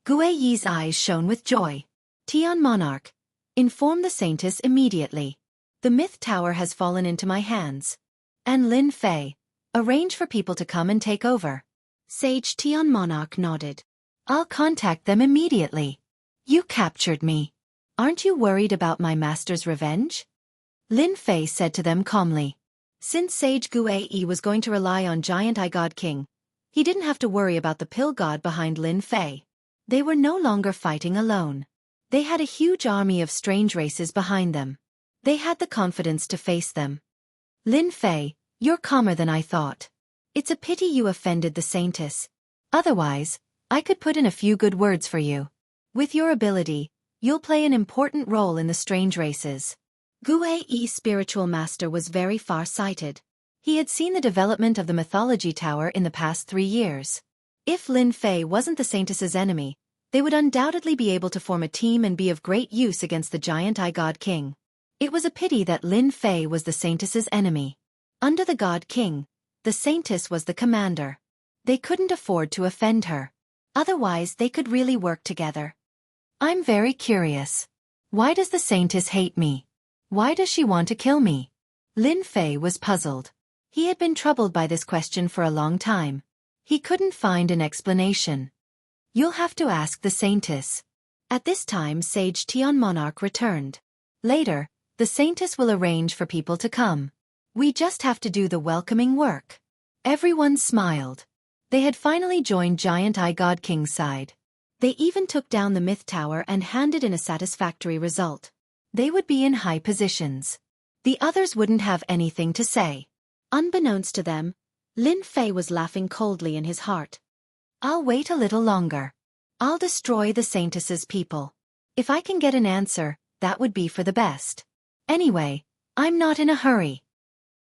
Guiyi's eyes shone with joy. Tian Monarch, inform the Saintess immediately. The myth tower has fallen into my hands. And Lin Fei, arrange for people to come and take over. Sage Tian Monarch nodded. I'll contact them immediately. You captured me. Aren't you worried about my master's revenge? Lin Fei said to them calmly. Since Sage Guei was going to rely on Giant Eye God King, he didn't have to worry about the pill god behind Lin Fei. They were no longer fighting alone. They had a huge army of strange races behind them. They had the confidence to face them. Lin Fei, you're calmer than I thought. It's a pity you offended the Saintess. Otherwise, I could put in a few good words for you. With your ability, you'll play an important role in the strange races. Gui's spiritual master was very far-sighted. He had seen the development of the mythology tower in the past 3 years. If Lin Fei wasn't the Saintess's enemy, they would undoubtedly be able to form a team and be of great use against the Giant Eye God King. It was a pity that Lin Fei was the Saintess's enemy. Under the God King, the Saintess was the commander. They couldn't afford to offend her. Otherwise they could really work together. I'm very curious. Why does the Saintess hate me? Why does she want to kill me? Lin Fei was puzzled. He had been troubled by this question for a long time. He couldn't find an explanation. You'll have to ask the Saintess. At this time Sage Tian Monarch returned. Later, the Saintess will arrange for people to come. We just have to do the welcoming work. Everyone smiled. They had finally joined Giant Eye God King's side. They even took down the myth tower and handed in a satisfactory result. They would be in high positions. The others wouldn't have anything to say. Unbeknownst to them, Lin Fei was laughing coldly in his heart. I'll wait a little longer. I'll destroy the Saintess's people. If I can get an answer, that would be for the best. Anyway, I'm not in a hurry.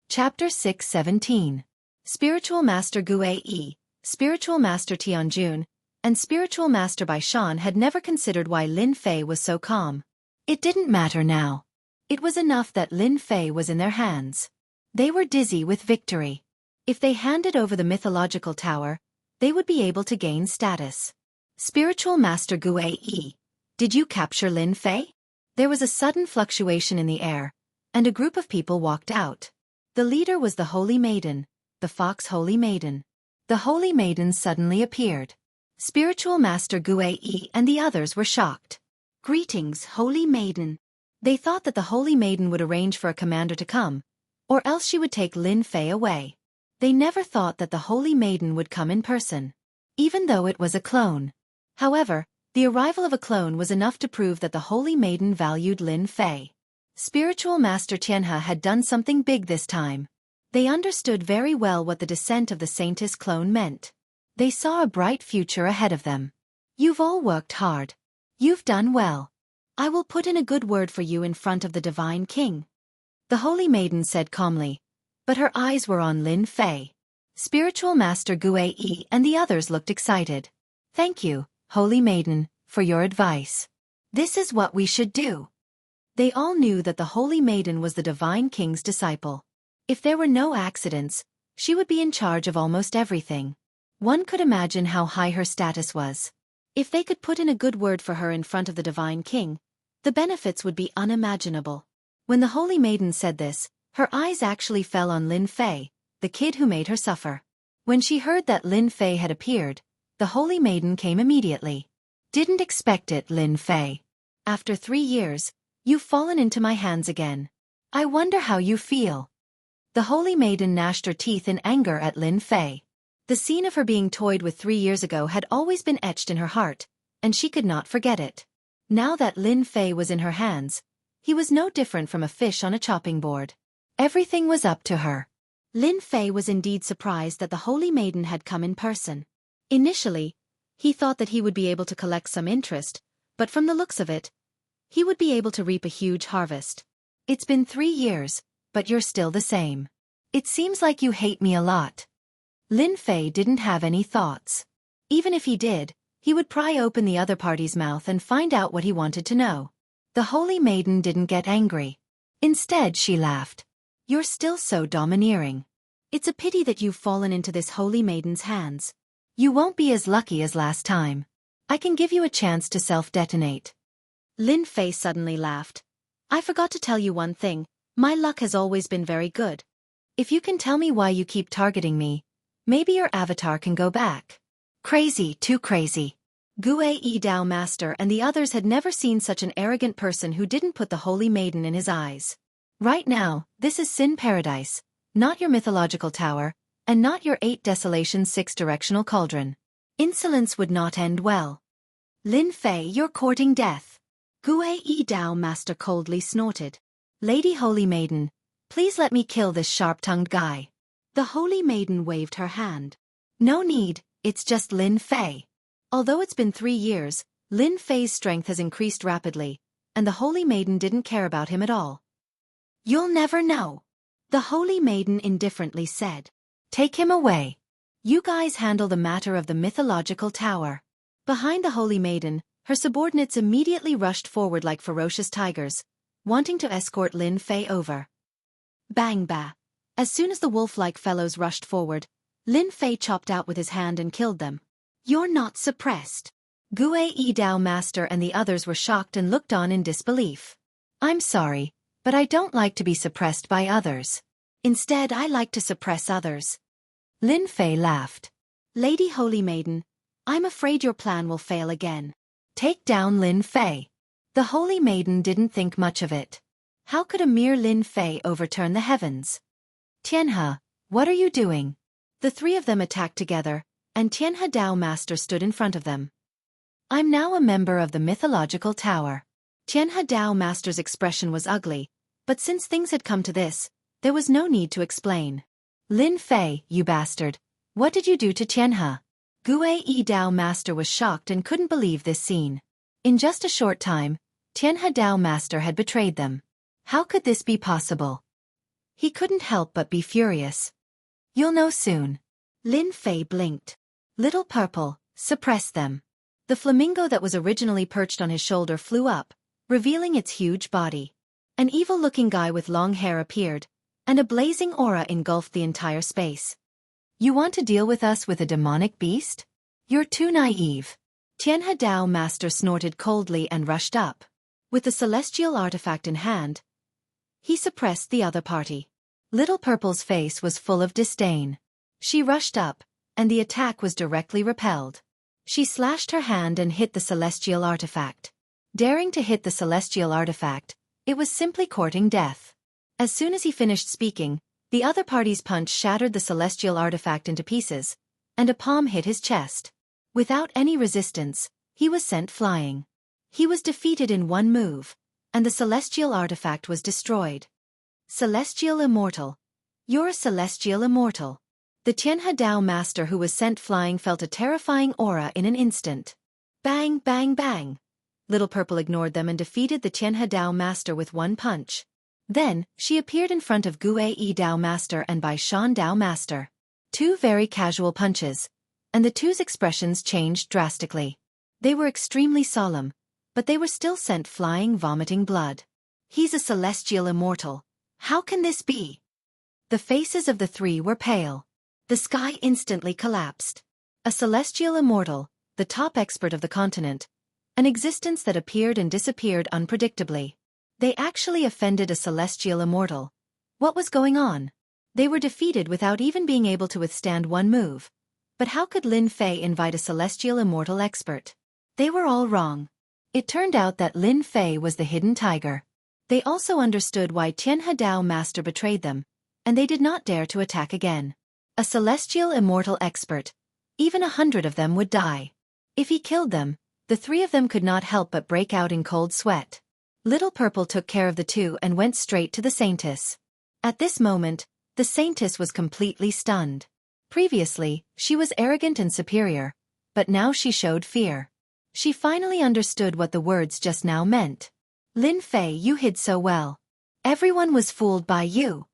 Chapter 617. Spiritual Master Guei, Spiritual Master Tianjun, and Spiritual Master Baishan had never considered why Lin Fei was so calm. It didn't matter now. It was enough that Lin Fei was in their hands. They were dizzy with victory. If they handed over the mythological tower, they would be able to gain status. Spiritual Master Guei, did you capture Lin Fei? There was a sudden fluctuation in the air, and a group of people walked out. The leader was the Holy Maiden, the Fox Holy Maiden. The Holy Maiden suddenly appeared. Spiritual Master Guei and the others were shocked. Greetings, Holy Maiden. They thought that the Holy Maiden would arrange for a commander to come, or else she would take Lin Fei away. They never thought that the Holy Maiden would come in person, even though it was a clone. However, the arrival of a clone was enough to prove that the Holy Maiden valued Lin Fei. Spiritual Master Xianxia had done something big this time. They understood very well what the descent of the Saintess clone meant. They saw a bright future ahead of them. You've all worked hard. You've done well. I will put in a good word for you in front of the Divine King. The Holy Maiden said calmly, but her eyes were on Lin Fei. Spiritual Master Guei and the others looked excited. Thank you, Holy Maiden, for your advice. This is what we should do. They all knew that the Holy Maiden was the Divine King's disciple. If there were no accidents, she would be in charge of almost everything. One could imagine how high her status was. If they could put in a good word for her in front of the Divine King, the benefits would be unimaginable. When the Holy Maiden said this, her eyes actually fell on Lin Fei, the kid who made her suffer. When she heard that Lin Fei had appeared, the Holy Maiden came immediately. Didn't expect it, Lin Fei. After 3 years, you've fallen into my hands again. I wonder how you feel. The Holy Maiden gnashed her teeth in anger at Lin Fei. The scene of her being toyed with 3 years ago had always been etched in her heart, and she could not forget it. Now that Lin Fei was in her hands, he was no different from a fish on a chopping board. Everything was up to her. Lin Fei was indeed surprised that the Holy Maiden had come in person. Initially, he thought that he would be able to collect some interest, but from the looks of it, he would be able to reap a huge harvest. It's been 3 years, but you're still the same. It seems like you hate me a lot. Lin Fei didn't have any thoughts. Even if he did, he would pry open the other party's mouth and find out what he wanted to know. The Holy Maiden didn't get angry. Instead, she laughed. You're still so domineering. It's a pity that you've fallen into this Holy Maiden's hands. You won't be as lucky as last time. I can give you a chance to self-detonate. Lin Fei suddenly laughed. I forgot to tell you one thing. My luck has always been very good. If you can tell me why you keep targeting me, maybe your avatar can go back. Crazy, too crazy. Guei Dao Master and the others had never seen such an arrogant person who didn't put the Holy Maiden in his eyes. Right now, this is Sin Paradise, not your mythological tower, and not your 8 Desolation 6-directional cauldron. Insolence would not end well. Lin Fei, you're courting death. Guei Dao Master coldly snorted. Lady Holy Maiden, please let me kill this sharp-tongued guy. The Holy Maiden waved her hand. No need, it's just Lin Fei. Although it's been 3 years, Lin Fei's strength has increased rapidly, and the Holy Maiden didn't care about him at all. You'll never know. The Holy Maiden indifferently said. Take him away. You guys handle the matter of the mythological tower. Behind the Holy Maiden, her subordinates immediately rushed forward like ferocious tigers, wanting to escort Lin Fei over. Bang ba. As soon as the wolf-like fellows rushed forward, Lin Fei chopped out with his hand and killed them. You're not suppressed. Guei Dao Master and the others were shocked and looked on in disbelief. I'm sorry, but I don't like to be suppressed by others. Instead, I like to suppress others. Lin Fei laughed. Lady Holy Maiden, I'm afraid your plan will fail again. Take down Lin Fei. The Holy Maiden didn't think much of it. How could a mere Lin Fei overturn the heavens? Xianxia, what are you doing? The 3 of them attacked together, and Xianxia Dao Master stood in front of them. I'm now a member of the mythological tower. Xianxia Dao Master's expression was ugly, but since things had come to this, there was no need to explain. Lin Fei, you bastard, what did you do to Xianxia? Guei Dao Master was shocked and couldn't believe this scene. In just a short time, Xianxia Dao Master had betrayed them. How could this be possible? He couldn't help but be furious. You'll know soon. Lin Fei blinked. Little Purple, suppress them. The flamingo that was originally perched on his shoulder flew up, revealing its huge body. An evil-looking guy with long hair appeared, and a blazing aura engulfed the entire space. You want to deal with us with a demonic beast? You're too naive. Xianxia Dao Master snorted coldly and rushed up. With the celestial artifact in hand, he suppressed the other party. Little Purple's face was full of disdain. She rushed up, and the attack was directly repelled. She slashed her hand and hit the celestial artifact. Daring to hit the celestial artifact, It was simply courting death. As soon as he finished speaking, the other party's punch shattered the celestial artifact into pieces, and a palm hit his chest. Without any resistance, he was sent flying. He was defeated in one move, and the celestial artifact was destroyed. Celestial Immortal. You're a celestial immortal. The Xianxia Dao master who was sent flying felt a terrifying aura in an instant. Bang, bang, bang. Little Purple ignored them and defeated the Xianxia Dao master with one punch. Then, she appeared in front of Guai Dao master and Bai Shan Dao master. Two very casual punches, and the two's expressions changed drastically. They were extremely solemn, but they were still sent flying, vomiting blood. He's a celestial immortal. How can this be? The faces of the three were pale. The sky instantly collapsed. A celestial immortal, the top expert of the continent, an existence that appeared and disappeared unpredictably. They actually offended a celestial immortal. What was going on? They were defeated without even being able to withstand one move. But how could Lin Fei invite a celestial immortal expert? They were all wrong. It turned out that Lin Fei was the hidden tiger. They also understood why Xianxia Dao master betrayed them, and they did not dare to attack again. A celestial immortal expert. Even 100 of them would die. If he killed them, the three of them could not help but break out in cold sweat. Little Purple took care of the two and went straight to the Saintess. At this moment, the Saintess was completely stunned. Previously, she was arrogant and superior, but now she showed fear. She finally understood what the words just now meant. Lin Fei, you hid so well. Everyone was fooled by you.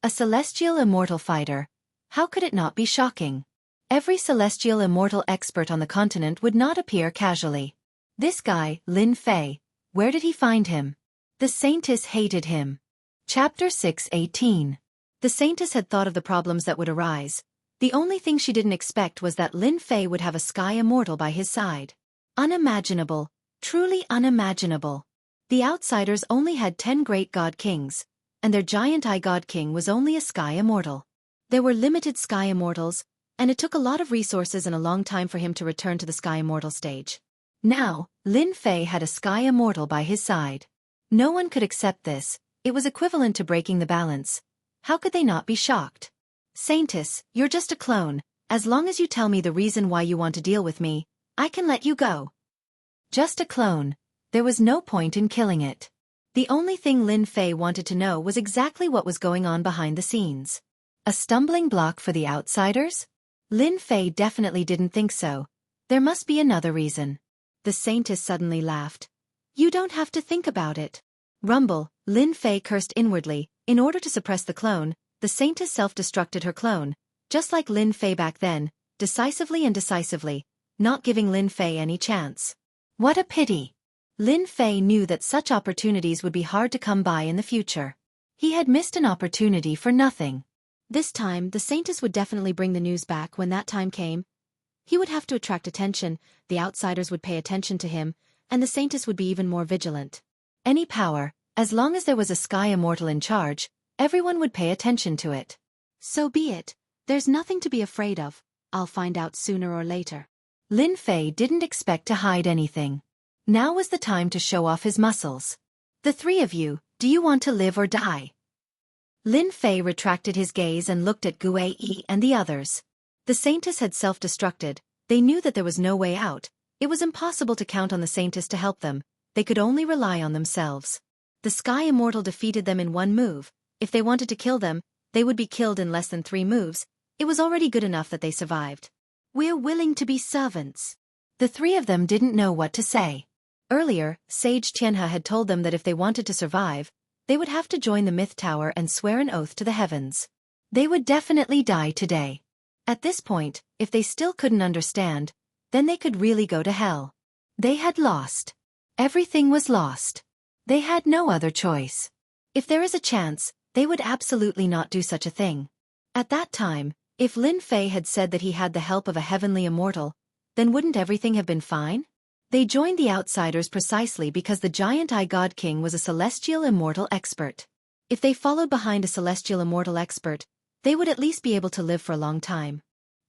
A celestial immortal fighter. How could it not be shocking? Every celestial immortal expert on the continent would not appear casually. This guy, Lin Fei, where did he find him? The Saintess hated him. Chapter 6:18. The Saintess had thought of the problems that would arise. The only thing she didn't expect was that Lin Fei would have a sky immortal by his side. Unimaginable, truly unimaginable. The outsiders only had 10 great god kings, and their giant eye god king was only a sky immortal. There were limited sky immortals, and it took a lot of resources and a long time for him to return to the sky immortal stage. Now, Lin Fei had a sky immortal by his side. No one could accept this. It was equivalent to breaking the balance. How could they not be shocked? Saintess, you're just a clone. As long as you tell me the reason why you want to deal with me, I can let you go. Just a clone. There was no point in killing it. The only thing Lin Fei wanted to know was exactly what was going on behind the scenes. A stumbling block for the outsiders? Lin Fei definitely didn't think so. There must be another reason. The Saintess suddenly laughed. You don't have to think about it. Rumble, Lin Fei cursed inwardly. In order to suppress the clone, the Saintess self-destructed her clone, just like Lin Fei back then, decisively and decisively, not giving Lin Fei any chance. What a pity. Lin Fei knew that such opportunities would be hard to come by in the future. He had missed an opportunity for nothing. This time, the Saintess would definitely bring the news back when that time came. He would have to attract attention, the outsiders would pay attention to him, and the Saintess would be even more vigilant. Any power, as long as there was a sky immortal in charge, everyone would pay attention to it. So be it. There's nothing to be afraid of. I'll find out sooner or later. Lin Fei didn't expect to hide anything. Now was the time to show off his muscles. The three of you, do you want to live or die? Lin Fei retracted his gaze and looked at Guai and the others. The Saintess had self-destructed. They knew that there was no way out. It was impossible to count on the Saintess to help them. They could only rely on themselves. The Sky Immortal defeated them in one move. If they wanted to kill them, they would be killed in less than 3 moves. It was already good enough that they survived. We're willing to be servants. The three of them didn't know what to say. Earlier, Sage Xianxia had told them that if they wanted to survive, they would have to join the Myth Tower and swear an oath to the heavens. They would definitely die today. At this point, if they still couldn't understand, then they could really go to hell. They had lost. Everything was lost. They had no other choice. If there is a chance, they would absolutely not do such a thing. At that time, if Lin Fei had said that he had the help of a heavenly immortal, then wouldn't everything have been fine? They joined the outsiders precisely because the giant Eye God King was a celestial immortal expert. If they followed behind a celestial immortal expert, they would at least be able to live for a long time.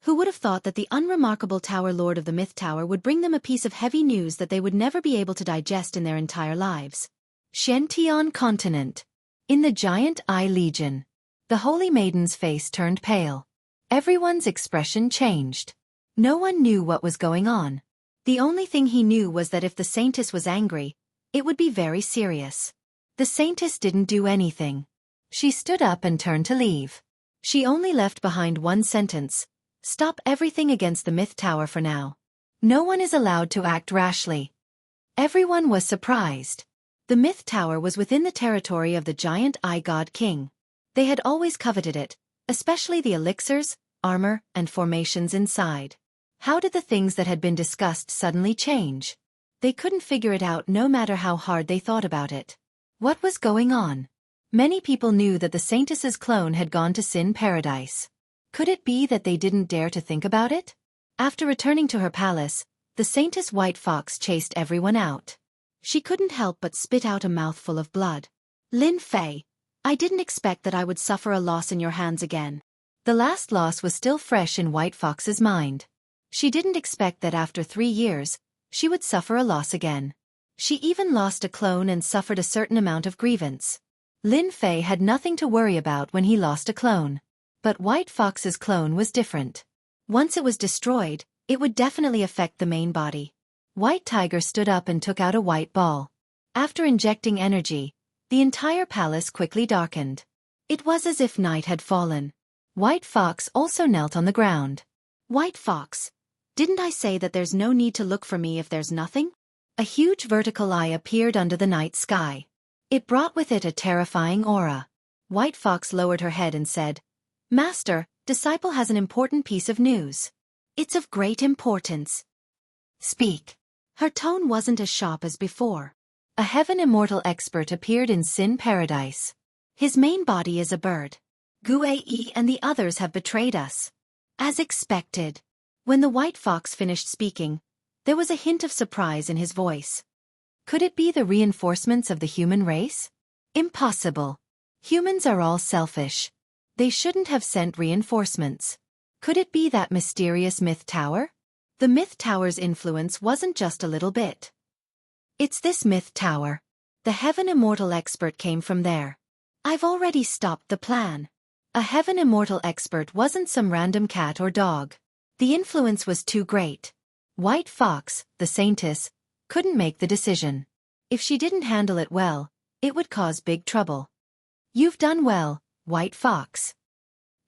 Who would have thought that the unremarkable Tower Lord of the Myth Tower would bring them a piece of heavy news that they would never be able to digest in their entire lives? Xiantian continent. In the Giant Eye Legion. The Holy Maiden's face turned pale. Everyone's expression changed. No one knew what was going on. The only thing he knew was that if the Saintess was angry, it would be very serious. The Saintess didn't do anything. She stood up and turned to leave. She only left behind one sentence: stop everything against the Myth Tower for now. No one is allowed to act rashly. Everyone was surprised. The Myth Tower was within the territory of the Giant Eye God King. They had always coveted it, especially the elixirs, armor, and formations inside. How did the things that had been discussed suddenly change? They couldn't figure it out no matter how hard they thought about it. What was going on? Many people knew that the Saintess's clone had gone to Sin Paradise. Could it be that they didn't dare to think about it? After returning to her palace, the Saintess White Fox chased everyone out. She couldn't help but spit out a mouthful of blood. Lin Fei, I didn't expect that I would suffer a loss in your hands again. The last loss was still fresh in White Fox's mind. She didn't expect that after 3 years, she would suffer a loss again. She even lost a clone and suffered a certain amount of grievance. Lin Fei had nothing to worry about when he lost a clone. But White Fox's clone was different. Once it was destroyed, it would definitely affect the main body. White Tiger stood up and took out a white ball. After injecting energy, the entire palace quickly darkened. It was as if night had fallen. White Fox also knelt on the ground. White Fox, didn't I say that there's no need to look for me if there's nothing? A huge vertical eye appeared under the night sky. It brought with it a terrifying aura. White Fox lowered her head and said, Master, disciple has an important piece of news. It's of great importance. Speak. Her tone wasn't as sharp as before. A heaven immortal expert appeared in Sin Paradise. His main body is a bird. Guei and the others have betrayed us. As expected. When the White Fox finished speaking, there was a hint of surprise in his voice. Could it be the reinforcements of the human race? Impossible. Humans are all selfish. They shouldn't have sent reinforcements. Could it be that mysterious Myth Tower? The Myth Tower's influence wasn't just a little bit. It's this Myth Tower. The Heaven Immortal expert came from there. I've already stopped the plan. A Heaven Immortal expert wasn't some random cat or dog. The influence was too great. White Fox, the Saintess, couldn't make the decision. If she didn't handle it well, it would cause big trouble. You've done well, White Fox.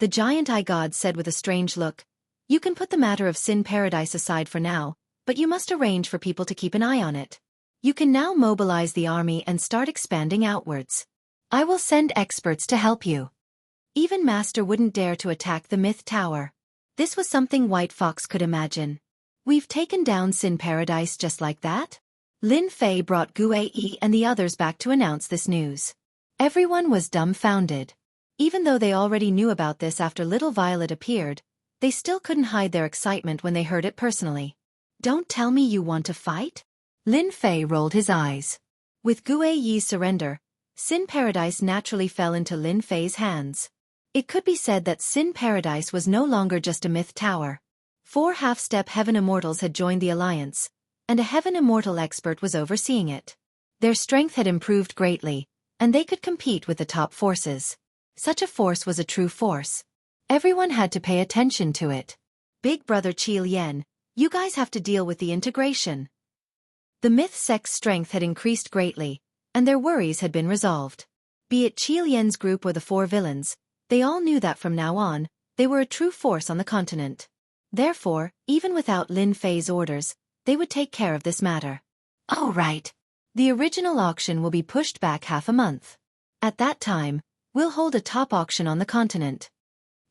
The Giant Eye God said with a strange look. You can put the matter of Sin Paradise aside for now, but you must arrange for people to keep an eye on it. You can now mobilize the army and start expanding outwards. I will send experts to help you. Even Master wouldn't dare to attack the Myth Tower. This was something White Fox could imagine. We've taken down Sin Paradise just like that? Lin Fei brought Guei and the others back to announce this news. Everyone was dumbfounded. Even though they already knew about this after Little Violet appeared, they still couldn't hide their excitement when they heard it personally. Don't tell me you want to fight? Lin Fei rolled his eyes. With Guei's surrender, Sin Paradise naturally fell into Lin Fei's hands. It could be said that Sin Paradise was no longer just a Myth Tower. 4 half-step Heaven Immortals had joined the alliance, and a Heaven Immortal expert was overseeing it. Their strength had improved greatly, and they could compete with the top forces. Such a force was a true force. Everyone had to pay attention to it. Big Brother Qi Lian, you guys have to deal with the integration. The Myth sect's strength had increased greatly, and their worries had been resolved. Be it Qi Lian's group or the 4 villains, they all knew that from now on, they were a true force on the continent. Therefore, even without Lin Fei's orders, they would take care of this matter. Oh right. The original auction will be pushed back half a month. At that time, we'll hold a top auction on the continent.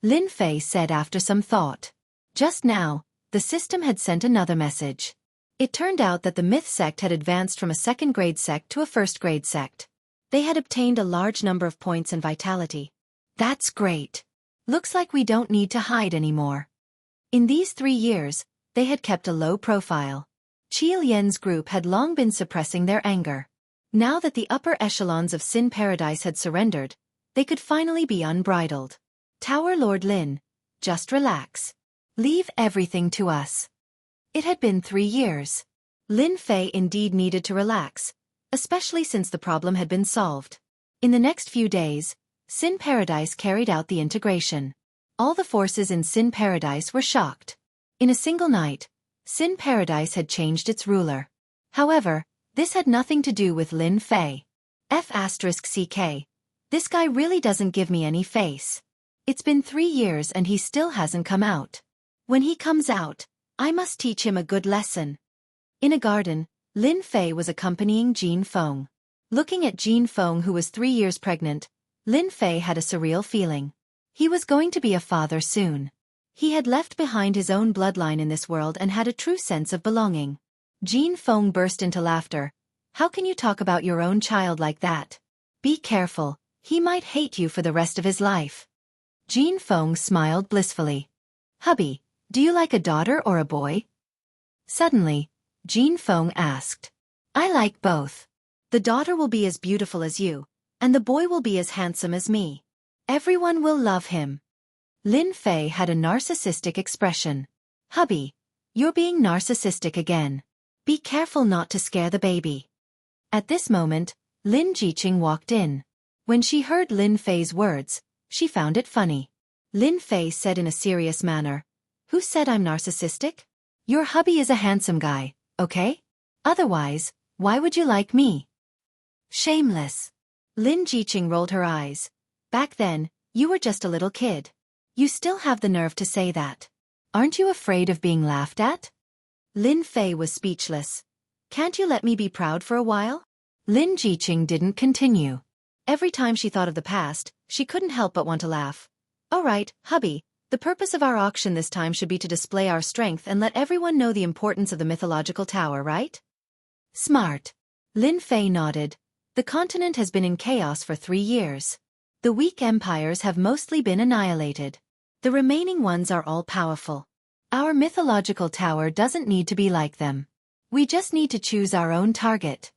Lin Fei said after some thought. Just now, the system had sent another message. It turned out that the Myth sect had advanced from a second-grade sect to a first-grade sect. They had obtained a large number of points and vitality. That's great. Looks like we don't need to hide anymore. In these 3 years, they had kept a low profile. Qi Lian's group had long been suppressing their anger. Now that the upper echelons of Sin Paradise had surrendered, they could finally be unbridled. Tower Lord Lin, just relax. Leave everything to us. It had been 3 years. Lin Fei indeed needed to relax, especially since the problem had been solved. In the next few days, Sin Paradise carried out the integration. All the forces in Sin Paradise were shocked. In a single night, Sin Paradise had changed its ruler. However, this had nothing to do with Lin Fei. F***ck. This guy really doesn't give me any face. It's been 3 years and he still hasn't come out. When he comes out, I must teach him a good lesson. In a garden, Lin Fei was accompanying Jin Feng. Looking at Jin Feng, who was 3 years pregnant, Lin Fei had a surreal feeling. He was going to be a father soon. He had left behind his own bloodline in this world and had a true sense of belonging. Jin Feng burst into laughter. How can you talk about your own child like that? Be careful, he might hate you for the rest of his life. Jin Feng smiled blissfully. Hubby, do you like a daughter or a boy? Suddenly, Jin Feng asked. I like both. The daughter will be as beautiful as you, and the boy will be as handsome as me. Everyone will love him. Lin Fei had a narcissistic expression. Hubby, you're being narcissistic again. Be careful not to scare the baby. At this moment, Lin Jiqing walked in. When she heard Lin Fei's words, she found it funny. Lin Fei said in a serious manner, Who said I'm narcissistic? Your hubby is a handsome guy, okay? Otherwise, why would you like me? Shameless. Lin Jiqing rolled her eyes. Back then, you were just a little kid. You still have the nerve to say that. Aren't you afraid of being laughed at? Lin Fei was speechless. Can't you let me be proud for a while? Lin Jiqing didn't continue. Every time she thought of the past, she couldn't help but want to laugh. All right, hubby, the purpose of our auction this time should be to display our strength and let everyone know the importance of the mythological tower, right? Smart. Lin Fei nodded. The continent has been in chaos for 3 years. The weak empires have mostly been annihilated. The remaining ones are all powerful. Our mythological tower doesn't need to be like them. We just need to choose our own target.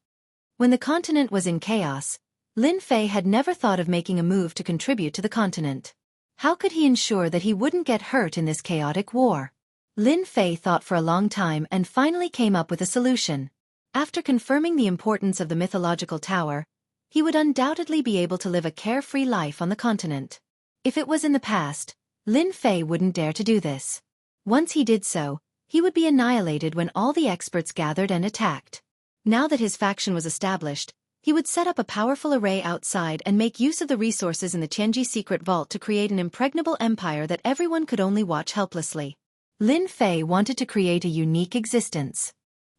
When the continent was in chaos, Lin Fei had never thought of making a move to contribute to the continent. How could he ensure that he wouldn't get hurt in this chaotic war? Lin Fei thought for a long time and finally came up with a solution. After confirming the importance of the mythological tower, he would undoubtedly be able to live a carefree life on the continent. If it was in the past, Lin Fei wouldn't dare to do this. Once he did so, he would be annihilated when all the experts gathered and attacked. Now that his faction was established, he would set up a powerful array outside and make use of the resources in the Tianji secret vault to create an impregnable empire that everyone could only watch helplessly. Lin Fei wanted to create a unique existence.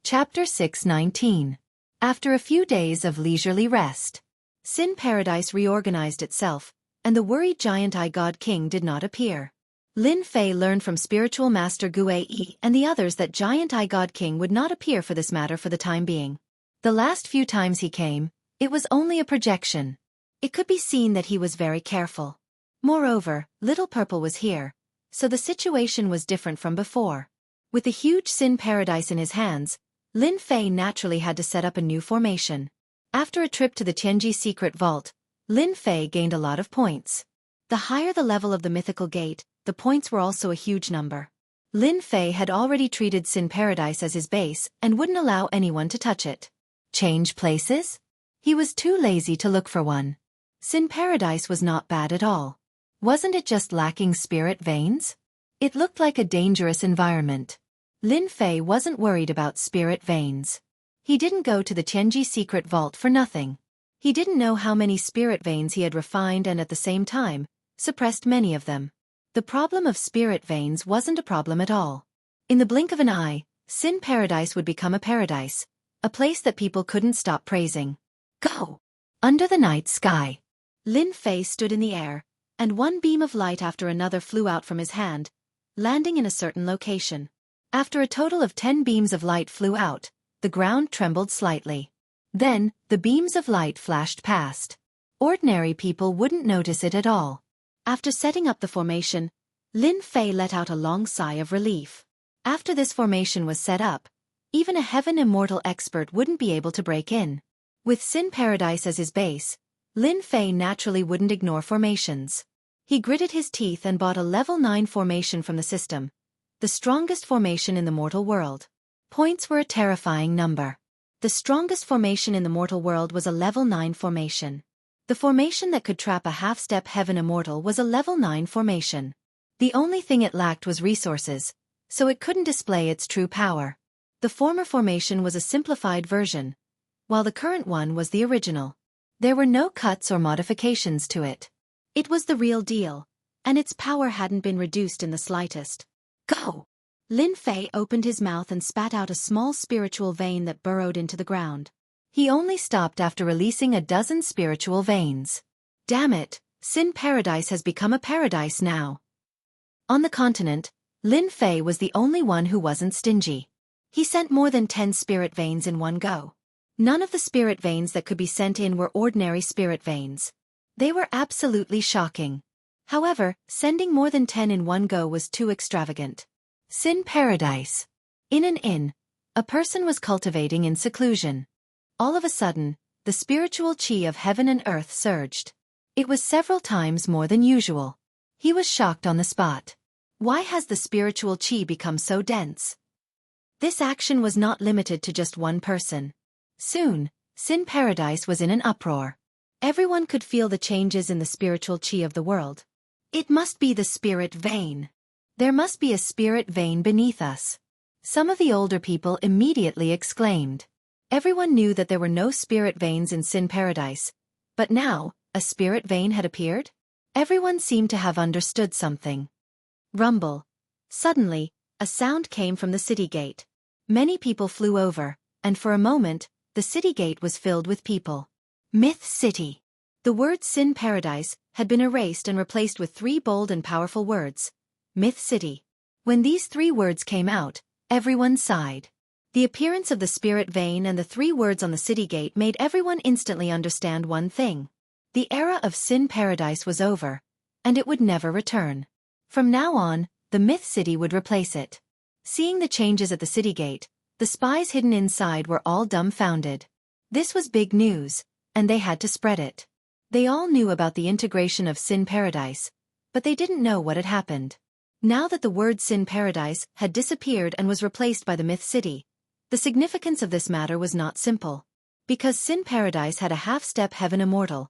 Chapter 619. After a few days of leisurely rest, Sin Paradise reorganized itself, and the worried giant Eye God King did not appear. Lin Fei learned from spiritual master Gue Yi and the others that giant Eye God King would not appear for this matter for the time being. The last few times he came, it was only a projection. It could be seen that he was very careful. Moreover, Little Purple was here, so the situation was different from before. With the huge Sin Paradise in his hands, Lin Fei naturally had to set up a new formation. After a trip to the Tianji secret vault, Lin Fei gained a lot of points. The higher the level of the mythical gate, the points were also a huge number. Lin Fei had already treated Sin Paradise as his base and wouldn't allow anyone to touch it. Change places? He was too lazy to look for one. Sin Paradise was not bad at all. Wasn't it just lacking spirit veins? It looked like a dangerous environment. Lin Fei wasn't worried about spirit veins. He didn't go to the Tianji secret vault for nothing. He didn't know how many spirit veins he had refined and at the same time, suppressed many of them. The problem of spirit veins wasn't a problem at all. In the blink of an eye, Sin Paradise would become a paradise, a place that people couldn't stop praising. Go! Under the night sky. Lin Fei stood in the air, and one beam of light after another flew out from his hand, landing in a certain location. After a total of 10 beams of light flew out, the ground trembled slightly. Then, the beams of light flashed past. Ordinary people wouldn't notice it at all. After setting up the formation, Lin Fei let out a long sigh of relief. After this formation was set up, even a heaven immortal expert wouldn't be able to break in. With Sin Paradise as his base, Lin Fei naturally wouldn't ignore formations. He gritted his teeth and bought a level 9 formation from the system, the strongest formation in the mortal world. Points were a terrifying number. The strongest formation in the mortal world was a level 9 formation. The formation that could trap a half-step heaven immortal was a level 9 formation. The only thing it lacked was resources, so it couldn't display its true power. The former formation was a simplified version, while the current one was the original. There were no cuts or modifications to it. It was the real deal, and its power hadn't been reduced in the slightest. Go! Lin Fei opened his mouth and spat out a small spiritual vein that burrowed into the ground. He only stopped after releasing a dozen spiritual veins. Damn it, Sin Paradise has become a paradise now. On the continent, Lin Fei was the only one who wasn't stingy. He sent more than 10 spirit veins in one go. None of the spirit veins that could be sent in were ordinary spirit veins. They were absolutely shocking. However, sending more than 10 in one go was too extravagant. Sin Paradise. In an inn, a person was cultivating in seclusion. All of a sudden, the spiritual chi of heaven and earth surged. It was several times more than usual. He was shocked on the spot. Why has the spiritual chi become so dense? This action was not limited to just one person. Soon, Sin Paradise was in an uproar. Everyone could feel the changes in the spiritual chi of the world. It must be the spirit vein. There must be a spirit vein beneath us. Some of the older people immediately exclaimed. Everyone knew that there were no spirit veins in Sin Paradise, but now, a spirit vein had appeared? Everyone seemed to have understood something. Rumble. Suddenly, a sound came from the city gate. Many people flew over, and for a moment, the city gate was filled with people. Myth City. The word Sin Paradise had been erased and replaced with 3 bold and powerful words. Myth City. When these 3 words came out, everyone sighed. The appearance of the spirit vein and the 3 words on the city gate made everyone instantly understand one thing. The era of Sin Paradise was over, and it would never return. From now on, the Myth City would replace it. Seeing the changes at the city gate, the spies hidden inside were all dumbfounded. This was big news, and they had to spread it. They all knew about the integration of Sin Paradise, but they didn't know what had happened. Now that the word Sin Paradise had disappeared and was replaced by the Myth City, the significance of this matter was not simple. Because Sin Paradise had a half-step heaven immortal,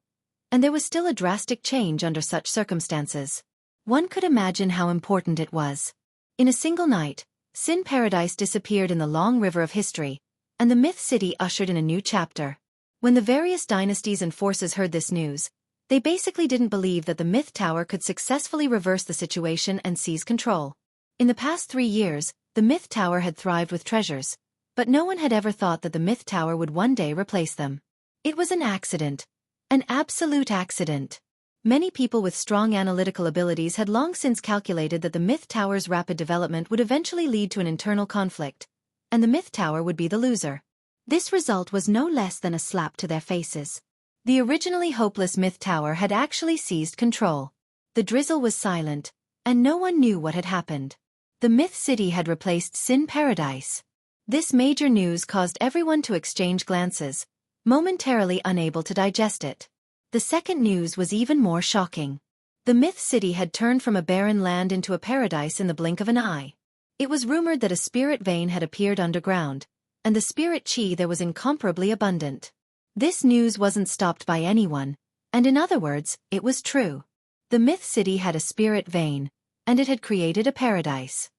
and there was still a drastic change under such circumstances. One could imagine how important it was. In a single night, Sin Paradise disappeared in the long river of history, and the Myth City ushered in a new chapter. When the various dynasties and forces heard this news, they basically didn't believe that the Myth Tower could successfully reverse the situation and seize control. In the past 3 years, the Myth Tower had thrived with treasures, but no one had ever thought that the Myth Tower would one day replace them. It was an accident. An absolute accident. Many people with strong analytical abilities had long since calculated that the Myth Tower's rapid development would eventually lead to an internal conflict, and the Myth Tower would be the loser. This result was no less than a slap to their faces. The originally hopeless Myth Tower had actually seized control. The drizzle was silent, and no one knew what had happened. The Myth City had replaced Sin Paradise. This major news caused everyone to exchange glances, momentarily unable to digest it. The second news was even more shocking. The Myth City had turned from a barren land into a paradise in the blink of an eye. It was rumored that a spirit vein had appeared underground, and the spirit chi there was incomparably abundant. This news wasn't stopped by anyone, and in other words, it was true. The Myth City had a spirit vein, and it had created a paradise.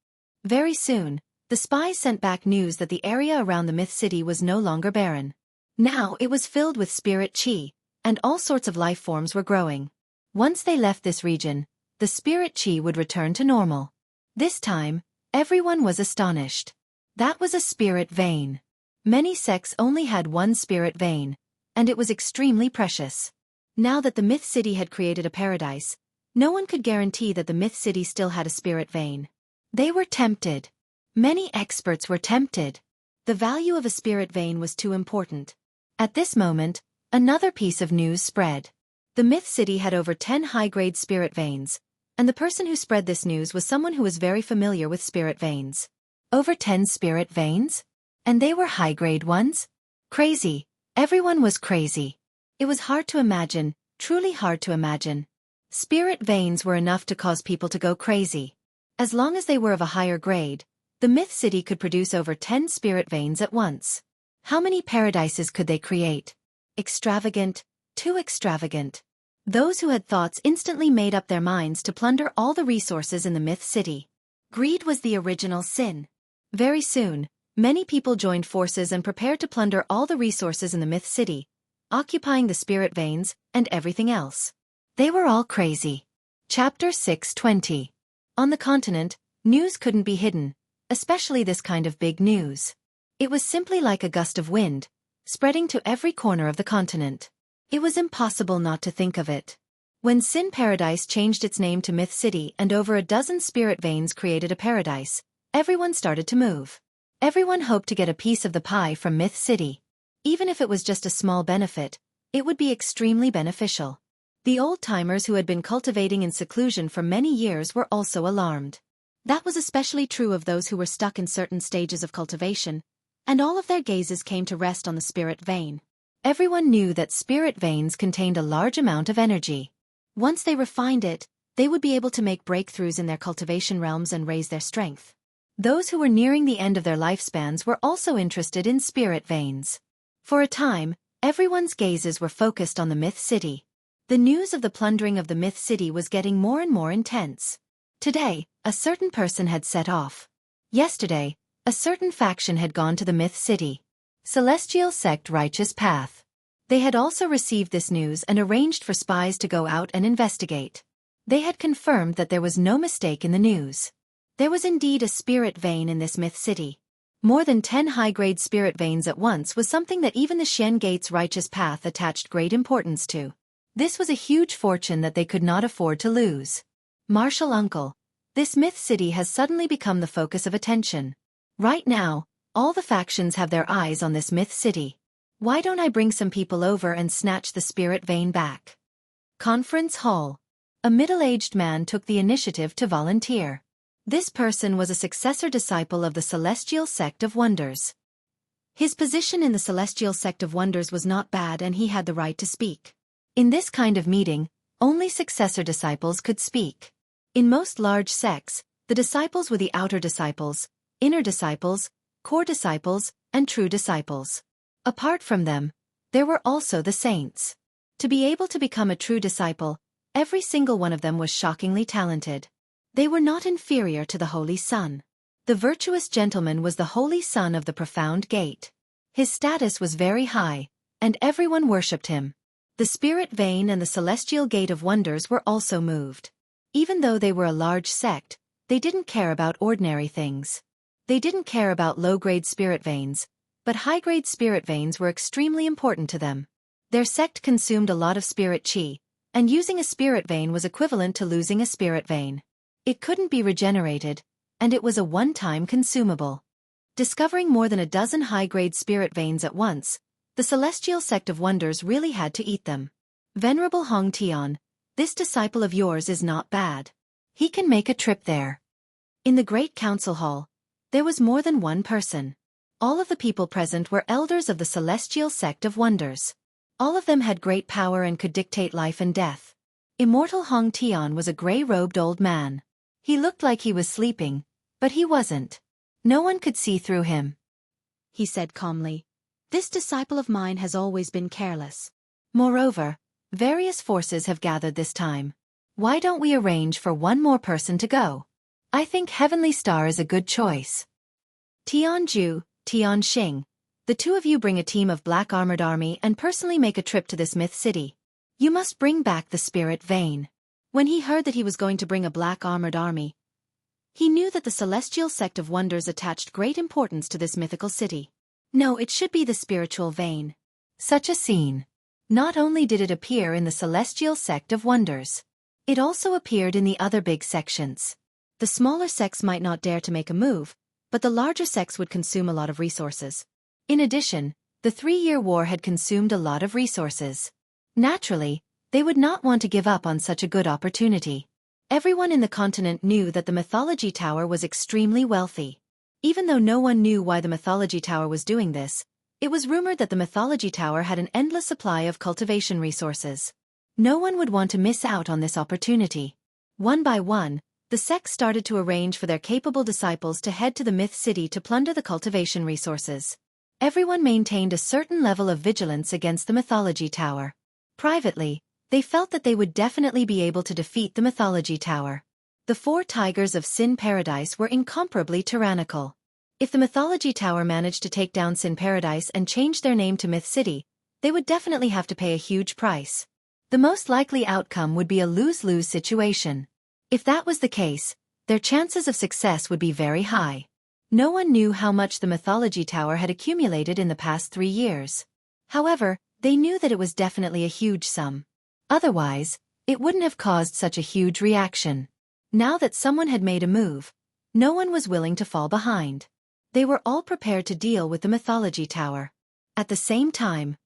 Very soon, the spies sent back news that the area around the Myth City was no longer barren. Now it was filled with spirit chi, and all sorts of life forms were growing. Once they left this region, the spirit chi would return to normal. This time, everyone was astonished. That was a spirit vein. Many sects only had one spirit vein, and it was extremely precious. Now that the Myth City had created a paradise, no one could guarantee that the Myth City still had a spirit vein. They were tempted. Many experts were tempted. The value of a spirit vein was too important. At this moment, another piece of news spread. The Myth City had over 10 high-grade spirit veins, and the person who spread this news was someone who was very familiar with spirit veins. Over 10 spirit veins? And they were high-grade ones? Crazy. Everyone was crazy. It was hard to imagine, truly hard to imagine. Spirit veins were enough to cause people to go crazy. As long as they were of a higher grade, the Myth City could produce over 10 spirit veins at once. How many paradises could they create? Extravagant, too extravagant. Those who had thoughts instantly made up their minds to plunder all the resources in the myth city. Greed was the original sin. Very soon, many people joined forces and prepared to plunder all the resources in the myth city, occupying the spirit veins and everything else. They were all crazy. Chapter 620. On the continent, news couldn't be hidden, especially this kind of big news. It was simply like a gust of wind, spreading to every corner of the continent. It was impossible not to think of it. When Sin Paradise changed its name to Myth City and over a dozen spirit veins created a paradise, everyone started to move. Everyone hoped to get a piece of the pie from Myth City. Even if it was just a small benefit, it would be extremely beneficial. The old-timers who had been cultivating in seclusion for many years were also alarmed. That was especially true of those who were stuck in certain stages of cultivation, and all of their gazes came to rest on the spirit vein. Everyone knew that spirit veins contained a large amount of energy. Once they refined it, they would be able to make breakthroughs in their cultivation realms and raise their strength. Those who were nearing the end of their lifespans were also interested in spirit veins. For a time, everyone's gazes were focused on the Myth City. The news of the plundering of the Myth City was getting more and more intense. Today, a certain person had set off. Yesterday, a certain faction had gone to the Myth City. Celestial Sect Righteous Path. They had also received this news and arranged for spies to go out and investigate. They had confirmed that there was no mistake in the news. There was indeed a spirit vein in this Myth City. More than 10 high-grade spirit veins at once was something that even the Shen Gate's Righteous Path attached great importance to. This was a huge fortune that they could not afford to lose. Martial Uncle, this Myth City has suddenly become the focus of attention. Right now, all the factions have their eyes on this Myth City. Why don't I bring some people over and snatch the spirit vein back? Conference Hall. A middle-aged man took the initiative to volunteer. This person was a successor disciple of the Celestial Sect of Wonders. His position in the Celestial Sect of Wonders was not bad and he had the right to speak. In this kind of meeting, only successor disciples could speak. In most large sects, the disciples were the outer disciples, inner disciples, core disciples, and true disciples. Apart from them, there were also the saints. To be able to become a true disciple, every single one of them was shockingly talented. They were not inferior to the Holy Son. The virtuous gentleman was the Holy Son of the Profound Gate. His status was very high, and everyone worshipped him. The Spirit Vein and the Celestial Gate of Wonders were also moved. Even though they were a large sect, they didn't care about ordinary things. They didn't care about low-grade spirit veins, but high-grade spirit veins were extremely important to them. Their sect consumed a lot of spirit chi, and using a spirit vein was equivalent to losing a spirit vein. It couldn't be regenerated, and it was a one-time consumable. Discovering more than a dozen high-grade spirit veins at once, the Celestial Sect of Wonders really had to eat them. Venerable Hong Tian, this disciple of yours is not bad. He can make a trip there. In the Great Council Hall, there was more than one person. All of the people present were elders of the Celestial Sect of Wonders. All of them had great power and could dictate life and death. Immortal Hong Tian was a gray-robed old man. He looked like he was sleeping, but he wasn't. No one could see through him. He said calmly, "This disciple of mine has always been careless. Moreover, various forces have gathered this time. Why don't we arrange for one more person to go? I think Heavenly Star is a good choice. Tianju, Tianxing, the two of you bring a team of black armored army and personally make a trip to this Myth City. You must bring back the spirit vein." When he heard that he was going to bring a black armored army, he knew that the Celestial Sect of Wonders attached great importance to this mythical city. No, it should be the spiritual vein. Such a scene. Not only did it appear in the Celestial Sect of Wonders, it also appeared in the other big sections. The smaller sects might not dare to make a move, but the larger sects would consume a lot of resources. In addition, the 3-year war had consumed a lot of resources. Naturally, they would not want to give up on such a good opportunity. Everyone in the continent knew that the Mythology Tower was extremely wealthy. Even though no one knew why the Mythology Tower was doing this, it was rumored that the Mythology Tower had an endless supply of cultivation resources. No one would want to miss out on this opportunity. One by one, the sects started to arrange for their capable disciples to head to the Myth City to plunder the cultivation resources. Everyone maintained a certain level of vigilance against the mythology tower. Privately, they felt that they would definitely be able to defeat the mythology tower. The 4 tigers of Sin Paradise were incomparably tyrannical. If the mythology tower managed to take down Sin Paradise and change their name to Myth City, they would definitely have to pay a huge price. The most likely outcome would be a lose-lose situation. If that was the case, their chances of success would be very high. No one knew how much the mythology tower had accumulated in the past 3 years. However, they knew that it was definitely a huge sum. Otherwise, it wouldn't have caused such a huge reaction. Now that someone had made a move, no one was willing to fall behind. They were all prepared to deal with the mythology tower. At the same time,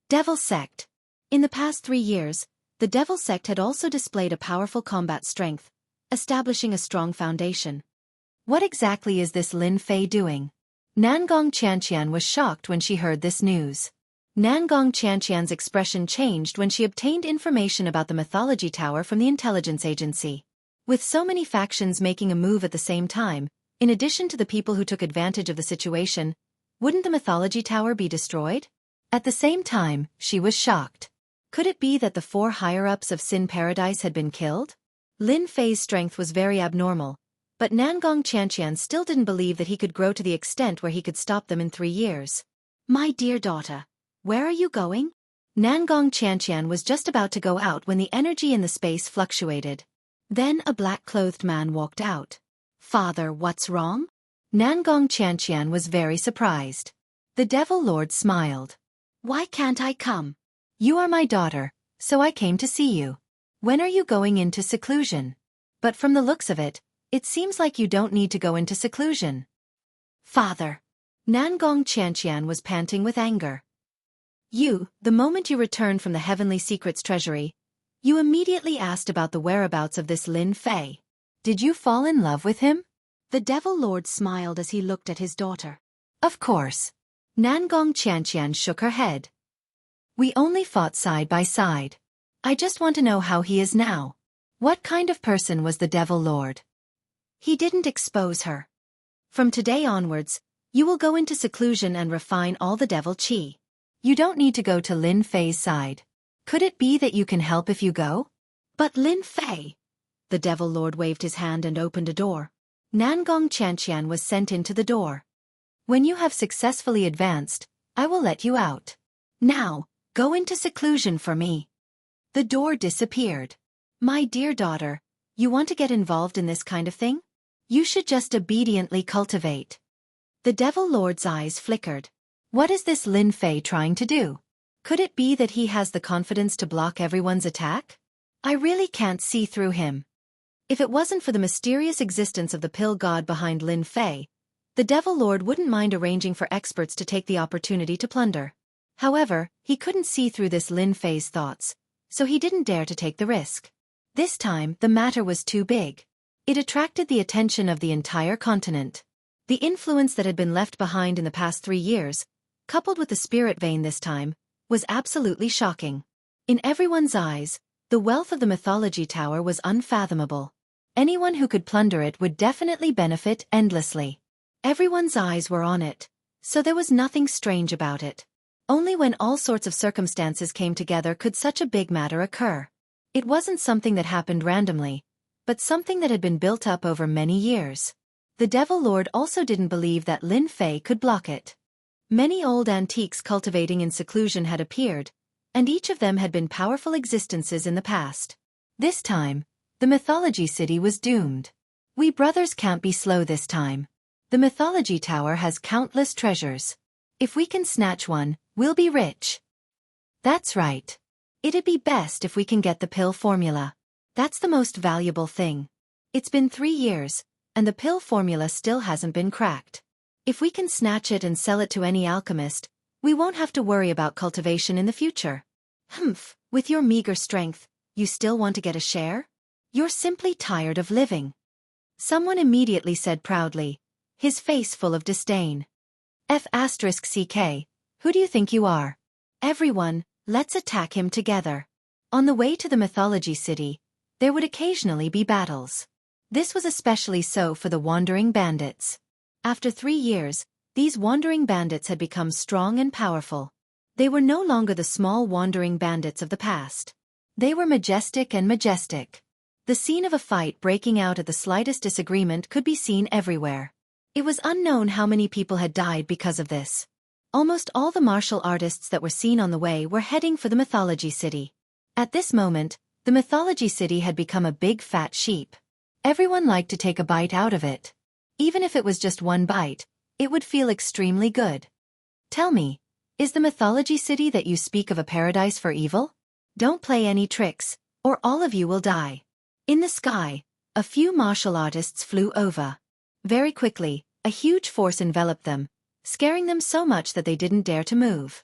Devil Sect. In the past 3 years, the Devil Sect had also displayed a powerful combat strength, establishing a strong foundation. What exactly is this Lin Fei doing? Nangong Qianqian was shocked when she heard this news. Nangong Qianqian's expression changed when she obtained information about the mythology tower from the intelligence agency. With so many factions making a move at the same time, in addition to the people who took advantage of the situation, wouldn't the mythology tower be destroyed? At the same time, she was shocked. Could it be that the 4 higher-ups of Sin Paradise had been killed? Lin Fei's strength was very abnormal, but Nangong Qianqian still didn't believe that he could grow to the extent where he could stop them in 3 years. My dear daughter, where are you going? Nangong Qianqian was just about to go out when the energy in the space fluctuated. Then a black-clothed man walked out. Father, what's wrong? Nangong Qianqian was very surprised. The Devil Lord smiled. Why can't I come? You are my daughter, so I came to see you. When are you going into seclusion? But from the looks of it, it seems like you don't need to go into seclusion. Father. Nangong Qianqian was panting with anger. The moment you returned from the Heavenly Secrets Treasury, you immediately asked about the whereabouts of this Lin Fei. Did you fall in love with him? The Devil Lord smiled as he looked at his daughter. Of course. Nangong Qianqian shook her head. We only fought side by side. I just want to know how he is now. What kind of person was the Devil Lord? He didn't expose her. From today onwards, you will go into seclusion and refine all the devil chi. You don't need to go to Lin Fei's side. Could it be that you can help if you go? But Lin Fei. The Devil Lord waved his hand and opened a door. Nangong Qianqian was sent into the door. When you have successfully advanced, I will let you out. Now, go into seclusion for me. The door disappeared. My dear daughter, you want to get involved in this kind of thing? You should just obediently cultivate. The Devil Lord's eyes flickered. What is this Lin Fei trying to do? Could it be that he has the confidence to block everyone's attack? I really can't see through him. If it wasn't for the mysterious existence of the pill god behind Lin Fei, the Devil Lord wouldn't mind arranging for experts to take the opportunity to plunder. However, he couldn't see through this Lin Fei's thoughts, so he didn't dare to take the risk. This time, the matter was too big. It attracted the attention of the entire continent. The influence that had been left behind in the past 3 years, coupled with the spirit vein this time, was absolutely shocking. In everyone's eyes, the wealth of the mythology tower was unfathomable. Anyone who could plunder it would definitely benefit endlessly. Everyone's eyes were on it, so there was nothing strange about it. Only when all sorts of circumstances came together could such a big matter occur. It wasn't something that happened randomly, but something that had been built up over many years. The Devil Lord also didn't believe that Lin Fei could block it. Many old antiques cultivating in seclusion had appeared, and each of them had been powerful existences in the past. This time, the mythology city was doomed. We brothers can't be slow this time. The mythology tower has countless treasures. If we can snatch one, we'll be rich. That's right. It'd be best if we can get the pill formula. That's the most valuable thing. It's been 3 years, and the pill formula still hasn't been cracked. If we can snatch it and sell it to any alchemist, we won't have to worry about cultivation in the future. Humph, with your meager strength, you still want to get a share? You're simply tired of living. Someone immediately said proudly, his face full of disdain. F***CK, who do you think you are? Everyone, let's attack him together. On the way to the mythology city, there would occasionally be battles. This was especially so for the wandering bandits. After 3 years, these wandering bandits had become strong and powerful. They were no longer the small wandering bandits of the past. They were majestic and majestic. The scene of a fight breaking out at the slightest disagreement could be seen everywhere. It was unknown how many people had died because of this. Almost all the martial artists that were seen on the way were heading for the mythology city. At this moment, the mythology city had become a big fat sheep. Everyone liked to take a bite out of it. Even if it was just one bite, it would feel extremely good. Tell me, is the mythology city that you speak of a paradise for evil? Don't play any tricks, or all of you will die. In the sky, a few martial artists flew over. Very quickly, a huge force enveloped them, scaring them so much that they didn't dare to move.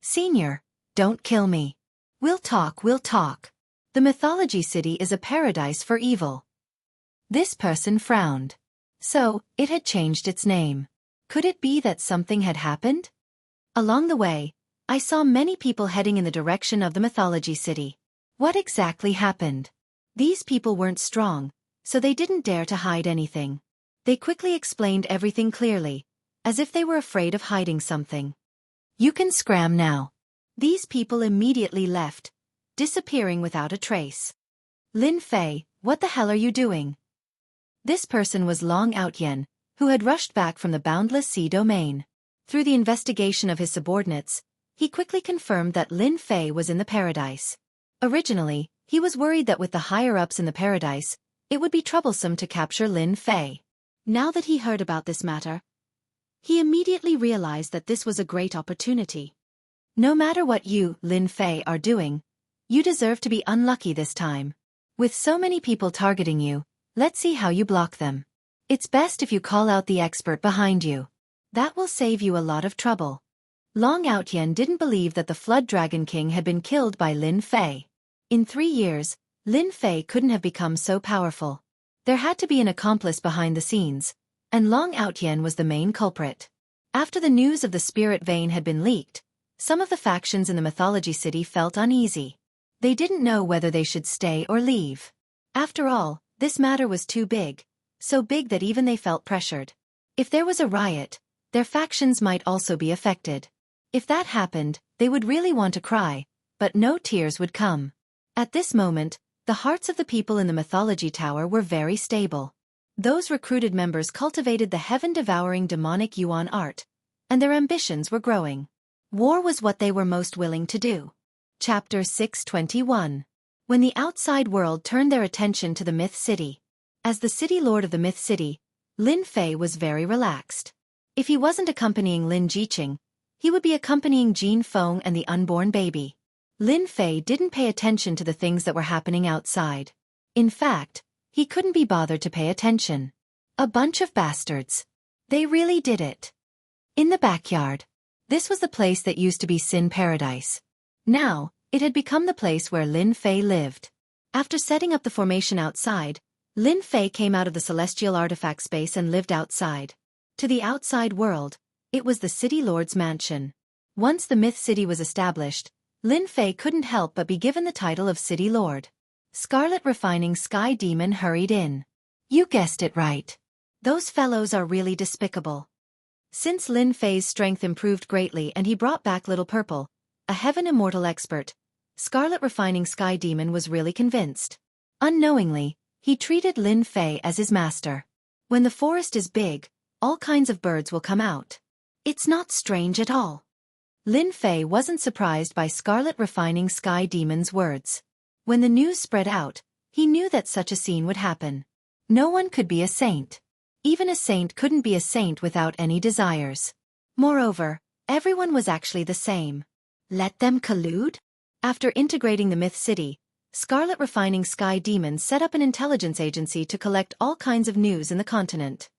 Senior, don't kill me. We'll talk. The mythology city is a paradise for evil. This person frowned. So, it had changed its name. Could it be that something had happened? Along the way, I saw many people heading in the direction of the mythology city. What exactly happened? These people weren't strong, so they didn't dare to hide anything. They quickly explained everything clearly, as if they were afraid of hiding something. You can scram now. These people immediately left, disappearing without a trace. Lin Fei, what the hell are you doing? This person was Long Outyen, who had rushed back from the Boundless Sea domain. Through the investigation of his subordinates, he quickly confirmed that Lin Fei was in the paradise. Originally, he was worried that with the higher-ups in the paradise, it would be troublesome to capture Lin Fei. Now that he heard about this matter, he immediately realized that this was a great opportunity. No matter what you, Lin Fei, are doing, you deserve to be unlucky this time. With so many people targeting you, let's see how you block them. It's best if you call out the expert behind you. That will save you a lot of trouble. Long Outyen didn't believe that the Flood Dragon King had been killed by Lin Fei. In 3 years, Lin Fei couldn't have become so powerful. There had to be an accomplice behind the scenes, and Long Outyen was the main culprit. After the news of the spirit vein had been leaked, some of the factions in the mythology city felt uneasy. They didn't know whether they should stay or leave. After all, this matter was too big, so big that even they felt pressured. If there was a riot, their factions might also be affected. If that happened, they would really want to cry, but no tears would come. At this moment, the hearts of the people in the mythology tower were very stable. Those recruited members cultivated the heaven-devouring demonic Yuan art, and their ambitions were growing. War was what they were most willing to do. Chapter 621. When the outside world turned their attention to the Myth City. As the city lord of the Myth City, Lin Fei was very relaxed. If he wasn't accompanying Lin Jiqing, he would be accompanying Jin Feng and the unborn baby. Lin Fei didn't pay attention to the things that were happening outside. In fact, he couldn't be bothered to pay attention. A bunch of bastards. They really did it. In the backyard. This was the place that used to be Sin Paradise. Now, it had become the place where Lin Fei lived. After setting up the formation outside, Lin Fei came out of the celestial artifact space and lived outside. To the outside world, it was the city lord's mansion. Once the Myth City was established, Lin Fei couldn't help but be given the title of City Lord. Scarlet Refining Sky Demon hurried in. You guessed it right. Those fellows are really despicable. Since Lin Fei's strength improved greatly and he brought back Little Purple, a heaven immortal expert, Scarlet Refining Sky Demon was really convinced. Unknowingly, he treated Lin Fei as his master. When the forest is big, all kinds of birds will come out. It's not strange at all. Lin Fei wasn't surprised by Scarlet Refining Sky Demon's words. When the news spread out, he knew that such a scene would happen. No one could be a saint. Even a saint couldn't be a saint without any desires. Moreover, everyone was actually the same. Let them collude? After integrating the Myth City, Scarlet Refining Sky Demon set up an intelligence agency to collect all kinds of news in the continent.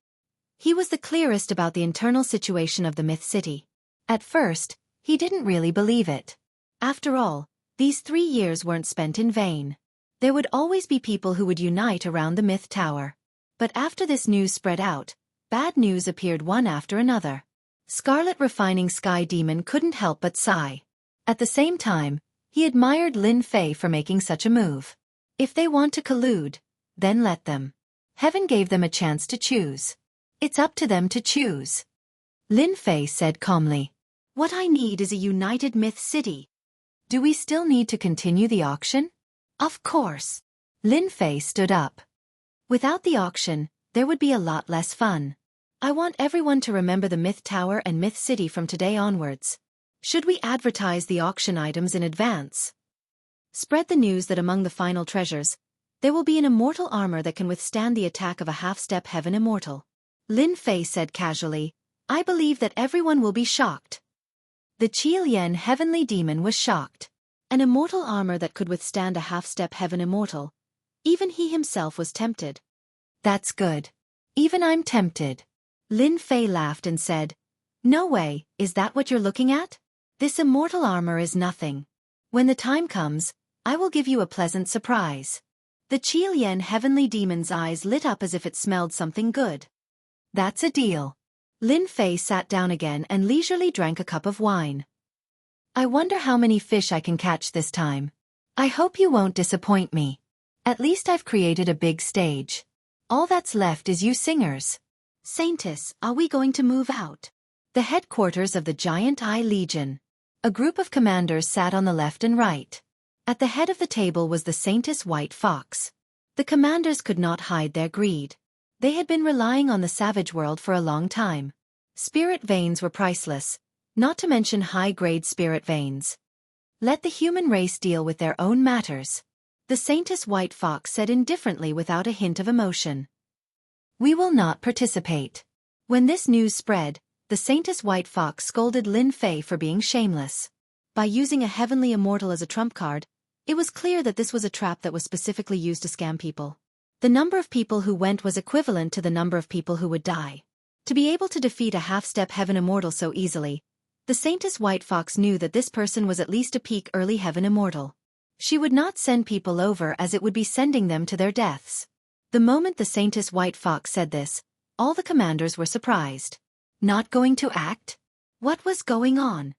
He was the clearest about the internal situation of the Myth City. At first, he didn't really believe it. After all, these 3 years weren't spent in vain. There would always be people who would unite around the Myth Tower. But after this news spread out, bad news appeared one after another. Scarlet Refining Sky Demon couldn't help but sigh. At the same time, he admired Lin Fei for making such a move. If they want to collude, then let them. Heaven gave them a chance to choose. It's up to them to choose. Lin Fei said calmly. What I need is a united myth city. Do we still need to continue the auction? Of course. Lin Fei stood up. Without the auction, there would be a lot less fun. I want everyone to remember the Myth Tower and Myth City from today onwards. Should we advertise the auction items in advance? Spread the news that among the final treasures, there will be an immortal armor that can withstand the attack of a half-step heaven immortal. Lin Fei said casually, I believe that everyone will be shocked. The Qilian heavenly demon was shocked. An immortal armor that could withstand a half-step heaven immortal. Even he himself was tempted. That's good. Even I'm tempted. Lin Fei laughed and said, No way, is that what you're looking at? This immortal armor is nothing. When the time comes, I will give you a pleasant surprise. The Qilian heavenly demon's eyes lit up as if it smelled something good. That's a deal. Lin Fei sat down again and leisurely drank a cup of wine. I wonder how many fish I can catch this time. I hope you won't disappoint me. At least I've created a big stage. All that's left is you singers. Saintess, are we going to move out? The headquarters of the Giant Eye Legion. A group of commanders sat on the left and right. At the head of the table was the Saintess White Fox. The commanders could not hide their greed. They had been relying on the savage world for a long time. Spirit veins were priceless, not to mention high-grade spirit veins. Let the human race deal with their own matters. The Saintess White Fox said indifferently without a hint of emotion. We will not participate. When this news spread, the Saintess White Fox scolded Lin Fei for being shameless. By using a heavenly immortal as a trump card, it was clear that this was a trap that was specifically used to scam people. The number of people who went was equivalent to the number of people who would die. To be able to defeat a half-step heaven immortal so easily, the Saintess White Fox knew that this person was at least a peak early heaven immortal. She would not send people over as it would be sending them to their deaths. The moment the Saintess White Fox said this, all the commanders were surprised. Not going to act? What was going on?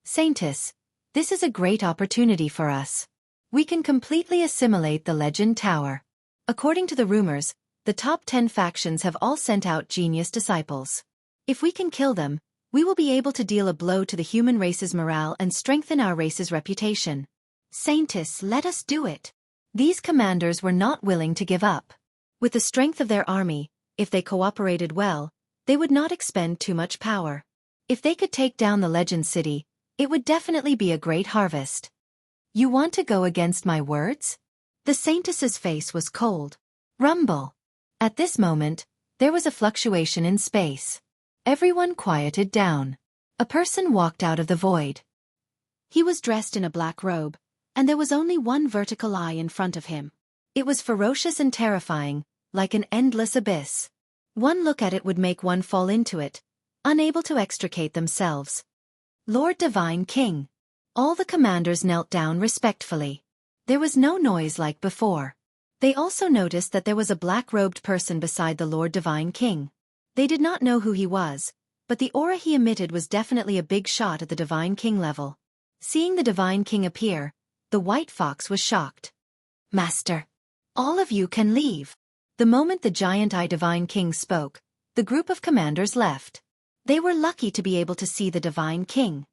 Saintess, this is a great opportunity for us. We can completely assimilate the Legend Tower. According to the rumors, the top 10 factions have all sent out genius disciples. If we can kill them, we will be able to deal a blow to the human race's morale and strengthen our race's reputation. Saintess, let us do it. These commanders were not willing to give up. With the strength of their army, if they cooperated well, they would not expend too much power. If they could take down the Legend City, it would definitely be a great harvest. You want to go against my words? The Saintess's face was cold. Rumble. At this moment, there was a fluctuation in space. Everyone quieted down. A person walked out of the void. He was dressed in a black robe, and there was only one vertical eye in front of him. It was ferocious and terrifying, like an endless abyss. One look at it would make one fall into it, unable to extricate themselves. Lord Divine King. All the commanders knelt down respectfully. There was no noise like before. They also noticed that there was a black-robed person beside the Lord Divine King. They did not know who he was, but the aura he emitted was definitely a big shot at the Divine King level. Seeing the Divine King appear, the White Fox was shocked. Master, all of you can leave. The moment the Giant Eye Divine King spoke, the group of commanders left. They were lucky to be able to see the Divine King.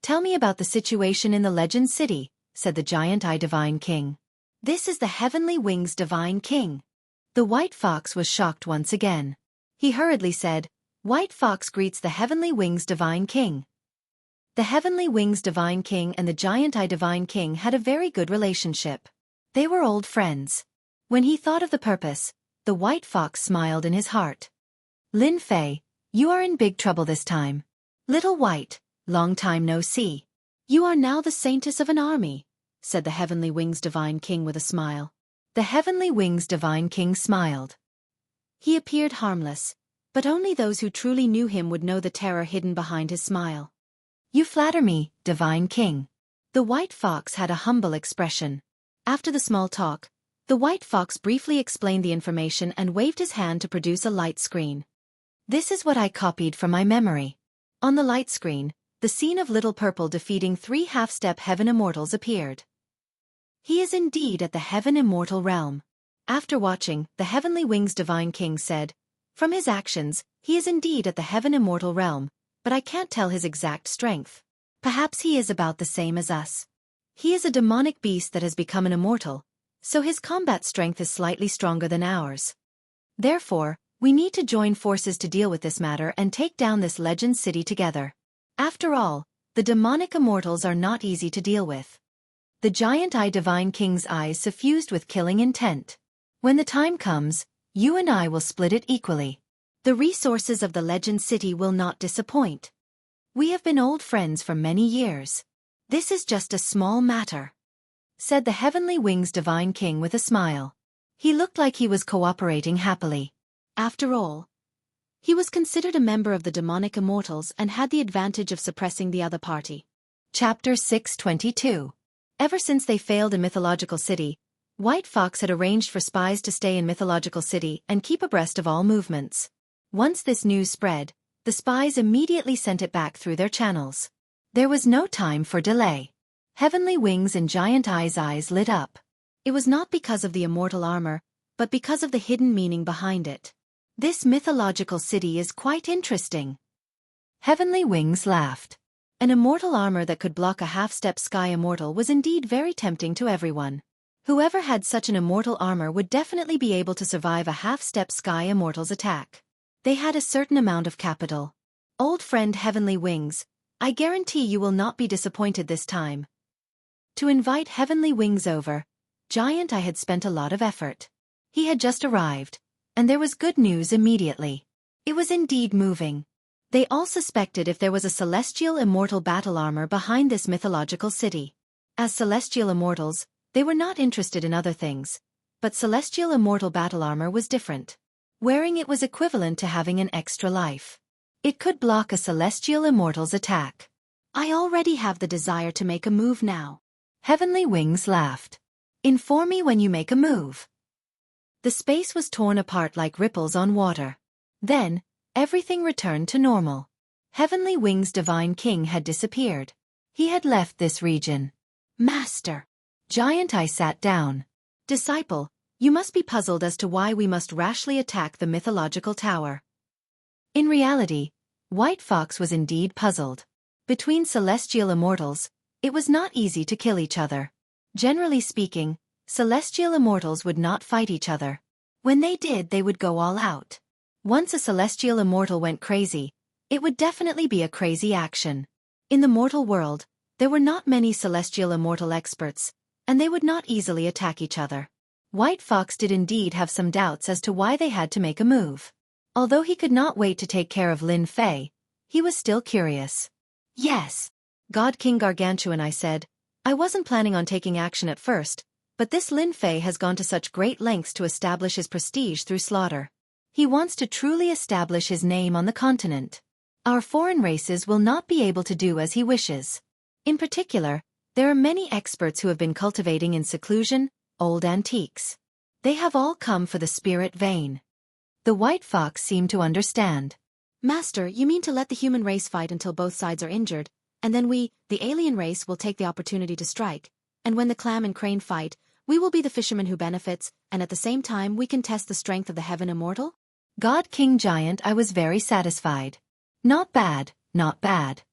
Tell me about the situation in the Legend City, said the Giant Eye Divine King. This is the Heavenly Wings Divine King. The White Fox was shocked once again. He hurriedly said, White Fox greets the Heavenly Wings Divine King. The Heavenly Wings Divine King and the Giant Eye Divine King had a very good relationship. They were old friends. When he thought of the purpose, the White Fox smiled in his heart. Lin Fei, you are in big trouble this time. Little White, long time no see. You are now the saintess of an army, said the Heavenly Wings Divine King with a smile. The Heavenly Wings Divine King smiled. He appeared harmless, but only those who truly knew him would know the terror hidden behind his smile. You flatter me, Divine King. The White Fox had a humble expression. After the small talk, the White Fox briefly explained the information and waved his hand to produce a light screen. This is what I copied from my memory. On the light screen, the scene of Little Purple defeating 3 half-step Heaven Immortals appeared. He is indeed at the Heaven Immortal realm. After watching, the Heavenly Wings Divine King said, From his actions, he is indeed at the heaven immortal realm, but I can't tell his exact strength. Perhaps he is about the same as us. He is a demonic beast that has become an immortal, so his combat strength is slightly stronger than ours. Therefore, we need to join forces to deal with this matter and take down this legend city together. After all, the demonic immortals are not easy to deal with. The giant eye divine king's eyes suffused with killing intent. When the time comes, you and I will split it equally. The resources of the legend city will not disappoint. We have been old friends for many years. This is just a small matter," said the Heavenly Wings divine king with a smile. He looked like he was cooperating happily. After all, he was considered a member of the demonic immortals and had the advantage of suppressing the other party. Chapter 622. Ever since they failed in Mythological City, White Fox had arranged for spies to stay in Mythological City and keep abreast of all movements. Once this news spread, the spies immediately sent it back through their channels. There was no time for delay. Heavenly Wings and Giant Eye's eyes lit up. It was not because of the immortal armor, but because of the hidden meaning behind it. This mythological city is quite interesting. Heavenly Wings laughed. An immortal armor that could block a half-step sky immortal was indeed very tempting to everyone. Whoever had such an immortal armor would definitely be able to survive a half-step sky immortal's attack. They had a certain amount of capital. Old friend Heavenly Wings, I guarantee you will not be disappointed this time. To invite Heavenly Wings over, Giant Eye had spent a lot of effort. He had just arrived, and there was good news immediately. It was indeed moving. They all suspected if there was a celestial immortal battle armor behind this mythological city. As celestial immortals, they were not interested in other things, but celestial immortal battle armor was different. Wearing it was equivalent to having an extra life. It could block a celestial immortal's attack. I already have the desire to make a move now. Heavenly Wings laughed. Inform me when you make a move. The space was torn apart like ripples on water. Then, everything returned to normal. Heavenly Wings divine king had disappeared. He had left this region. Master. Giant Eye sat down. Disciple, you must be puzzled as to why we must rashly attack the mythological tower. In reality, White Fox was indeed puzzled. Between celestial immortals, it was not easy to kill each other. Generally speaking, celestial immortals would not fight each other. When they did, they would go all out. Once a celestial immortal went crazy, it would definitely be a crazy action. In the mortal world, there were not many celestial immortal experts, and they would not easily attack each other. White Fox did indeed have some doubts as to why they had to make a move. Although he could not wait to take care of Lin Fei, he was still curious. Yes, God King Gargantuan, I said. I wasn't planning on taking action at first, but this Lin Fei has gone to such great lengths to establish his prestige through slaughter. He wants to truly establish his name on the continent. Our foreign races will not be able to do as he wishes. In particular, there are many experts who have been cultivating in seclusion, old antiques. They have all come for the spirit vein. The White Fox seemed to understand. Master, you mean to let the human race fight until both sides are injured, and then we, the alien race, will take the opportunity to strike, and when the clam and crane fight, we will be the fisherman who benefits, and at the same time we can test the strength of the heaven immortal? God King Giant, I was very satisfied. Not bad, not bad.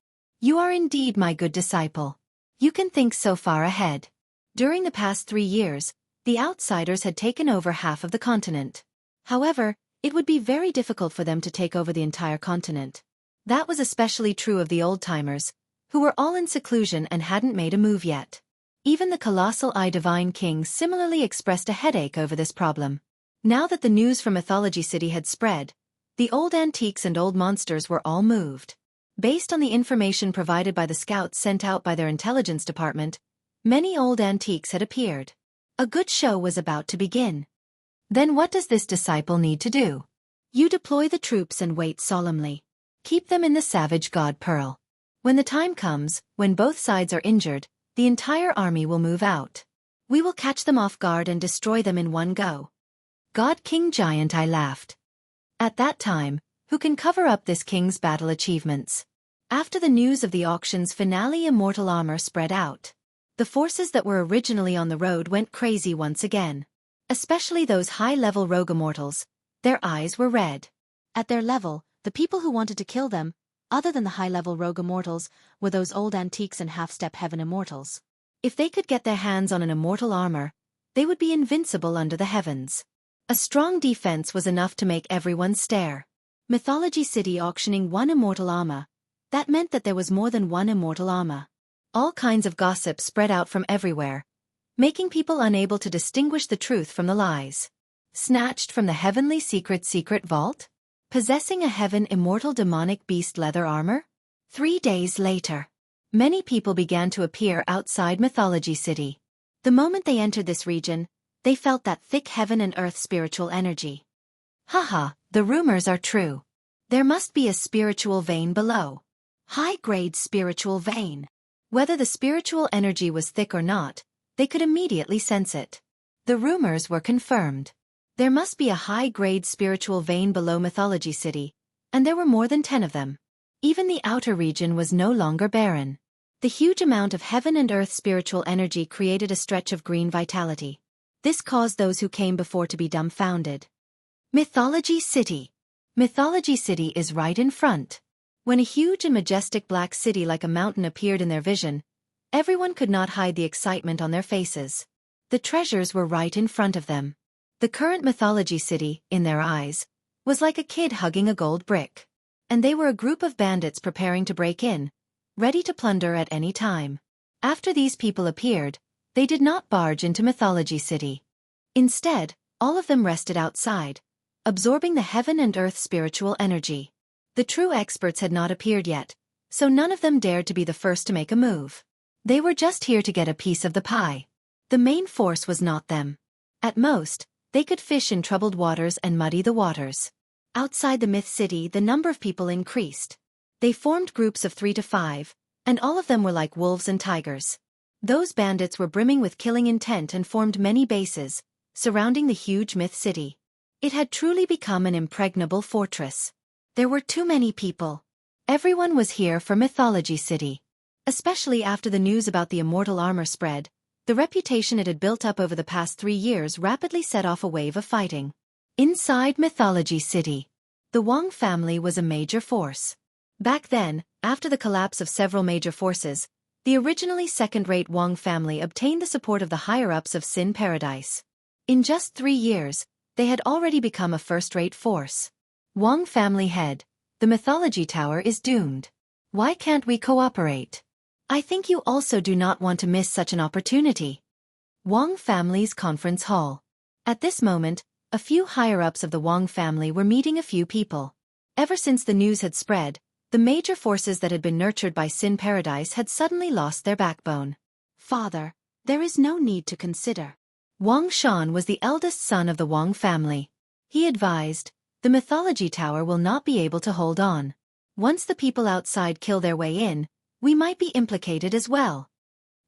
You are indeed my good disciple. You can think so far ahead. During the past 3 years, the outsiders had taken over half of the continent. However, it would be very difficult for them to take over the entire continent. That was especially true of the old-timers, who were all in seclusion and hadn't made a move yet. Even the colossal Eye Divine King similarly expressed a headache over this problem. Now that the news from Mythology City had spread, the old antiques and old monsters were all moved. Based on the information provided by the scouts sent out by their intelligence department, many old antiques had appeared. A good show was about to begin. Then what does this disciple need to do? You deploy the troops and wait solemnly. Keep them in the Savage God Pearl. When the time comes, when both sides are injured, the entire army will move out. We will catch them off guard and destroy them in one go. God King Giant, I laughed. At that time, who can cover up this king's battle achievements? After the news of the auction's finale, immortal armor spread out. The forces that were originally on the road went crazy once again. Especially those high-level rogue immortals. Their eyes were red. At their level, the people who wanted to kill them, other than the high-level rogue immortals, were those old antiques and half-step heaven immortals. If they could get their hands on an immortal armor, they would be invincible under the heavens. A strong defense was enough to make everyone stare. Mythology City auctioning one immortal armor. That meant that there was more than one immortal armor. All kinds of gossip spread out from everywhere, making people unable to distinguish the truth from the lies. Snatched from the heavenly secret vault? Possessing a heaven immortal demonic beast leather armor? 3 days later, many people began to appear outside Mythology City. The moment they entered this region, they felt that thick heaven and earth spiritual energy. Haha, the rumors are true. There must be a spiritual vein below. High-grade spiritual vein. Whether the spiritual energy was thick or not, they could immediately sense it. The rumors were confirmed. There must be a high-grade spiritual vein below Mythology City, and there were more than 10 of them. Even the outer region was no longer barren. The huge amount of heaven and earth spiritual energy created a stretch of green vitality. This caused those who came before to be dumbfounded. Mythology City. Mythology City is right in front. When a huge and majestic black city like a mountain appeared in their vision, everyone could not hide the excitement on their faces. The treasures were right in front of them. The current Mythology City, in their eyes, was like a kid hugging a gold brick. And they were a group of bandits preparing to break in, ready to plunder at any time. After these people appeared, they did not barge into Mythology City. Instead, all of them rested outside, absorbing the heaven and earth spiritual energy. The true experts had not appeared yet, so none of them dared to be the first to make a move. They were just here to get a piece of the pie. The main force was not them. At most, they could fish in troubled waters and muddy the waters. Outside the Myth City, the number of people increased. They formed groups of 3 to 5, and all of them were like wolves and tigers. Those bandits were brimming with killing intent and formed many bases, surrounding the huge Myth City. It had truly become an impregnable fortress. There were too many people. Everyone was here for Mythology City. Especially after the news about the immortal armor spread, the reputation it had built up over the past 3 years rapidly set off a wave of fighting. Inside Mythology City, the Wang family was a major force. Back then, after the collapse of several major forces, the originally second-rate Wang family obtained the support of the higher-ups of Sin Paradise. In just 3 years, they had already become a first-rate force. Wang family head, the Mythology Tower is doomed. Why can't we cooperate? I think you also do not want to miss such an opportunity. Wang family's conference hall. At this moment, a few higher-ups of the Wang family were meeting a few people. Ever since the news had spread, the major forces that had been nurtured by Sin Paradise had suddenly lost their backbone. Father, there is no need to consider. Wang Shan was the eldest son of the Wang family. He advised, the Mythology Tower will not be able to hold on. Once the people outside kill their way in, we might be implicated as well.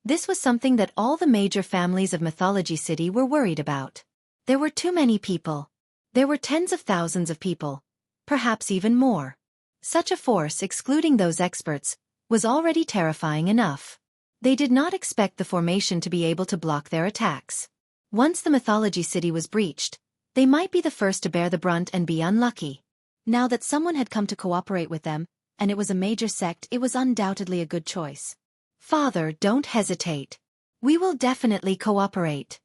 This was something that all the major families of Mythology City were worried about. There were too many people. There were tens of thousands of people, perhaps even more. Such a force, excluding those experts, was already terrifying enough. They did not expect the formation to be able to block their attacks. Once the Mythology City was breached, they might be the first to bear the brunt and be unlucky. Now that someone had come to cooperate with them, and it was a major sect, it was undoubtedly a good choice. Father, don't hesitate. We will definitely cooperate.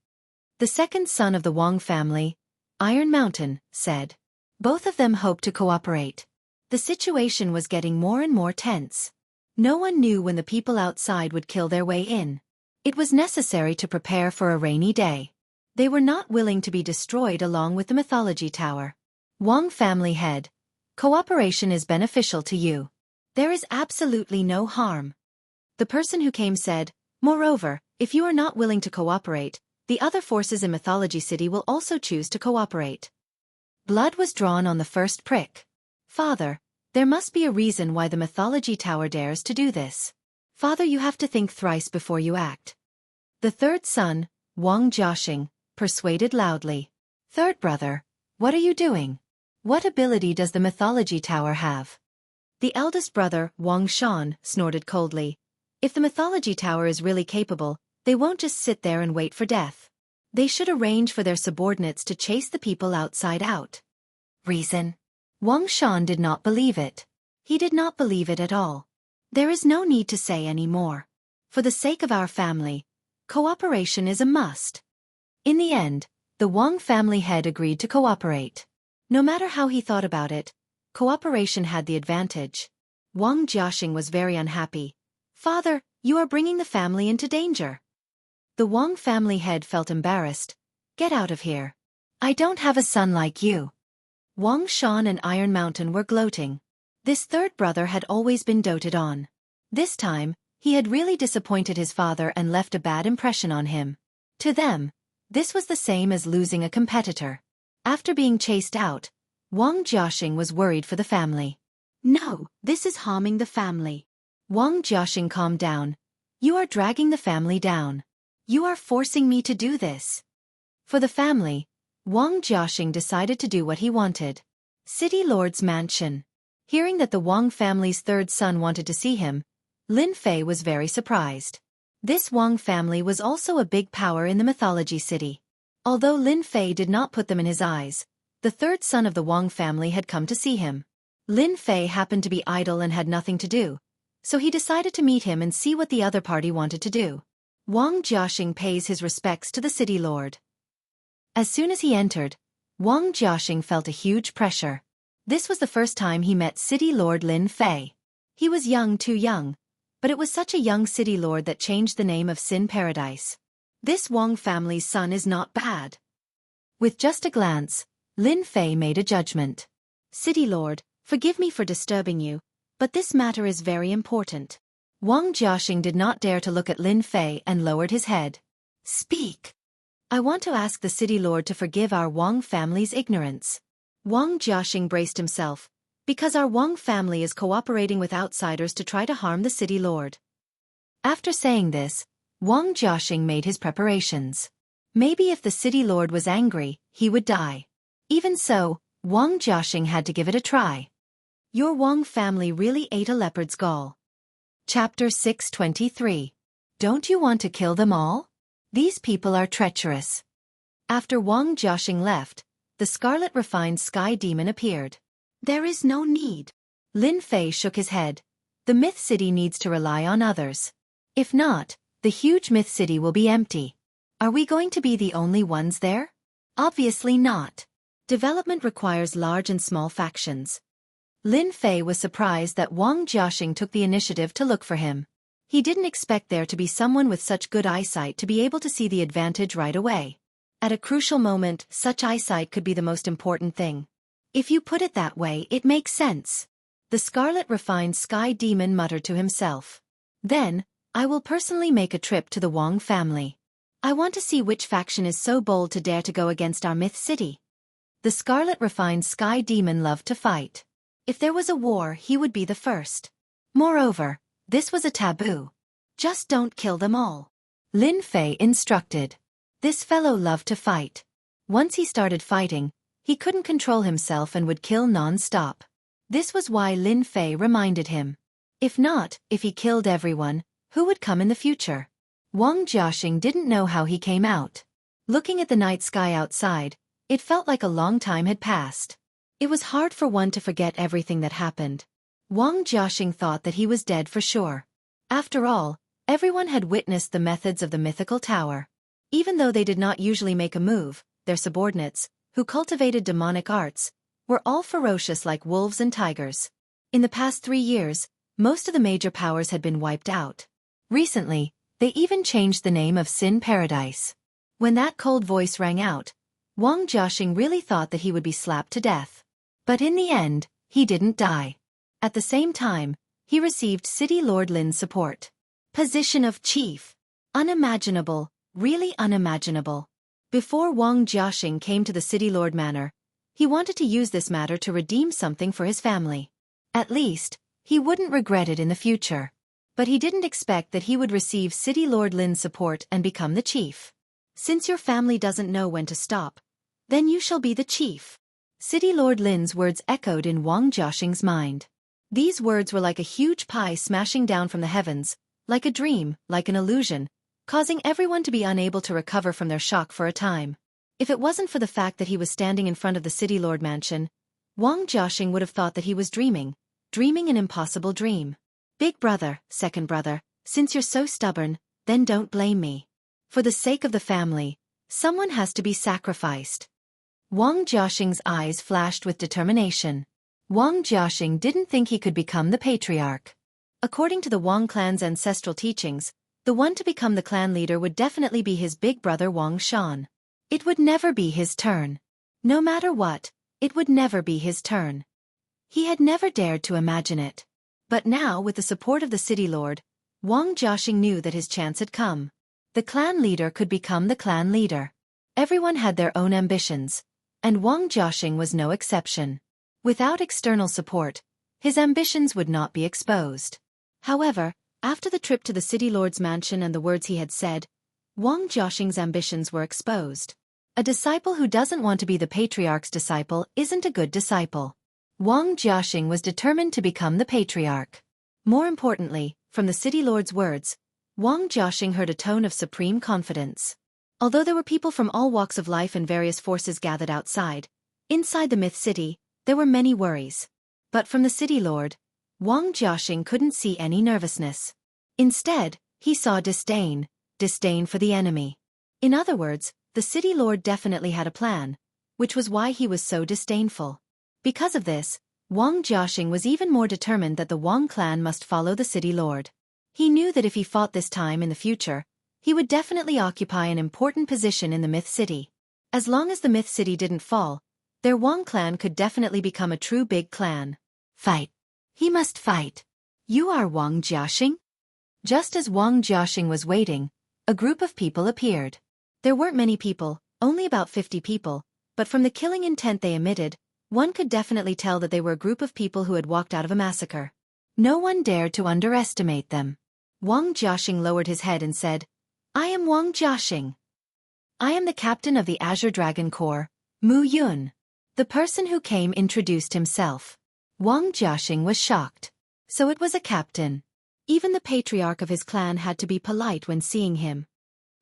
The second son of the Wang family, Iron Mountain, said. Both of them hoped to cooperate. The situation was getting more and more tense. No one knew when the people outside would kill their way in. It was necessary to prepare for a rainy day. They were not willing to be destroyed along with the Mythology Tower. Wang family head, cooperation is beneficial to you. There is absolutely no harm. The person who came said, moreover, if you are not willing to cooperate, the other forces in Mythology City will also choose to cooperate. Blood was drawn on the first prick. Father, there must be a reason why the Mythology Tower dares to do this. Father, you have to think thrice before you act. The third son, Wang Jiaxing, persuaded loudly. Third brother, what are you doing? What ability does the Mythology Tower have? The eldest brother, Wang Shan, snorted coldly. If the Mythology Tower is really capable, they won't just sit there and wait for death. They should arrange for their subordinates to chase the people outside out. Reason? Wang Shan did not believe it. He did not believe it at all. There is no need to say any more. For the sake of our family, cooperation is a must. In the end, the Wang family head agreed to cooperate. No matter how he thought about it, cooperation had the advantage. Wang Jiaxing was very unhappy. Father, you are bringing the family into danger. The Wang family head felt embarrassed. Get out of here. I don't have a son like you. Wang Shan and Iron Mountain were gloating. This third brother had always been doted on. This time, he had really disappointed his father and left a bad impression on him. To them, this was the same as losing a competitor. After being chased out, Wang Jiaxing was worried for the family. No, this is harming the family. Wang Jiaxing calmed down. You are dragging the family down. You are forcing me to do this. For the family, Wang Jiaxing decided to do what he wanted. City Lord's mansion. Hearing that the Wang family's third son wanted to see him, Lin Fei was very surprised. This Wang family was also a big power in the mythology city. Although Lin Fei did not put them in his eyes, the third son of the Wang family had come to see him. Lin Fei happened to be idle and had nothing to do, so he decided to meet him and see what the other party wanted to do. Wang Jiaxing pays his respects to the city lord. As soon as he entered, Wang Jiaxing felt a huge pressure. This was the first time he met City Lord Lin Fei. He was young, too young, but it was such a young city lord that changed the name of Sin Paradise. This Wang family's son is not bad. With just a glance, Lin Fei made a judgment. City Lord, forgive me for disturbing you, but this matter is very important. Wang Jiaxing did not dare to look at Lin Fei and lowered his head. Speak. I want to ask the city lord to forgive our Wang family's ignorance. Wang Jiaxing braced himself, because our Wang family is cooperating with outsiders to try to harm the city lord. After saying this, Wang Jiaxing made his preparations. Maybe if the city lord was angry, he would die. Even so, Wang Jiaxing had to give it a try. Your Wang family really ate a leopard's gall. Chapter 623. Don't you want to kill them all? These people are treacherous. After Wang Jiaxing left, the scarlet refined sky demon appeared. There is no need. Lin Fei shook his head. The myth city needs to rely on others. If not, the huge myth city will be empty. Are we going to be the only ones there? Obviously not. Development requires large and small factions. Lin Fei was surprised that Wang Jiaxing took the initiative to look for him. He didn't expect there to be someone with such good eyesight to be able to see the advantage right away. At a crucial moment, such eyesight could be the most important thing. If you put it that way, it makes sense. The scarlet refined sky demon muttered to himself. Then, I will personally make a trip to the Wang family. I want to see which faction is so bold to dare to go against our myth city. The scarlet refined sky demon loved to fight. If there was a war, he would be the first. Moreover, this was a taboo. Just don't kill them all. Lin Fei instructed. This fellow loved to fight. Once he started fighting, he couldn't control himself and would kill non-stop. This was why Lin Fei reminded him. If not, if he killed everyone, who would come in the future? Wang Jiaxing didn't know how he came out. Looking at the night sky outside, it felt like a long time had passed. It was hard for one to forget everything that happened. Wang Jiaxing thought that he was dead for sure. After all, everyone had witnessed the methods of the mythical tower. Even though they did not usually make a move, their subordinates, who cultivated demonic arts, were all ferocious like wolves and tigers. In the past 3 years, most of the major powers had been wiped out. Recently, they even changed the name of Sin Paradise. When that cold voice rang out, Wang Jiaxing really thought that he would be slapped to death. But in the end, he didn't die. At the same time, he received City Lord Lin's support. Position of chief. Unimaginable, really unimaginable. Before Wang Jiaxing came to the City Lord Manor, he wanted to use this matter to redeem something for his family. At least, he wouldn't regret it in the future. But he didn't expect that he would receive City Lord Lin's support and become the chief. Since your family doesn't know when to stop, then you shall be the chief. City Lord Lin's words echoed in Wang Jiaxing's mind. These words were like a huge pie smashing down from the heavens, like a dream, like an illusion, causing everyone to be unable to recover from their shock for a time. If it wasn't for the fact that he was standing in front of the City Lord mansion, Wang Jiaxing would have thought that he was dreaming an impossible dream. Big brother, second brother, since you're so stubborn, then don't blame me. For the sake of the family, someone has to be sacrificed. Wang Jiaxing's eyes flashed with determination. Wang Jiaxing didn't think he could become the patriarch. According to the Wang clan's ancestral teachings, the one to become the clan leader would definitely be his big brother Wang Shan. It would never be his turn. No matter what, it would never be his turn. He had never dared to imagine it. But now, with the support of the city lord, Wang Jiaxing knew that his chance had come. The clan leader could become the clan leader. Everyone had their own ambitions, and Wang Jiaxing was no exception. Without external support, his ambitions would not be exposed. However, after the trip to the city lord's mansion and the words he had said, Wang Jiaxing's ambitions were exposed. A disciple who doesn't want to be the patriarch's disciple isn't a good disciple. Wang Jiaxing was determined to become the patriarch. More importantly, from the city lord's words, Wang Jiaxing heard a tone of supreme confidence. Although there were people from all walks of life and various forces gathered outside, inside the myth city, there were many worries. But from the city lord, Wang Jiaxing couldn't see any nervousness. Instead, he saw disdain for the enemy. In other words, the city lord definitely had a plan, which was why he was so disdainful. Because of this, Wang Jiaxing was even more determined that the Wang clan must follow the city lord. He knew that if he fought this time in the future, he would definitely occupy an important position in the myth city. As long as the myth city didn't fall, their Wang clan could definitely become a true big clan. Fight. He must fight. You are Wang Jiaxing? Just as Wang Jiaxing was waiting, a group of people appeared. There weren't many people, only about 50 people, but from the killing intent they emitted, one could definitely tell that they were a group of people who had walked out of a massacre. No one dared to underestimate them. Wang Jiaxing lowered his head and said, I am Wang Jiaxing. I am the captain of the Azure Dragon Corps, Mu Yun. The person who came introduced himself. Wang Jiaxing was shocked. So it was a captain. Even the patriarch of his clan had to be polite when seeing him.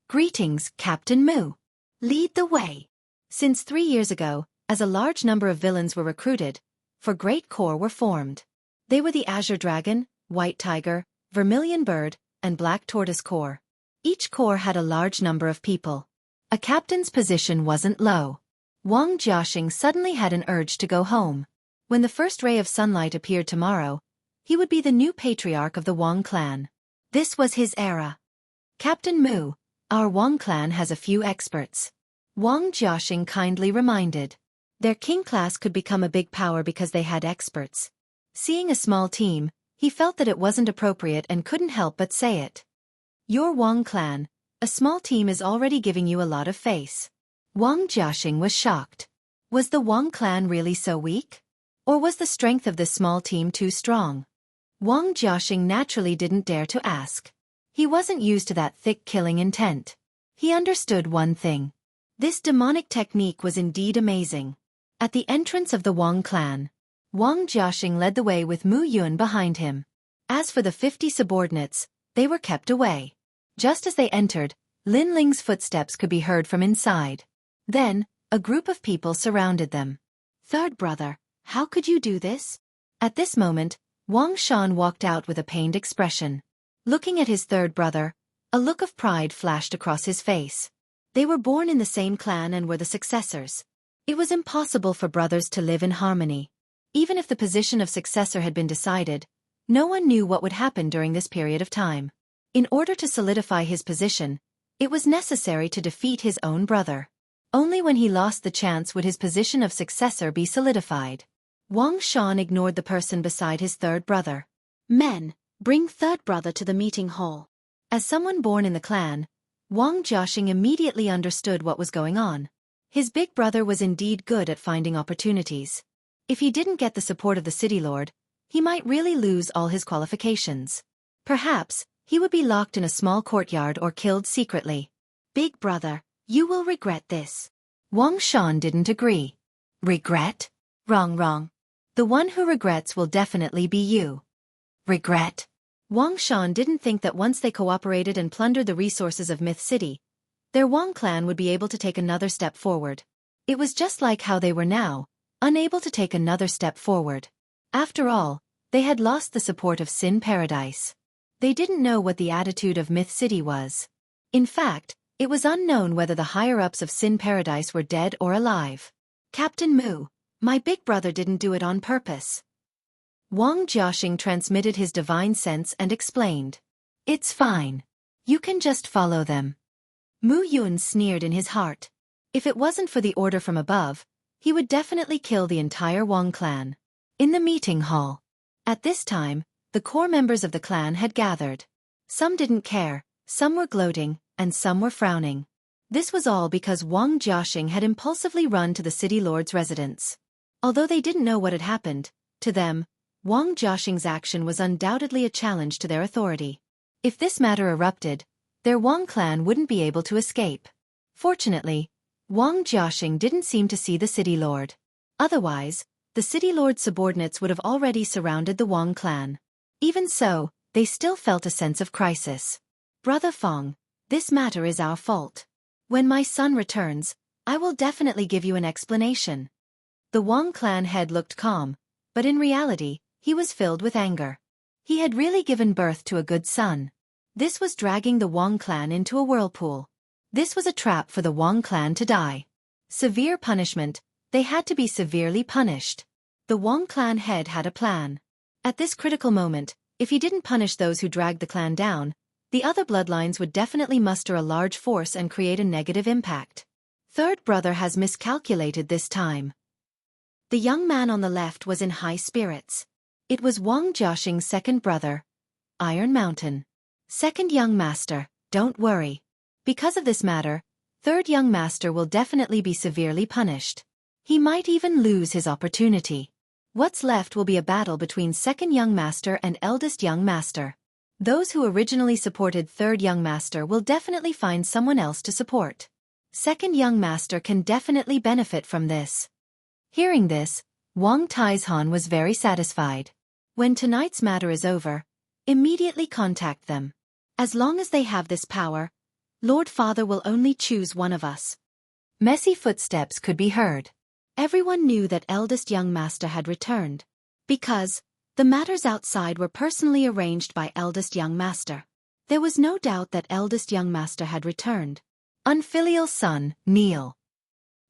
Greetings, Captain Mu. Lead the way. Since 3 years ago, as a large number of villains were recruited, for great corps were formed. They were the Azure Dragon, White Tiger, Vermilion Bird, and Black Tortoise Corps. Each corps had a large number of people. A captain's position wasn't low. Wang Jiaxing suddenly had an urge to go home. When the first ray of sunlight appeared tomorrow, he would be the new patriarch of the Wang clan. This was his era. Captain Mu, our Wang clan has a few experts. Wang Jiaxing kindly reminded. Their king class could become a big power because they had experts. Seeing a small team, he felt that it wasn't appropriate and couldn't help but say it. Your Wang clan, a small team is already giving you a lot of face. Wang Jiaxing was shocked. Was the Wang clan really so weak? Or was the strength of this small team too strong? Wang Jiaxing naturally didn't dare to ask. He wasn't used to that thick killing intent. He understood one thing. This demonic technique was indeed amazing. At the entrance of the Wang clan, Wang Jiaxing led the way with Mu Yun behind him. As for the 50 subordinates, they were kept away. Just as they entered, Lin Ling's footsteps could be heard from inside. Then, a group of people surrounded them. Third brother, how could you do this? At this moment, Wang Shan walked out with a pained expression. Looking at his third brother, a look of pride flashed across his face. They were born in the same clan and were the successors. It was impossible for brothers to live in harmony. Even if the position of successor had been decided, no one knew what would happen during this period of time. In order to solidify his position, it was necessary to defeat his own brother. Only when he lost the chance would his position of successor be solidified. Wang Shan ignored the person beside his third brother. Men, bring third brother to the meeting hall. As someone born in the clan, Wang Jiaxing immediately understood what was going on. His big brother was indeed good at finding opportunities. If he didn't get the support of the city lord, he might really lose all his qualifications. Perhaps, he would be locked in a small courtyard or killed secretly. Big brother, you will regret this. Wang Shan didn't agree. Regret? Wrong. The one who regrets will definitely be you. Regret? Wang Shan didn't think that once they cooperated and plundered the resources of Myth City, their Wang clan would be able to take another step forward. It was just like how they were now, unable to take another step forward. After all, they had lost the support of Sin Paradise. They didn't know what the attitude of Myth City was. In fact, it was unknown whether the higher-ups of Sin Paradise were dead or alive. Captain Mu, my big brother didn't do it on purpose. Wang Jiaxing transmitted his divine sense and explained. It's fine. You can just follow them. Mu Yun sneered in his heart. If it wasn't for the order from above, he would definitely kill the entire Wang clan. In the meeting hall. At this time, the core members of the clan had gathered. Some didn't care, some were gloating, and some were frowning. This was all because Wang Jiaxing had impulsively run to the city lord's residence. Although they didn't know what had happened, to them, Wang Jiaxing's action was undoubtedly a challenge to their authority. If this matter erupted, their Wang clan wouldn't be able to escape. Fortunately, Wang Jiaxing didn't seem to see the city lord. Otherwise, the city lord's subordinates would have already surrounded the Wang clan. Even so, they still felt a sense of crisis. Brother Feng, this matter is our fault. When my son returns, I will definitely give you an explanation. The Wang clan head looked calm, but in reality, he was filled with anger. He had really given birth to a good son. This was dragging the Wang clan into a whirlpool. This was a trap for the Wang clan to die. Severe punishment, they had to be severely punished. The Wang clan head had a plan. At this critical moment, if he didn't punish those who dragged the clan down, the other bloodlines would definitely muster a large force and create a negative impact. Third brother has miscalculated this time. The young man on the left was in high spirits. It was Wang Jiaxing's second brother, Iron Mountain. Second young master, don't worry. Because of this matter, third young master will definitely be severely punished. He might even lose his opportunity. What's left will be a battle between second young master and eldest young master. Those who originally supported third young master will definitely find someone else to support. Second young master can definitely benefit from this. Hearing this, Wang Taizhan was very satisfied. When tonight's matter is over, immediately contact them. As long as they have this power, Lord Father will only choose one of us. Messy footsteps could be heard. Everyone knew that eldest young master had returned. Because the matters outside were personally arranged by eldest young master. There was no doubt that eldest young master had returned. Unfilial son, kneel.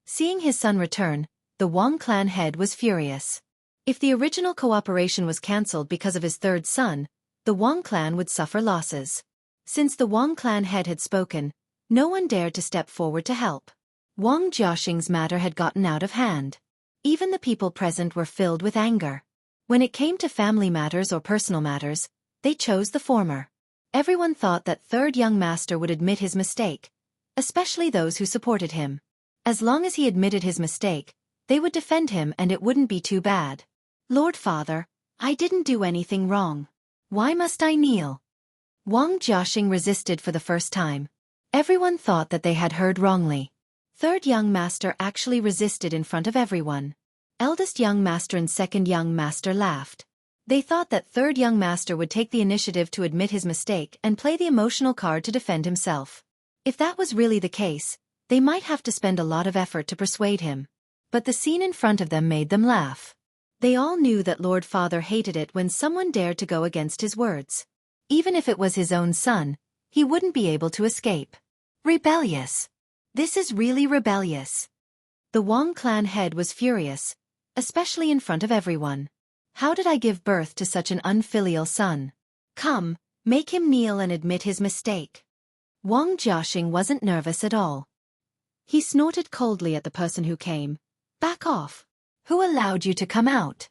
Seeing his son return, the Wang clan head was furious. If the original cooperation was cancelled because of his third son, the Wang clan would suffer losses. Since the Wang clan head had spoken, no one dared to step forward to help. Wang Jiaxing's matter had gotten out of hand. Even the people present were filled with anger. When it came to family matters or personal matters, they chose the former. Everyone thought that third young master would admit his mistake, especially those who supported him. As long as he admitted his mistake, they would defend him and it wouldn't be too bad. Lord Father, I didn't do anything wrong. Why must I kneel? Wang Jiaxing resisted for the first time. Everyone thought that they had heard wrongly. Third young master actually resisted in front of everyone. Eldest young master and second young master laughed. They thought that third young master would take the initiative to admit his mistake and play the emotional card to defend himself. If that was really the case, they might have to spend a lot of effort to persuade him. But the scene in front of them made them laugh. They all knew that Lord Father hated it when someone dared to go against his words. Even if it was his own son, he wouldn't be able to escape. Rebellious. This is really rebellious. The Wang clan head was furious, especially in front of everyone. How did I give birth to such an unfilial son? Come, make him kneel and admit his mistake. Wang Jiaxing wasn't nervous at all. He snorted coldly at the person who came. Back off. Who allowed you to come out?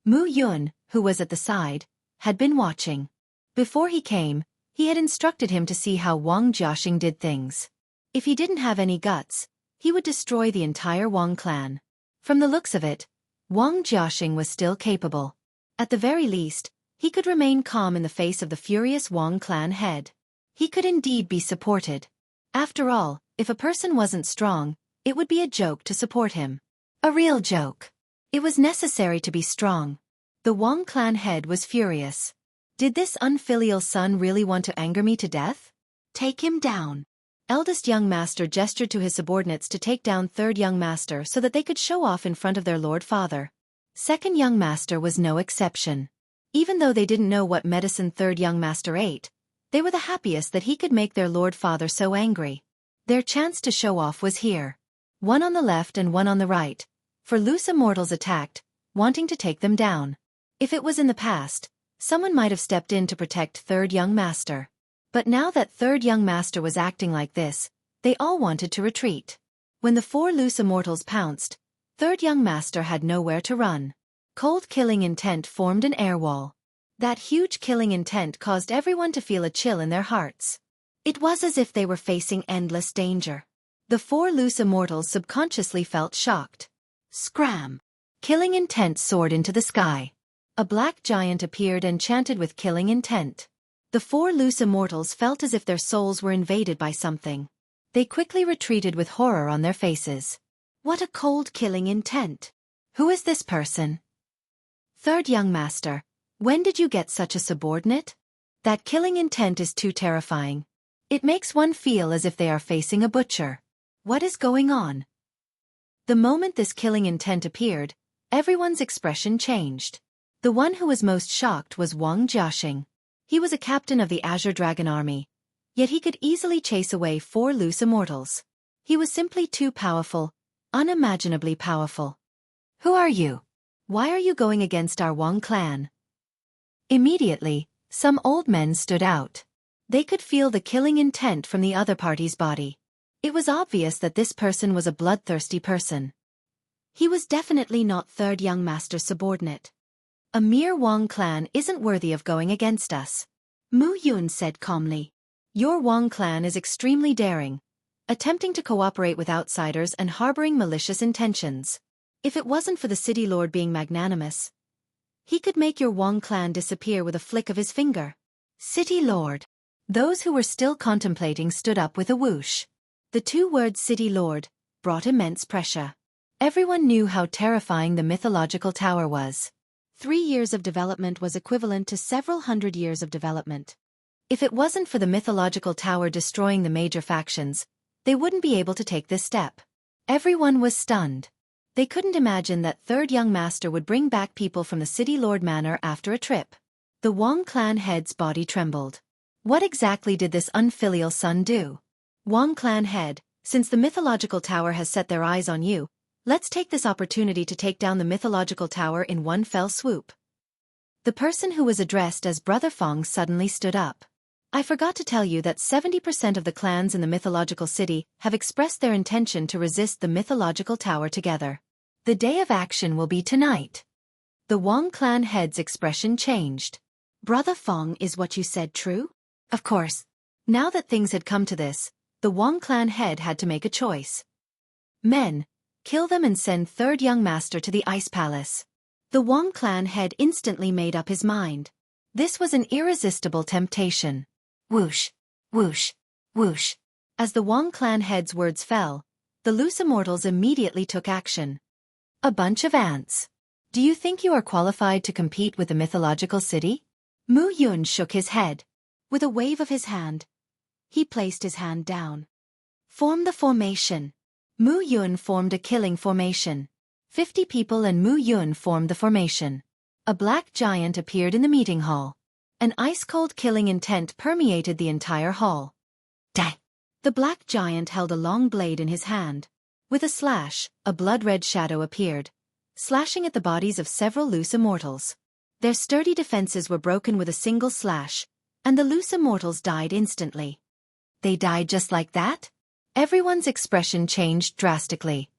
Mu Yun, who was at the side, had been watching. Before he came, he had instructed him to see how Wang Jiaxing did things. If he didn't have any guts, he would destroy the entire Wang clan. From the looks of it, Wang Jiaxing was still capable. At the very least, he could remain calm in the face of the furious Wang clan head. He could indeed be supported. After all, if a person wasn't strong, it would be a joke to support him. A real joke. It was necessary to be strong. The Wang clan head was furious. Did this unfilial son really want to anger me to death? Take him down. Eldest young master gestured to his subordinates to take down third young master so that they could show off in front of their lord father. Second young master was no exception. Even though they didn't know what medicine third young master ate, they were the happiest that he could make their lord father so angry. Their chance to show off was here. One on the left and one on the right, for loose immortals attacked, wanting to take them down. If it was in the past, someone might have stepped in to protect third young master. But now that third young master was acting like this, they all wanted to retreat. When the four loose immortals pounced, third young master had nowhere to run. Cold killing intent formed an air wall. That huge killing intent caused everyone to feel a chill in their hearts. It was as if they were facing endless danger. The four loose immortals subconsciously felt shocked. Scram! Killing intent soared into the sky. A black giant appeared and chanted with killing intent. The four loose immortals felt as if their souls were invaded by something. They quickly retreated with horror on their faces. What a cold killing intent! Who is this person? Third young master, when did you get such a subordinate? That killing intent is too terrifying. It makes one feel as if they are facing a butcher. What is going on? The moment this killing intent appeared, everyone's expression changed. The one who was most shocked was Wang Jiaxing. He was a captain of the Azure Dragon Army, yet he could easily chase away four loose immortals. He was simply too powerful, unimaginably powerful. Who are you? Why are you going against our Wang clan? Immediately, some old men stood out. They could feel the killing intent from the other party's body. It was obvious that this person was a bloodthirsty person. He was definitely not third young master's subordinate. A mere Wang clan isn't worthy of going against us. Mu Yun said calmly. Your Wang clan is extremely daring, attempting to cooperate with outsiders and harboring malicious intentions. If it wasn't for the city lord being magnanimous, he could make your Wang clan disappear with a flick of his finger. City lord. Those who were still contemplating stood up with a whoosh. The two words city lord brought immense pressure. Everyone knew how terrifying the mythological tower was. 3 years of development was equivalent to several hundred years of development. If it wasn't for the mythological tower destroying the major factions, they wouldn't be able to take this step. Everyone was stunned. They couldn't imagine that third young master would bring back people from the city lord manor after a trip. The Wang clan head's body trembled. What exactly did this unfilial son do? Wang clan head, since the mythological tower has set their eyes on you, let's take this opportunity to take down the mythological tower in one fell swoop. The person who was addressed as Brother Fong suddenly stood up. I forgot to tell you that 70% of the clans in the mythological city have expressed their intention to resist the mythological tower together. The day of action will be tonight. The Wang clan head's expression changed. Brother Fong, is what you said true? Of course. Now that things had come to this, the Wang clan head had to make a choice. Men, kill them and send third young master to the ice palace. The Wang clan head instantly made up his mind. This was an irresistible temptation. Whoosh, whoosh, whoosh. As the Wang clan head's words fell, the loose immortals immediately took action. A bunch of ants. Do you think you are qualified to compete with the mythological city? Mu Yun shook his head. With a wave of his hand, he placed his hand down. Form the formation. Mu Yun formed a killing formation. 50 people and Mu Yun formed the formation. A black giant appeared in the meeting hall. An ice-cold killing intent permeated the entire hall. Die! The black giant held a long blade in his hand. With a slash, a blood-red shadow appeared, slashing at the bodies of several loose immortals. Their sturdy defenses were broken with a single slash, and the loose immortals died instantly. They died just like that? Everyone's expression changed drastically.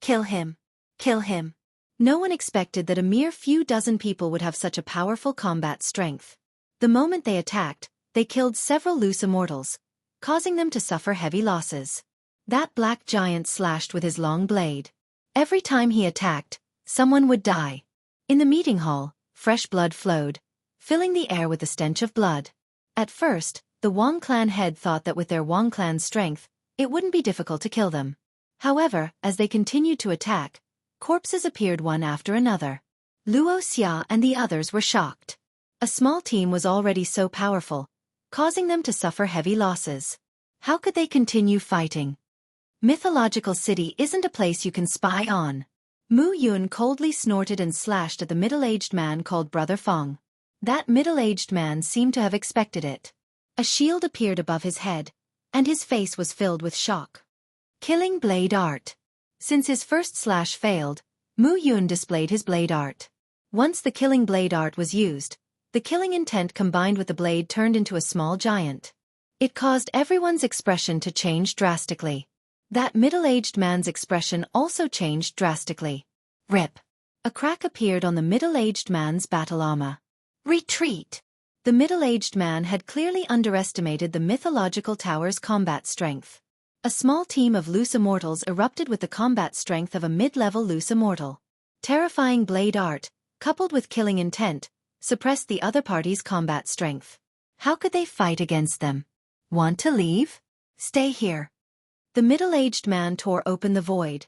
Kill him. Kill him. No one expected that a mere few dozen people would have such a powerful combat strength. The moment they attacked, they killed several loose immortals, causing them to suffer heavy losses. That black giant slashed with his long blade. Every time he attacked, someone would die. In the meeting hall, fresh blood flowed, filling the air with the stench of blood. At first, the Wang clan head thought that with their Wang clan's strength, it wouldn't be difficult to kill them. However, as they continued to attack, corpses appeared one after another. Wuxia and the others were shocked. A small team was already so powerful, causing them to suffer heavy losses. How could they continue fighting? Mythological city isn't a place you can spy on. Mu Yun coldly snorted and slashed at the middle-aged man called Brother Fong. That middle-aged man seemed to have expected it. A shield appeared above his head, and his face was filled with shock. Killing blade art. Since his first slash failed, Mu Yun displayed his blade art. Once the killing blade art was used, the killing intent combined with the blade turned into a small giant. It caused everyone's expression to change drastically. That middle-aged man's expression also changed drastically. Rip. A crack appeared on the middle-aged man's battle armor. Retreat. The middle-aged man had clearly underestimated the mythological tower's combat strength. A small team of loose immortals erupted with the combat strength of a mid-level loose immortal. Terrifying blade art, coupled with killing intent, suppressed the other party's combat strength. How could they fight against them? Want to leave? Stay here. The middle-aged man tore open the void,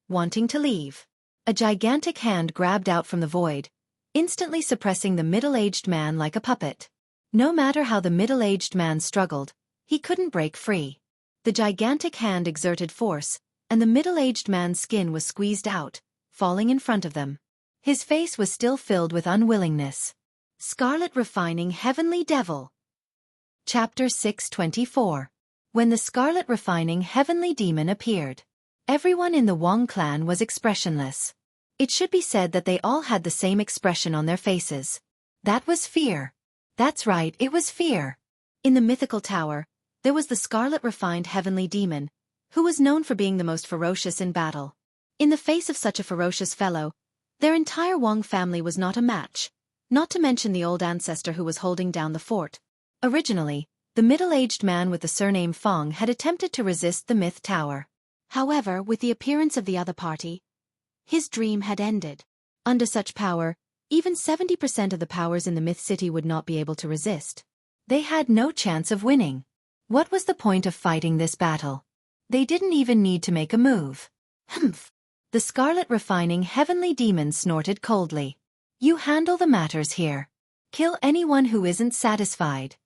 wanting to leave. A gigantic hand grabbed out from the void, instantly suppressing the middle-aged man like a puppet. No matter how the middle-aged man struggled, he couldn't break free. The gigantic hand exerted force, and the middle-aged man's skin was squeezed out, falling in front of them. His face was still filled with unwillingness. Scarlet Refining Heavenly Devil. Chapter 624. When the Scarlet Refining Heavenly Demon appeared, everyone in the Wang clan was expressionless. It should be said that they all had the same expression on their faces. That was fear. That's right, it was fear. In the mythical tower, there was the Scarlet Refined Heavenly Demon, who was known for being the most ferocious in battle. In the face of such a ferocious fellow, their entire Wang family was not a match, not to mention the old ancestor who was holding down the fort. Originally, the middle-aged man with the surname Fong had attempted to resist the myth tower. However, with the appearance of the other party, his dream had ended. Under such power, even 70% of the powers in the myth city would not be able to resist. They had no chance of winning. What was the point of fighting this battle? They didn't even need to make a move. Humph! The Scarlet Refining Heavenly Demon snorted coldly. You handle the matters here. Kill anyone who isn't satisfied.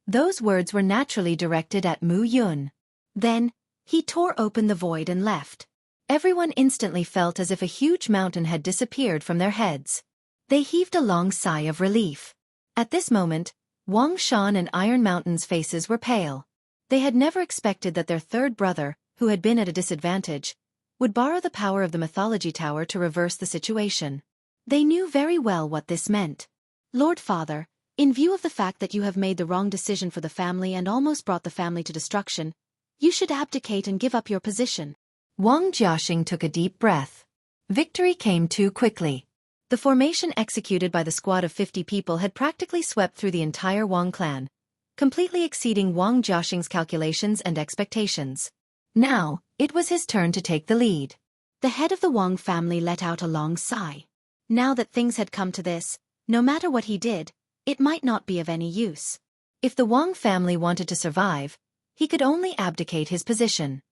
Those words were naturally directed at Mu Yun. Then, he tore open the void and left. Everyone instantly felt as if a huge mountain had disappeared from their heads. They heaved a long sigh of relief. At this moment, Wang Shan and Iron Mountain's faces were pale. They had never expected that their third brother, who had been at a disadvantage, would borrow the power of the mythology tower to reverse the situation. They knew very well what this meant. Lord Father, in view of the fact that you have made the wrong decision for the family and almost brought the family to destruction, you should abdicate and give up your position. Wang Jiaxing took a deep breath. Victory came too quickly. The formation executed by the squad of 50 people had practically swept through the entire Wang clan, completely exceeding Wang Jiaxing's calculations and expectations. Now, it was his turn to take the lead. The head of the Wang family let out a long sigh. Now that things had come to this, no matter what he did, it might not be of any use. If the Wang family wanted to survive, he could only abdicate his position.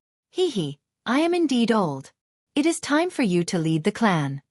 I am indeed old. It is time for you to lead the clan.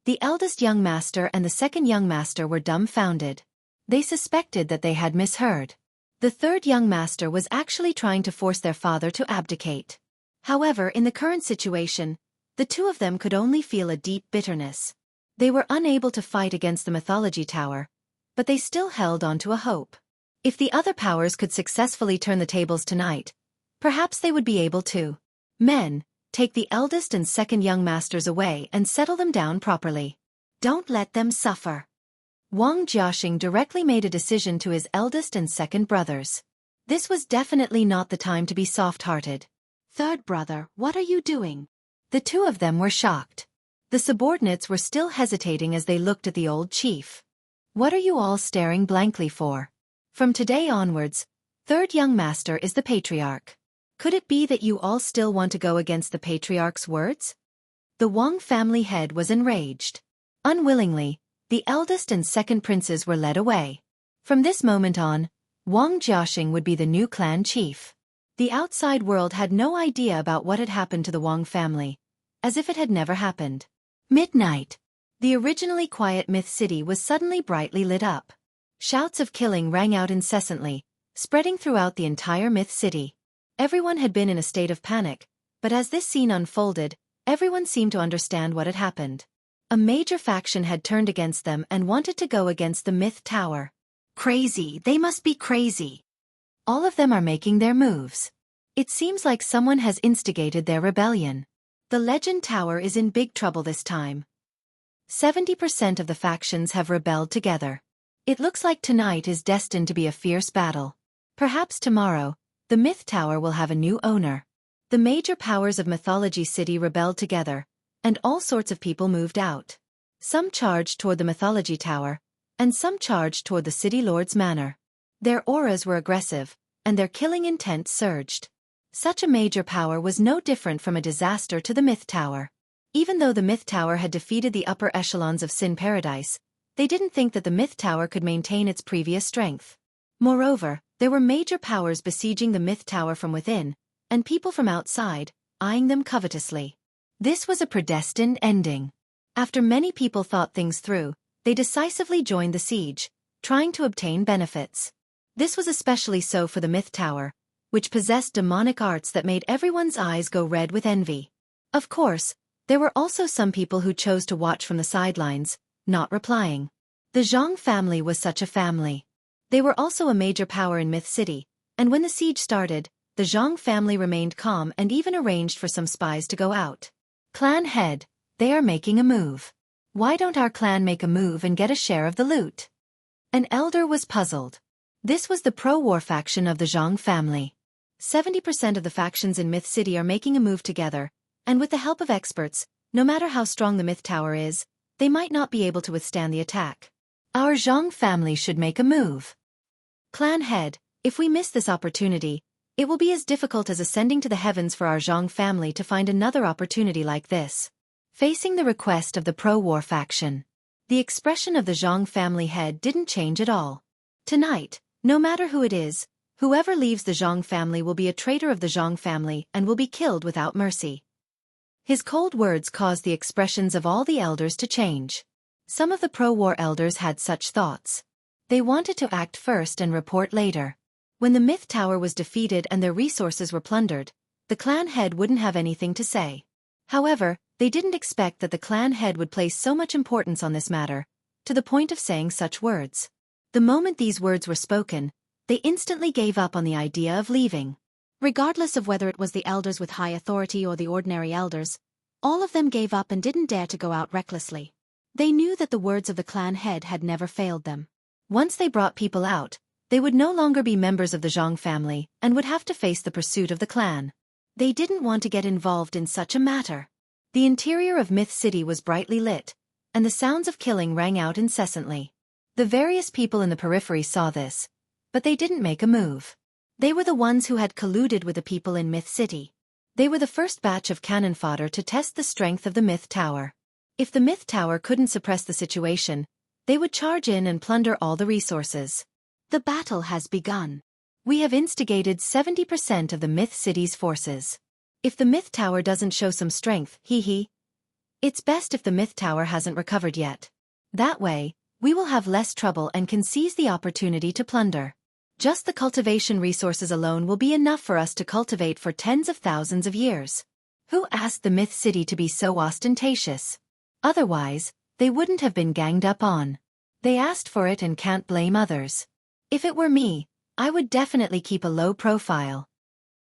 The eldest young master and the second young master were dumbfounded. They suspected that they had misheard. The third young master was actually trying to force their father to abdicate. However, in the current situation, the two of them could only feel a deep bitterness. They were unable to fight against the mythology tower, but they still held on to a hope. If the other powers could successfully turn the tables tonight, perhaps they would be able to. Men, take the eldest and second young masters away and settle them down properly. Don't let them suffer. Wang Jiaxing directly made a decision to his eldest and second brothers. This was definitely not the time to be soft-hearted. Third brother, what are you doing? The two of them were shocked. The subordinates were still hesitating as they looked at the old chief. What are you all staring blankly for? From today onwards, third young master is the patriarch. Could it be that you all still want to go against the patriarch's words? The Wang family head was enraged. Unwillingly, the eldest and second princes were led away. From this moment on, Wang Jiaxing would be the new clan chief. The outside world had no idea about what had happened to the Wang family, as if it had never happened. Midnight. The originally quiet myth city was suddenly brightly lit up. Shouts of killing rang out incessantly, spreading throughout the entire myth city. Everyone had been in a state of panic, but as this scene unfolded, everyone seemed to understand what had happened. A major faction had turned against them and wanted to go against the Myth Tower. Crazy, they must be crazy. All of them are making their moves. It seems like someone has instigated their rebellion. The Legend Tower is in big trouble this time. 70% of the factions have rebelled together. It looks like tonight is destined to be a fierce battle. Perhaps tomorrow, the Myth Tower will have a new owner. The major powers of Mythology City rebelled together, and all sorts of people moved out. Some charged toward the Mythology Tower, and some charged toward the City Lord's manor. Their auras were aggressive, and their killing intent surged. Such a major power was no different from a disaster to the Myth Tower. Even though the Myth Tower had defeated the upper echelons of Sin Paradise, they didn't think that the Myth Tower could maintain its previous strength. Moreover, there were major powers besieging the Myth Tower from within, and people from outside, eyeing them covetously. This was a predestined ending. After many people thought things through, they decisively joined the siege, trying to obtain benefits. This was especially so for the Myth Tower, which possessed demonic arts that made everyone's eyes go red with envy. Of course, there were also some people who chose to watch from the sidelines, not replying. The Zhang family was such a family. They were also a major power in Myth City, and when the siege started, the Zhang family remained calm and even arranged for some spies to go out. Clan head, they are making a move. Why don't our clan make a move and get a share of the loot? An elder was puzzled. This was the pro-war faction of the Zhang family. 70% of the factions in Myth City are making a move together, and with the help of experts, no matter how strong the Myth Tower is, they might not be able to withstand the attack. Our Zhang family should make a move. Clan head, if we miss this opportunity, it will be as difficult as ascending to the heavens for our Zhang family to find another opportunity like this. Facing the request of the pro-war faction, the expression of the Zhang family head didn't change at all. Tonight, no matter who it is, whoever leaves the Zhang family will be a traitor of the Zhang family and will be killed without mercy. His cold words caused the expressions of all the elders to change. Some of the pro-war elders had such thoughts. They wanted to act first and report later. When the Myth Tower was defeated and their resources were plundered, the clan head wouldn't have anything to say. However, they didn't expect that the clan head would place so much importance on this matter, to the point of saying such words. The moment these words were spoken, they instantly gave up on the idea of leaving. Regardless of whether it was the elders with high authority or the ordinary elders, all of them gave up and didn't dare to go out recklessly. They knew that the words of the clan head had never failed them. Once they brought people out, they would no longer be members of the Zhang family and would have to face the pursuit of the clan. They didn't want to get involved in such a matter. The interior of Myth City was brightly lit, and the sounds of killing rang out incessantly. The various people in the periphery saw this, but they didn't make a move. They were the ones who had colluded with the people in Myth City. They were the first batch of cannon fodder to test the strength of the Myth Tower. If the Myth Tower couldn't suppress the situation, they would charge in and plunder all the resources. The battle has begun. We have instigated 70% of the Myth City's forces. If the Myth Tower doesn't show some strength, it's best if the Myth Tower hasn't recovered yet. That way, we will have less trouble and can seize the opportunity to plunder. Just the cultivation resources alone will be enough for us to cultivate for tens of thousands of years. Who asked the Myth City to be so ostentatious? Otherwise, they wouldn't have been ganged up on. They asked for it and can't blame others. If it were me, I would definitely keep a low profile.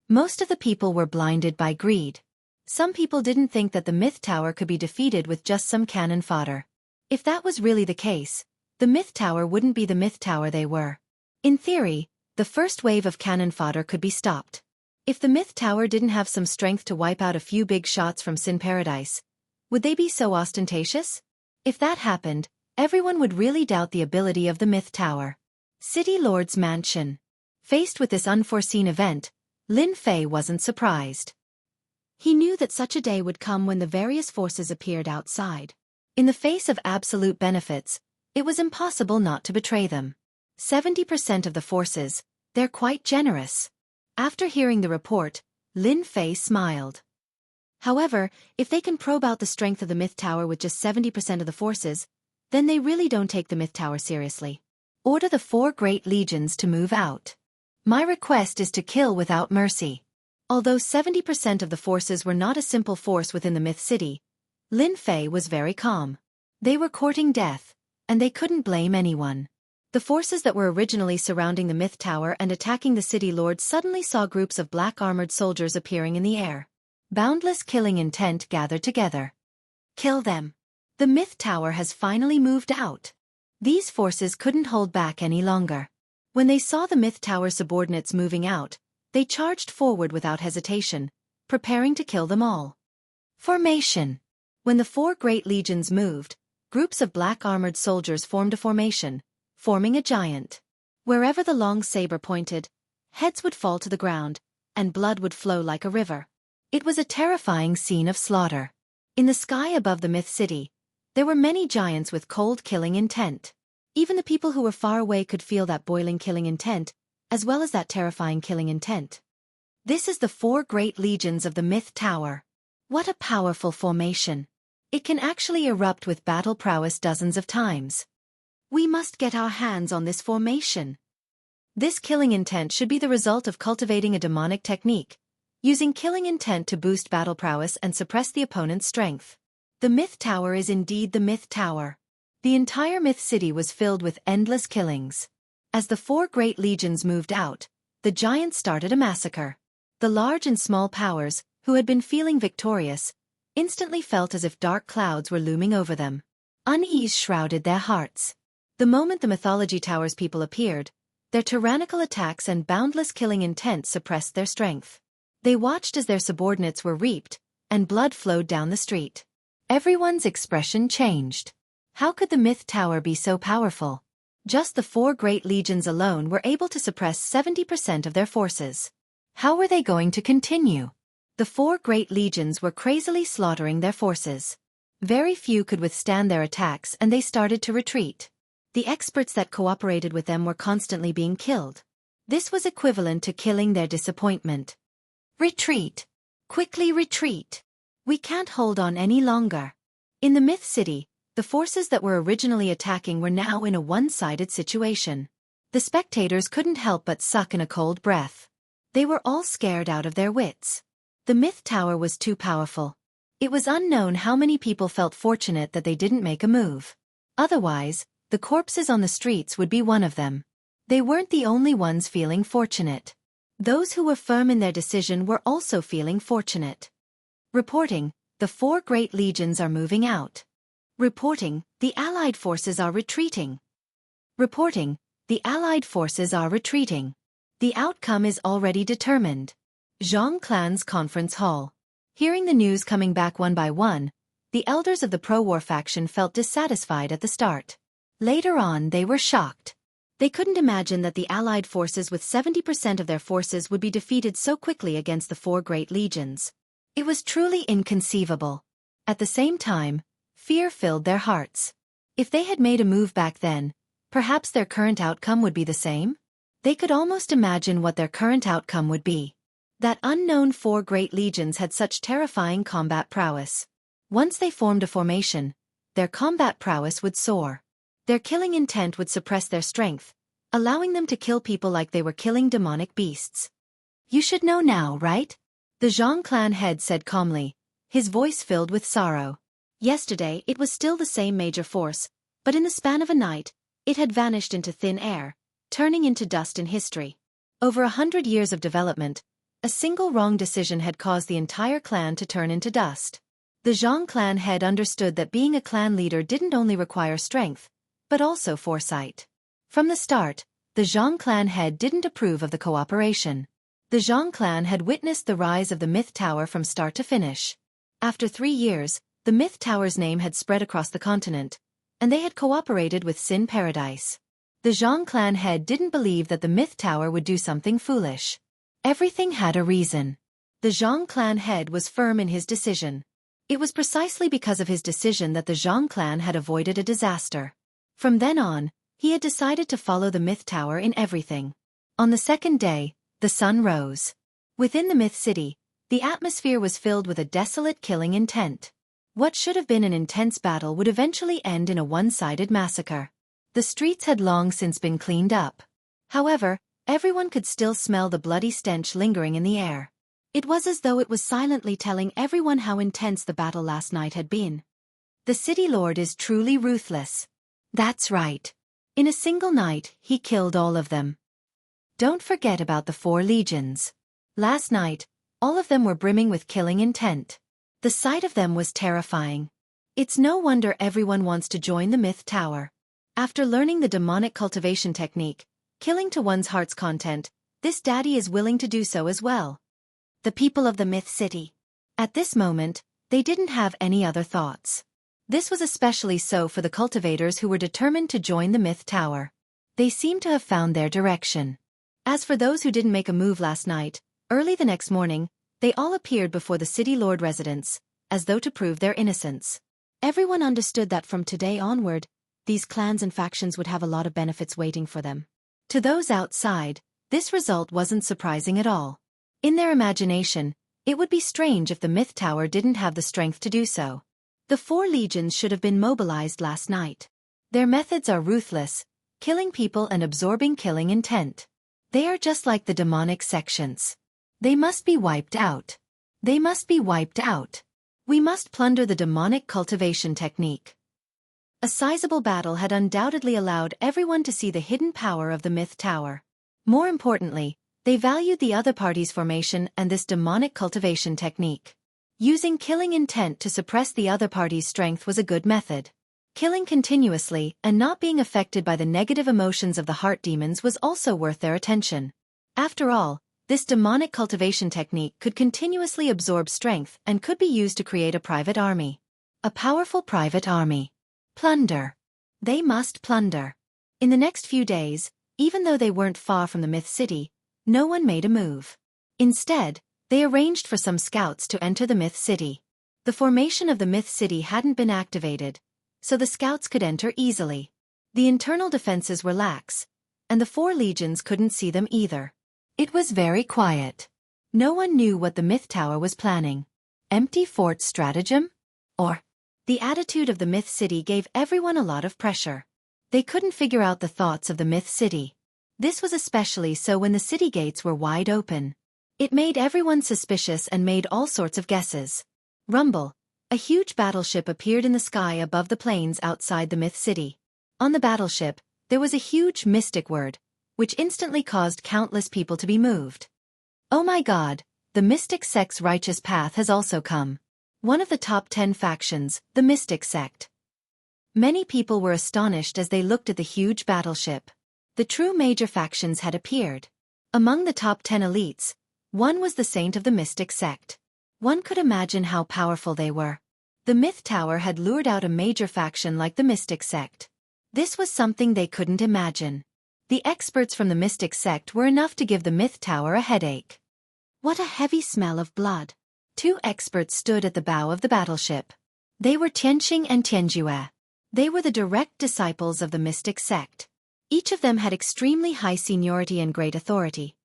Most of the people were blinded by greed. Some people didn't think that the Myth Tower could be defeated with just some cannon fodder. If that was really the case, the Myth Tower wouldn't be the Myth Tower they were. In theory, the first wave of cannon fodder could be stopped. If the Myth Tower didn't have some strength to wipe out a few big shots from Sin Paradise, would they be so ostentatious? If that happened, everyone would really doubt the ability of the Myth Tower. City Lord's Mansion. Faced with this unforeseen event, Lin Fei wasn't surprised. He knew that such a day would come when the various forces appeared outside. In the face of absolute benefits, it was impossible not to betray them. 70% of the forces, they're quite generous. After hearing the report, Lin Fei smiled. However, if they can probe out the strength of the Myth Tower with just 70% of the forces, then they really don't take the Myth Tower seriously. Order the 4 great legions to move out. My request is to kill without mercy. Although 70% of the forces were not a simple force within the myth city, Lin Fei was very calm. They were courting death, and they couldn't blame anyone. The forces that were originally surrounding the myth tower and attacking the city lord suddenly saw groups of black-armored soldiers appearing in the air. Boundless killing intent gathered together. Kill them. The myth tower has finally moved out. These forces couldn't hold back any longer. When they saw the myth tower subordinates moving out, they charged forward without hesitation, preparing to kill them all. Formation. When the 4 great legions moved, groups of black-armored soldiers formed a formation, forming a giant. Wherever the long saber pointed, heads would fall to the ground, and blood would flow like a river. It was a terrifying scene of slaughter. In the sky above the myth city, there were many giants with cold killing intent. Even the people who were far away could feel that boiling killing intent, as well as that terrifying killing intent. This is the 4 great legions of the myth tower. What a powerful formation. It can actually erupt with battle prowess dozens of times. We must get our hands on this formation. This killing intent should be the result of cultivating a demonic technique, using killing intent to boost battle prowess and suppress the opponent's strength. The myth tower is indeed the myth tower. The entire myth city was filled with endless killings. As the 4 great legions moved out, the giants started a massacre. The large and small powers, who had been feeling victorious, instantly felt as if dark clouds were looming over them. Unease shrouded their hearts. The moment the mythology tower's people appeared, their tyrannical attacks and boundless killing intent suppressed their strength. They watched as their subordinates were reaped, and blood flowed down the street. Everyone's expression changed. How could the myth tower be so powerful? Just the 4 great legions alone were able to suppress 70% of their forces. How were they going to continue? The 4 great legions were crazily slaughtering their forces. Very few could withstand their attacks and they started to retreat. The experts that cooperated with them were constantly being killed. This was equivalent to killing their disappointment. Retreat. Quickly retreat. We can't hold on any longer. In the myth city, the forces that were originally attacking were now in a one-sided situation. The spectators couldn't help but suck in a cold breath. They were all scared out of their wits. The myth tower was too powerful. It was unknown how many people felt fortunate that they didn't make a move. Otherwise, the corpses on the streets would be one of them. They weren't the only ones feeling fortunate. Those who were firm in their decision were also feeling fortunate. Reporting, the 4 great legions are moving out. Reporting, the Allied forces are retreating. Reporting, the Allied forces are retreating. The outcome is already determined. Zhang Clan's conference hall. Hearing the news coming back one by one, the elders of the pro-war faction felt dissatisfied at the start. Later on they were shocked. They couldn't imagine that the Allied forces with 70% of their forces would be defeated so quickly against the 4 great legions. It was truly inconceivable. At the same time, fear filled their hearts. If they had made a move back then, perhaps their current outcome would be the same? They could almost imagine what their current outcome would be. That unknown 4 great legions had such terrifying combat prowess. Once they formed a formation, their combat prowess would soar. Their killing intent would suppress their strength, allowing them to kill people like they were killing demonic beasts. You should know now, right? The Zhang clan head said calmly, his voice filled with sorrow. Yesterday it was still the same major force, but in the span of a night, it had vanished into thin air, turning into dust in history. Over 100 years of development, a single wrong decision had caused the entire clan to turn into dust. The Zhang clan head understood that being a clan leader didn't only require strength, but also foresight. From the start, the Zhang clan head didn't approve of the cooperation. The Zhang clan had witnessed the rise of the myth tower from start to finish. After 3 years, the myth tower's name had spread across the continent, and they had cooperated with Sin Paradise. The Zhang clan head didn't believe that the myth tower would do something foolish. Everything had a reason. The Zhang clan head was firm in his decision. It was precisely because of his decision that the Zhang clan had avoided a disaster. From then on, he had decided to follow the myth tower in everything. On the second day, the sun rose. Within the myth city, the atmosphere was filled with a desolate killing intent. What should have been an intense battle would eventually end in a one-sided massacre. The streets had long since been cleaned up. However, everyone could still smell the bloody stench lingering in the air. It was as though it was silently telling everyone how intense the battle last night had been. The city lord is truly ruthless. That's right. In a single night, he killed all of them. Don't forget about the 4 legions. Last night, all of them were brimming with killing intent. The sight of them was terrifying. It's no wonder everyone wants to join the Myth Tower. After learning the demonic cultivation technique, killing to one's heart's content, this daddy is willing to do so as well. The people of the Myth City. At this moment, they didn't have any other thoughts. This was especially so for the cultivators who were determined to join the Myth Tower. They seemed to have found their direction. As for those who didn't make a move last night, early the next morning, they all appeared before the city lord residence, as though to prove their innocence. Everyone understood that from today onward, these clans and factions would have a lot of benefits waiting for them. To those outside, this result wasn't surprising at all. In their imagination, it would be strange if the Myth Tower didn't have the strength to do so. The 4 legions should have been mobilized last night. Their methods are ruthless, killing people and absorbing killing intent. They are just like the demonic sections. They must be wiped out. They must be wiped out. We must plunder the demonic cultivation technique. A sizable battle had undoubtedly allowed everyone to see the hidden power of the Myth Tower. More importantly, they valued the other party's formation and this demonic cultivation technique. Using killing intent to suppress the other party's strength was a good method. Killing continuously and not being affected by the negative emotions of the heart demons was also worth their attention. After all, this demonic cultivation technique could continuously absorb strength and could be used to create a private army. A powerful private army. Plunder. They must plunder. In the next few days, even though they weren't far from the Myth City, no one made a move. Instead, they arranged for some scouts to enter the Myth City. The formation of the Myth City hadn't been activated, so the scouts could enter easily. The internal defenses were lax, and the 4 legions couldn't see them either. It was very quiet. No one knew what the Myth Tower was planning. Empty fort stratagem? Or the attitude of the Myth City gave everyone a lot of pressure. They couldn't figure out the thoughts of the Myth City. This was especially so when the city gates were wide open. It made everyone suspicious and made all sorts of guesses. Rumble. A huge battleship appeared in the sky above the plains outside the Myth City. On the battleship, there was a huge mystic word, which instantly caused countless people to be moved. Oh my God, the mystic sect's righteous path has also come. One of the top 10 factions, the mystic sect. Many people were astonished as they looked at the huge battleship. The true major factions had appeared. Among the top 10 elites, one was the saint of the mystic sect. One could imagine how powerful they were. The Myth Tower had lured out a major faction like the mystic sect. This was something they couldn't imagine. The experts from the mystic sect were enough to give the Myth Tower a headache. What a heavy smell of blood. 2 experts stood at the bow of the battleship. They were Xianxia and Jianghu. They were the direct disciples of the mystic sect. Each of them had extremely high seniority and great authority.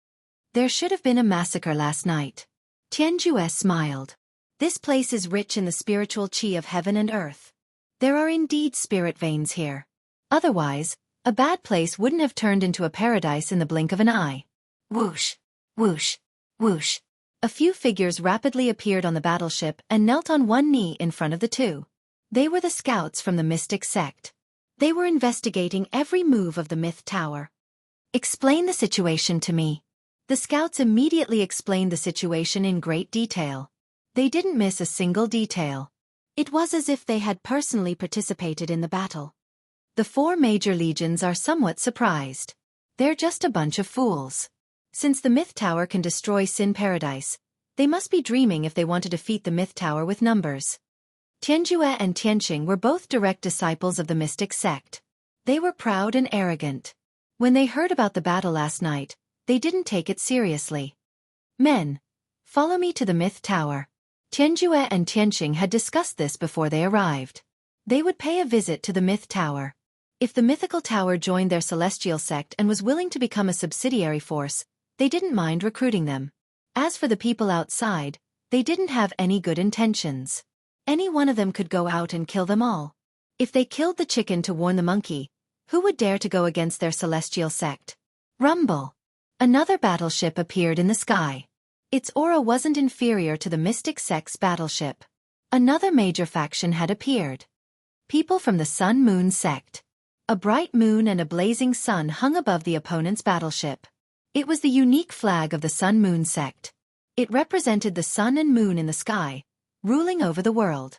There should have been a massacre last night. Jianghu smiled. This place is rich in the spiritual qi of heaven and earth. There are indeed spirit veins here. Otherwise, a bad place wouldn't have turned into a paradise in the blink of an eye. Whoosh, whoosh, whoosh. A few figures rapidly appeared on the battleship and knelt on one knee in front of the 2. They were the scouts from the mystic sect. They were investigating every move of the Myth Tower. Explain the situation to me. The scouts immediately explained the situation in great detail. They didn't miss a single detail. It was as if they had personally participated in the battle. The 4 major legions are somewhat surprised. They're just a bunch of fools. Since the Myth Tower can destroy Sin Paradise, they must be dreaming if they want to defeat the Myth Tower with numbers. Jianghu and Xianxia were both direct disciples of the mystic sect. They were proud and arrogant. When they heard about the battle last night, they didn't take it seriously. Men, follow me to the Myth Tower. Jianghu and Xianxia had discussed this before they arrived. They would pay a visit to the Myth Tower. If the mythical tower joined their celestial sect and was willing to become a subsidiary force, they didn't mind recruiting them. As for the people outside, they didn't have any good intentions. Any one of them could go out and kill them all. If they killed the chicken to warn the monkey, who would dare to go against their celestial sect? Rumble. Another battleship appeared in the sky. Its aura wasn't inferior to the Mystic Sect's battleship. Another major faction had appeared. People from the Sun-Moon sect. A bright moon and a blazing sun hung above the opponent's battleship. It was the unique flag of the Sun-Moon sect. It represented the sun and moon in the sky, ruling over the world.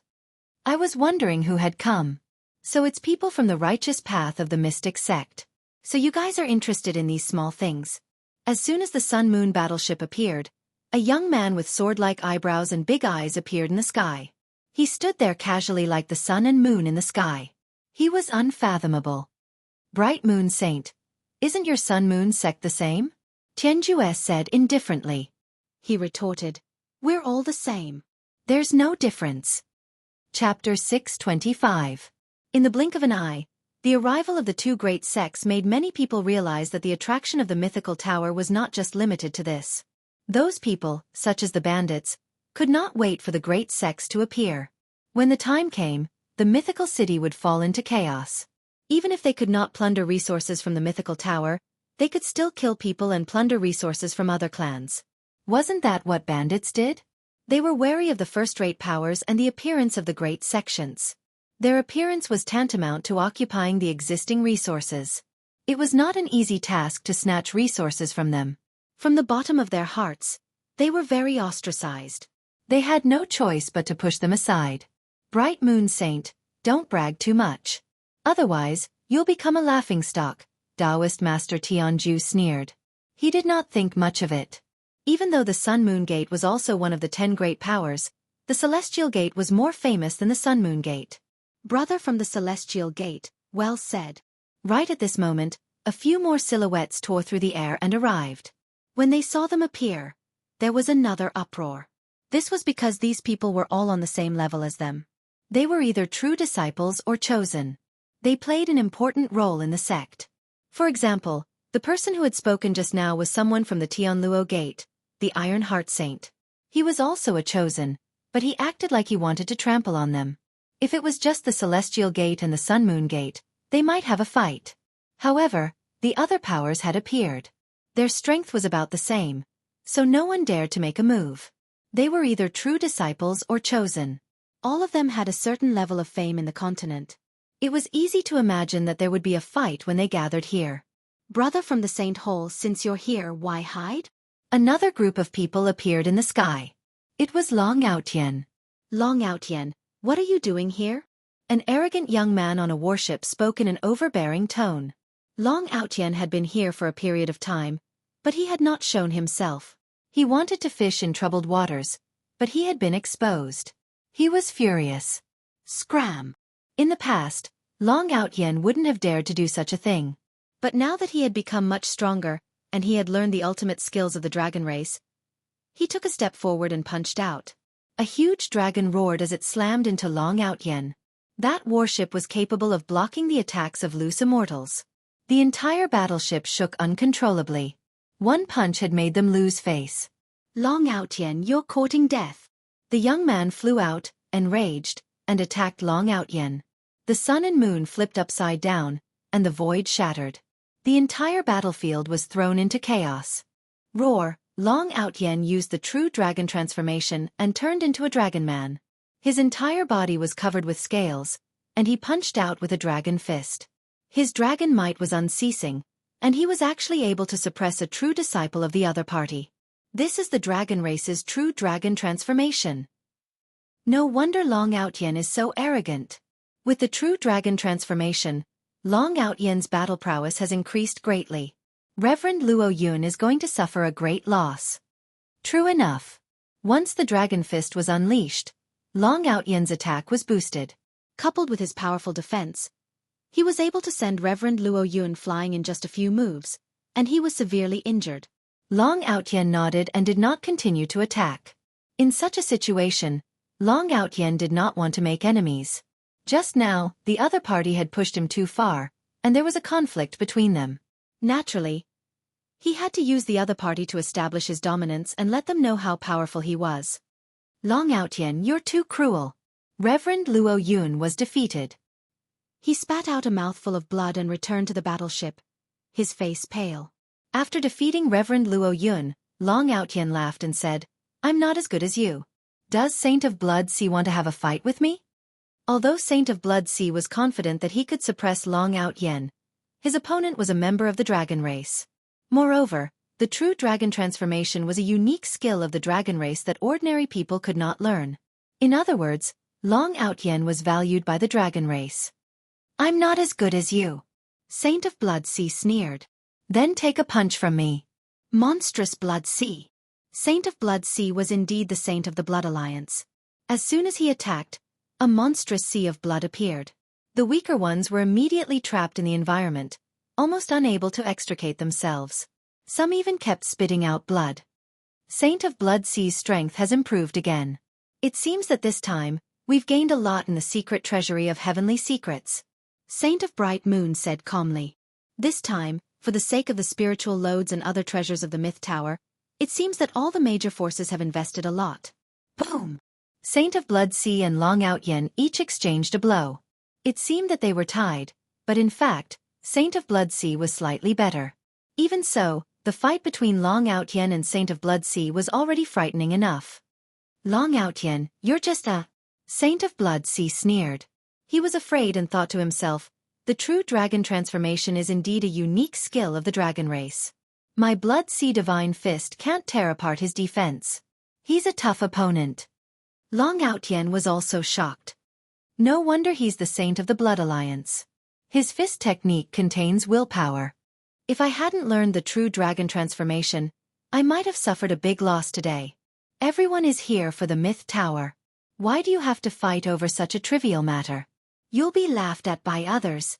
I was wondering who had come. So it's people from the righteous path of the Mystic Sect. So you guys are interested in these small things. As soon as the Sun-Moon battleship appeared, a young man with sword-like eyebrows and big eyes appeared in the sky. He stood there casually like the sun and moon in the sky. He was unfathomable. Bright Moon Saint, isn't your Sun-Moon sect the same? Tianjue said indifferently. He retorted, we're all the same. There's no difference. Chapter 625. In the blink of an eye, the arrival of the two great sects made many people realize that the attraction of the mythical tower was not just limited to this. Those people, such as the bandits, could not wait for the great sects to appear. When the time came, the mythical city would fall into chaos. Even if they could not plunder resources from the mythical tower, they could still kill people and plunder resources from other clans. Wasn't that what bandits did? They were wary of the first-rate powers and the appearance of the great sections. Their appearance was tantamount to occupying the existing resources. It was not an easy task to snatch resources from them. From the bottom of their hearts, they were very ostracized. They had no choice but to push them aside. Bright Moon Saint, don't brag too much. Otherwise, you'll become a laughingstock, Taoist Master Tianju sneered. He did not think much of it. Even though the Sun-Moon Gate was also one of the 10 great powers, the Celestial Gate was more famous than the Sun-Moon Gate. Brother from the Celestial Gate, well said. Right at this moment, a few more silhouettes tore through the air and arrived. When they saw them appear, there was another uproar. This was because these people were all on the same level as them. They were either true disciples or chosen. They played an important role in the sect. For example, the person who had spoken just now was someone from the Tianluo Gate, the Iron Heart Saint. He was also a chosen, but he acted like he wanted to trample on them. If it was just the Celestial Gate and the Sun-Moon Gate, they might have a fight. However, the other powers had appeared. Their strength was about the same, so no one dared to make a move. They were either true disciples or chosen. All of them had a certain level of fame in the continent. It was easy to imagine that there would be a fight when they gathered here. Brother from the Saint Hole, since you're here, why hide? Another group of people appeared in the sky. It was Long Outyen. Long Outyen, what are you doing here? An arrogant young man on a warship spoke in an overbearing tone. Long Outyen had been here for a period of time, but he had not shown himself. He wanted to fish in troubled waters, but he had been exposed. He was furious. Scram! In the past, Long Outyen wouldn't have dared to do such a thing. But now that he had become much stronger, and he had learned the ultimate skills of the dragon race, he took a step forward and punched out. A huge dragon roared as it slammed into Long Outyen. That warship was capable of blocking the attacks of loose immortals. The entire battleship shook uncontrollably. One punch had made them lose face. Long Outyen, you're courting death. The young man flew out, enraged, and attacked Long Outyen. The sun and moon flipped upside down, and the void shattered. The entire battlefield was thrown into chaos. Roar! Long Outyen used the true dragon transformation and turned into a dragon man. His entire body was covered with scales, and he punched out with a dragon fist. His dragon might was unceasing, and he was actually able to suppress a true disciple of the other party. This is the dragon race's true dragon transformation. No wonder Long Outyen is so arrogant. With the true dragon transformation, Long Outyen's battle prowess has increased greatly. Reverend Luo Yun is going to suffer a great loss. True enough. Once the dragon fist was unleashed, Long Outyen's attack was boosted. Coupled with his powerful defense, he was able to send Reverend Luo Yun flying in just a few moves, and he was severely injured. Long Outyen nodded and did not continue to attack. In such a situation, Long Outyen did not want to make enemies. Just now, the other party had pushed him too far, and there was a conflict between them. Naturally, he had to use the other party to establish his dominance and let them know how powerful he was. Long Outyen, you're too cruel. Reverend Luo Yun was defeated. He spat out a mouthful of blood and returned to the battleship, his face pale. After defeating Reverend Luo Yun, Long Outyen laughed and said, I'm not as good as you. Does Saint of Blood Sea want to have a fight with me? Although Saint of Blood Sea was confident that he could suppress Long Outyen, his opponent was a member of the dragon race. Moreover, the true dragon transformation was a unique skill of the dragon race that ordinary people could not learn. In other words, Long Outyen was valued by the dragon race. I'm not as good as you. Saint of Blood Sea sneered. Then take a punch from me. Monstrous Blood Sea. Saint of Blood Sea was indeed the Saint of the Blood Alliance. As soon as he attacked, a monstrous sea of blood appeared. The weaker ones were immediately trapped in the environment, almost unable to extricate themselves. Some even kept spitting out blood. Saint of Blood Sea's strength has improved again. It seems that this time, we've gained a lot in the secret treasury of heavenly secrets. Saint of Bright Moon said calmly. This time, for the sake of the spiritual loads and other treasures of the Myth Tower, it seems that all the major forces have invested a lot. Boom! Saint of Blood Sea and Long Outyen each exchanged a blow. It seemed that they were tied, but in fact, Saint of Blood Sea was slightly better. Even so, the fight between Long Outyen and Saint of Blood Sea was already frightening enough. Long Outyen, you're just a... Saint of Blood Sea sneered. He was afraid and thought to himself, the true dragon transformation is indeed a unique skill of the dragon race. My Blood Sea Divine Fist can't tear apart his defense. He's a tough opponent. Long Outyen was also shocked. No wonder he's the Saint of the Blood Alliance. His fist technique contains willpower. If I hadn't learned the true dragon transformation, I might have suffered a big loss today. Everyone is here for the Myth Tower. Why do you have to fight over such a trivial matter? You'll be laughed at by others.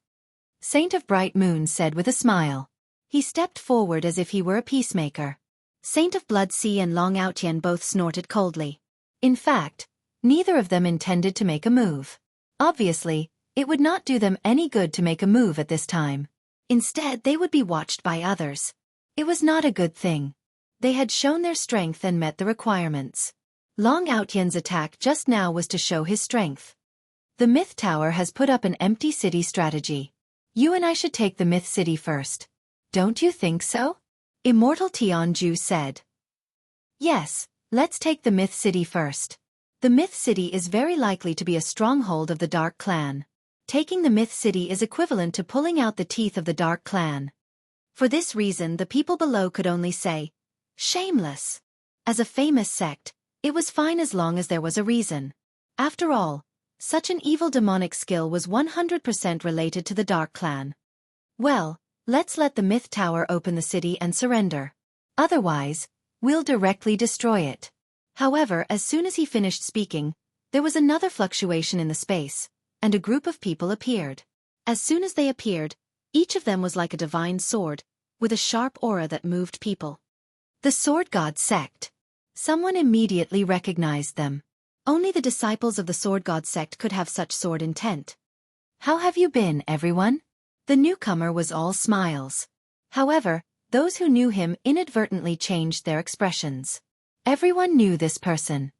Saint of Bright Moon said with a smile. He stepped forward as if he were a peacemaker. Saint of Blood Sea and Long Outyen both snorted coldly. In fact, neither of them intended to make a move. Obviously, it would not do them any good to make a move at this time. Instead, they would be watched by others. It was not a good thing. They had shown their strength and met the requirements. Long Outyen's attack just now was to show his strength. The Myth Tower has put up an empty city strategy. You and I should take the Myth City first. Don't you think so? Immortal Tianju said. Yes, let's take the Myth City first. The Myth City is very likely to be a stronghold of the Dark Clan. Taking the Myth City is equivalent to pulling out the teeth of the Dark Clan. For this reason, the people below could only say, shameless. As a famous sect, it was fine as long as there was a reason. After all, such an evil demonic skill was 100% related to the Dark Clan. Well, let's let the Myth Tower open the city and surrender. Otherwise, we'll directly destroy it. However, as soon as he finished speaking, there was another fluctuation in the space, and a group of people appeared. As soon as they appeared, each of them was like a divine sword, with a sharp aura that moved people. The Sword God Sect. Someone immediately recognized them. Only the disciples of the Sword God Sect could have such sword intent. How have you been, everyone? The newcomer was all smiles. However, those who knew him inadvertently changed their expressions. Everyone knew this person.